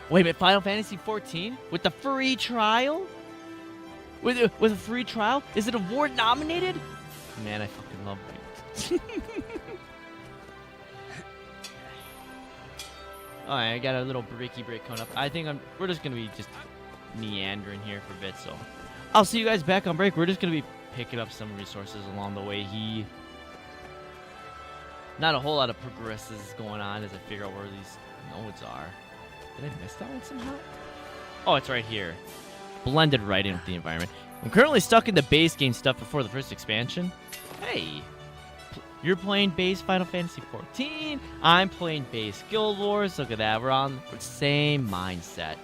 Wait a minute, Final Fantasy 14 with the free trial? With a free trial? Is it award nominated? Man, I fucking love it. Alright, I got a little breaky break coming up. I think we're just gonna be just meandering here for a bit, so I'll see you guys back on break. We're just gonna be picking up some resources along the way. Not a whole lot of progresses going on as I figure out where these nodes are. Did I miss that one somehow? Oh, it's right here. Blended right in with the environment. I'm currently stuck in the base game stuff before the first expansion. Hey, you're playing base Final Fantasy 14. I'm playing base Guild Wars. Look at that. We're on the same mindset.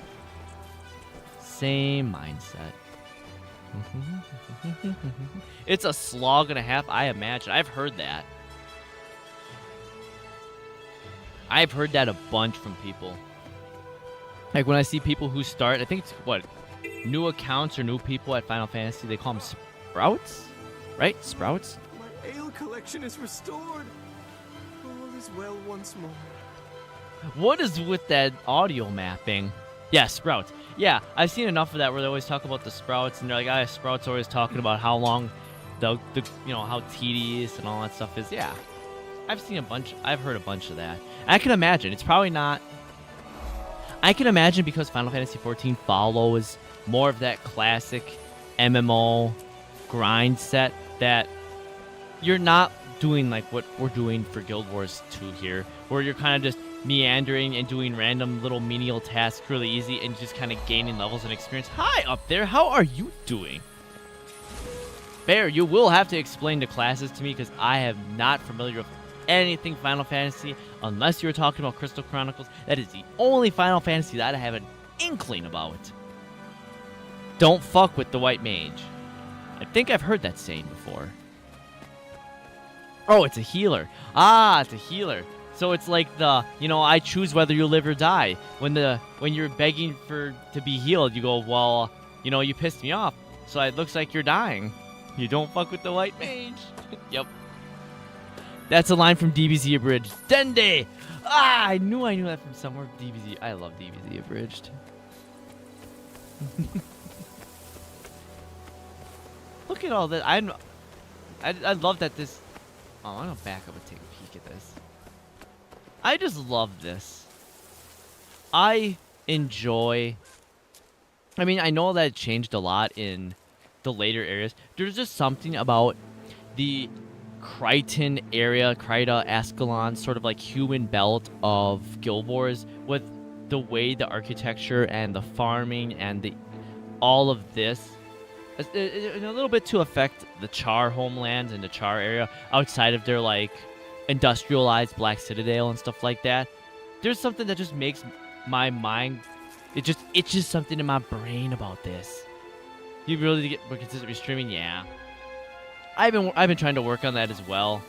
Same mindset. It's a slog and a half, I imagine. I've heard that. I've heard that a bunch from people. Like when I see people who start, I think it's what? New accounts or new people at Final Fantasy, they call them Sprouts? Right? Sprouts? My ale collection is restored. All is well once more. What is with that audio mapping? Yeah, Sprouts. Yeah, I've seen enough of that where they always talk about the Sprouts, and they're like, Sprouts are always talking about how long the how tedious and all that stuff is. Yeah. I've heard a bunch of that. I can imagine. It's probably not... I can imagine because Final Fantasy XIV follows more of that classic MMO grind set that you're not doing like what we're doing for Guild Wars 2 here, where you're kind of just meandering and doing random little menial tasks really easy and just kind of gaining levels and experience. Hi, up there. How are you doing? Bear, you will have to explain the classes to me because I am not familiar with anything Final Fantasy unless you're talking about Crystal Chronicles. That is the only Final Fantasy that I have an inkling about. Don't fuck with the white mage. I think I've heard that saying before. Oh, it's a healer. Ah, it's a healer. So it's like the, I choose whether you live or die. When you're begging to be healed, you go, well, you pissed me off, so it looks like you're dying. You don't fuck with the white mage. Yep. That's a line from DBZ Abridged. Dende! Ah, I knew that from somewhere. DBZ. I love DBZ Abridged. Look at all that. I love that this... Oh, I'm going to back up and take a peek at this. I just love this. I enjoy... I mean, I know that it changed a lot in the later areas. There's just something about the Crichton area, Kryta, Ascalon, sort of like human belt of Guild Wars, with the way the architecture and the farming and all of this, a little bit to affect the Char homelands and the Char area outside of their like industrialized Black Citadel and stuff like that. There's something that just makes my mind, it just itches something in my brain about this. You really get more consistently streaming, yeah. I've been trying to work on that as well.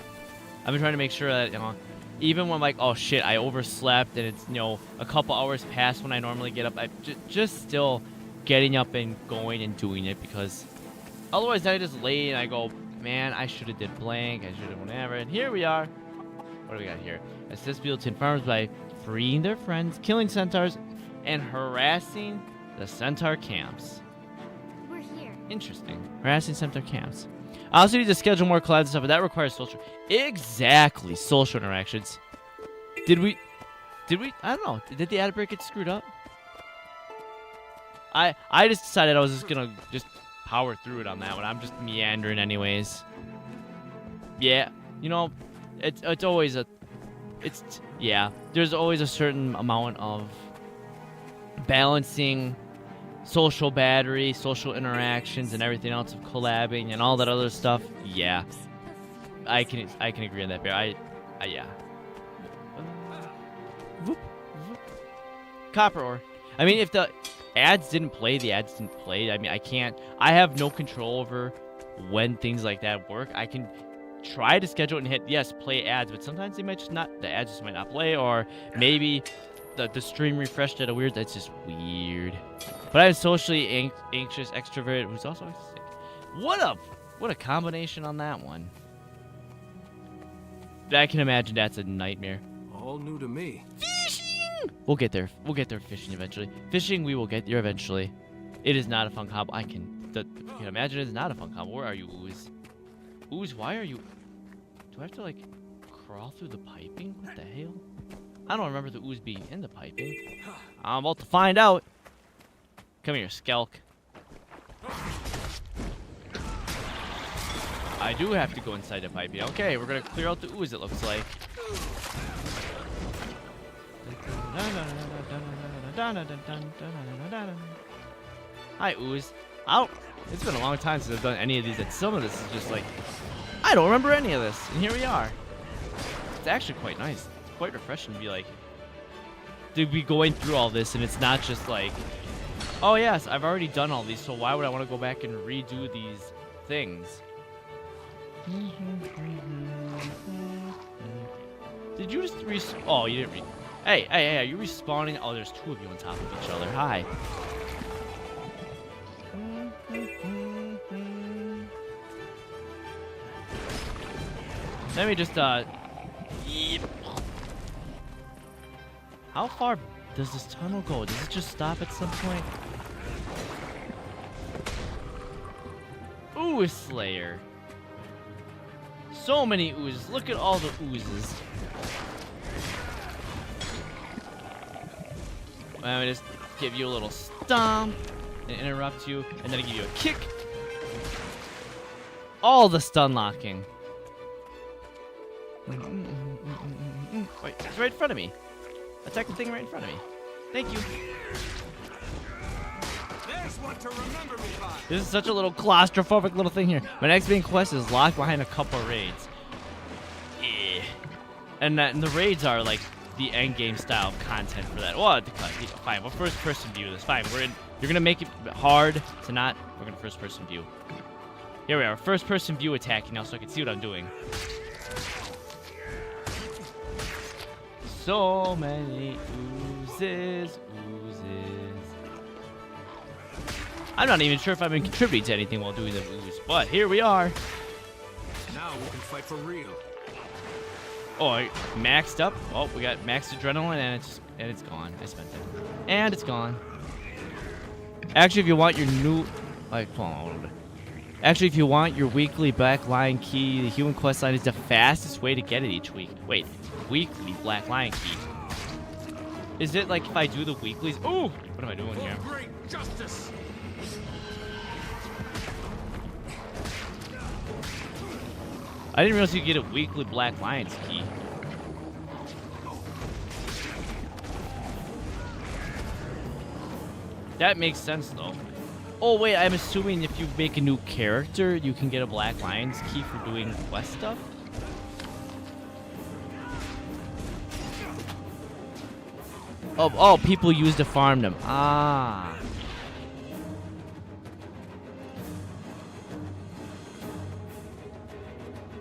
I've been trying to make sure that, even when I'm like, oh shit, I overslept and it's, a couple hours past when I normally get up, I just still getting up and going and doing it, because otherwise I just lay and I go, man, I should have did blank, I should have whatever, and here we are. What do we got here? Assist Beetleton farmers by freeing their friends, killing centaurs, and harassing the centaur camps. We're here. Interesting. Harassing centaur camps. I also need to schedule more collabs and stuff, but that requires social... Exactly, social interactions. Did we... I don't know. Did the ad break get screwed up? I just decided I was just gonna just power through it on that one. I'm just meandering anyways. Yeah, it's always a... yeah, there's always a certain amount of balancing social battery, social interactions, and everything else of collabing and all that other stuff. Yeah, I can agree on that, Bear. Yeah. Copper ore. I mean, if the ads didn't play, the ads didn't play. I mean, I have no control over when things like that work. I can try to schedule it and hit yes, play ads, but sometimes they might just not. The ads just might not play, or maybe the stream refreshed at a weird. That's just weird. But I'm socially anxious extrovert who's also sick. What a combination on that one. I can imagine that's a nightmare. All new to me. Fishing! We'll get there. We'll get there fishing eventually. Fishing, we will get there eventually. It is not a fun combo. I can imagine it's not a fun combo. Where are you, Ooze? Ooze, why are you... Do I have to, like, crawl through the piping? What the hell? I don't remember the Ooze being in the piping. I'm about to find out. Come here, Skelk. I do have to go inside the piping. Okay, we're gonna clear out the Ooze, it looks like. Hi, Ooze. It's been a long time since I've done any of these, and some of this is just like, I don't remember any of this, and here we are. It's actually quite nice. It's quite refreshing to be like, to be going through all this, and it's not just like, oh yes, I've already done all these, so why would I want to go back and redo these things? Did you just oh, you didn't Hey, are you respawning? Oh, there's two of you on top of each other. Hi. Let me just, Yep. How far does this tunnel go? Does it just stop at some point? Ooze Slayer. So many oozes. Look at all the oozes. Let me just give you a little stomp and interrupt you, and then I give you a kick. All the stun locking. Wait, it's right in front of me. Attack the thing right in front of me. Thank you. There's one to remember me by. This is such a little claustrophobic little thing here. My next main quest is locked behind a couple of raids. Yeah. And the raids are like the end game style content for that. Well, fine. We'll first person view this. Fine. You're gonna make it hard to not. We're gonna first person view. Here we are. First person view attacking now, so I can see what I'm doing. So many oozes. I'm not even sure if I've been contributing to anything while doing the ooze, but here we are. Now we can fight for real. Oh, I maxed up. Oh, we got maxed adrenaline, and it's gone. I spent it, and it's gone. Actually, if you want your new, like, hold on a little bit. Actually, if you want your weekly Black Lion key, the human quest line is the fastest way to get it each week. Wait, weekly Black Lion key. Is it like if I do the weeklies? Ooh, what am I doing here? Great justice. I didn't realize you get a weekly Black Lions key. That makes sense, though. Oh, wait, I'm assuming if you make a new character, you can get a Black Lions key for doing quest stuff? Oh, people use to farm them. Ah.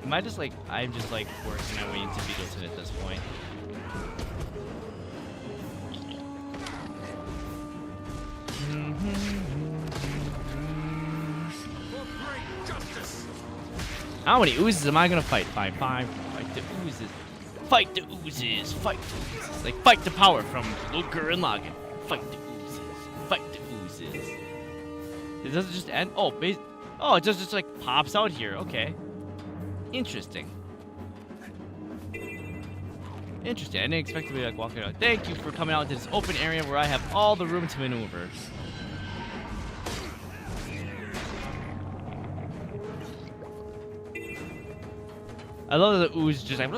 I'm just like working my way into Beetleton at this point. How many oozes am I gonna fight? Fine. Fight the oozes. Fight the oozes. Fight the oozes. Like, fight the power from Luker and Logan. Fight the oozes. Fight the oozes. It doesn't just end. Oh, it just like pops out here. Okay. Interesting. I didn't expect to be like walking out. Thank you for coming out into this open area where I have all the room to maneuver. I love that the ooze just like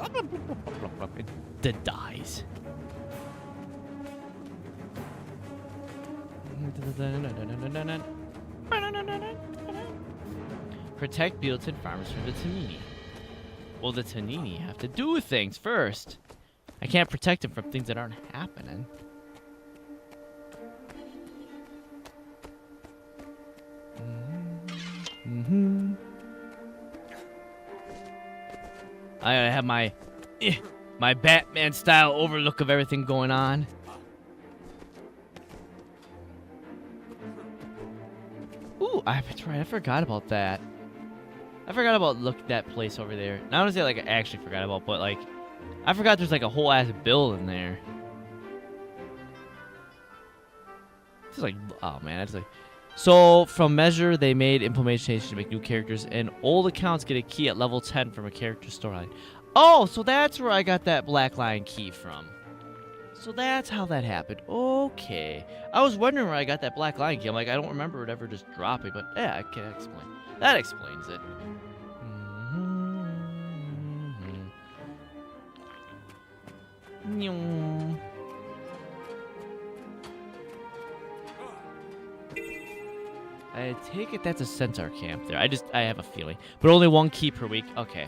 it dies. Protect Beetleton farmers from the Tanini. Well, the Tanini have to do things first. I can't protect them from things that aren't happening. I have my Batman style overlook of everything going on. Ooh, that's right. I forgot about that. I forgot about that place over there. Not to say like I actually forgot about, but like I forgot there's like a whole ass bill in there. It's like, oh man, it's like. So from Measure, they made implementation to make new characters, and old accounts get a key at level 10 from a character storyline. Oh, so that's where I got that Black Lion key from. So that's how that happened. Okay. I was wondering where I got that Black Lion key. I'm like, I don't remember it ever just dropping, but yeah, I can explain. That explains it. I take it that's a centaur camp there. I have a feeling. But only 1 key per week. Okay.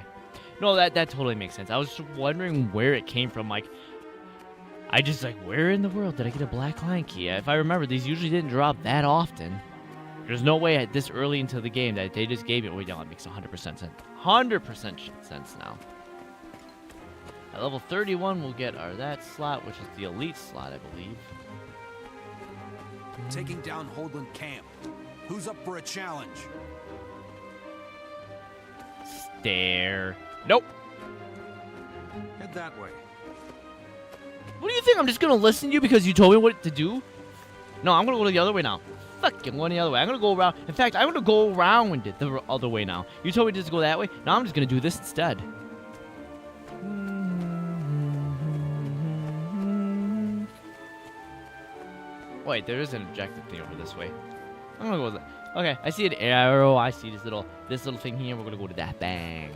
No, that totally makes sense. I was just wondering where it came from. Like, I just like, where in the world did I get a Black Lion key? If I remember, these usually didn't drop that often. There's no way at this early into the game that they just gave it. Wait, no, it makes 100% sense. 100% sense now. At level 31, we'll get our that slot, which is the elite slot, I believe. Taking down Holdland Camp. Who's up for a challenge? Stare. Nope. Head that way. What do you think? I'm just gonna listen to you because you told me what to do? No, I'm gonna go the other way now. Fucking going the other way. I'm gonna go around. In fact, I'm gonna go around it the other way now. You told me just to go that way. Now I'm just gonna do this instead. Wait, there is an objective thing over this way. I'm gonna go with it. Okay, I see an arrow. I see this little thing here. We're gonna go to that. Bang.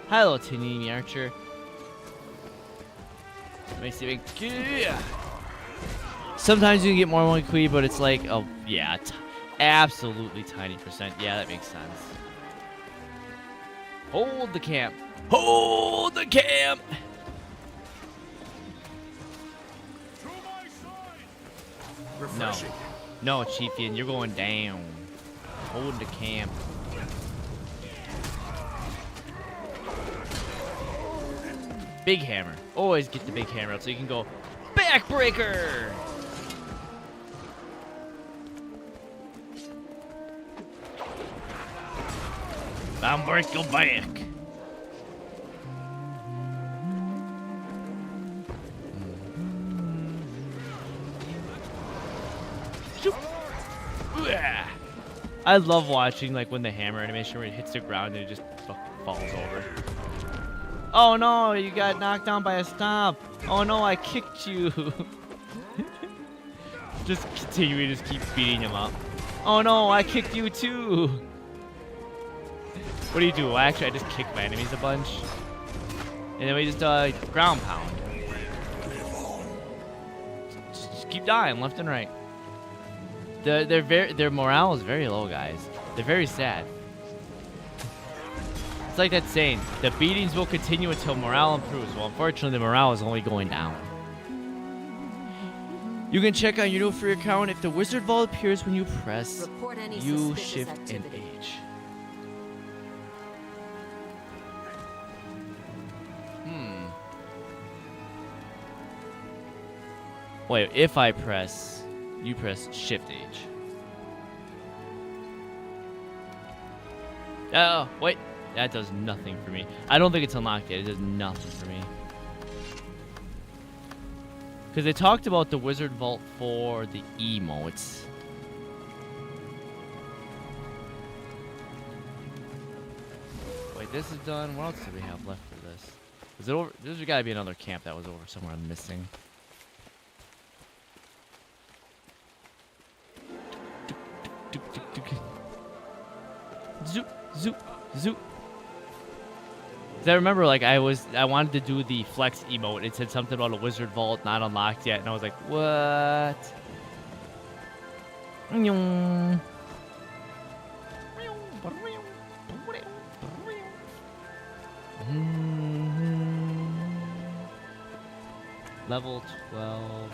Hello, Tanini Archer. Let me see. Yeah. Sometimes you can get more than 1 key, but it's like, oh yeah, absolutely tiny percent. Yeah, that makes sense. Hold the camp. Hold the camp. No, no, Chiefian, you're going down. Hold the camp. Big hammer. Always get the big hammer out so you can go backbreaker. I'll break your back. I love watching like when the hammer animation where it hits the ground and it just fucking falls over. Oh no, you got knocked down by a stomp. Oh no, I kicked you. Just continue to just keep beating him up. Oh no, I kicked you too. What do you do? Actually, I just kick my enemies a bunch. And then we just ground pound. Just keep dying left and right. Their morale is very low, guys. They're very sad. It's like that saying, the beatings will continue until morale improves. Well, unfortunately, the morale is only going down. You can check on your new free account if the wizard vault appears when you press U, Shift, and H. Wait, if I press, you press Shift H. Oh, wait. That does nothing for me. I don't think it's unlocked yet. It does nothing for me. Because they talked about the wizard vault for the emotes. Wait, this is done. What else do we have left for this? Is it over? There's got to be another camp that was over somewhere I'm missing. Zoop, zoop, zoop. I remember, like, I wanted to do the flex emote. It said something about a wizard vault not unlocked yet, and I was like, what? Level 12.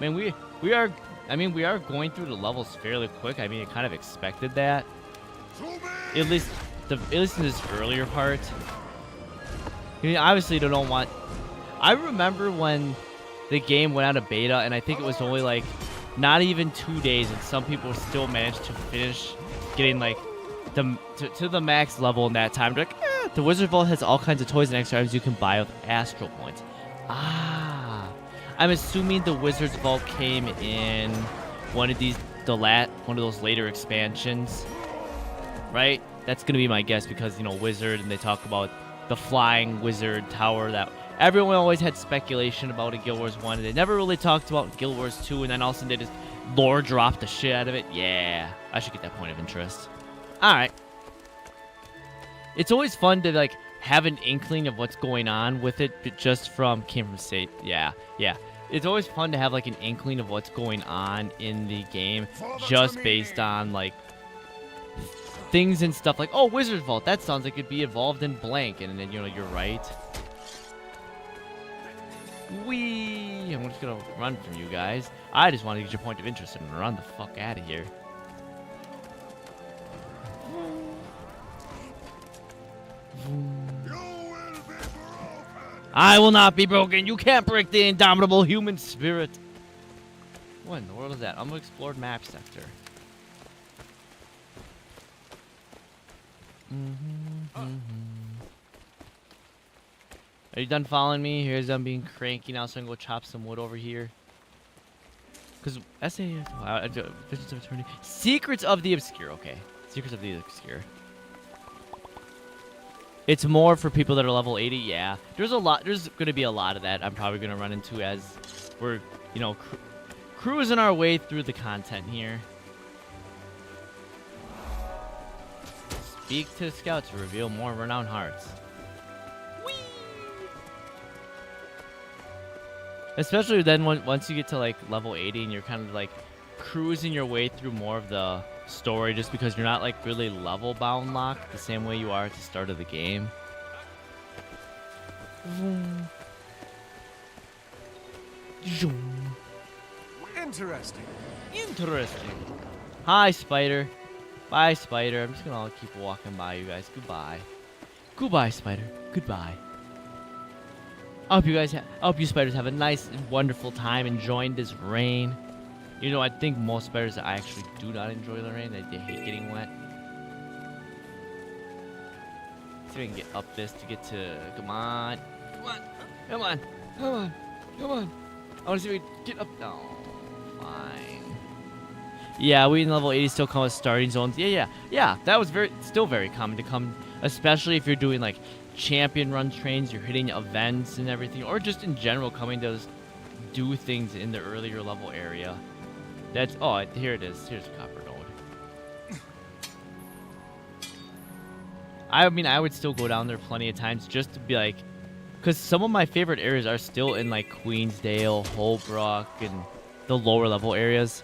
Man, we are going through the levels fairly quick. I mean, I kind of expected that. At least in this earlier part. I mean, obviously, they don't want... I remember when the game went out of beta, and I think it was only, like, not even 2 days, and some people still managed to finish getting, like, to the max level in that time. Like, the Wizard Vault has all kinds of toys and extra items you can buy with Astral Points. Ah, I'm assuming the Wizard's Vault came in one of those later expansions, right? That's gonna be my guess because, you know, Wizard, and they talk about the flying wizard tower that everyone always had speculation about in Guild Wars 1, and they never really talked about Guild Wars 2, and then all of a sudden they just lore dropped the shit out of it. Yeah, I should get that point of interest. Alright. It's always fun to, like, have an inkling of what's going on with it, but just from, came from State. Yeah. It's always fun to have, like, an inkling of what's going on in the game, just based on, like, things and stuff like, oh, Wizard's Vault, that sounds like it'd be involved in blank, and then, you know, you're right. Whee! I'm just gonna run from you guys. I just want to get your point of interest and run the fuck out of here. I will not be broken. You can't break the indomitable human spirit. What in the world is that? Unexplored map sector. Are you done following me? Here's I'm being cranky now, so I'm gonna go chop some wood over here. Cause Visions of Eternity. Secrets of the Obscure. Okay, Secrets of the Obscure. It's more for people that are level 80. Yeah, there's gonna be a lot of that. I'm probably gonna run into as we're, you know, cruising our way through the content here. Speak to the scouts to reveal more renowned hearts. Whee! Especially then once you get to like level 80 and you're kind of like cruising your way through more of the story, just because you're not like really level bound locked the same way you are at the start of the game. Interesting. Hi, Spider. Bye, Spider. I'm just gonna keep walking by you guys. Goodbye. Goodbye, Spider. Goodbye. I hope you spiders have a nice and wonderful time enjoying this rain. You know, I think most spiders actually do not enjoy the rain. They hate getting wet. See if I can get up this to get to... Come on. I want to see if we can get up... No. Fine. Yeah, we in level 80 still come with starting zones. Yeah. That was still very common to come, especially if you're doing like champion run trains, you're hitting events and everything, or just in general coming to do things in the earlier level area. That's, oh, here it is. Here's a copper node. I mean, I would still go down there plenty of times just to be like, because some of my favorite areas are still in like Queensdale, Holbrook, and the lower level areas.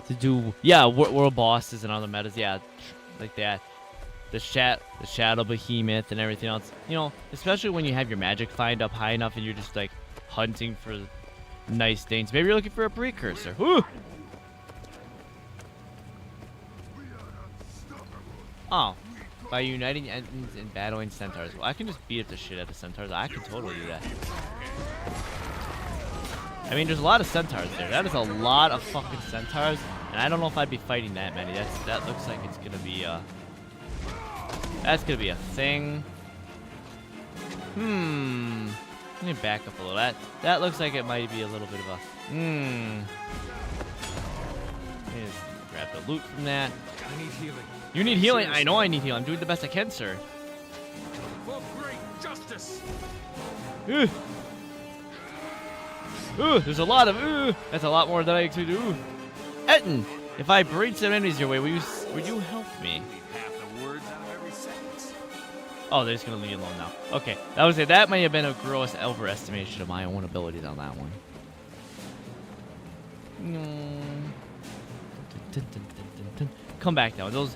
To do, yeah, world bosses and other metas, yeah, like that. The Shadow Behemoth and everything else. You know, especially when you have your magic find up high enough and you're just like hunting for nice things. Maybe you're looking for a precursor. Woo! Oh, by uniting engines and battling centaurs. Well, I can just beat up the shit out of centaurs. I can totally do that. I mean, there's a lot of centaurs there. That is a lot of fucking centaurs, and I don't know if I'd be fighting that many. That looks like it's gonna be that's gonna be a thing. Let me back up a little. That looks like it might be a little bit of a Let me just grab the loot from that. I need healing. You need healing? I know I need healing. I'm doing the best I can, sir. For great justice. There's a lot of that's a lot more than I expected. Etten, if I bring some enemies your way, would you help me? Oh, they're just gonna leave me alone now. Okay, that might have been a gross overestimation of my own abilities on that one. Come back now. Those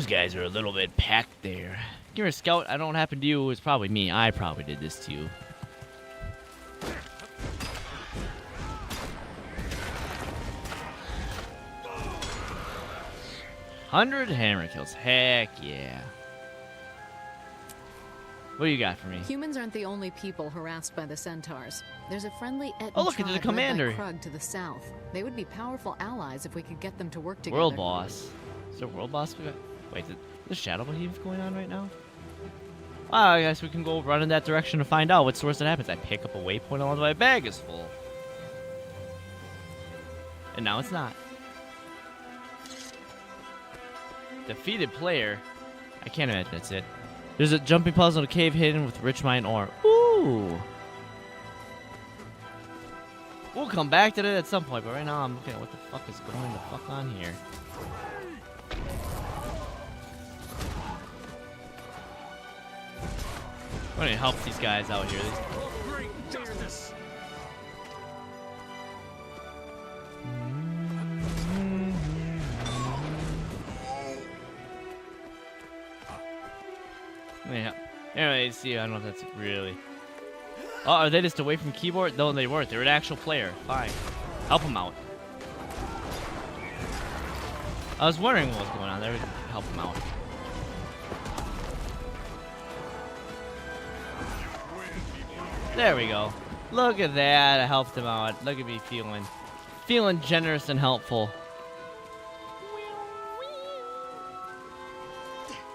guys are a little bit packed there. You're a scout. I don't happen to you. It's probably me. I probably did this to you. 100 hammer kills. Heck yeah. What do you got for me? Humans aren't the only people harassed by the centaurs. There's a friendly Etten Oh, look, there's a tribe commander. led by Krug to the south. They would be powerful allies if we could get them to work together. World boss. Is there a world boss? Wait, there's shadow behemoth going on right now? Well, I guess we can go run in that direction to find out what source it happens. I pick up a waypoint along my bag is full. And now it's not. Defeated player. I can't imagine it's it. There's a jumping puzzle in a cave hidden with rich mine ore. Ooh. We'll come back to that at some point, but right now I'm looking at what the fuck is going the fuck on here. I'm gonna help these guys out here. Great justice. Yeah. Anyway, see, I don't know if that's really... Oh, are they just away from keyboard? No, they weren't. They're an actual player. Fine. Help them out. I was wondering what was going on there. Help them out. There we go. Look at that. I helped him out. Look at me feeling generous and helpful.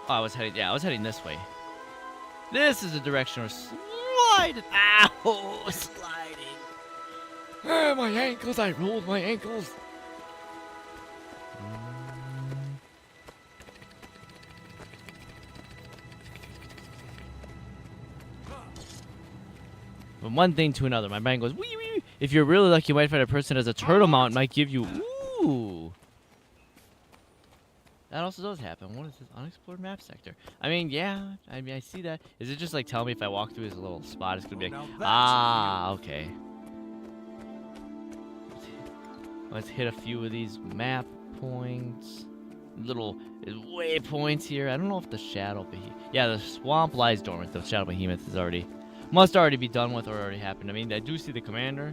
Oh, I was heading this way. This is the direction we're sliding. Ow! Sliding. Ah, my ankles. I rolled my ankles. From one thing to another, my brain goes, wee, wee. If you're really lucky, you might find a person as a turtle mount might give you, ooh. That also does happen. What is this? Unexplored map sector. I mean, yeah. I mean, I see that. Is it just like telling me if I walk through this little spot, it's going to be like, ah, okay. Let's hit a few of these map points. Little waypoints here. I don't know if the shadow behemoth. Yeah, the swamp lies dormant. The shadow behemoth is already, must already be done with or already happened. I mean, I do see the commander,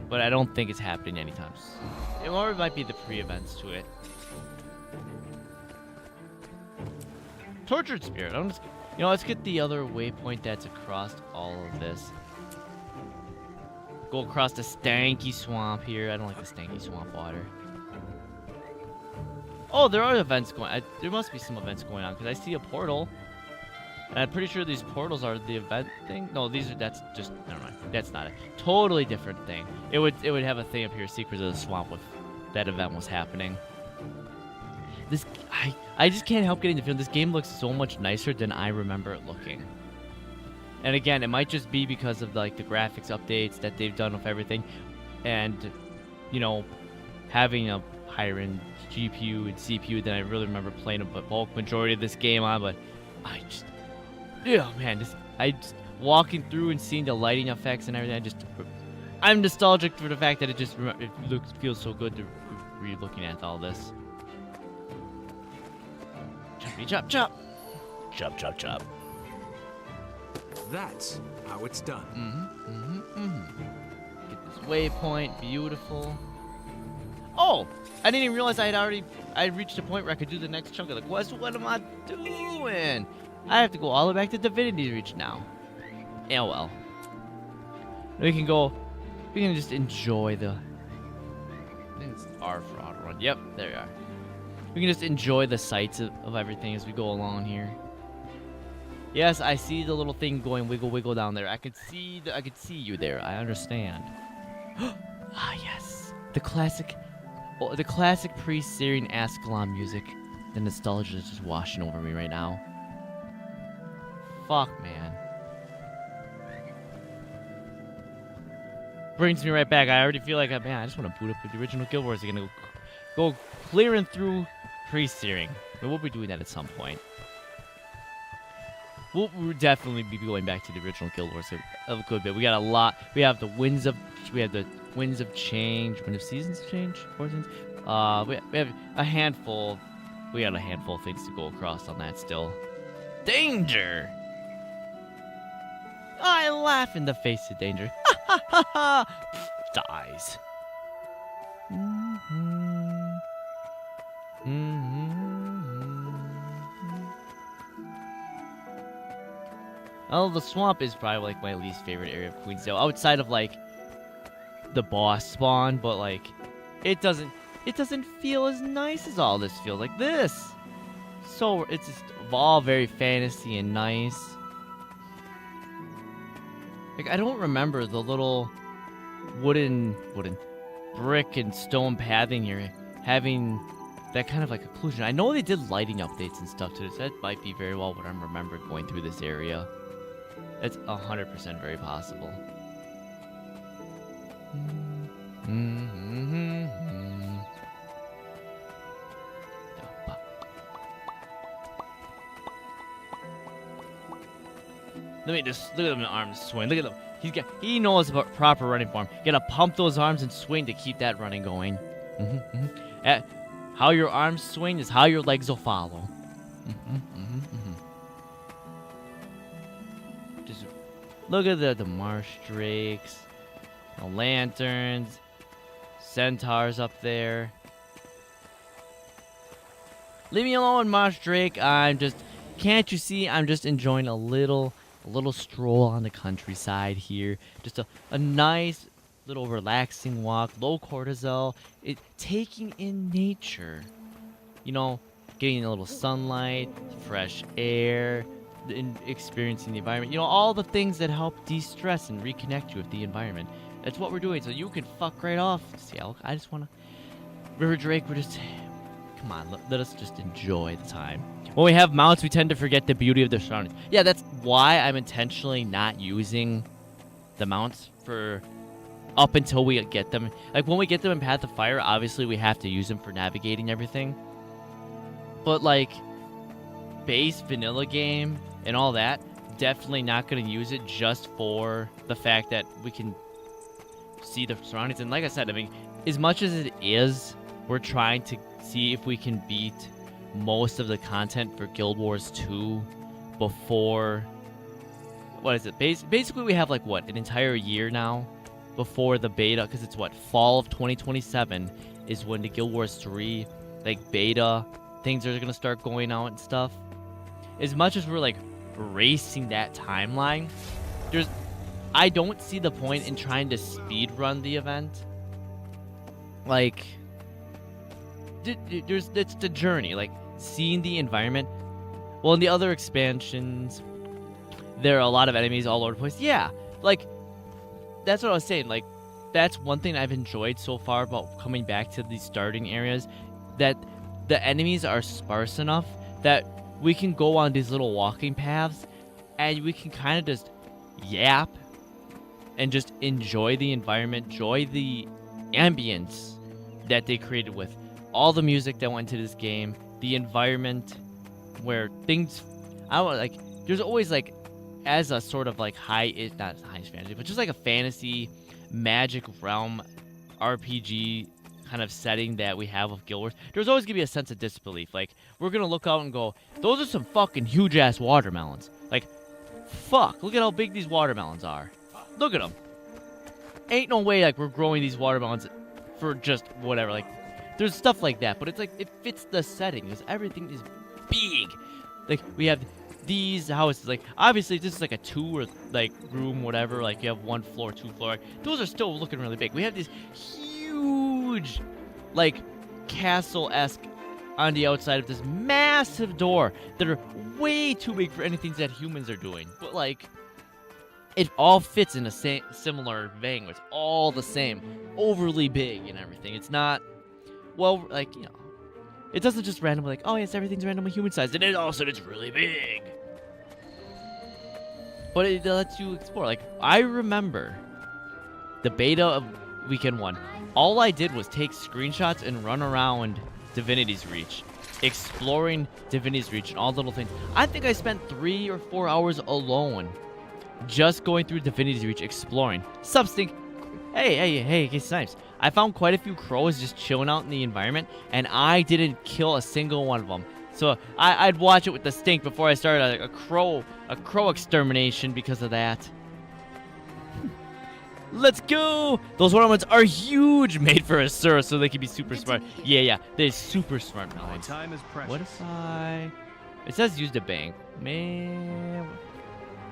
but I don't think it's happening anytime soon. Or it might be the pre-events to it. Tortured spirit. Let's get the other waypoint that's across all of this. Go across the stanky swamp here. I don't like the stanky swamp water. Oh, there are events going. There must be some events going on because I see a portal, and I'm pretty sure these portals are the event thing. No, that's just never mind. That's not it. Totally different thing. It would have a thing up here, Secrets of the Swamp, if that event was happening. This I just can't help getting the feeling this game looks so much nicer than I remember it looking. And again, it might just be because of like the graphics updates that they've done with everything, and having a higher end GPU and CPU than I really remember playing a bulk majority of this game on. But I just walking through and seeing the lighting effects and everything. I'm nostalgic for the fact that it feels so good to be looking at all this. Choppy chop chop. Chop chop chop. That's how it's done. Get this waypoint, beautiful. Oh, I didn't even realize I reached a point where I could do the next chunk of the quest. What am I doing? I have to go all the way back to Divinity Reach now. Yeah, well. We can just enjoy I think it's R for auto run. Yep, there you are. We can just enjoy the sights of everything as we go along here. Yes, I see the little thing going wiggle wiggle down there. I could see you there. I understand. Ah, yes. The classic pre-Syrian Ascalon music. The nostalgia is just washing over me right now. Fuck, man. Brings me right back. I already feel like, I just want to boot up with the original Guild Wars again. Go clearing through pre-Syrian. But we'll be doing that at some point. We'll definitely be going back to the original Guild Wars a good bit. We got a lot. We have the winds of change, wind of seasons change, 4 seasons. We have a handful. We got a handful of things to go across on that still. Danger! I laugh in the face of danger. Ha ha ha ha! Dies. Well, the swamp is probably like my least favorite area of Queensdale, outside of like the boss spawn, but like it doesn't feel as nice as all this feels like this. So it's just all very fantasy and nice. Like I don't remember the little wooden brick and stone pathing here having that kind of like occlusion. I know they did lighting updates and stuff to this. That might be very well what I remember going through this area. That's 100% very possible. Let me just look at them arms swing. Look at them. He knows about proper running form. You gotta pump those arms and swing to keep that running going. How your arms swing is how your legs will follow. Just look at the marsh drakes, the lanterns, centaurs up there. Leave me alone, marsh drake. Can't you see? I'm just enjoying a little stroll on the countryside here. Just a nice little relaxing walk, low cortisol, taking in nature. You know, getting a little sunlight, fresh air, experiencing the environment. You know, all the things that help de-stress and reconnect you with the environment. That's what we're doing, so you can fuck right off. See, I just want to... River Drake, we're just... Come on, let us just enjoy the time. When we have mounts, we tend to forget the beauty of the surroundings. Yeah, that's why I'm intentionally not using the mounts for up until we get them. Like, when we get them in Path of Fire, obviously we have to use them for navigating everything. But, like, base vanilla game and all that, definitely not going to use it just for the fact that we can see the surroundings. And like I said, I mean, as much as it is, we're trying to see if we can beat most of the content for Guild Wars 2 before... What is it? Basically, we have, like, what, an entire year now before the beta, because it's, what, fall of 2027 is when the Guild Wars 3, like, beta things are going to start going out and stuff. As much as we're, like, racing that timeline, I don't see the point in trying to speed run the event. Like... it's the journey, like seeing the environment. Well, in the other expansions, there are a lot of enemies all over the place. Yeah, like that's what I was saying. Like that's one thing I've enjoyed so far about coming back to these starting areas, that the enemies are sparse enough that we can go on these little walking paths and we can kind of just yap and just enjoy the environment, enjoy the ambience that they created with all the music that went into this game, the environment where things, there's always like, as a sort of like not high fantasy, but just like a fantasy magic realm RPG kind of setting that we have with Guild Wars, there's always gonna be a sense of disbelief. Like, we're gonna look out and go, those are some fucking huge ass watermelons. Like, fuck, look at how big these watermelons are. Look at them. Ain't no way like we're growing these watermelons for just whatever. Like, there's stuff like that, but it's like it fits the setting because everything is big. Like, we have these houses, like, obviously this is like a 2 or like room, whatever, like you have 1 floor, 2 floor, those are still looking really big. We have these huge like castle-esque on the outside of this massive door that are way too big for anything that humans are doing, but like it all fits in a similar vein. It's all the same, overly big and everything. It's not, well, like, you know, it doesn't just randomly like, oh yes, everything's randomly human sized, and then all of a sudden it's really big. But it lets you explore. Like, I remember the beta of Weekend 1. All I did was take screenshots and run around Divinity's Reach, exploring Divinity's Reach and all the little things. I think I spent 3 or 4 hours alone just going through Divinity's Reach, exploring. Substink. Hey, Snipes. I found quite a few crows just chilling out in the environment, and I didn't kill a single one of them. So I'd watch it with the stink before I started a crow extermination because of that. Let's go! Those ornaments are huge, made for Asura, so they can be super smart. Yeah, they're super smart now. Time is precious. What if I... It says use the bank. Man...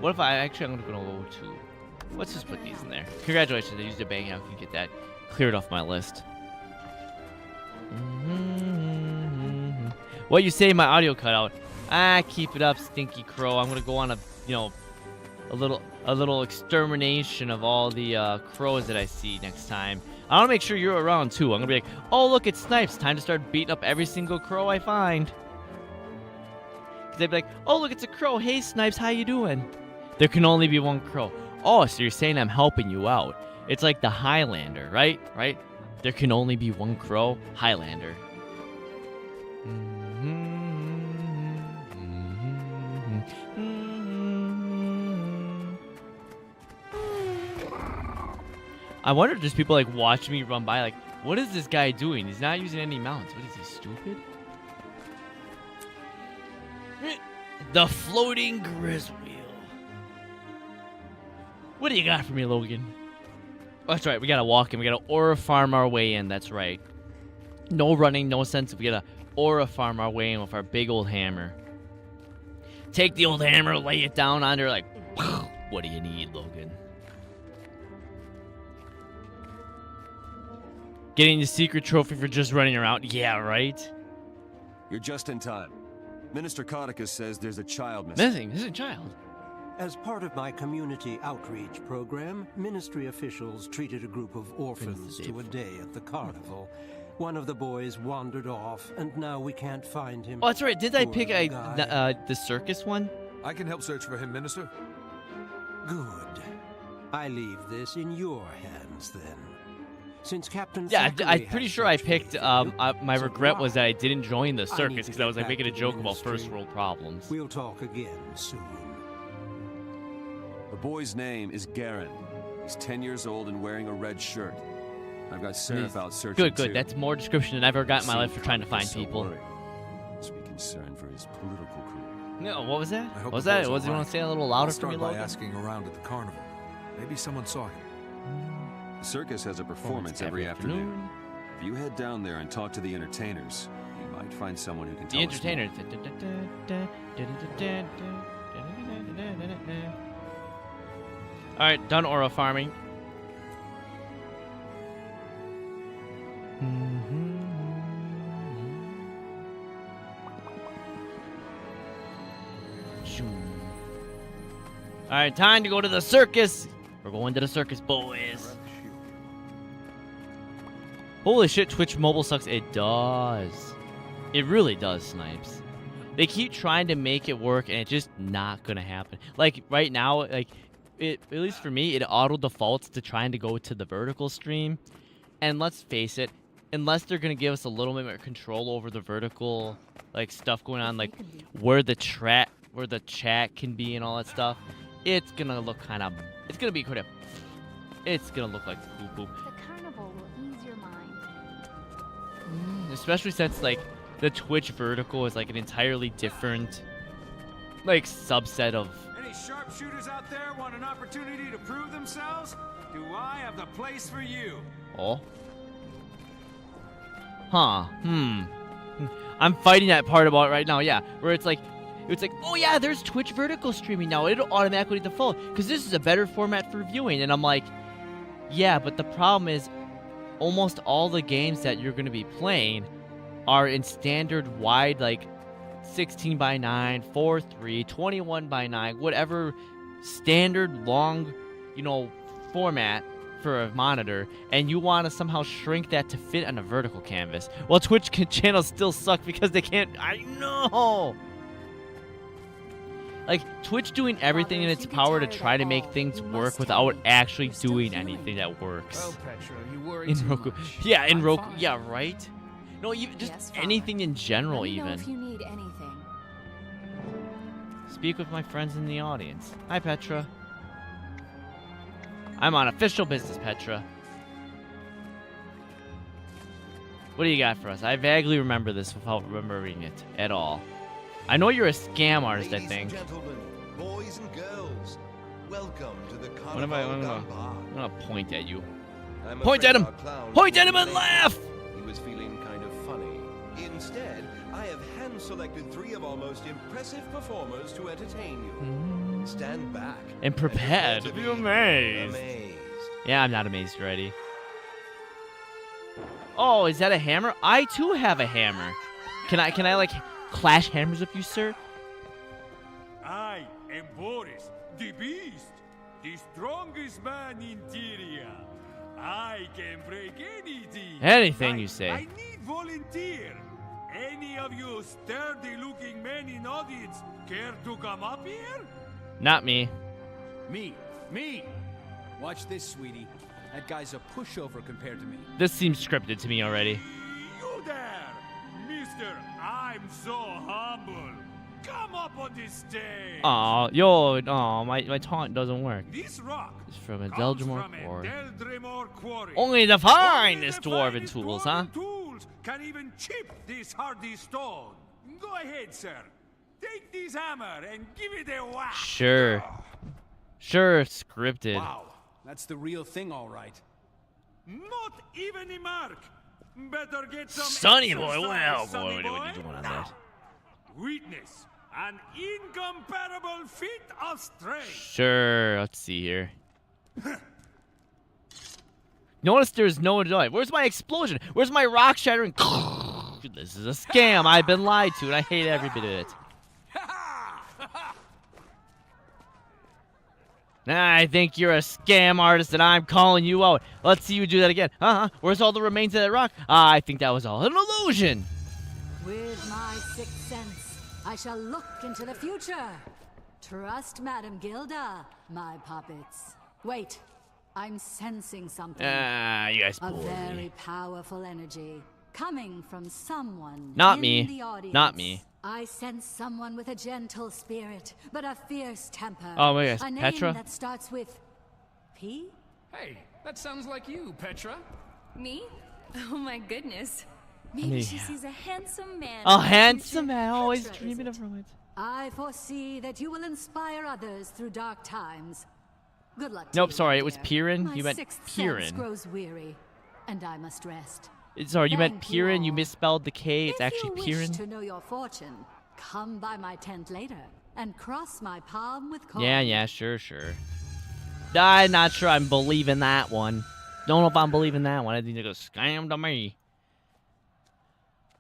What if I'm gonna go to... Let's just put these in there. Congratulations, I used a bang. I can get that cleared off my list. What you say? My audio cut out. Ah, keep it up, Stinky Crow. I'm gonna go on a, a little extermination of all the crows that I see next time. I want to make sure you're around too. I'm gonna be like, oh look, it's Snipes. Time to start beating up every single crow I find. They'd be like, oh look, it's a crow. Hey Snipes, how you doing? There can only be one crow. Oh, so you're saying I'm helping you out? It's like the Highlander, right? Right? There can only be one crow. Highlander. I wonder if there's people like watching me run by like, what is this guy doing? He's not using any mounts. What is he, stupid? The floating grist wheel. What do you got for me, Logan? Oh, that's right. We gotta walk in. We gotta aura farm our way in. That's right. No running, no sense. We gotta aura farm our way in with our big old hammer. Take the old hammer, lay it down on her like, what do you need, Logan? Getting the secret trophy for just running around. Yeah, right? You're just in time. Minister Codicus says there's a child missing. There's a child. As part of my community outreach program, ministry officials treated a group of orphans to a day at the carnival. One of the boys wandered off, and now we can't find him. Oh, that's right. Did I pick the circus one? I can help search for him, Minister. Good. I leave this in your hands, then. Since Captain I'm pretty sure I picked, my regret was that I didn't join the circus because I was like making a joke about first world problems. We'll talk again soon. The boy's name is Garen. He's 10 years old and wearing a red shirt. I've got Seraph out searching Good. That's more description than I've ever got in my life for trying to find people. Must be concerned for his political career. No, what was that? What was that? Was you want to say a little louder for me, Logan? Logan? Asking around at the carnival. Maybe someone saw him. The circus has a performance every afternoon. If you head down there and talk to the entertainers, you might find someone who can tell us more. The entertainers. Alright, done aura farming. Alright, time to go to the circus. We're going to the circus, boys. Holy shit, Twitch mobile sucks. It does. It really does, Snipes. They keep trying to make it work, and it's just not gonna happen. Like, right now, like, at least for me, it auto defaults to trying to go to the vertical stream. And let's face it, unless they're gonna give us a little bit more control over the vertical, like, stuff going on, like where the chat can be and all that stuff, it's gonna look kind of, it's gonna be kind of, it's gonna look like poo-poo. The carnival will ease your mind. Especially since, like, the Twitch vertical is like an entirely different, like, subset of. Any sharpshooters out there want an opportunity to prove themselves? Do I have the place for you? Oh. Huh. I'm fighting that part about it right now, yeah. Where it's like, oh yeah, there's Twitch vertical streaming now. It'll automatically default because this is a better format for viewing. And I'm like, yeah, but the problem is almost all the games that you're going to be playing are in standard wide, like 16:9, 4:3, 21:9, whatever standard long, format for a monitor, and you want to somehow shrink that to fit on a vertical canvas. Well, Twitch channels still suck because they can't. I know. Like, Twitch doing everything in its power to try to make things work without actually doing anything that works. Well, Petra, you worry In too Roku. much. Yeah, in Roku. Yeah, right? No, even just anything in general, Let me know even. if you need anything. Speak with my friends in the audience. Hi, Petra. I'm on official business, Petra. What do you got for us? I vaguely remember this without remembering it at all. I know you're a scam artist, I think. Ladies and gentlemen, boys and girls, welcome to the What am I? Carnival I'm gonna point at you. I'm Point at afraid him! our clown Point at him couldn't and make it. laugh! He was feeling kind of funny. Instead, I have hand-selected 3 of our most impressive performers to entertain you. stand back. And prepared to prepare be amazed. amazed. Yeah, I'm not amazed already. Oh, is that a hammer? I too have a hammer. Can I like clash hammers with you, sir? I am Boris, the Beast, the strongest man in Tyria. I can break anything. Anything you say. I need volunteer. Any of you sturdy-looking men in audience care to come up here? Not me. Me. Watch this, sweetie. That guy's a pushover compared to me. This seems scripted to me already. You there, mister. I'm so humble. Come up on this stage. Aw, yo, aw, my taunt doesn't work. This rock It's from a comes Deldrimor from a quarry. Deldrimor quarry. Only the finest dwarven tools, huh? Tools can even chip this hardy stone. Go ahead, sir. Take this hammer and give it a whack. Sure. Sure, scripted. Wow, that's the real thing, all right. Not even a mark. Better get some Sonny boy, exercise, well, sonny boy, what boy. are you doing on that? Witness an incomparable feat of strength. Sure, let's see here. Notice there's no joy. Where's my explosion? Where's my rock shattering? This is a scam. I've been lied to, and I hate every bit of it. I think you're a scam artist, and I'm calling you out. Let's see you do that again. Where's all the remains of that rock? I think that was all an illusion. With my sixth sense, I shall look into the future. Trust Madame Gilda, my puppets. Wait, I'm sensing something. You guys A bully very me. powerful energy coming from someone Not in me. the audience. Not me. I sense someone with a gentle spirit, but a fierce temper. Oh my gosh, a name Petra? that starts with P? Hey, that sounds like you, Petra. Me? Oh my goodness. Maybe Me. she sees a handsome man. A in the handsome future. man, always Petra, is dreaming it? of romance. I foresee that you will inspire others through dark times. Good luck to Nope, you, sorry, my it was dear. Piran. My You meant sixth sense Piran. grows weary, and I must rest. Sorry, you meant Thank you Piran. You all. misspelled the K. It's If actually you wish Piran. to know your fortune, come by my tent later and cross my palm with coin. Yeah, sure. I'm not sure I'm believing that one. Don't know if I'm believing that one. I think it goes scam to me.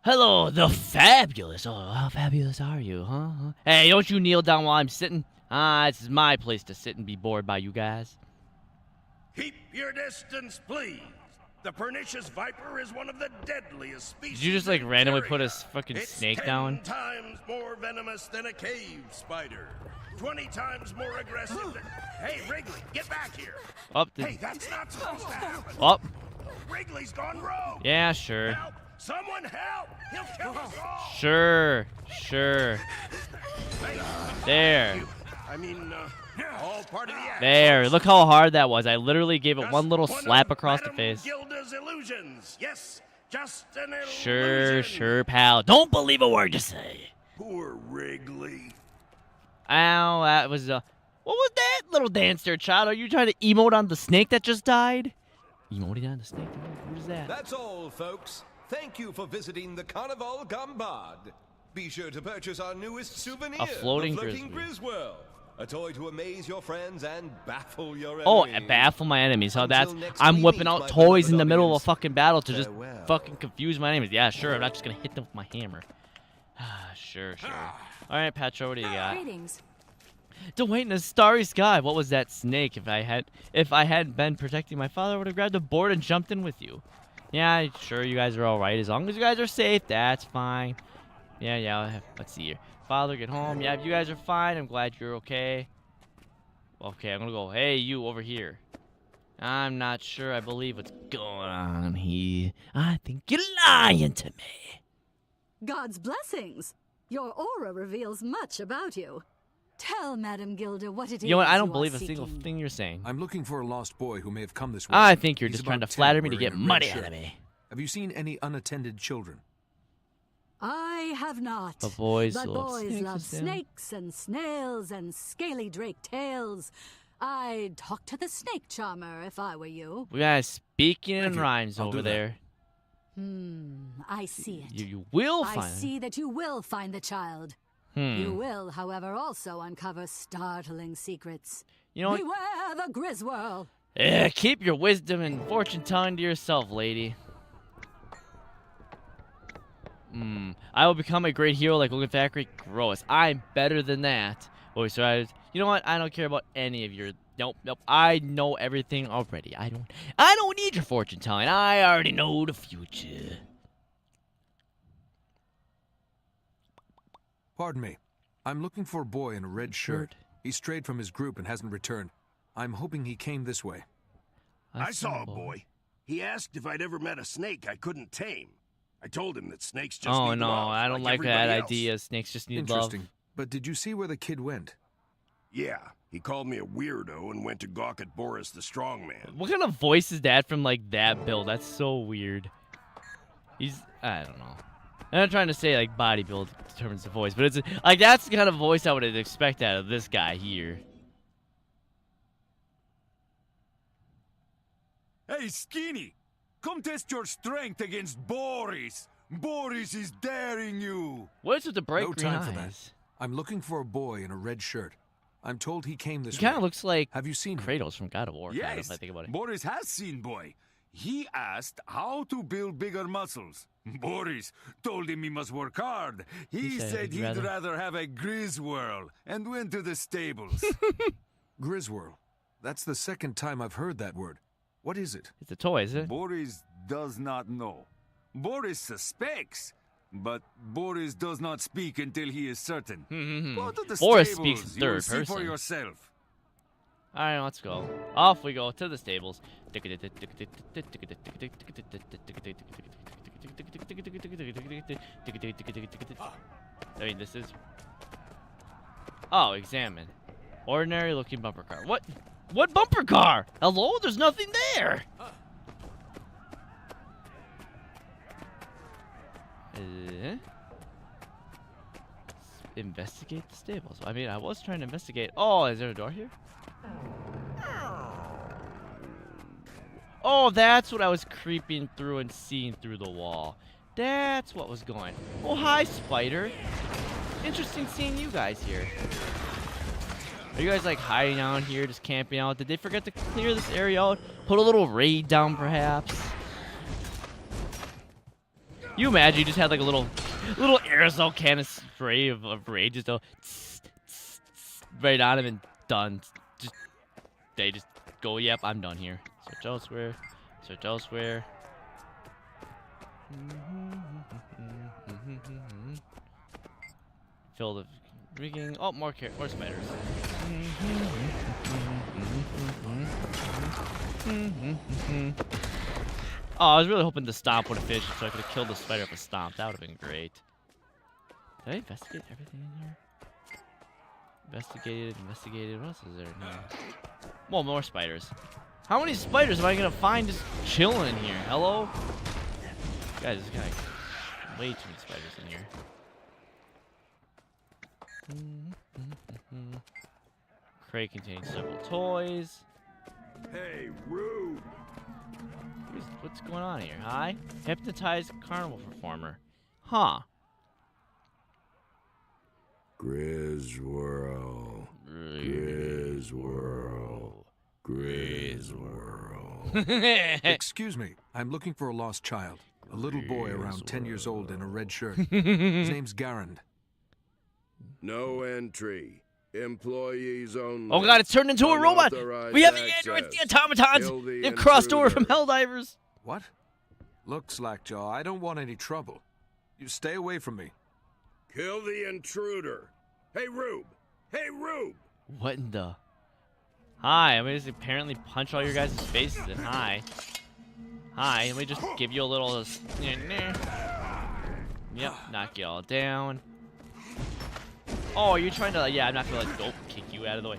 Hello, the fabulous. Oh, how fabulous are you, huh? Hey, don't you kneel down while I'm sitting. This is my place to sit and be bored by you guys. Keep your distance, please. The pernicious viper is one of the deadliest species. Did you just like in randomly Tyria. put a fucking It's snake 10 down? times more venomous than a cave spider. 20 times more aggressive than... Hey, Wrigley, get back here. Up. Hey, that's not supposed to happen. Up. Wrigley's gone rogue. Yeah, sure. Help! Someone help! He'll kill us all. Sure. There. I mean, all part of the act. There. Look how hard that was. I literally gave it one little One slap of across the Madame face. Gilda's illusions. Yes, just an illusion. Sure, pal. Don't believe a word you say. Poor Wrigley. Ow, that was what was that little dance there, child? Are you trying to emote on the snake that just died? Emoting on the snake? What is that? That's all, folks. Thank you for visiting the Carnival Gambard. Be sure to purchase our newest souvenir, A floating the floating Grizzly. Griswell. A toy to amaze your friends and baffle your Oh, enemies. and baffle my enemies. How Until that's next I'm we whipping meet, out my toys in beloved the middle of a audience. fucking battle to just Farewell. fucking confuse my enemies. Yeah, sure. I'm not just gonna hit them with my hammer. Sure. All right, Petra, what do you got? Greetings. To wait in a starry sky. What was that snake? If I hadn't been protecting my father, I would have grabbed a board and jumped in with you. Yeah, sure. You guys are all right as long as you guys are safe. That's fine. Yeah. Let's see here. Father, get home. Yeah, if you guys are fine, I'm glad you're okay. Okay, I'm gonna go. Hey, you over here. I'm not sure I believe what's going on here. I think you're lying to me. God's blessings. Your aura reveals much about you. Tell Madame Gilda what it is. You know what? I don't you are believe a single seeking. thing you're saying. I'm looking for a lost boy who may have come this way. I think you're He's just trying to about 10, flatter me to wearing get a red money shirt. out of me. Have you seen any unattended children? I have not. But boys But love boys snakes love and snails. snakes and snails and scaly drake tails. I'd talk to the snake charmer if I were you. We got speaking in Thank you. rhymes I'll over do that. there. I see it. You will I find. see that you will find the child. You will, however, also uncover startling secrets. You know what? Beware the Griswirl. Yeah, keep your wisdom and fortune telling to yourself, lady. I will become a great hero like Logan Thackeray. Gross. I'm better than that. Voice writers. You know what? I don't care about any of your. Nope. I know everything already. I don't need your fortune telling. I already know the future. Pardon me. I'm looking for a boy in a red shirt. He strayed from his group and hasn't returned. I'm hoping he came this way. I saw a boy. He asked if I'd ever met a snake I couldn't tame. I told him that snakes just need love, I don't like that idea. Snakes just need love. Interesting. But did you see where the kid went? Yeah, he called me a weirdo and went to gawk at Boris the Strongman. What kind of voice is that from, like, that build? That's so weird. I don't know. I'm not trying to say, like, body build determines the voice, but it's, like, that's the kind of voice I would expect out of this guy here. Hey, Skinny! Come test your strength against Boris! Boris is daring you! What's with the bright no green time eyes? for that. I'm looking for a boy in a red shirt. I'm told he came this way. He kind of looks like Have you seen Kratos from God of War, Yes, kind of, if I think about it. Boris has seen boy. He asked how to build bigger muscles. Boris told him he must work hard. He said he'd rather have a Griswirl and went to the stables. Griswirl. That's the second time I've heard that word. What is it? It's a toy, is it? Boris does not know. Boris suspects, but Boris does not speak until he is certain. Go to the Boris stables. speaks You third will see for person. yourself. All right, let's go. Off we go to the stables. I mean, this is... Oh, examine. Ordinary looking bumper car. What? What bumper car? Hello? There's nothing there. Investigate the stables. I mean, I was trying to investigate. Oh, is there a door here? Oh, that's what I was creeping through and seeing through the wall. That's what was going. Oh, hi, Spider. Interesting seeing you guys here. Are you guys like hiding out here, just camping out? Did they forget to clear this area out? Put a little raid down, perhaps? You imagine you just had like a little aerosol can of spray of raid, just go right on him and done. They just go, yep, I'm done here. Search elsewhere. Search elsewhere. Fill the rigging. Oh, more spiders. Oh, I was really hoping the stomp would have finished so I could have killed the spider if it stomped. That would have been great. Did I investigate everything in here? Investigated. What else is there in here? Well, more spiders. How many spiders am I gonna find just chilling in here? Hello? Guys, there's got way too many spiders in here. Crate containing several toys. Hey, Rube! What's going on here? Hi? Hypnotized carnival performer. Huh. Griswirl. Excuse me. I'm looking for a lost child. A little boy around 10 years old in a red shirt. His name's Garand. No entry. Employees only. Oh god, it's turned into a robot! We have the androids, the automatons! They've crossed over from Helldivers! What? Look, Slackjaw, I don't want any trouble. You stay away from me. Kill the intruder. Hey, Rube! Hey, Rube! What in the... Hi, I'm gonna just apparently punch all your guys' faces and hi. Hi, let me just give you a little... Yep, knock you all down. Oh, you're trying to... Yeah, I'm not gonna let go kick you out of the way.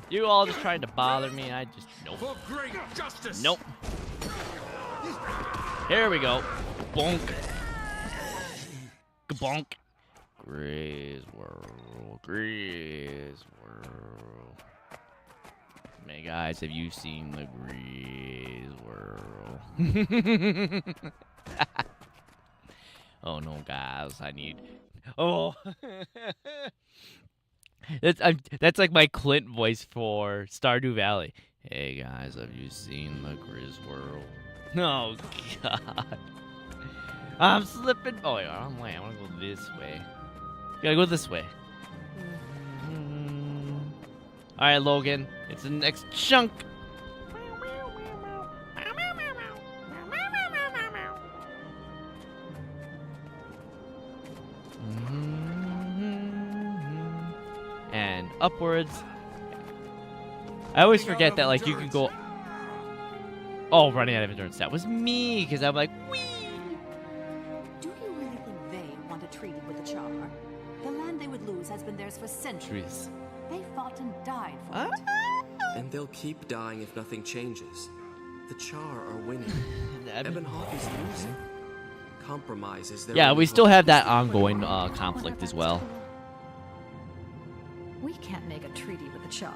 You all just trying to bother me and I just... Nope. For great justice! Nope. Here we go. Bonk. Bonk. Griswirl. Hey guys, have you seen the Griswirl? Oh no, guys, I need... Oh! That's like my Clint voice for Stardew Valley. Hey guys, have you seen the Grizz World? Oh God, I'm slipping. Oh, wait, wrong way. I want to go this way. Gotta go this way. All right, Logan, it's the next chunk. And upwards. I always forget that, like, you can go. Oh, running out of endurance. That was me, because I'm like, whee! Do you really think they want a treaty with the Char? The land they would lose has been theirs for centuries. They fought and died for it. And they'll keep dying if nothing changes. The Char are winning. Ebonhawk is losing. Compromise is their Yeah, only we still hope. have that ongoing conflict as well. We can't make a treaty with the Char.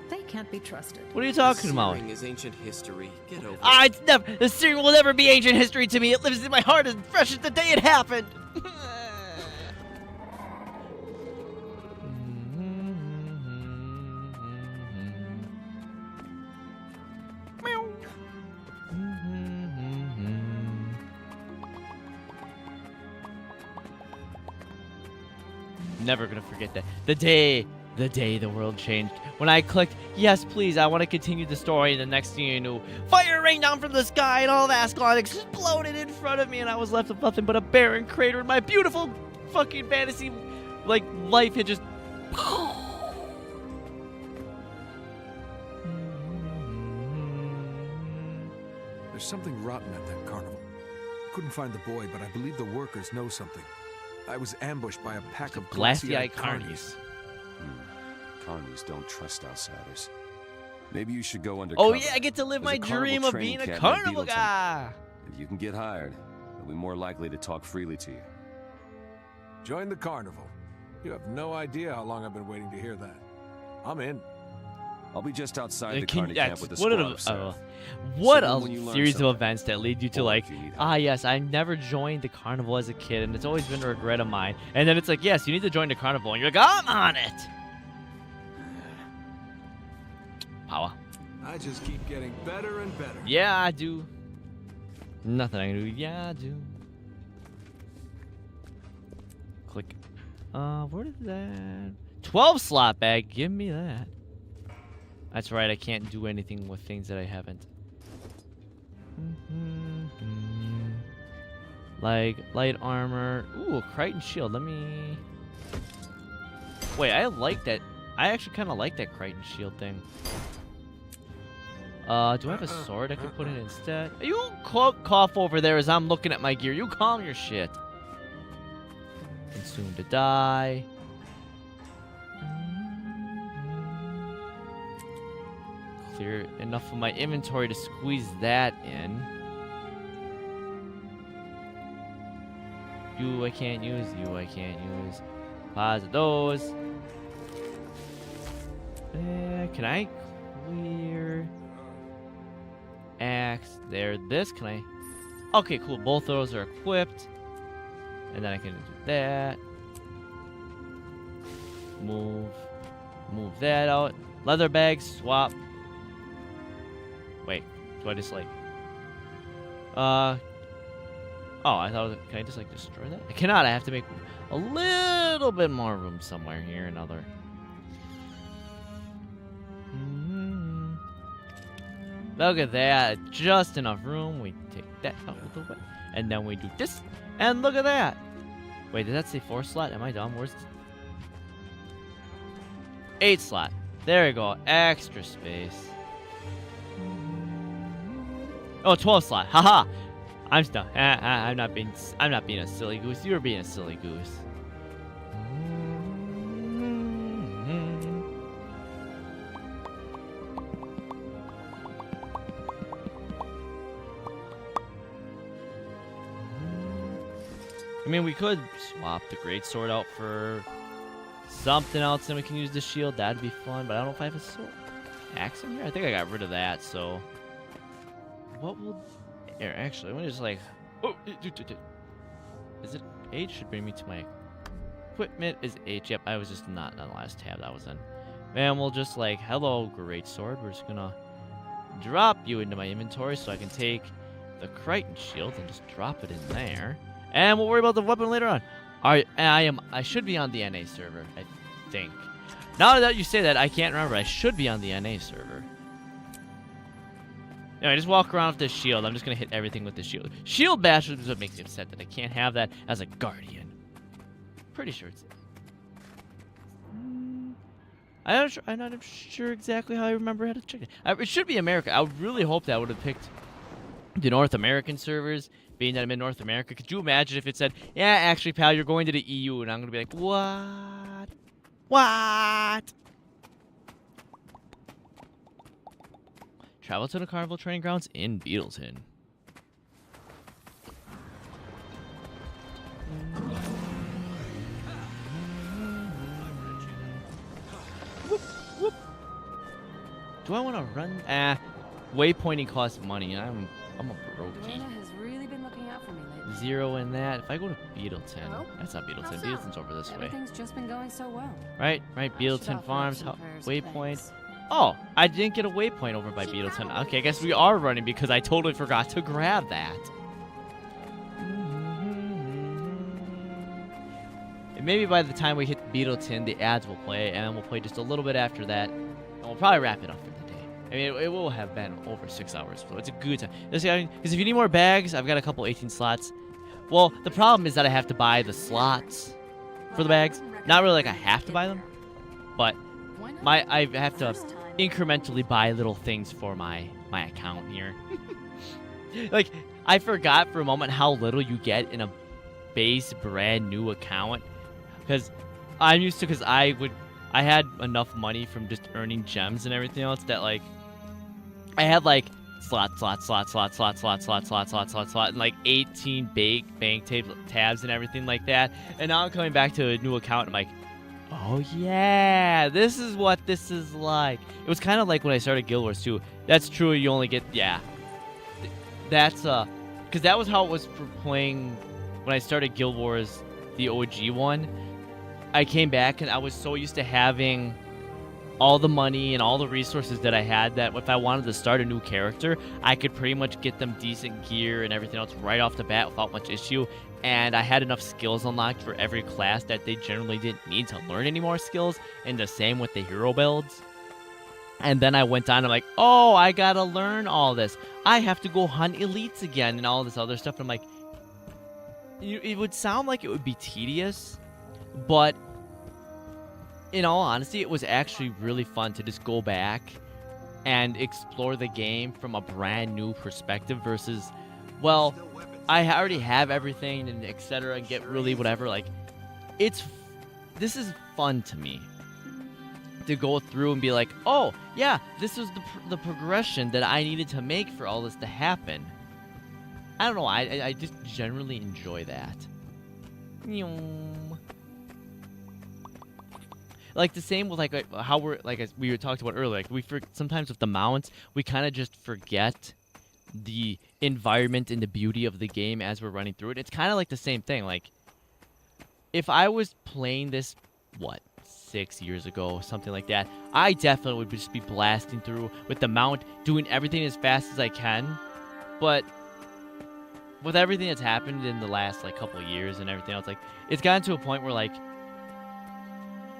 They can't be trusted. What are you talking about? Searing is ancient history. Get over it. It's never. The series will never be ancient history to me. It lives in my heart as fresh as the day it happened. Never gonna forget that. The day the world changed. When I clicked, yes, please, I want to continue the story, and the next thing you knew, fire rained down from the sky, and all of Ascalon exploded in front of me, and I was left with nothing but a barren crater, and my beautiful fucking fantasy, like, life had just... There's something rotten at that carnival. Couldn't find the boy, but I believe the workers know something. I was ambushed by a pack of glassy-eyed carnies. Carnies don't trust outsiders. Maybe you should go undercover. Oh yeah, I get to live my dream of being a carnival guy. If you can get hired, they'll be more likely to talk freely to you. Join the carnival. You have no idea how long I've been waiting to hear that. I'm in. I'll be just outside the carny camp with the what squad. what a series of events that lead you to like, yes, I never joined the carnival as a kid, and it's always been a regret of mine. And then it's like, yes, you need to join the carnival, and you're like, I'm on it. Power. I just keep getting better and better. Yeah, I do. Nothing I can do. Yeah, I do. Click. Where did that? 12 slot bag. Give me that. That's right, I can't do anything with things that I haven't. Like, light armor. Ooh, a Crichton shield. Let me... Wait, I like that. I actually kind of like that Crichton shield thing. Do I have a sword I could put in instead? You cough over there as I'm looking at my gear. You calm your shit. Consumed to die. Clear enough of my inventory to squeeze that in. You I can't use. You I can't use. Pause those. Can I clear? Axe. There. This. Can I? Okay, cool. Both of those are equipped. And then I can do that. Move that out. Leather bag. Swap. Wait, do I just like... Oh, I thought... Can I just like destroy that? I cannot. I have to make a little bit more room somewhere here. Another... Look at that. Just enough room. We take that out of the way. And then we do this. And look at that. Wait, did that say 4 slot? Am I dumb? Where's... 8 slot. There we go. Extra space. Oh, 12 slot. Haha. I'm stuck. I'm not being a silly goose. You're being a silly goose. I mean, we could swap the greatsword out for something else, and we can use the shield. That'd be fun, but I don't know if I have a sword. Axe in here? I think I got rid of that, so... What will... Here, actually, let me just like... Oh, is it... Age should bring me to my Equipment is H. Yep, I was just not on the last tab that I was in. And we'll just like, hello, great sword. We're just gonna drop you into my inventory so I can take the Crichton shield and just drop it in there. And we'll worry about the weapon later on. I should be on the NA server, I think. Now that you say that, I can't remember. I should be on the NA server. Anyway, just walk around with this shield. I'm just going to hit everything with the shield. Shield bash is what makes me upset that I can't have that as a guardian. Pretty sure it's... I'm not sure exactly how I remember how to check it. It should be America. I would really hope that I would have picked the North American servers, being that I'm in North America. Could you imagine if it said, yeah, actually, pal, you're going to the EU, and I'm going to be like, what? What? Travel to the carnival training grounds in Beetleton. Whoop, whoop. Do I want to run? Waypointing costs money, and I'm a brokey. Lena has really been looking out for me lately. 0 in that. If I go to Beetleton, Hello? that's not Beetleton. How's that? Beetleton's over this way. Everything's just been going so well. Right. Beetleton offer Farms, some prayers, waypoint. thanks. Oh, I didn't get a waypoint over by Beetleton. Okay, I guess we are running because I totally forgot to grab that. And maybe by the time we hit Beetleton, the ads will play, and then we'll play just a little bit after that, and we'll probably wrap it up for the day. I mean, it will have been over 6 hours, so it's a good time. Because if you need more bags, I've got a couple 18 slots. Well, the problem is that I have to buy the slots for the bags. Not really like I have to buy them, but I have to incrementally buy little things for my account here. Like, I forgot for a moment how little you get in a base brand new account. Because I'm used to, because I had enough money from just earning gems and everything else that, like, I had like slot, and like 18 bank tabs and everything like that. And now I'm coming back to a new account and I'm like, oh yeah, this is what this is like. It was kind of like when I started Guild Wars too. That's true, you only get, yeah. That's, because that was how it was for playing when I started Guild Wars, the OG one. I came back and I was so used to having all the money and all the resources that I had that if I wanted to start a new character, I could pretty much get them decent gear and everything else right off the bat without much issue. And I had enough skills unlocked for every class that they generally didn't need to learn any more skills, and the same with the hero builds. And then I went on and I'm like, oh, I gotta learn all this. I have to go hunt elites again and all this other stuff. And I'm like, it would sound like it would be tedious, but in all honesty, it was actually really fun to just go back and explore the game from a brand new perspective versus, well, I already have everything and etc. and get really whatever. Like, this is fun to me to go through and be like, oh yeah, this was the progression that I needed to make for all this to happen. I don't know. I just generally enjoy that. Like the same with like how we're like, as we were talked about earlier, like sometimes with the mounts we kind of just forget the environment and the beauty of the game as we're running through it. It's kind of like the same thing. Like if I was playing this 6 years ago, something like that, I definitely would just be blasting through with the mount, doing everything as fast as I can. But with everything that's happened in the last like couple of years and everything else, like it's gotten to a point where like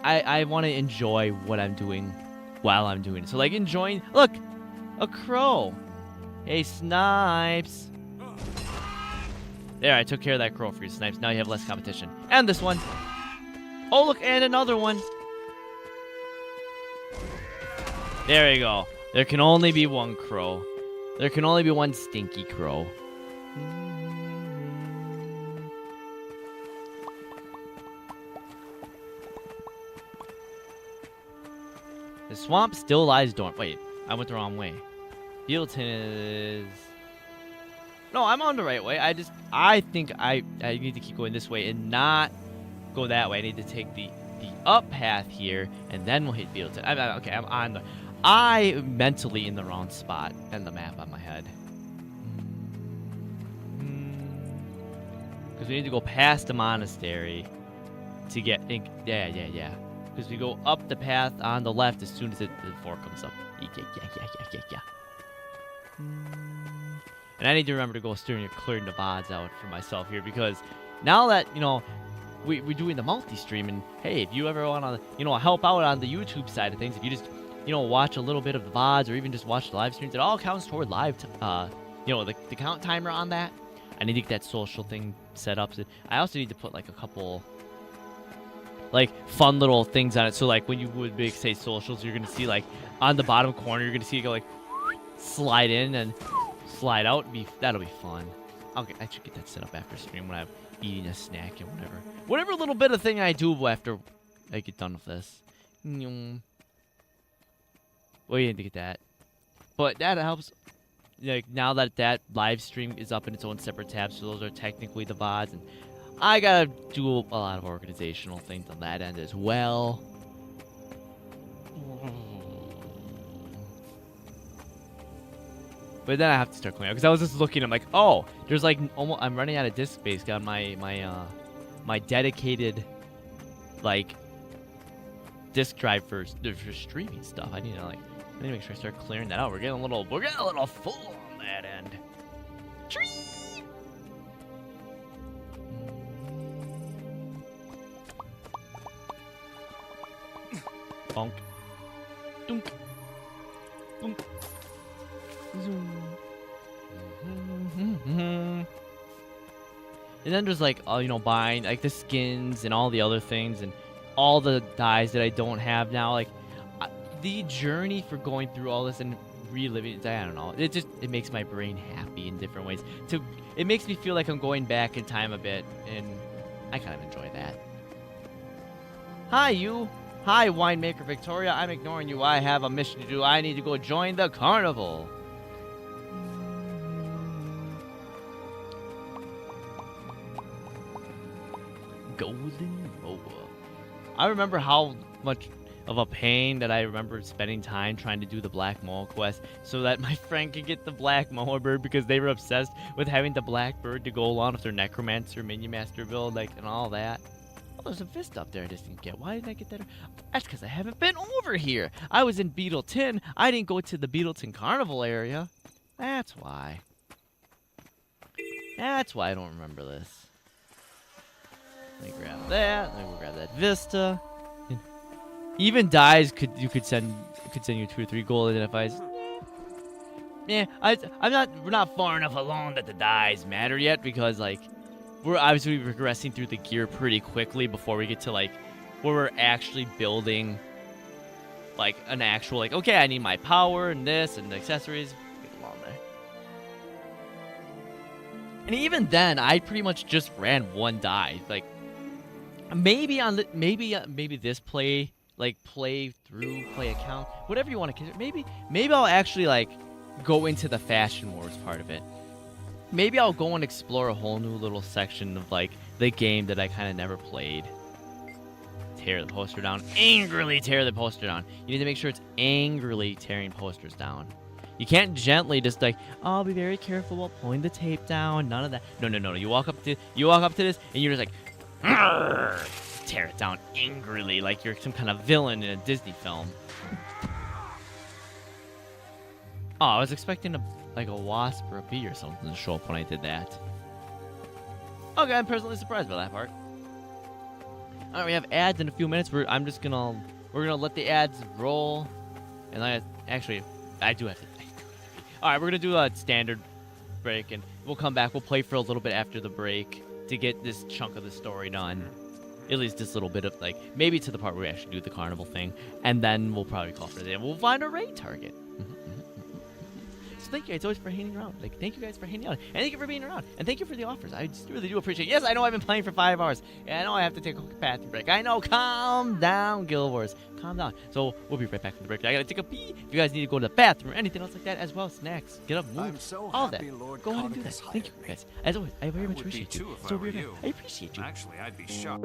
I want to enjoy what I'm doing while I'm doing it. So like enjoying, look, a crow. Hey, Snipes. There, I took care of that crow for you, Snipes. Now you have less competition. And this one. Oh, look, and another one. There you go. There can only be one crow. There can only be one stinky crow. The swamp still lies dormant. Wait, I went the wrong way. Beetleton is... No, I'm on the right way. I think I need to keep going this way and not go that way. I need to take the up path here, and then we'll hit Beetleton. Okay, I'm mentally in the wrong spot and the map on my head. Because we need to go past the monastery to get in. Yeah. Because we go up the path on the left as soon as the fork comes up. Yeah. And I need to remember to go clearing the VODs out for myself here, because now that, you know, we're doing the multi-stream, and hey, if you ever want to, you know, help out on the YouTube side of things, if you just, you know, watch a little bit of the VODs or even just watch the live streams, it all counts toward live, you know, the count timer on that. I need to get that social thing set up. I also need to put like a couple like fun little things on it. So like when you would make, say, socials, you're going to see like on the bottom corner, you're going to see it go like slide in and slide out. That'll be fun. Okay, I should get that set up after stream when I'm eating a snack and whatever little bit of thing I do after I get done with this. Well, you need to get that, but that helps. Like now that live stream is up in its own separate tab, so those are technically the VODs, and I gotta do a lot of organizational things on that end as well. But then I have to start cleaning up, because I was just looking. I'm like, oh, there's like almost. I'm running out of disk space on my dedicated like disk drive for streaming stuff. I need to make sure I start clearing that out. We're getting a little full on that end. Tree. Bonk. Dunk. Dunk. Zoom. And then there's like, you know, buying like the skins and all the other things and all the dyes that I don't have now. Like the journey for going through all this and reliving it, I don't know. It makes my brain happy in different ways. It makes me feel like I'm going back in time a bit, and I kind of enjoy that. Hi, you. Hi, winemaker Victoria. I'm ignoring you. I have a mission to do. I need to go join the carnival. Golden Moa. I remember how much of a pain that I remember spending time trying to do the Black Moa quest so that my friend could get the Black Moa bird, because they were obsessed with having the black bird to go along with their Necromancer Minion Master build, like, and all that. Oh, there's a Vista up there I just didn't get. Why didn't I get that? That's because I haven't been over here. I was in Beetleton. I didn't go to the Beetleton Carnival area. That's why. That's why I don't remember this. Let me grab that. Let me grab that Vista. Even dyes could send you 2 or 3 gold identifiers. Yeah, we're not far enough along that the dyes matter yet, because like we're obviously progressing through the gear pretty quickly before we get to like where we're actually building like an actual like, okay, I need my power and this and the accessories. Get along there. And even then, I pretty much just ran one dye. Like maybe on the maybe this play. Like play account, whatever you want to consider. Maybe I'll actually like go into the Fashion Wars part of it. Maybe I'll go and explore a whole new little section of like the game that I kind of never played. Tear the poster down. Angrily tear the poster down. You need to make sure it's angrily tearing posters down. You can't gently just like, oh, I'll be very careful while pulling the tape down. None of that. No. You walk up to this and you're just like, Arr! Tear it down angrily like you're some kind of villain in a Disney film. Oh, I was expecting a wasp or a bee or something to show up when I did that. Okay, I'm personally surprised by that part. Alright, we have ads in a few minutes. We're gonna let the ads roll. And I do have to. Alright, we're gonna do a standard break, and we'll come back. We'll play for a little bit after the break to get this chunk of the story done. At least this little bit of, like, maybe to the part where we actually do the carnival thing. And then we'll probably call for the day. We'll find a raid target. So thank you guys always for hanging around. Like, thank you guys for hanging out. And thank you for being around. And thank you for the offers. I just really do appreciate it. Yes, I know I've been playing for 5 hours. And I know I have to take a bathroom break. I know. Calm down, Guild Wars. Calm down. So we'll be right back from the break. I gotta take a pee. If you guys need to go to the bathroom or anything else like that, as well, snacks, get up, move, all that. Go ahead and do that. Thank you guys. As always, I very much appreciate you. So weird. I appreciate you. Actually, I'd be shocked.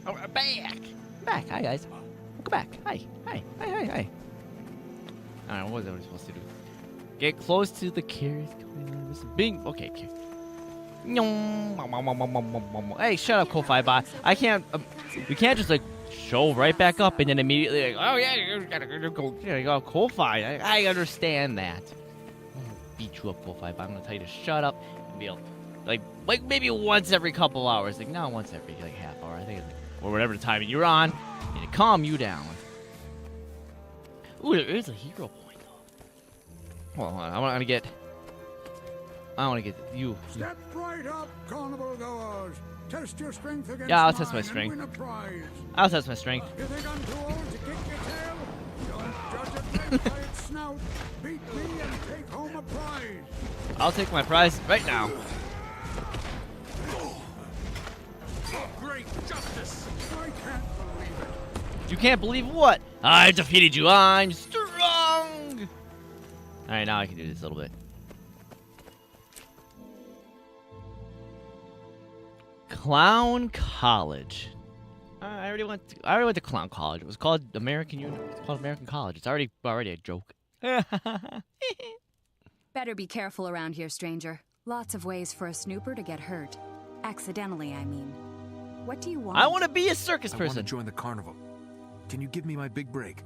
Oh, we're back. Back. Hi, guys. Welcome back. Hi. Hi. Hi. Hi. Hi. I don't know. What was I supposed to do? Get close to the carriage. Bing. Okay. Hey, shut up, Ko-Fi Bot. I can't. We can't just like show right back up and then immediately like, oh yeah, you gotta go. You go, Ko-Fi. I understand that. I'm gonna beat you up, Ko-Fi Bot. I'm gonna tell you to shut up and be able, like maybe once every couple hours. Like not once every like half hour. I think, or whatever the time you're on, and to calm you down. Ooh, there is a hero point though. Well, I want to get you. Step right up, carnival goers. Test your strength against I'll test my mine strength. and win a prize. I'll test my strength. You think I'm too old to kick your tail? Don't judge a fight by its snout. Beat me and take home a prize. I'll take my prize right now. Great justice. I can't believe it. You can't believe what? I defeated you. I'm strong. All right, now I can do this a little bit. Clown College. I already went to Clown College. It was called American College. It's already a joke. Better be careful around here, stranger. Lots of ways for a snooper to get hurt. Accidentally, I mean. What do you want? I want to be a circus person. I want to join the carnival. Can you give me my big break?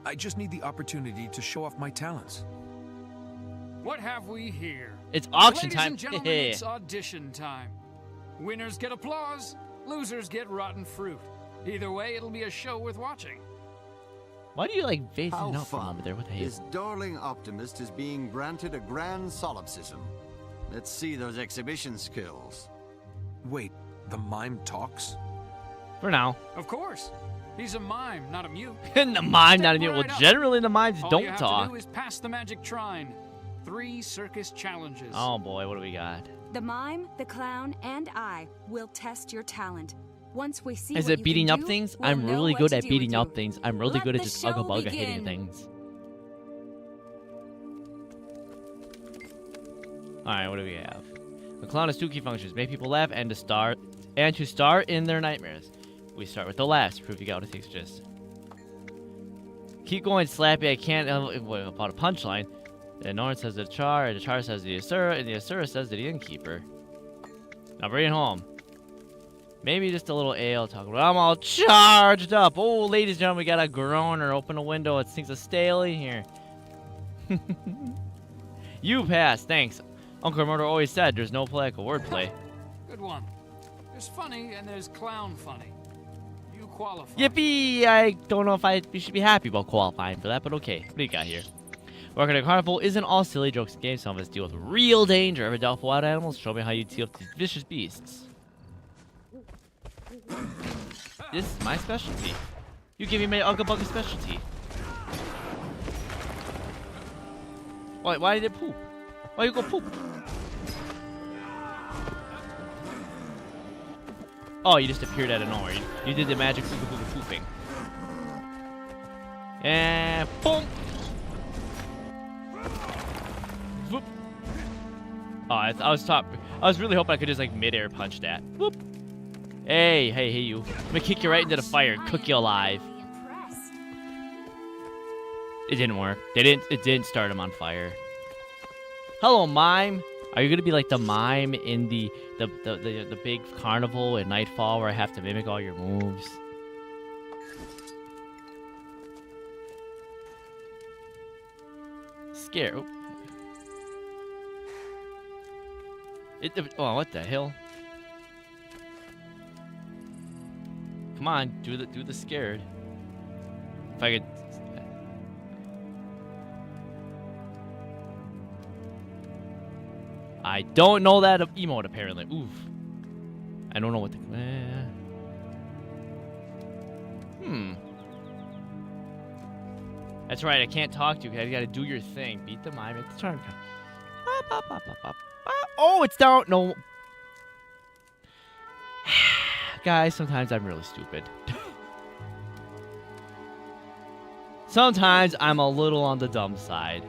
I just need the opportunity to show off my talents. What have we here? It's auction Ladies time. And gentlemen, it's audition time. Winners get applause, losers get rotten fruit. Either way, it'll be a show worth watching. Why do you like phasing How out from fun. over there? What the hell? This darling optimist is being granted a grand solipsism. Let's see those exhibition skills. Wait, the mime talks? For now. Of course. He's a mime, not a mute. And the mime, not a mute. Right Well, up. generally the mimes All don't you have talk. to do is pass the magic trine. 3 circus challenges. Oh boy, what do we got? The mime, the clown, and I will test your talent. Once we see Is what it you beating can up do, things? we'll I'm know really what good to at do beating with up you. things. I'm really Let good at the just show ugga-bugga begin. hitting things. Alright, what do we have? The clown has 2 key functions. Make people laugh and to star in their nightmares. We start with the last. Prove you got what it takes just. Keep going, Slappy. I can't about a punchline. The Norn says the Char says the Asura, and the Asura says the Innkeeper. Now bring it home. Maybe just a little ale talk. I'm all charged up. Oh, ladies and gentlemen, we got a groaner. Open a window. It stinks of stale in here. You pass. Thanks. Uncle Murder always said there's no play like a wordplay. Good one. There's funny and there's clown funny. You qualify. Yippee! I don't know if we should be happy about qualifying for that, but okay. What do you got here? Working at a carnival isn't all silly jokes and games. Some of us deal with real danger. Ever dealt with wild animals? Show me how you deal with these vicious beasts. This is my specialty. You give me my ugga-bugga specialty. Why did it poop? Why you go poop? Oh, you just appeared out of nowhere. You did the magic pooping. And boom! Whoop. Oh, I was really hoping I could just like mid-air punch that. Whoop. Hey, you. I'm gonna kick you right into the fire and cook you alive. It didn't work. It didn't start him on fire. Hello, mime. Are you gonna be like the mime in the big carnival at Nightfall where I have to mimic all your moves? Scare. Oh. Oh, what the hell? Come on, do the scared. If I could. I don't know that emote apparently. Oof. I don't know what the. That's right. I can't talk to you. You gotta do your thing. Beat the mime. It's turn. Oh, it's down. No. Guys, sometimes I'm really stupid. Sometimes I'm a little on the dumb side.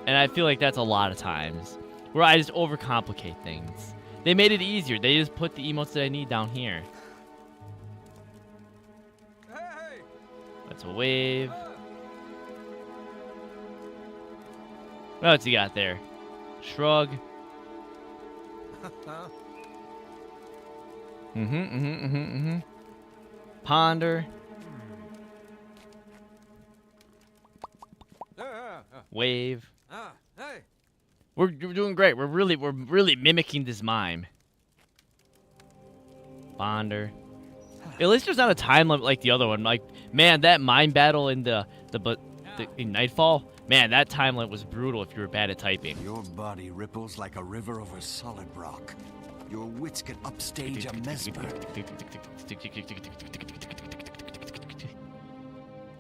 And I feel like that's a lot of times. Where I just overcomplicate things. They made it easier. They just put the emotes that I need down here. That's a wave. What's he got there? Shrug. Ponder. Wave. Hey. We're doing great. We're really mimicking this mime. Bonder. At least there's not a time limit like the other one. Like, man, that mime battle in in Nightfall, man, that time limit was brutal if you were bad at typing. Your body ripples like a river over solid rock. Your wits can upstage a mesmer.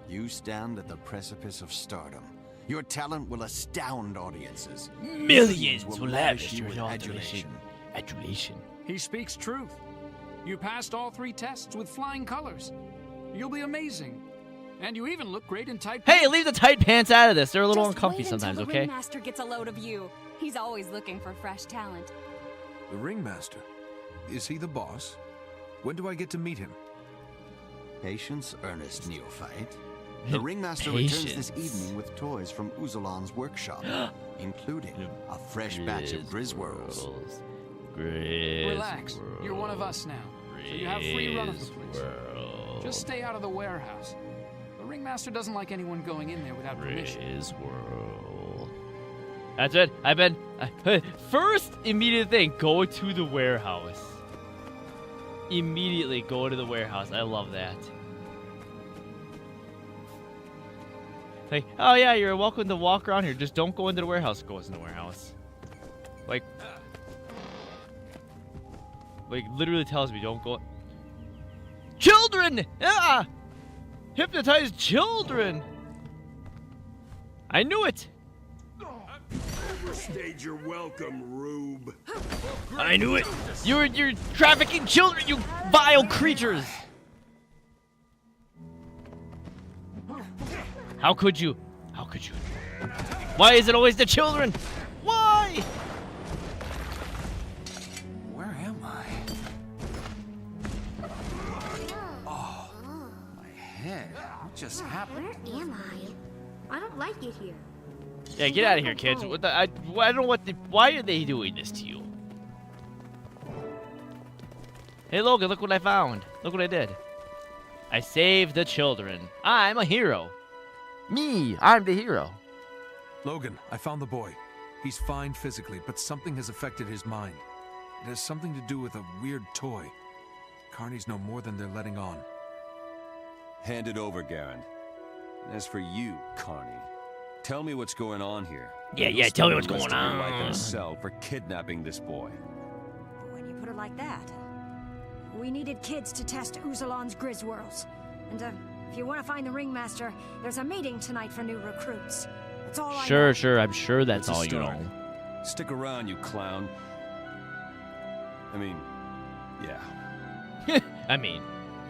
You stand at the precipice of stardom. Your talent will astound audiences. Millions will lavish lavish you with your adulation. Adulation. He speaks truth. You passed all 3 tests with flying colors. You'll be amazing. And you even look great in tight pants. Hey, leave the tight pants out of this. They're a little Just uncomfy wait until sometimes, the okay? Ringmaster gets a load of you. He's always looking for fresh talent. The Ringmaster? Is he the boss? When do I get to meet him? Patience, earnest neophyte. The Ringmaster returns this evening with toys from Uzulan's workshop, including a fresh batch of Griswirls. Relax. You're one of us now. So you have free run of the place. Just stay out of the warehouse. The Ringmaster doesn't like anyone going in there without permission. Griswirl. That's it. First immediate thing, go to the warehouse. Immediately go to the warehouse. I love that. Like, oh yeah, you're welcome to walk around here. Just don't go into the warehouse. Goes in the warehouse. Like literally tells me don't go. Children! Ah! Hypnotized children! I knew it! Overstayed your welcome, Rube. I knew it! You're trafficking children, you vile creatures! How could you? How could you? Why is it always the children? Why? Where am I? Oh, my head. What just happened? Where am I? I don't like it here. Yeah, get out of here, kids. What the, I don't know what the, why are they doing this to you? Hey, Logan, look what I found. Look what I did. I saved the children. I'm a hero. Me, I'm the hero. Logan, I found the boy. He's fine physically, but something has affected his mind. It has something to do with a weird toy. Carnies know more than they're letting on. Hand it over, Garen. As for you, Carney, tell me what's going on here. Yeah, tell me what's going on. Like in a cell for kidnapping this boy. When you put it like that, we needed kids to test Uzulan's Griswirls. And if you want to find the Ringmaster, there's a meeting tonight for new recruits. That's all I know. Sure, I'm sure that's It's a all you start. know. Stick around, you clown. I mean, yeah. I mean,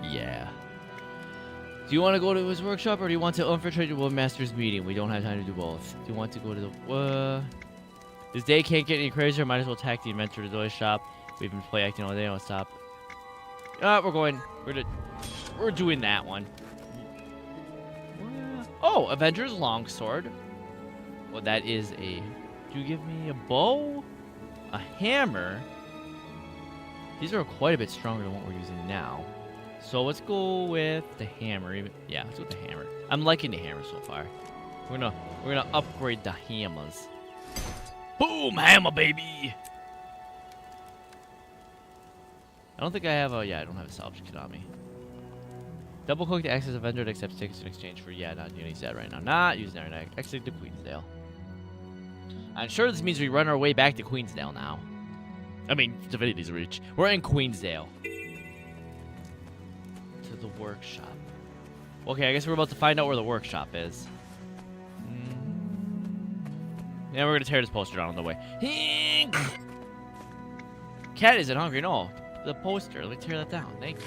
yeah. Do you want to go to his workshop, or do you want to infiltrate the Master's meeting? We don't have time to do both. Do you want to go to the... This day can't get any crazier. Might as well attack the inventor to the toy shop. We've been play acting all day. Don't stop. We're going. We're doing that one. Oh, Avengers Longsword. Well, that is a... Do you give me a bow? A hammer? These are quite a bit stronger than what we're using now. So let's go with the hammer. Yeah, let's go with the hammer. I'm liking the hammer so far. We're gonna upgrade the hammers. Boom, hammer, baby! I don't think I have a... Yeah, I don't have a salvage kit on me. Double click to access a vendor that accepts tickets in exchange for... Yeah, not using that right now. Not using that right now. Exit to Queensdale. I'm sure this means we run our way back to Queensdale now. I mean, Divinity's Reach. We're in Queensdale. To the workshop. Okay, I guess we're about to find out where the workshop is. Yeah, we're gonna tear this poster down on the way. Cat isn't hungry, no. The poster. Let me tear that down. Thank you.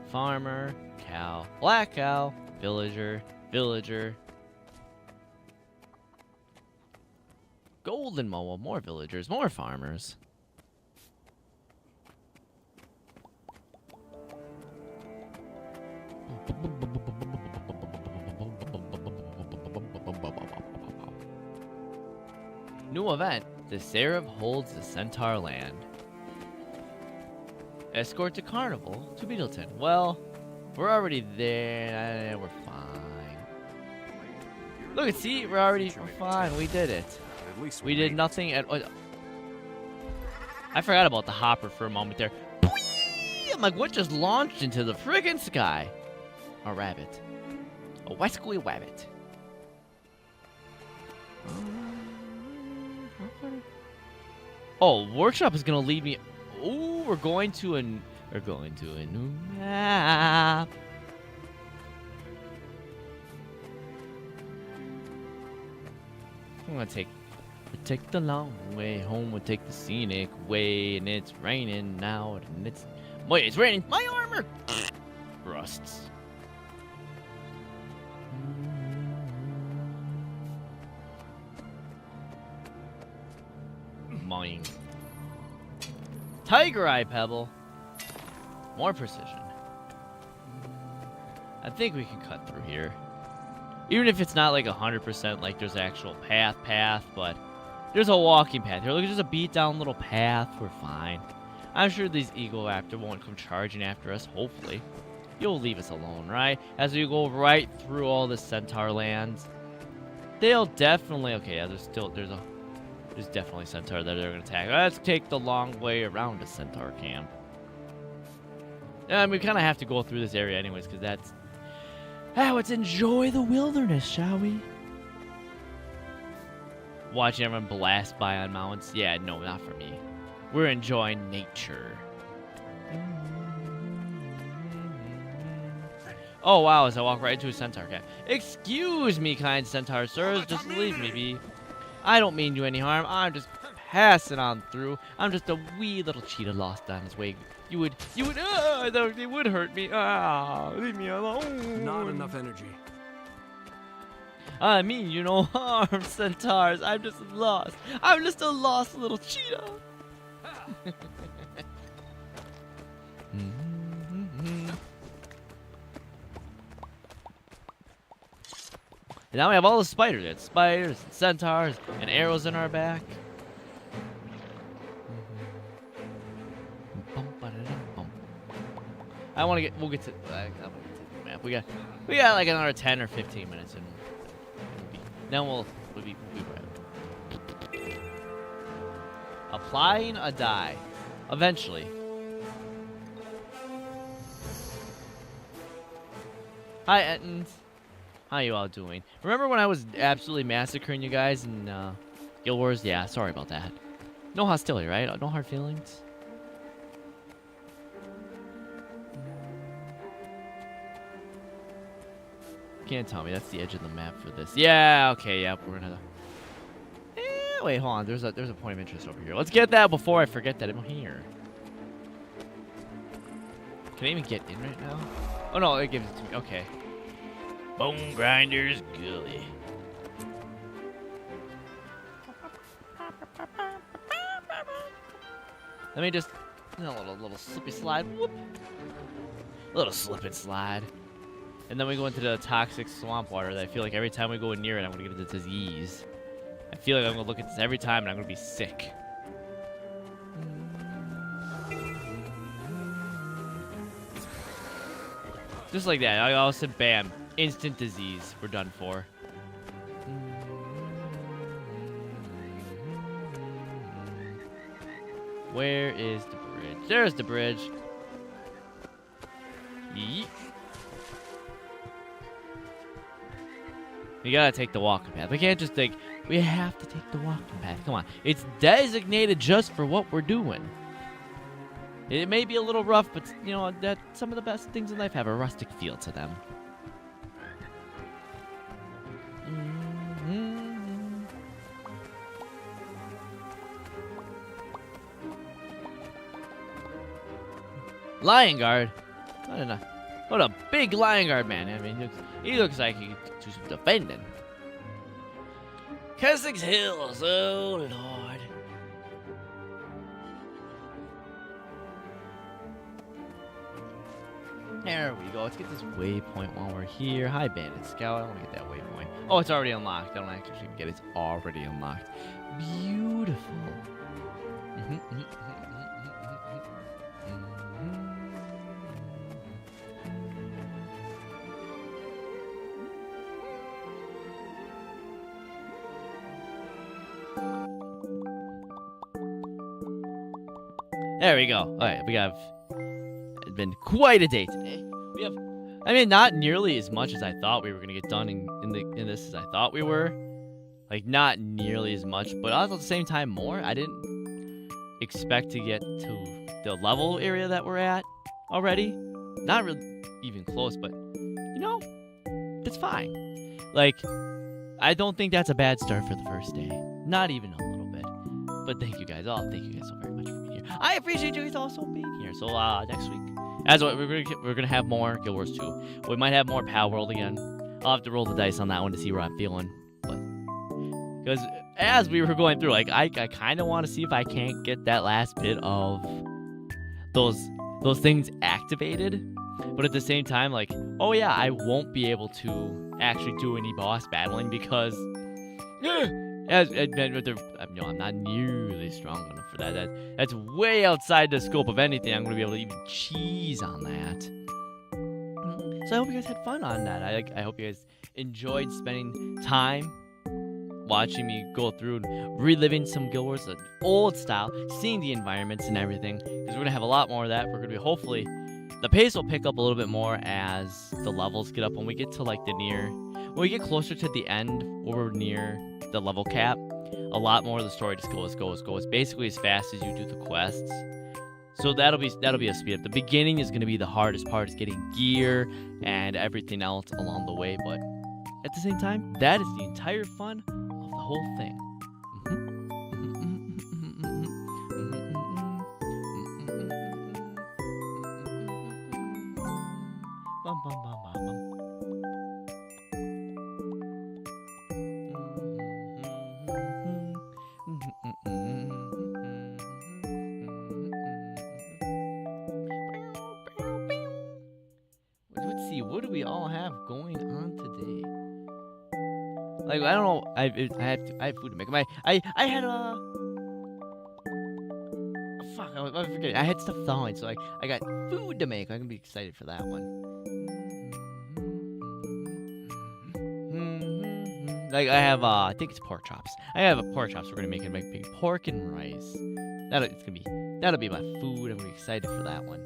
Farmer, cow, black cow, villager, villager. Golden moa, more villagers, more farmers. New event. The Seraph holds the Centaur land. Escort to Carnival to Beetleton. Well, we're already there. We're fine. Look, see, we're fine. We did it. We did nothing at. I forgot about the hopper for a moment there. I'm like, what just launched into the friggin' sky? A rabbit. A wascally rabbit. Oh, workshop is gonna lead me. Oh, we're going to a new map. I'm gonna take the long way home. We'll take the scenic way, and it's raining now, and it's raining. My armor rusts. Mine. Tiger Eye Pebble. More precision. I think we can cut through here. Even if it's not like 100% like there's actual path, but there's a walking path here. Look, there's a beat down little path. We're fine. I'm sure these Eagle Raptor won't come charging after us, hopefully. You'll leave us alone, right? As we go right through all the Centaur lands. They'll definitely... Okay, yeah, there's definitely Centaur that they're going to attack. Let's take the long way around the Centaur camp. And we kind of have to go through this area anyways, because that's... let's enjoy the wilderness, shall we? Watching everyone blast by on mountains? Yeah, no, not for me. We're enjoying nature. Oh, wow, as I walk right into a Centaur camp. Excuse me, kind Centaur sirs, just leave me be. I don't mean you any harm. I'm just passing on through. I'm just a wee little cheetah lost on his way. You would, it would hurt me. Leave me alone. Not enough energy. I mean, you no harm, Centaurs. I'm just lost. I'm just a lost little cheetah. And now we have all the spiders. We had spiders and centaurs and arrows in our back. We'll get to the map. We got like another 10 or 15 minutes and then we'll be ready. Applying a dye. Eventually. Hi, Ettins. How you all doing? Remember when I was absolutely massacring you guys in Guild Wars? Yeah, sorry about that. No hostility, right? No hard feelings? Can't tell me. That's the edge of the map for this. Yeah, okay, yeah, we're gonna... wait, hold on. There's a point of interest over here. Let's get that before I forget that I'm here. Can I even get in right now? Oh, no, it gives it to me. Okay. Bone Grinders Gully. Let me just... a little slippy slide. Whoop. A little slip and slide. And then we go into the toxic swamp water that I feel like every time we go near it, I'm going to get a disease. I feel like I'm going to look at this every time and I'm going to be sick. Just like that. I all said, bam. Instant disease. We're done for. Where is the bridge? There's the bridge. Yeet. We gotta take the walking path. We can't just think, we have to take the walking path. Come on. It's designated just for what we're doing. It may be a little rough, but, you know, that some of the best things in life have a rustic feel to them. Lion Guard? What a big Lion Guard man. I mean, he looks like he could do some defending. Keswick's Hills, oh lord. There we go. Let's get this waypoint while we're here. Hi, Bandit Scout. I want to get that waypoint. Oh, it's already unlocked. I don't actually even get it. It's already unlocked. Beautiful. There we go. All right, we have. It's been quite a day today. We have, I mean, not nearly as much as I thought we were gonna get done in this as I thought we were. Like, not nearly as much, but also at the same time more. I didn't expect to get to the level area that we're at already. Not really even close, but you know, it's fine. Like, I don't think that's a bad start for the first day. Not even a little bit. But thank you guys all. Thank you guys so very much for being here. I appreciate you guys also being here. So next week, as well, we're gonna have more Guild Wars 2. We might have more Power World again. I'll have to roll the dice on that one to see where I'm feeling. But because as we were going through, like I kind of want to see if I can't get that last bit of those things activated. But at the same time, like, oh yeah, I won't be able to actually do any boss battling because I'm not nearly strong enough for that. That's way outside the scope of anything I'm going to be able to even cheese on that. So I hope you guys had fun on that. I hope you guys enjoyed spending time watching me go through and reliving some Guild Wars, the old style, seeing the environments and everything. Because we're going to have a lot more of that. We're going to be, hopefully, the pace will pick up a little bit more as the levels get up. When we get to like when we get closer to the end, or we're near the level cap, a lot more of the story just goes basically as fast as you do the quests. So that'll be a speed up. The beginning is going to be the hardest part, is getting gear and everything else along the way, but at the same time, that is the entire fun of the whole thing. Let's see, what do we all have going on today? Like, I don't know. I have food to make. I had fuck. I forget. I had stuff thawing, so I got food to make. I'm gonna be excited for that one. Like, I have I think it's pork chops. I have pork chops. We're gonna make big pork and rice. That'll be my food. I'm gonna be excited for that one.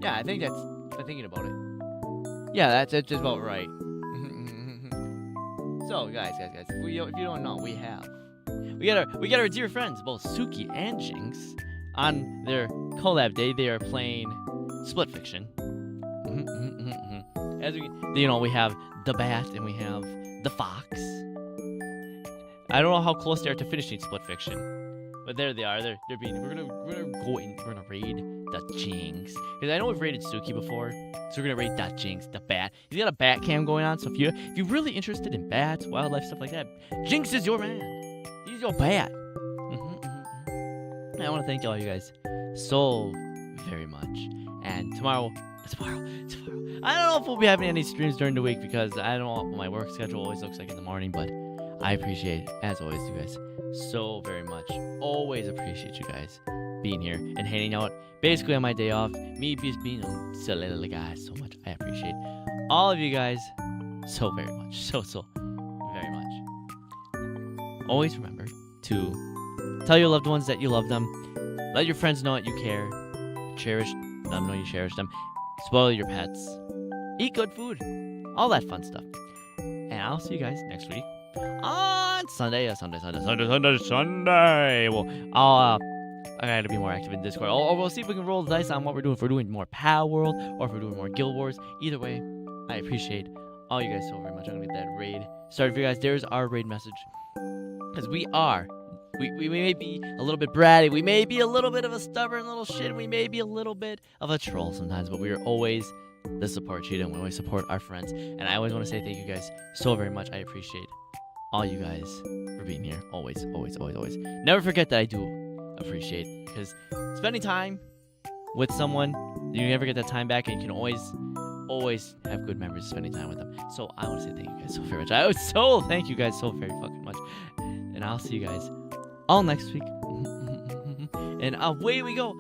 Yeah, I think that's. I'm thinking about it. Yeah, that's just about right. So, guys, if you don't know, we got our dear friends, both Suki and Jinx, on their collab day. They are playing Split Fiction. As we have the Bat and we have the Fox. I don't know how close they are to finishing Split Fiction, but there they are. We're gonna raid the Jinx, because I know we've raided Suki before, so we're gonna raid that Jinx, the Bat. He's got a bat cam going on, so if you're really interested in bats, wildlife, stuff like that, Jinx is your man. He's your bat. I want to thank all you guys so very much. And tomorrow, I don't know if we'll be having any streams during the week, because I don't know what my work schedule always looks like in the morning, but I appreciate, as always, you guys so very much. Always appreciate you guys being here and hanging out basically on my day off. Me just being a silly little guy so much. I appreciate all of you guys so very much. So very much. Always remember to tell your loved ones that you love them. Let your friends know that you care. Cherish them, know you cherish them. Spoil your pets. Eat good food. All that fun stuff. And I'll see you guys next week on Sunday. Well, I gotta be more active in Discord. Or we'll see if we can roll the dice on what we're doing. If we're doing more Power World or if we're doing more Guild Wars. Either way, I appreciate all you guys so very much. I'm gonna get that raid started for you guys. There's our raid message. Because we may be a little bit bratty. We may be a little bit of a stubborn little shit. We may be a little bit of a troll sometimes. But we are always the support cheetah, and we always support our friends. And I always want to say thank you guys so very much. I appreciate all you guys for being here. Always, always, always, always. Never forget that I do appreciate, because spending time with someone, you never get that time back, and you can always have good memories spending time with them. So I want to say thank you guys so very much. Thank you guys so very fucking much. And I'll see you guys all next week. And away we go.